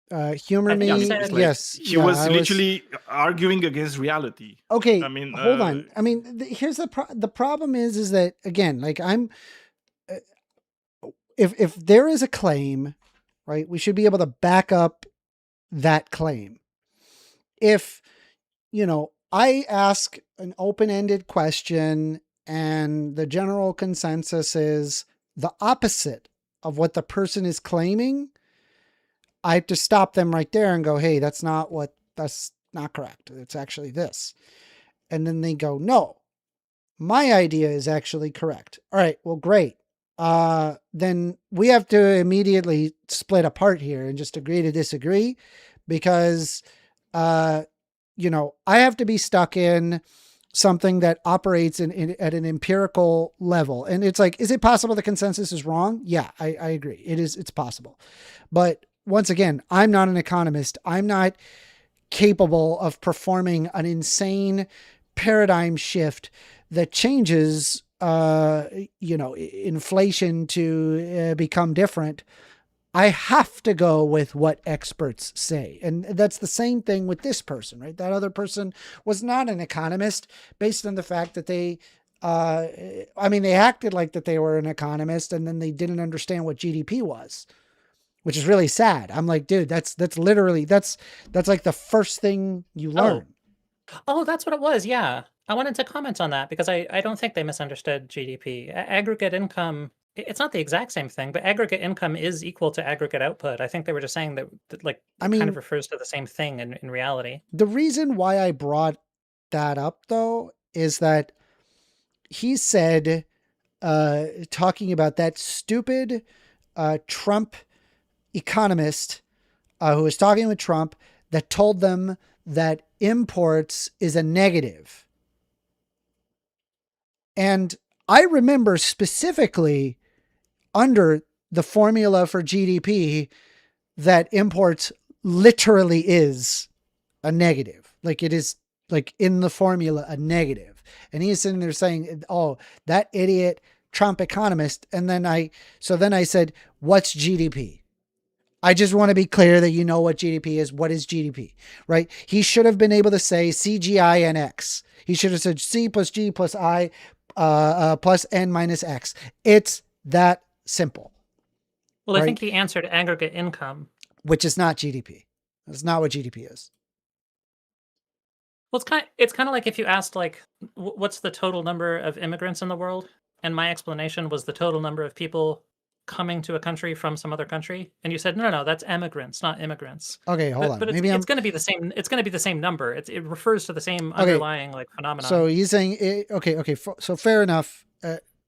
S1: Humor
S9: I think
S1: me.
S9: you said-
S1: Yes.
S5: He was literally arguing against reality.
S1: Okay,
S5: I mean,
S1: hold on. I mean, here's the problem is that again, like I'm, if there is a claim, right, we should be able to back up that claim. If, I ask an open-ended question and the general consensus is the opposite of what the person is claiming, I have to stop them right there and go, hey, that's not correct. It's actually this. And then they go, no, my idea is actually correct. All right, well, great. Then we have to immediately split apart here and just agree to disagree, because, I have to be stuck in something that operates at an empirical level. And it's like, is it possible the consensus is wrong? Yeah, I agree. It's possible. But once again, I'm not an economist. I'm not capable of performing an insane paradigm shift that changes, inflation to become different. I have to go with what experts say. And that's the same thing with this person, right? That other person was not an economist, based on the fact that they acted like that they were an economist, and then they didn't understand what GDP was, which is really sad. I'm like, dude, that's literally, that's like the first thing you learn.
S9: Oh, that's what it was. Yeah. I wanted to comment on that because I don't think they misunderstood GDP. Aggregate income, it's not the exact same thing, but aggregate income is equal to aggregate output. I think they were just saying that kind of refers to the same thing in reality.
S1: The reason why I brought that up, though, is that he said, talking about that stupid Trump economist who was talking with Trump, that told them that imports is a negative. And I remember specifically under the formula for GDP that imports literally is a negative. Like it is like in the formula, a negative. And he's sitting there saying, oh, that idiot Trump economist. And then I said, what's GDP? I just want to be clear that you know what GDP is. What is GDP, right? He should have been able to say CGI and X. He should have said C plus G plus I plus N minus X. It's that simple.
S9: Well,
S1: right?
S9: I think he answered aggregate income,
S1: which is not GDP. That's not what GDP is.
S9: Well, it's kind of like if you asked, like, what's the total number of immigrants in the world? And my explanation was the total number of people coming to a country from some other country. And you said, no, that's emigrants, not immigrants.
S1: Okay, hold on.
S9: But it's going to be the same. It's going to be the same number. It refers to the same underlying like phenomenon.
S1: So he's saying, okay. So fair enough.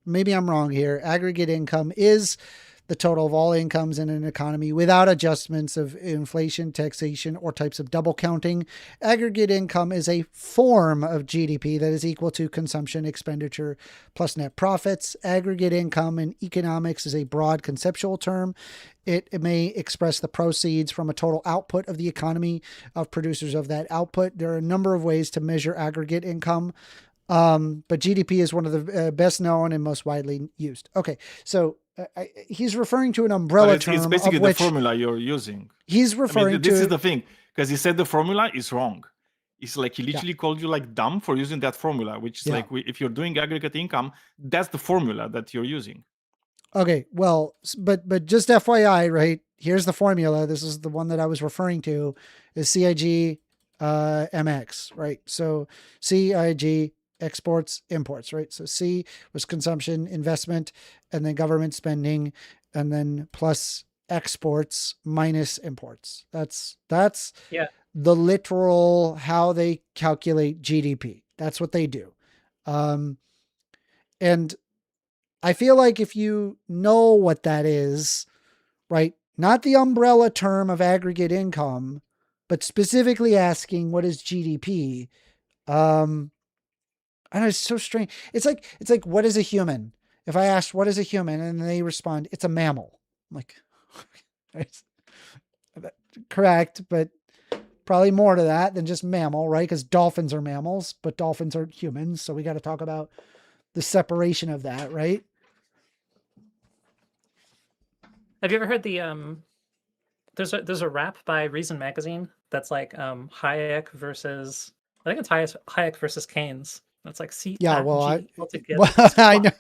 S1: Maybe I'm wrong here. Aggregate income is the total of all incomes in an economy without adjustments of inflation, taxation, or types of double counting. Aggregate income is a form of GDP that is equal to consumption, expenditure, plus net profits. Aggregate income in economics is a broad conceptual term. It may express the proceeds from a total output of the economy of producers of that output. There are a number of ways to measure aggregate income. But GDP is one of the best known and most widely used. Okay, so he's referring to an umbrella term.
S5: It's basically the formula you're using.
S1: He's referring
S5: to. This is the thing, because he said the formula is wrong. It's like he literally called you like dumb for using that formula, which is like if you're doing aggregate income, that's the formula that you're using.
S1: Okay, well, but just FYI, right? Here's the formula. This is the one that I was referring to. Is CIG MX, right? So CIG exports, imports, right? So C was consumption, investment, and then government spending, and then plus exports minus imports. That's the literal how they calculate GDP. That's what they do. And I feel like if you know what that is, right? Not the umbrella term of aggregate income, but specifically asking what is GDP, I know it's so strange. It's like, what is a human? If I ask, what is a human? And they respond, it's a mammal. I'm like, correct, but probably more to that than just mammal, right? Because dolphins are mammals, but dolphins are humans. So we got to talk about the separation of that, right?
S9: Have you ever heard the, there's a rap by Reason Magazine that's like Hayek versus, I think it's Hayek versus Keynes. That's like C.
S1: Yeah, well, I know.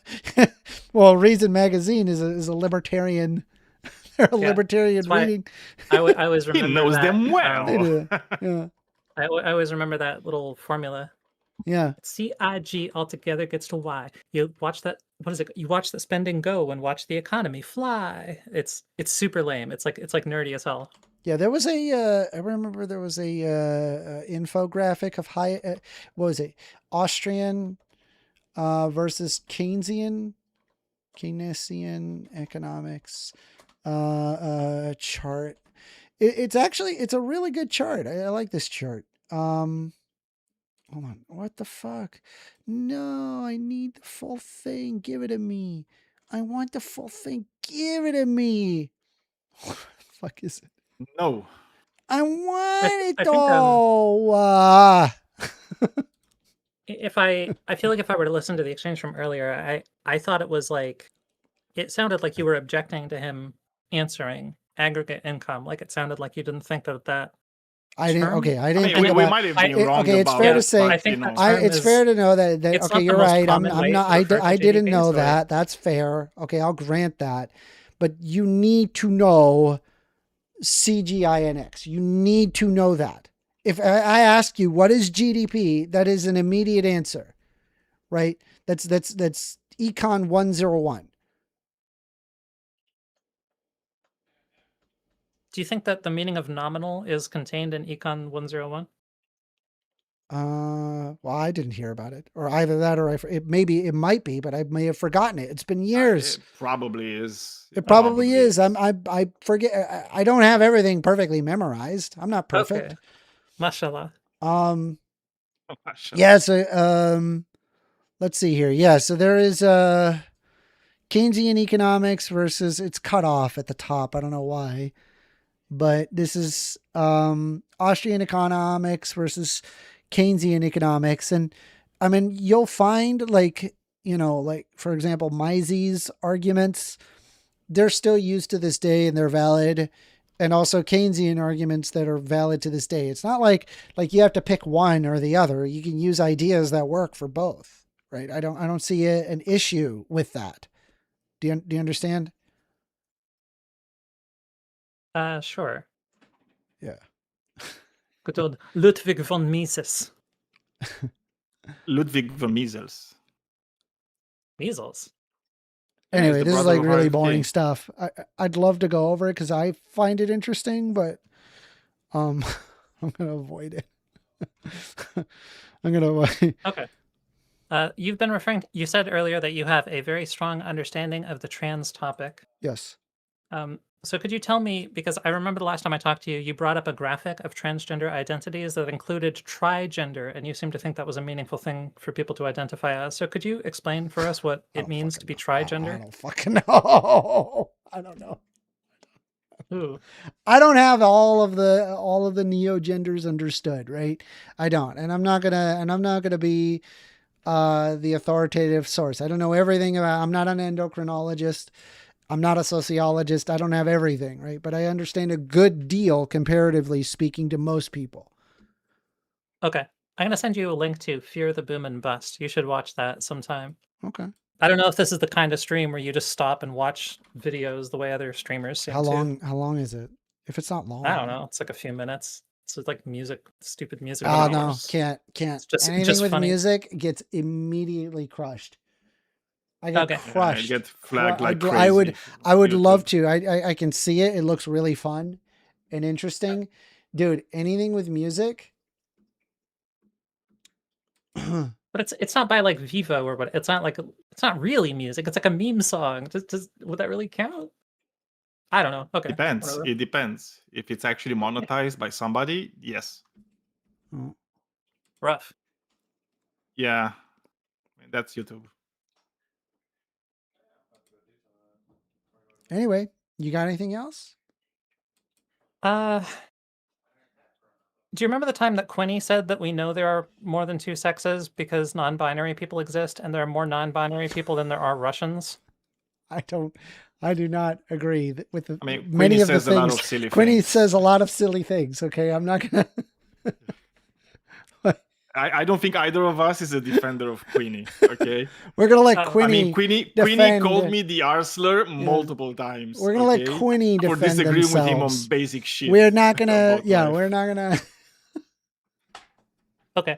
S1: Well, Reason Magazine is a libertarian. They're a libertarian reading.
S9: I always remember.
S5: He knows them well.
S1: Yeah.
S9: I always remember that little formula.
S1: Yeah.
S9: CIG altogether gets to Y. You watch that. What is it? You watch the spending go and watch the economy fly. It's super lame. It's like nerdy as hell.
S1: Yeah, there was I remember there was a infographic of what was it? Austrian versus Keynesian economics chart. It's a really good chart. I like this chart. Hold on. What the fuck? No, I need the full thing. Give it to me. I want the full thing. Give it to me. What the fuck is it?
S5: No.
S1: I want it though.
S9: I feel like if I were to listen to the exchange from earlier, I thought it was like, it sounded like you were objecting to him answering aggregate income. Like it sounded like you didn't think that.
S1: I didn't. Okay, I didn't.
S5: I mean, we might have been wrong.
S1: Okay, it's fair to say.
S9: I think
S1: it's fair to know that. Okay, you're right. I'm not. I didn't know that. That's fair. Okay, I'll grant that. But you need to know CGINX. You need to know that. If I ask you what is GDP, that is an immediate answer, right? That's Econ 101.
S9: Do you think that the meaning of nominal is contained in Econ 101?
S1: Well, I didn't hear about it, or either that, or it might be, but I may have forgotten it. It's been years.
S5: It probably is.
S1: It probably is. I forget. I don't have everything perfectly memorized. I'm not perfect.
S9: Okay. Mashallah.
S1: Yeah. So, let's see here. Yeah. So there is Keynesian economics versus, it's cut off at the top. I don't know why, but this is Austrian economics versus Keynesian economics. And I mean, you'll find like, like for example, Mises's arguments, they're still used to this day and they're valid. And also Keynesian arguments that are valid to this day. It's not like you have to pick one or the other. You can use ideas that work for both, right? I don't see an issue with that. Do you understand?
S9: Sure.
S1: Yeah.
S9: Good old Ludwig von Mises.
S5: Ludwig von Mises.
S9: Measles.
S1: Anyway,
S5: the
S1: this is
S5: brother
S1: like
S5: of
S1: really
S5: RFK.
S1: boring stuff. I'd love to go over it because I find it interesting, but I'm gonna avoid it. I'm gonna avoid.
S9: Okay. You've been referring. You said earlier that you have a very strong understanding of the trans topic.
S1: Yes.
S9: So could you tell me, because I remember the last time I talked to you, you brought up a graphic of transgender identities that included trigender, and you seem to think that was a meaningful thing for people to identify as. So could you explain for us what it means to be trigender?
S1: I don't fucking know. I don't know.
S9: Ooh.
S1: I don't have all of the neo genders understood, right? I don't, and I'm not gonna be the authoritative source. I don't know everything about. I'm not an endocrinologist. I'm not a sociologist. I don't have everything, right? But I understand a good deal comparatively speaking to most people.
S9: Okay. I'm going to send you a link to Fear the Boom and Bust. You should watch that sometime.
S1: Okay.
S9: I don't know if this is the kind of stream where you just stop and watch videos the way other streamers seem
S1: How
S9: to.
S1: How long is it? If it's not long.
S9: I don't know. It's like a few minutes. It's like music, stupid music.
S1: Oh
S9: videos.
S1: no, can't.
S9: It's just,
S1: Anything
S9: just
S1: with
S9: funny.
S1: music gets immediately crushed. I get
S9: Okay.
S1: crushed.
S5: I get flagged like crazy.
S1: I would
S5: YouTube.
S1: love to. I can see it. It looks really fun and interesting. Dude, anything with music.
S9: But it's not by like Vivo or what. It's not really music. It's like a meme song. Would that really count? I don't know. Okay.
S5: Depends.
S9: Whatever.
S5: It depends. If it's actually monetized by somebody, yes.
S9: Rough.
S5: Yeah. That's YouTube.
S1: Anyway, you got anything else?
S9: Do you remember the time that Quinny said that we know there are more than two sexes because non-binary people exist and there are more non-binary people than there are Russians?
S1: I do not agree with the,
S5: I mean,
S1: many
S5: Quinny
S1: of the
S5: says a lot of
S1: things.
S5: silly
S1: Quinny
S5: things.
S1: says a lot of silly things. Okay, I'm not gonna.
S5: I don't think either of us is a defender of Queenie. Okay,
S1: We're gonna let
S5: I
S1: Quinny.
S5: mean, Queenie
S1: defend-
S5: called me the R slur multiple times.
S1: We're gonna let
S5: okay?
S1: Quinny
S5: for
S1: defend
S5: disagreeing with him on
S1: themselves.
S5: basic shit.
S1: We're not gonna.
S5: about
S1: Yeah,
S5: life.
S1: we're not gonna.
S9: Okay.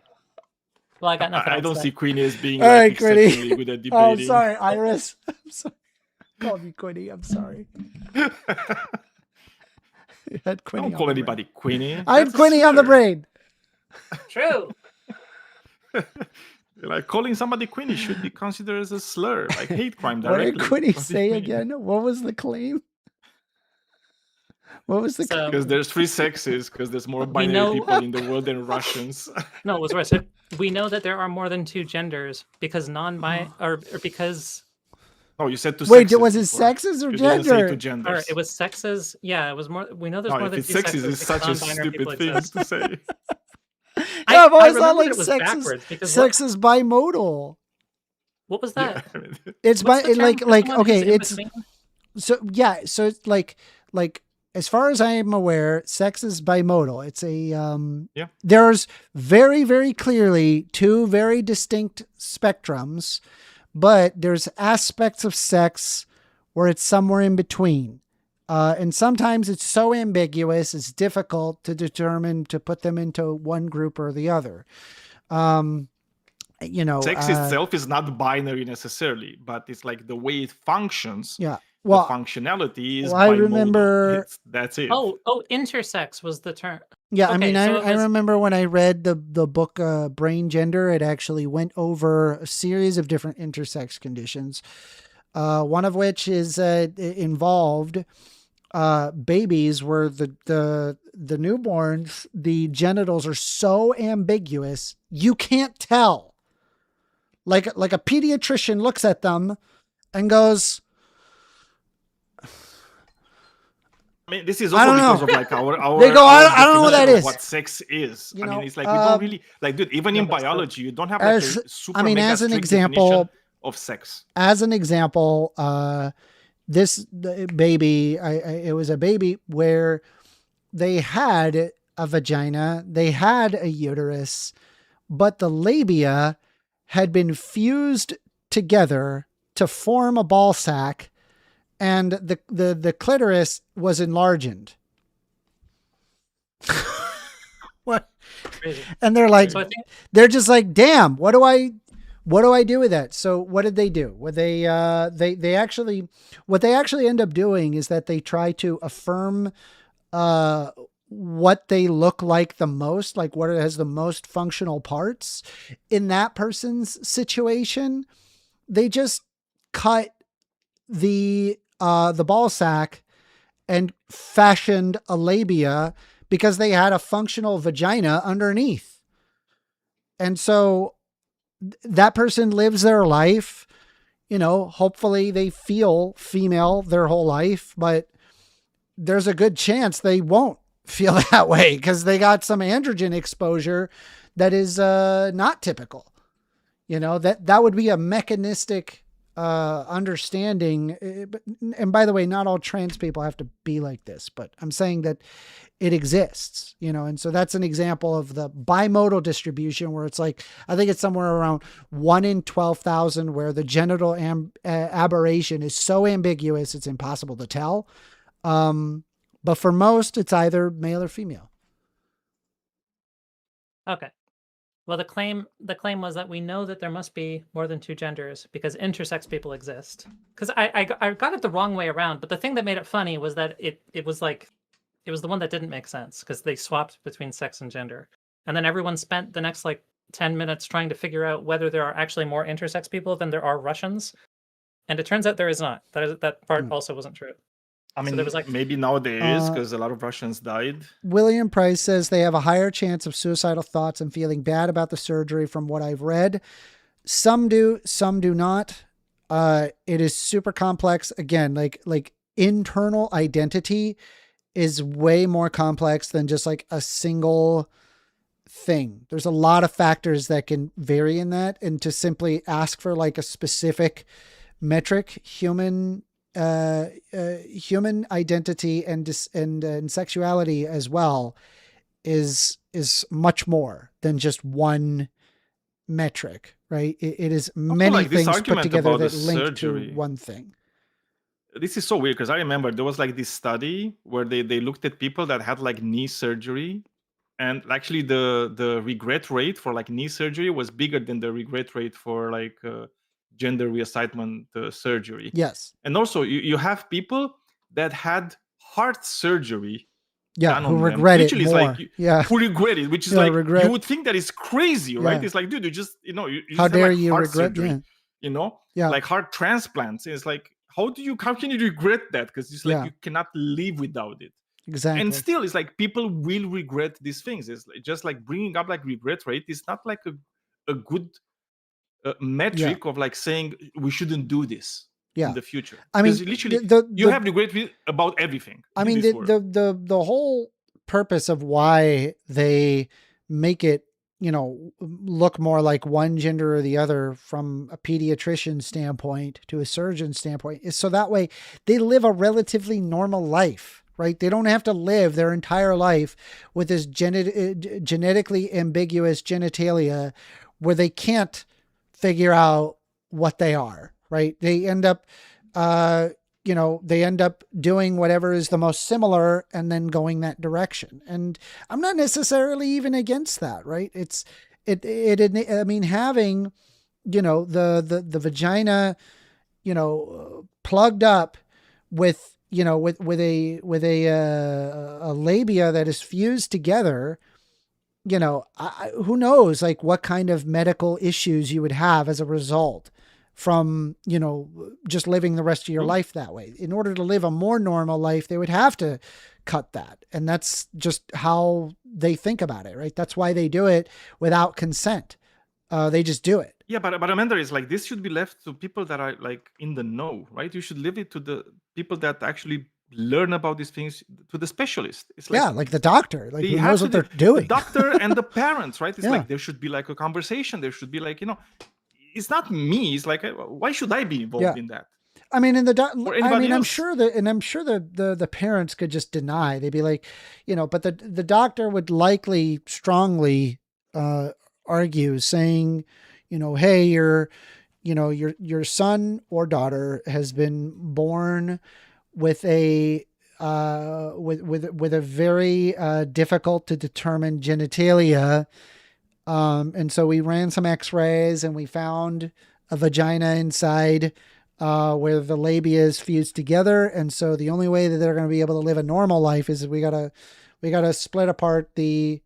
S9: Well, I got nothing.
S5: I
S9: else
S5: don't
S9: to
S5: see
S9: say.
S5: Queenie as being
S1: All
S5: like
S1: right, Quinny.
S5: exceptionally good at
S1: Oh, I'm
S5: debating.
S1: sorry, Iris. I'm sorry. Call me Quinny. I'm sorry. You had Quinny
S5: Don't
S1: on
S5: call
S1: the
S5: anybody Queenie.
S1: I had
S5: That's a
S1: Quinny on the
S5: slur.
S1: brain.
S9: True.
S5: Like calling somebody Queenie should be considered as a slur, like hate crime
S1: What
S5: directly.
S1: did Quinny
S5: Not
S1: say
S5: Queenie.
S1: again? What was the claim? What was the
S9: So,
S5: Because there's three sexes, because there's more
S9: We
S5: binary
S9: know-
S5: people in the world than Russians.
S9: no, it was worse. We know that there are more than two genders because or because
S5: Oh, you said two
S1: Wait,
S5: sexes.
S1: was it
S5: before.
S1: sexes or
S5: You didn't say
S1: gender?
S5: two
S9: or
S5: genders.
S9: it was sexes. Yeah, it was more. We know there's
S5: No,
S9: more
S5: if
S9: than
S5: it's
S9: two
S5: sexes,
S9: sexes
S5: it's such a
S9: because non-binary people
S5: stupid thing
S9: exist.
S5: to say.
S1: Yeah, I've always
S9: I
S1: thought
S9: remembered
S1: like
S9: it was
S1: sex
S9: backwards because
S1: sex is bimodal.
S9: what was
S5: Yeah,
S9: that?
S5: I mean,
S1: It's
S9: What's
S1: by
S9: the term
S1: like
S9: for
S1: like
S9: someone
S1: okay,
S9: who's in
S1: it's
S9: between?
S1: so yeah, so it's like as far as I am aware, sex is bimodal. It's a
S5: Yeah.
S1: There's very very clearly two very distinct spectrums, but there's aspects of sex where it's somewhere in between. And sometimes it's so ambiguous, it's difficult to determine to put them into one group or the other.
S5: sex itself is not binary necessarily, but it's like the way it functions.
S1: Yeah.
S5: The
S1: Well,
S5: functionality is
S1: well, I
S5: bimodal.
S1: remember-
S5: That's it.
S9: Oh, intersex was the term.
S1: yeah, I
S9: Okay,
S1: mean,
S9: so it
S1: I
S9: was-
S1: remember when I read the book Brain Gender, it actually went over a series of different intersex conditions. One of which is involved babies where the newborns, the genitals are so ambiguous, you can't tell. Like a pediatrician looks at them and goes,
S5: I mean, this is
S1: I
S5: also
S1: don't know.
S5: because of like our
S1: They go,
S5: our
S1: I don't know what that
S5: definition of
S1: is.
S5: what sex is.
S1: You
S5: I
S1: know,
S5: mean, it's like we don't really like, dude. Even in biology, you don't have like
S1: as-
S5: a super
S1: I mean,
S5: mega
S1: as an
S5: strict
S1: example-
S5: definition of sex.
S1: As an example, the baby, it was a baby where they had a vagina, they had a uterus, but the labia had been fused together to form a ball sack, and the clitoris was enlarged. What?
S9: Crazy.
S1: And they're like,
S9: So I think
S1: they're just like, damn, what do I do with that? So what did they do? What they actually end up doing is that they try to affirm what they look like the most, like what has the most functional parts in that person's situation. They just cut the ball sack and fashioned a labia because they had a functional vagina underneath. And so that person lives their life, you know, hopefully they feel female their whole life, but there's a good chance they won't feel that way because they got some androgen exposure that is not typical. You know, that would be a mechanistic understanding. And by the way, not all trans people have to be like this, but I'm saying that it exists, you know, and so that's an example of the bimodal distribution where it's like, I think it's somewhere around 1 in 12,000 where the genital aberration is so ambiguous, it's impossible to tell. But for most, it's either male or female.
S9: okay. Well, the claim was that we know that there must be more than two genders because intersex people exist. Because I got it the wrong way around, but the thing that made it funny was that it was like it was the one that didn't make sense because they swapped between sex and gender, and then everyone spent the next like 10 minutes trying to figure out whether there are actually more intersex people than there are Russians, and it turns out there is not. That part also wasn't true.
S5: I mean,
S9: there was like
S5: maybe now there is because a lot of Russians died.
S1: William Price says they have a higher chance of suicidal thoughts and feeling bad about the surgery from what I've read. Some do, some do not. It is super complex. Again, like internal identity is way more complex than just like a single thing. There's a lot of factors that can vary in that. And to simply ask for like a specific metric, human identity and sexuality as well is much more than just one metric, right? It is many
S5: like this
S1: things put
S5: argument
S1: together
S5: about
S1: that
S5: the
S1: link
S5: surgery.
S1: to one thing.
S5: This is so weird because I remember there was like this study where they looked at people that had like knee surgery, and actually the regret rate for like knee surgery was bigger than the regret rate for like gender reassignment surgery.
S1: Yes.
S5: And also you have people that had heart surgery
S1: Yeah.
S5: done
S1: Who
S5: on them.
S1: regret it
S5: Literally, it's
S1: more.
S5: like
S1: Yeah.
S5: who regret it, which is
S1: Yeah,
S5: like
S1: regret.
S5: you would think that is crazy, right?
S1: Yeah.
S5: It's like, dude, you just you
S1: How
S5: just had,
S1: dare
S5: like,
S1: you
S5: heart
S1: regret?
S5: surgery,
S1: Yeah.
S5: you know,
S1: Yeah.
S5: like heart transplants. It's like how can you regret that? Because it's like
S1: Yeah.
S5: you cannot live without it.
S1: Exactly.
S5: And still, it's like people will regret these things. It's just like bringing up like regret rate is not like a good metric of like saying we shouldn't do this in the future.
S1: I mean,
S5: because literally you
S1: the
S5: have regret about everything.
S1: I
S5: in
S1: mean,
S5: this world.
S1: the whole purpose of why they make it, you know, look more like one gender or the other from a pediatrician standpoint to a surgeon standpoint is so that way they live a relatively normal life, right? They don't have to live their entire life with this genetically ambiguous genitalia where they can't figure out what they are, right? They end up, they end up doing whatever is the most similar and then going that direction. And I'm not necessarily even against that, right? I mean, having, the vagina, plugged up with, with a labia that is fused together, who knows like what kind of medical issues you would have as a result from, just living the rest of your life that way. In order to live a more normal life, they would have to cut that. And that's just how they think about it, right? That's why they do it without consent. They just do it.
S5: Yeah, but Amanda is like, this should be left to people that are like in the know, right? You should leave it to the people that actually learn about these things, to the specialist. It's like,
S1: like the doctor, like
S5: they
S1: who
S5: have
S1: knows
S5: to
S1: what they're
S5: do-
S1: doing.
S5: The doctor and the parents, right? It's
S1: Yeah.
S5: like there should be like a conversation. There should be like, it's not me. It's like, why should I be involved in that?
S1: I mean,
S5: Or anybody
S1: I'm
S5: else.
S1: sure the parents could just deny. They'd be like, but the doctor would likely strongly argue, saying, hey, your son or daughter has been born with a with a very difficult to determine genitalia, and so we ran some X-rays and we found a vagina inside where the labia is fused together, and so the only way that they're going to be able to live a normal life is we gotta split apart the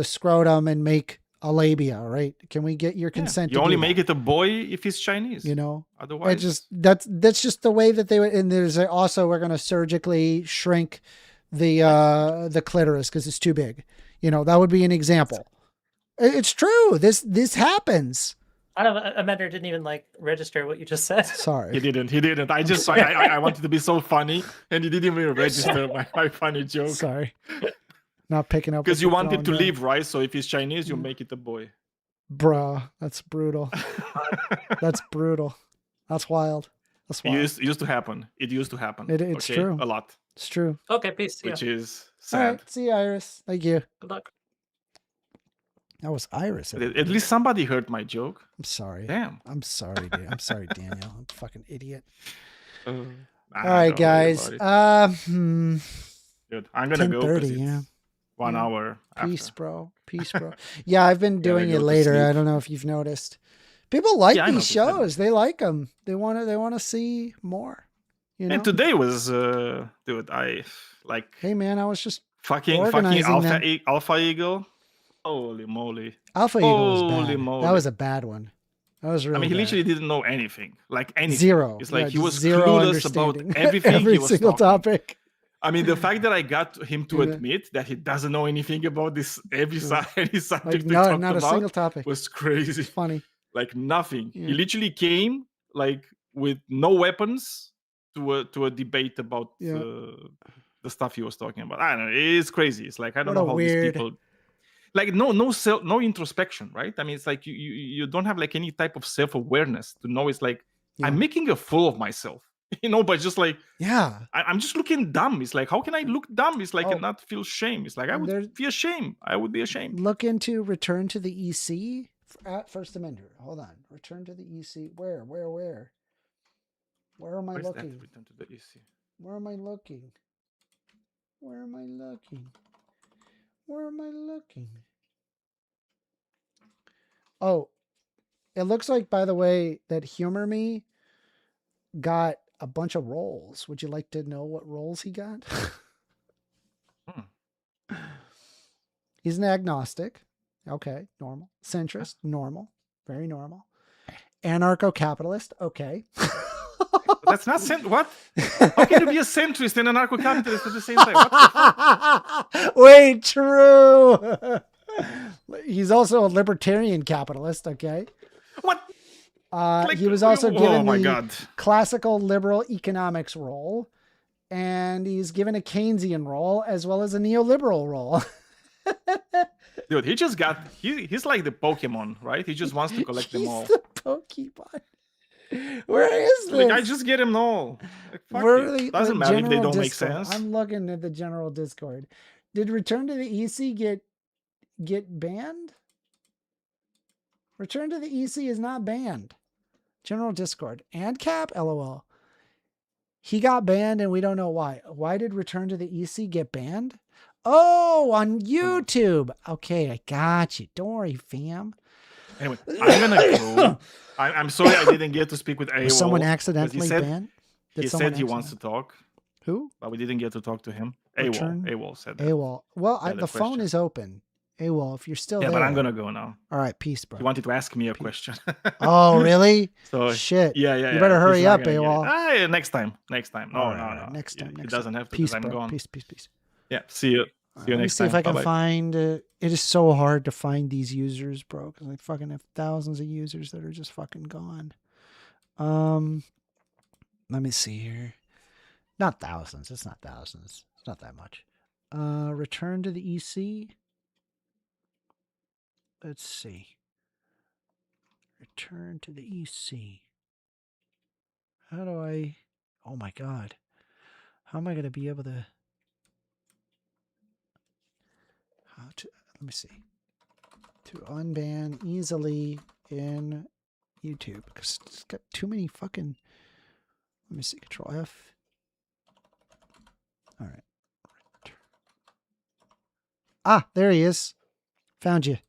S1: scrotum and make a labia, right? Can we get your consent?
S5: You only make it a boy if he's Chinese.
S1: Otherwise, that's just the way that they would. And there's also, we're going to surgically shrink the clitoris because it's too big. That would be an example. It's true. This happens.
S9: I don't know. Amender didn't even register what you just said.
S1: Sorry,
S5: He didn't. I just I wanted to be so funny, and he didn't even register my funny joke.
S1: Sorry. Not picking up.
S5: Because you want it to live, right? So if he's Chinese, you make it a boy.
S1: Bruh, that's brutal. That's brutal. That's wild. That's wild.
S5: It used to happen. It used to happen.
S1: It's true.
S5: A lot.
S1: It's true.
S9: Okay, peace.
S5: Which is
S1: All
S5: sad.
S1: right. See you, Iris. Thank you.
S9: Good luck.
S1: That was Iris.
S5: At least somebody heard my joke.
S1: I'm sorry.
S5: Damn.
S1: I'm sorry, dude. I'm sorry, Daniel. I'm a fucking idiot.
S5: All
S1: right, guys.
S5: Dude, I'm gonna go.
S1: 10:30, yeah.
S5: 1 hour.
S1: Peace,
S5: after.
S1: bro. Peace, bro. Yeah, I've been doing
S5: go
S1: it
S5: to
S1: later. I
S5: sleep.
S1: don't know if you've noticed. People like
S5: Yeah, I
S1: these
S5: noticed, I
S1: shows. They like them. They want to see more.
S5: And today was, dude, I like.
S1: Hey, man, I was just
S5: fucking
S1: organizing them.
S5: AlphaEagle. Holy moly.
S1: AlphaEagle was
S5: Holy
S1: bad.
S5: moly.
S1: That was a bad one. That was really
S5: I mean, he
S1: bad.
S5: literally didn't know anything. Like anything.
S1: Zero.
S5: It's like
S1: Yeah,
S5: he
S1: just
S5: was
S1: zero
S5: clueless about
S1: understanding.
S5: everything.
S1: Every
S5: he was
S1: single
S5: talking.
S1: topic.
S5: I mean, the fact that I got him to
S1: Yeah.
S5: admit that he doesn't know anything about this any subject
S1: Like,
S5: we
S1: no,
S5: talked
S1: not a
S5: about
S1: single topic.
S5: was crazy.
S1: Funny.
S5: Like nothing.
S1: Yeah.
S5: He literally came like with no weapons to a debate about the stuff he was talking about. I don't know. It's crazy. It's like I don't
S1: What
S5: know
S1: a
S5: how
S1: weird-
S5: these people like no introspection, right? I mean, it's like you don't have like any type of self-awareness to know. It's like I'm making a fool of myself, but just like I'm just looking dumb. It's like, how can I look dumb? It's like and not feel shame. It's like I would feel shame. I would be ashamed.
S1: Look into return to the EC at First Amendment. Hold on. Return to the EC. Where? Where am I
S5: Where's that?
S1: looking?
S5: Return to the EC.
S1: Where am I looking? Where am I looking? Where am I looking? Oh, it looks like, by the way, that Huemer Me got a bunch of roles. Would you like to know what roles he got? He's an agnostic. Okay, normal. Centrist, normal. Very normal. Anarcho-capitalist, okay.
S5: That's not what? How can you be a centrist and an anarcho-capitalist at the same time? What the fuck?
S1: Wait, true. He's also a libertarian capitalist, okay?
S5: What?
S1: He was also given
S5: my
S1: the
S5: God.
S1: classical liberal economics role, and he's given a Keynesian role as well as a neoliberal role.
S5: Dude, he just got he's like the Pokemon, right? He just wants to collect them all.
S1: He's the Pokemon. Where is this?
S5: Like, I just get them all. Like, fuck
S1: Where
S5: it.
S1: are the
S5: Doesn't matter if they
S1: general
S5: don't make
S1: Discord?
S5: sense.
S1: I'm looking at the general Discord. Did Return to the EC get banned? Return to the EC is not banned. General Discord. And Cap, LOL. He got banned and we don't know why. Why did Return to the EC get banned? Oh, on YouTube. Okay, I got you. Don't worry, fam.
S5: Anyway, I'm gonna go. I'm sorry I didn't get to speak with AWOL.
S1: Was someone
S5: 'cause
S1: accidentally banned?
S5: He said he wants to talk.
S1: Who?
S5: But we didn't get to talk to him.
S1: Return?
S5: AWOL said that.
S1: AWOL. Well,
S5: Had a
S1: the phone
S5: question.
S1: is open. AWOL, if you're still
S5: Yeah,
S1: there.
S5: but I'm gonna go now.
S1: All right, peace, bro.
S5: He wanted to ask me a question.
S1: Oh, really?
S5: So
S1: Shit.
S5: yeah.
S1: You better
S5: he's
S1: hurry
S5: not
S1: up,
S5: gonna get it.
S1: AWOL.
S5: Yeah, next time. No,
S1: All right,
S5: no.
S1: Next time.
S5: He doesn't have to
S1: Peace,
S5: because I'm
S1: bro.
S5: gone.
S1: Peace.
S5: Yeah. See you.
S1: All
S5: See you
S1: right, let me
S5: next
S1: see
S5: time.
S1: if I can
S5: Bye-bye.
S1: find it. It is so hard to find these users, bro, because I fucking have thousands of users that are just fucking gone. Let me see here. Not thousands. It's not thousands. It's not that much. Return to the EC. Let's see. Return to the EC. How do I... Oh my God. How am I going to be able to... Let me see. To unban easily in YouTube. Because it's got too many fucking... Let me see. Control F. All right. Ah, there he is. Found you.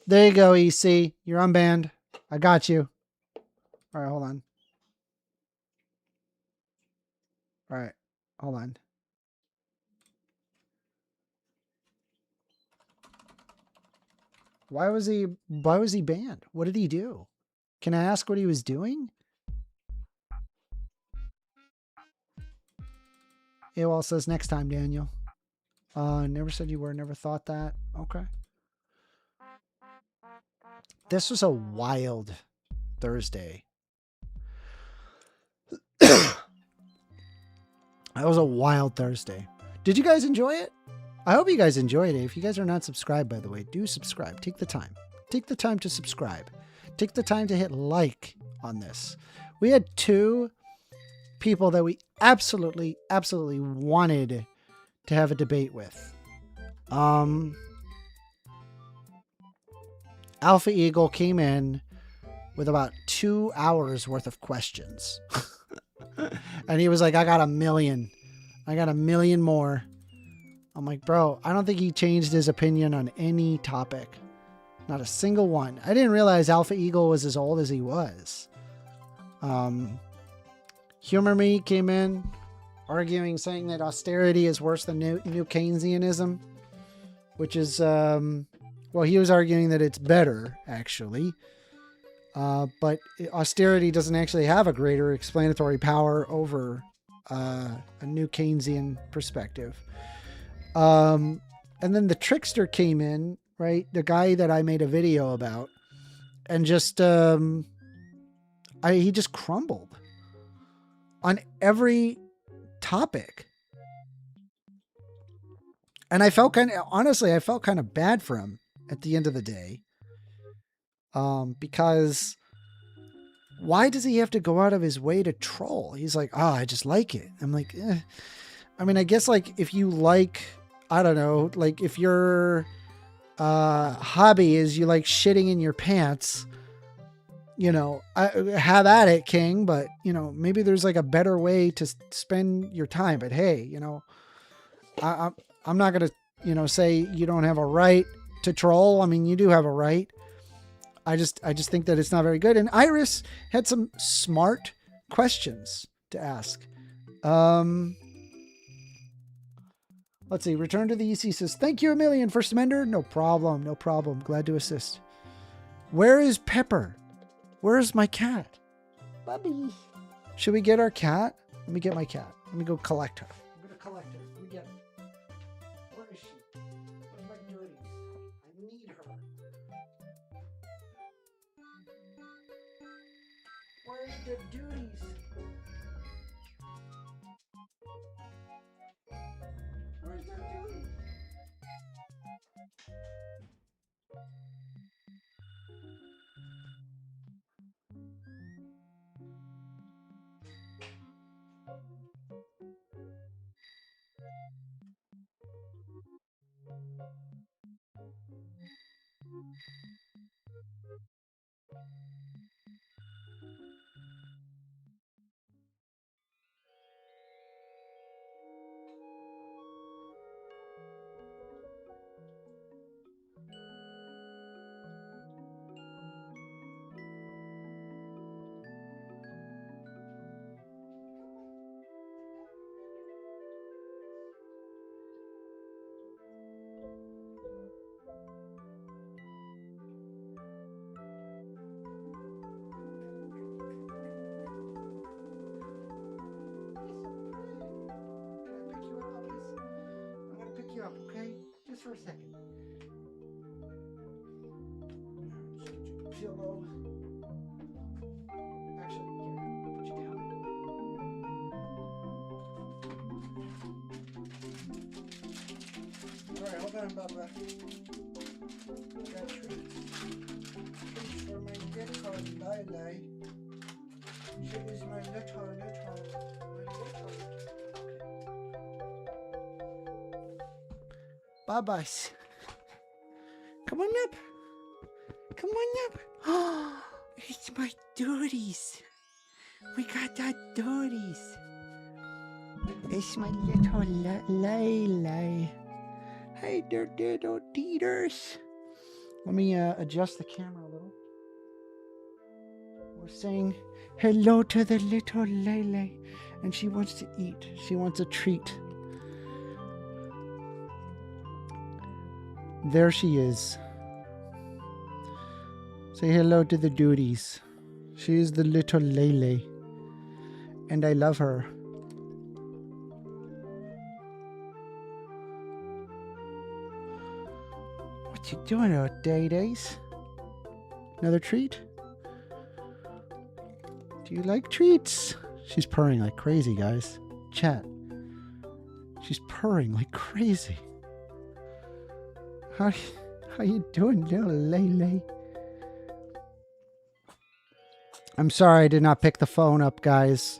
S1: There you go, EC. You're unbanned. I got you. All right, hold on. All right, hold on. Why was he banned? What did he do? Can I ask what he was doing? AOL says next time, Daniel. Never said you were, never thought that. Okay. This was a wild Thursday. That was a wild Thursday. Did you guys enjoy it? I hope you guys enjoyed it. If you guys are not subscribed, by the way, do subscribe. Take the time. Take the time to subscribe. Take the time to hit like on this. We had 2 people that we absolutely wanted to have a debate with. AlphaEagle came in with about 2 hours worth of questions. And he was like, I got 1 million. I got 1 million more. I'm like, bro, I don't think he changed his opinion on any topic. Not a single one. I didn't realize AlphaEagle was as old as he was. Huemer Me came in arguing, saying that austerity is worse than new Keynesianism, which is, well, he was arguing that it's better, actually. But austerity doesn't actually have a greater explanatory power over a new Keynesian perspective. And then TheTrickster came in, right? The guy that I made a video about, and just he just crumbled on every topic. And I felt kind of bad for him at the end of the day. Because why does he have to go out of his way to troll? He's like, I just like it. I'm like, I mean, I guess like if you like, I don't know, like if your hobby is you like shitting in your pants, have at it, King. But, maybe there's like a better way to spend your time. But hey, I'm not going to, say you don't have a right to troll. I mean, you do have a right. I just think that it's not very good. And Iris had some smart questions to ask. Let's see. Return to the EC says, thank you 1 million, First Amender. No problem. Glad to assist. Where is Pepper? Where's my cat? Bubby. Should we get our cat? Let me get my cat. Let me go collect her. I'm going to collect her. Let me get her. Where is she? Where's my goodies? I need her. Where's the duties? Where's the duties? you up, okay? Just for a second. Pillow. Actually, here, put you down. Alright, hold on, Bubba. I got treats. Treats for my little Lily. She is my little. Bubba's. Come on up. Come on up. Oh, it's my duties. We got our duties. It's my little Lily. Hey there, little Teeters. Let me adjust the camera a little. We're saying hello to the little Lily, and she wants to eat. She wants a treat. There she is. Say hello to the duties. She is the little Lily, and I love her. What you doing out, Day-Days? Another treat? Do you like treats? She's purring like crazy, guys. Chat. She's purring like crazy. How you doing, little Lily? I'm sorry I did not pick the phone up, guys.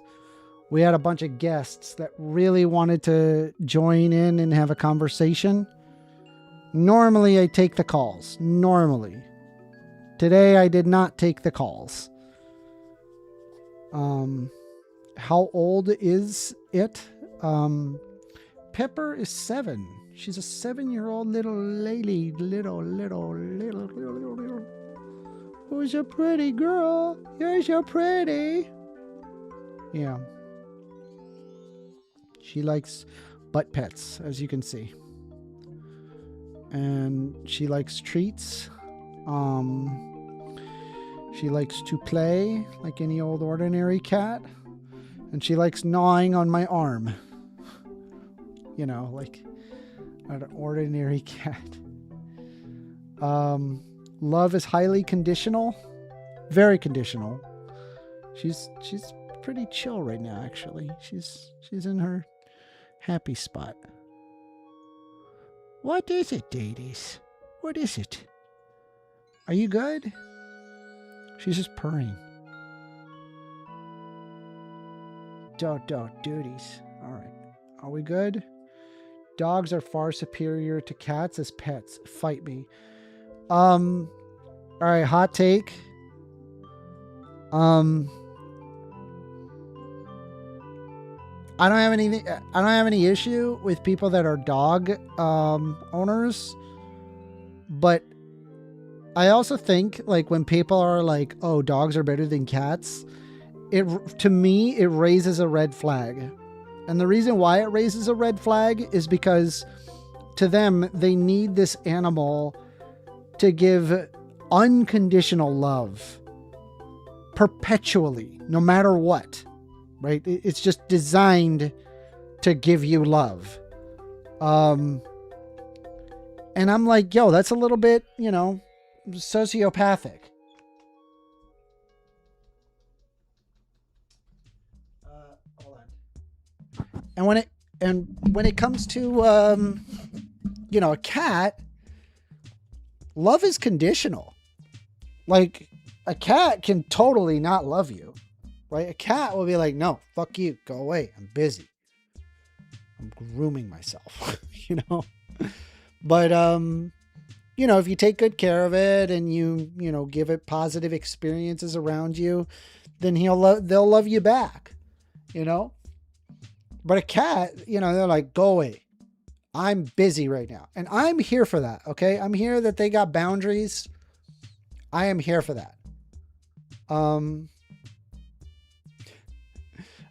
S1: We had a bunch of guests that really wanted to join in and have a conversation. Normally, I take the calls. Normally. Today, I did not take the calls. How old is it? Pepper is 7. She's a 7-year-old little lady. Little. Who's so pretty, girl? You're so pretty. Yeah. She likes butt pets, as you can see. And she likes treats. She likes to play like any old ordinary cat. And she likes gnawing on my arm. You know, like an ordinary cat. Love is highly conditional. Very conditional. She's pretty chill right now, actually. She's in her happy spot. What is it, Dadies? What is it? Are you good? She's just purring. Duties. All right. Are we good? Dogs are far superior to cats as pets. Fight me. All right, hot take. I don't have any issue with people that are dog owners, but I also think like when people are like, "Oh, dogs are better than cats," to me it raises a red flag. And the reason why it raises a red flag is because to them they need this animal to give unconditional love perpetually, no matter what. Right? It's just designed to give you love. And I'm like, yo, that's a little bit, sociopathic. Hold on. And when it comes to a cat, love is conditional. Like a cat can totally not love you. Right? A cat will be like, no, fuck you. Go away. I'm busy. I'm grooming myself, But, if you take good care of it and you give it positive experiences around you, then they'll love you back, But a cat, they're like, go away. I'm busy right now. And I'm here for that. Okay. I'm here that they got boundaries. I am here for that.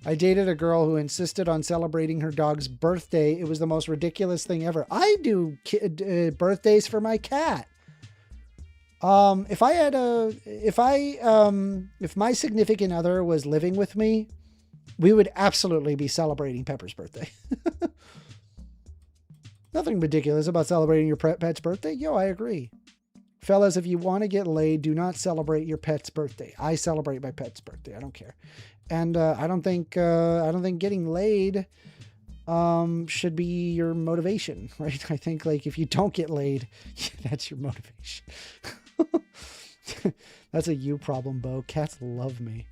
S1: I dated a girl who insisted on celebrating her dog's birthday. It was the most ridiculous thing ever. I do birthdays for my cat. If my significant other was living with me, we would absolutely be celebrating Pepper's birthday. Nothing ridiculous about celebrating your pet's birthday. Yo, I agree. Fellas, if you want to get laid, do not celebrate your pet's birthday. I celebrate my pet's birthday. I don't care. And I don't think getting laid should be your motivation, right? I think like if you don't get laid, that's your motivation. That's a you problem, Bo. Cats love me.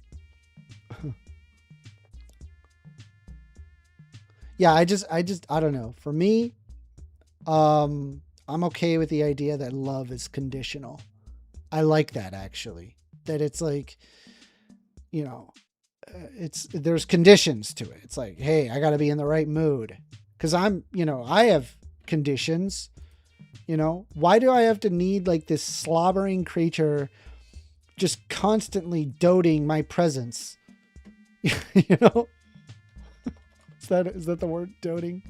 S1: Yeah, I don't know. For me, I'm okay with the idea that love is conditional. I like that, actually. That it's like, you know, there's conditions to it. It's like, hey, I got to be in the right mood. Because I have conditions. You know, why do I have to need like this slobbering creature just constantly doting my presence? You know? Is that the word, doting?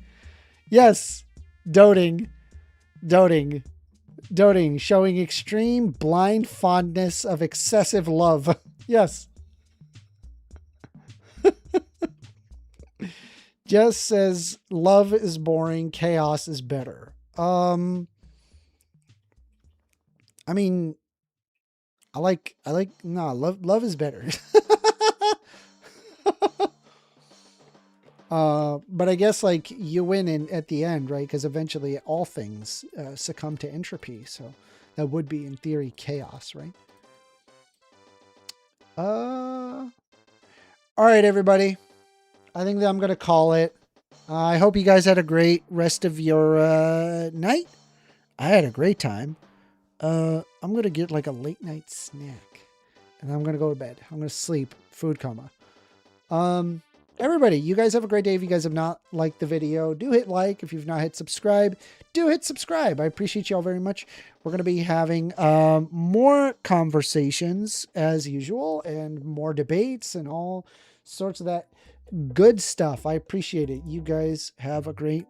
S1: Yes, doting, showing extreme blind fondness of excessive love. Yes. Jess says love is boring, chaos is better. I mean, love is better. But I guess like you win at the end, right? Because eventually all things succumb to entropy. So that would be in theory chaos, right? All right, everybody. I think that I'm going to call it. I hope you guys had a great rest of your night. I had a great time. I'm going to get like a late night snack and I'm going to go to bed. I'm going to sleep. Food coma. Everybody, you guys have a great day. If you guys have not liked the video, do hit like. If you've not hit subscribe, do hit subscribe. I appreciate you all very much. We're going to be having more conversations as usual and more debates and all sorts of that good stuff. I appreciate it. You guys have a great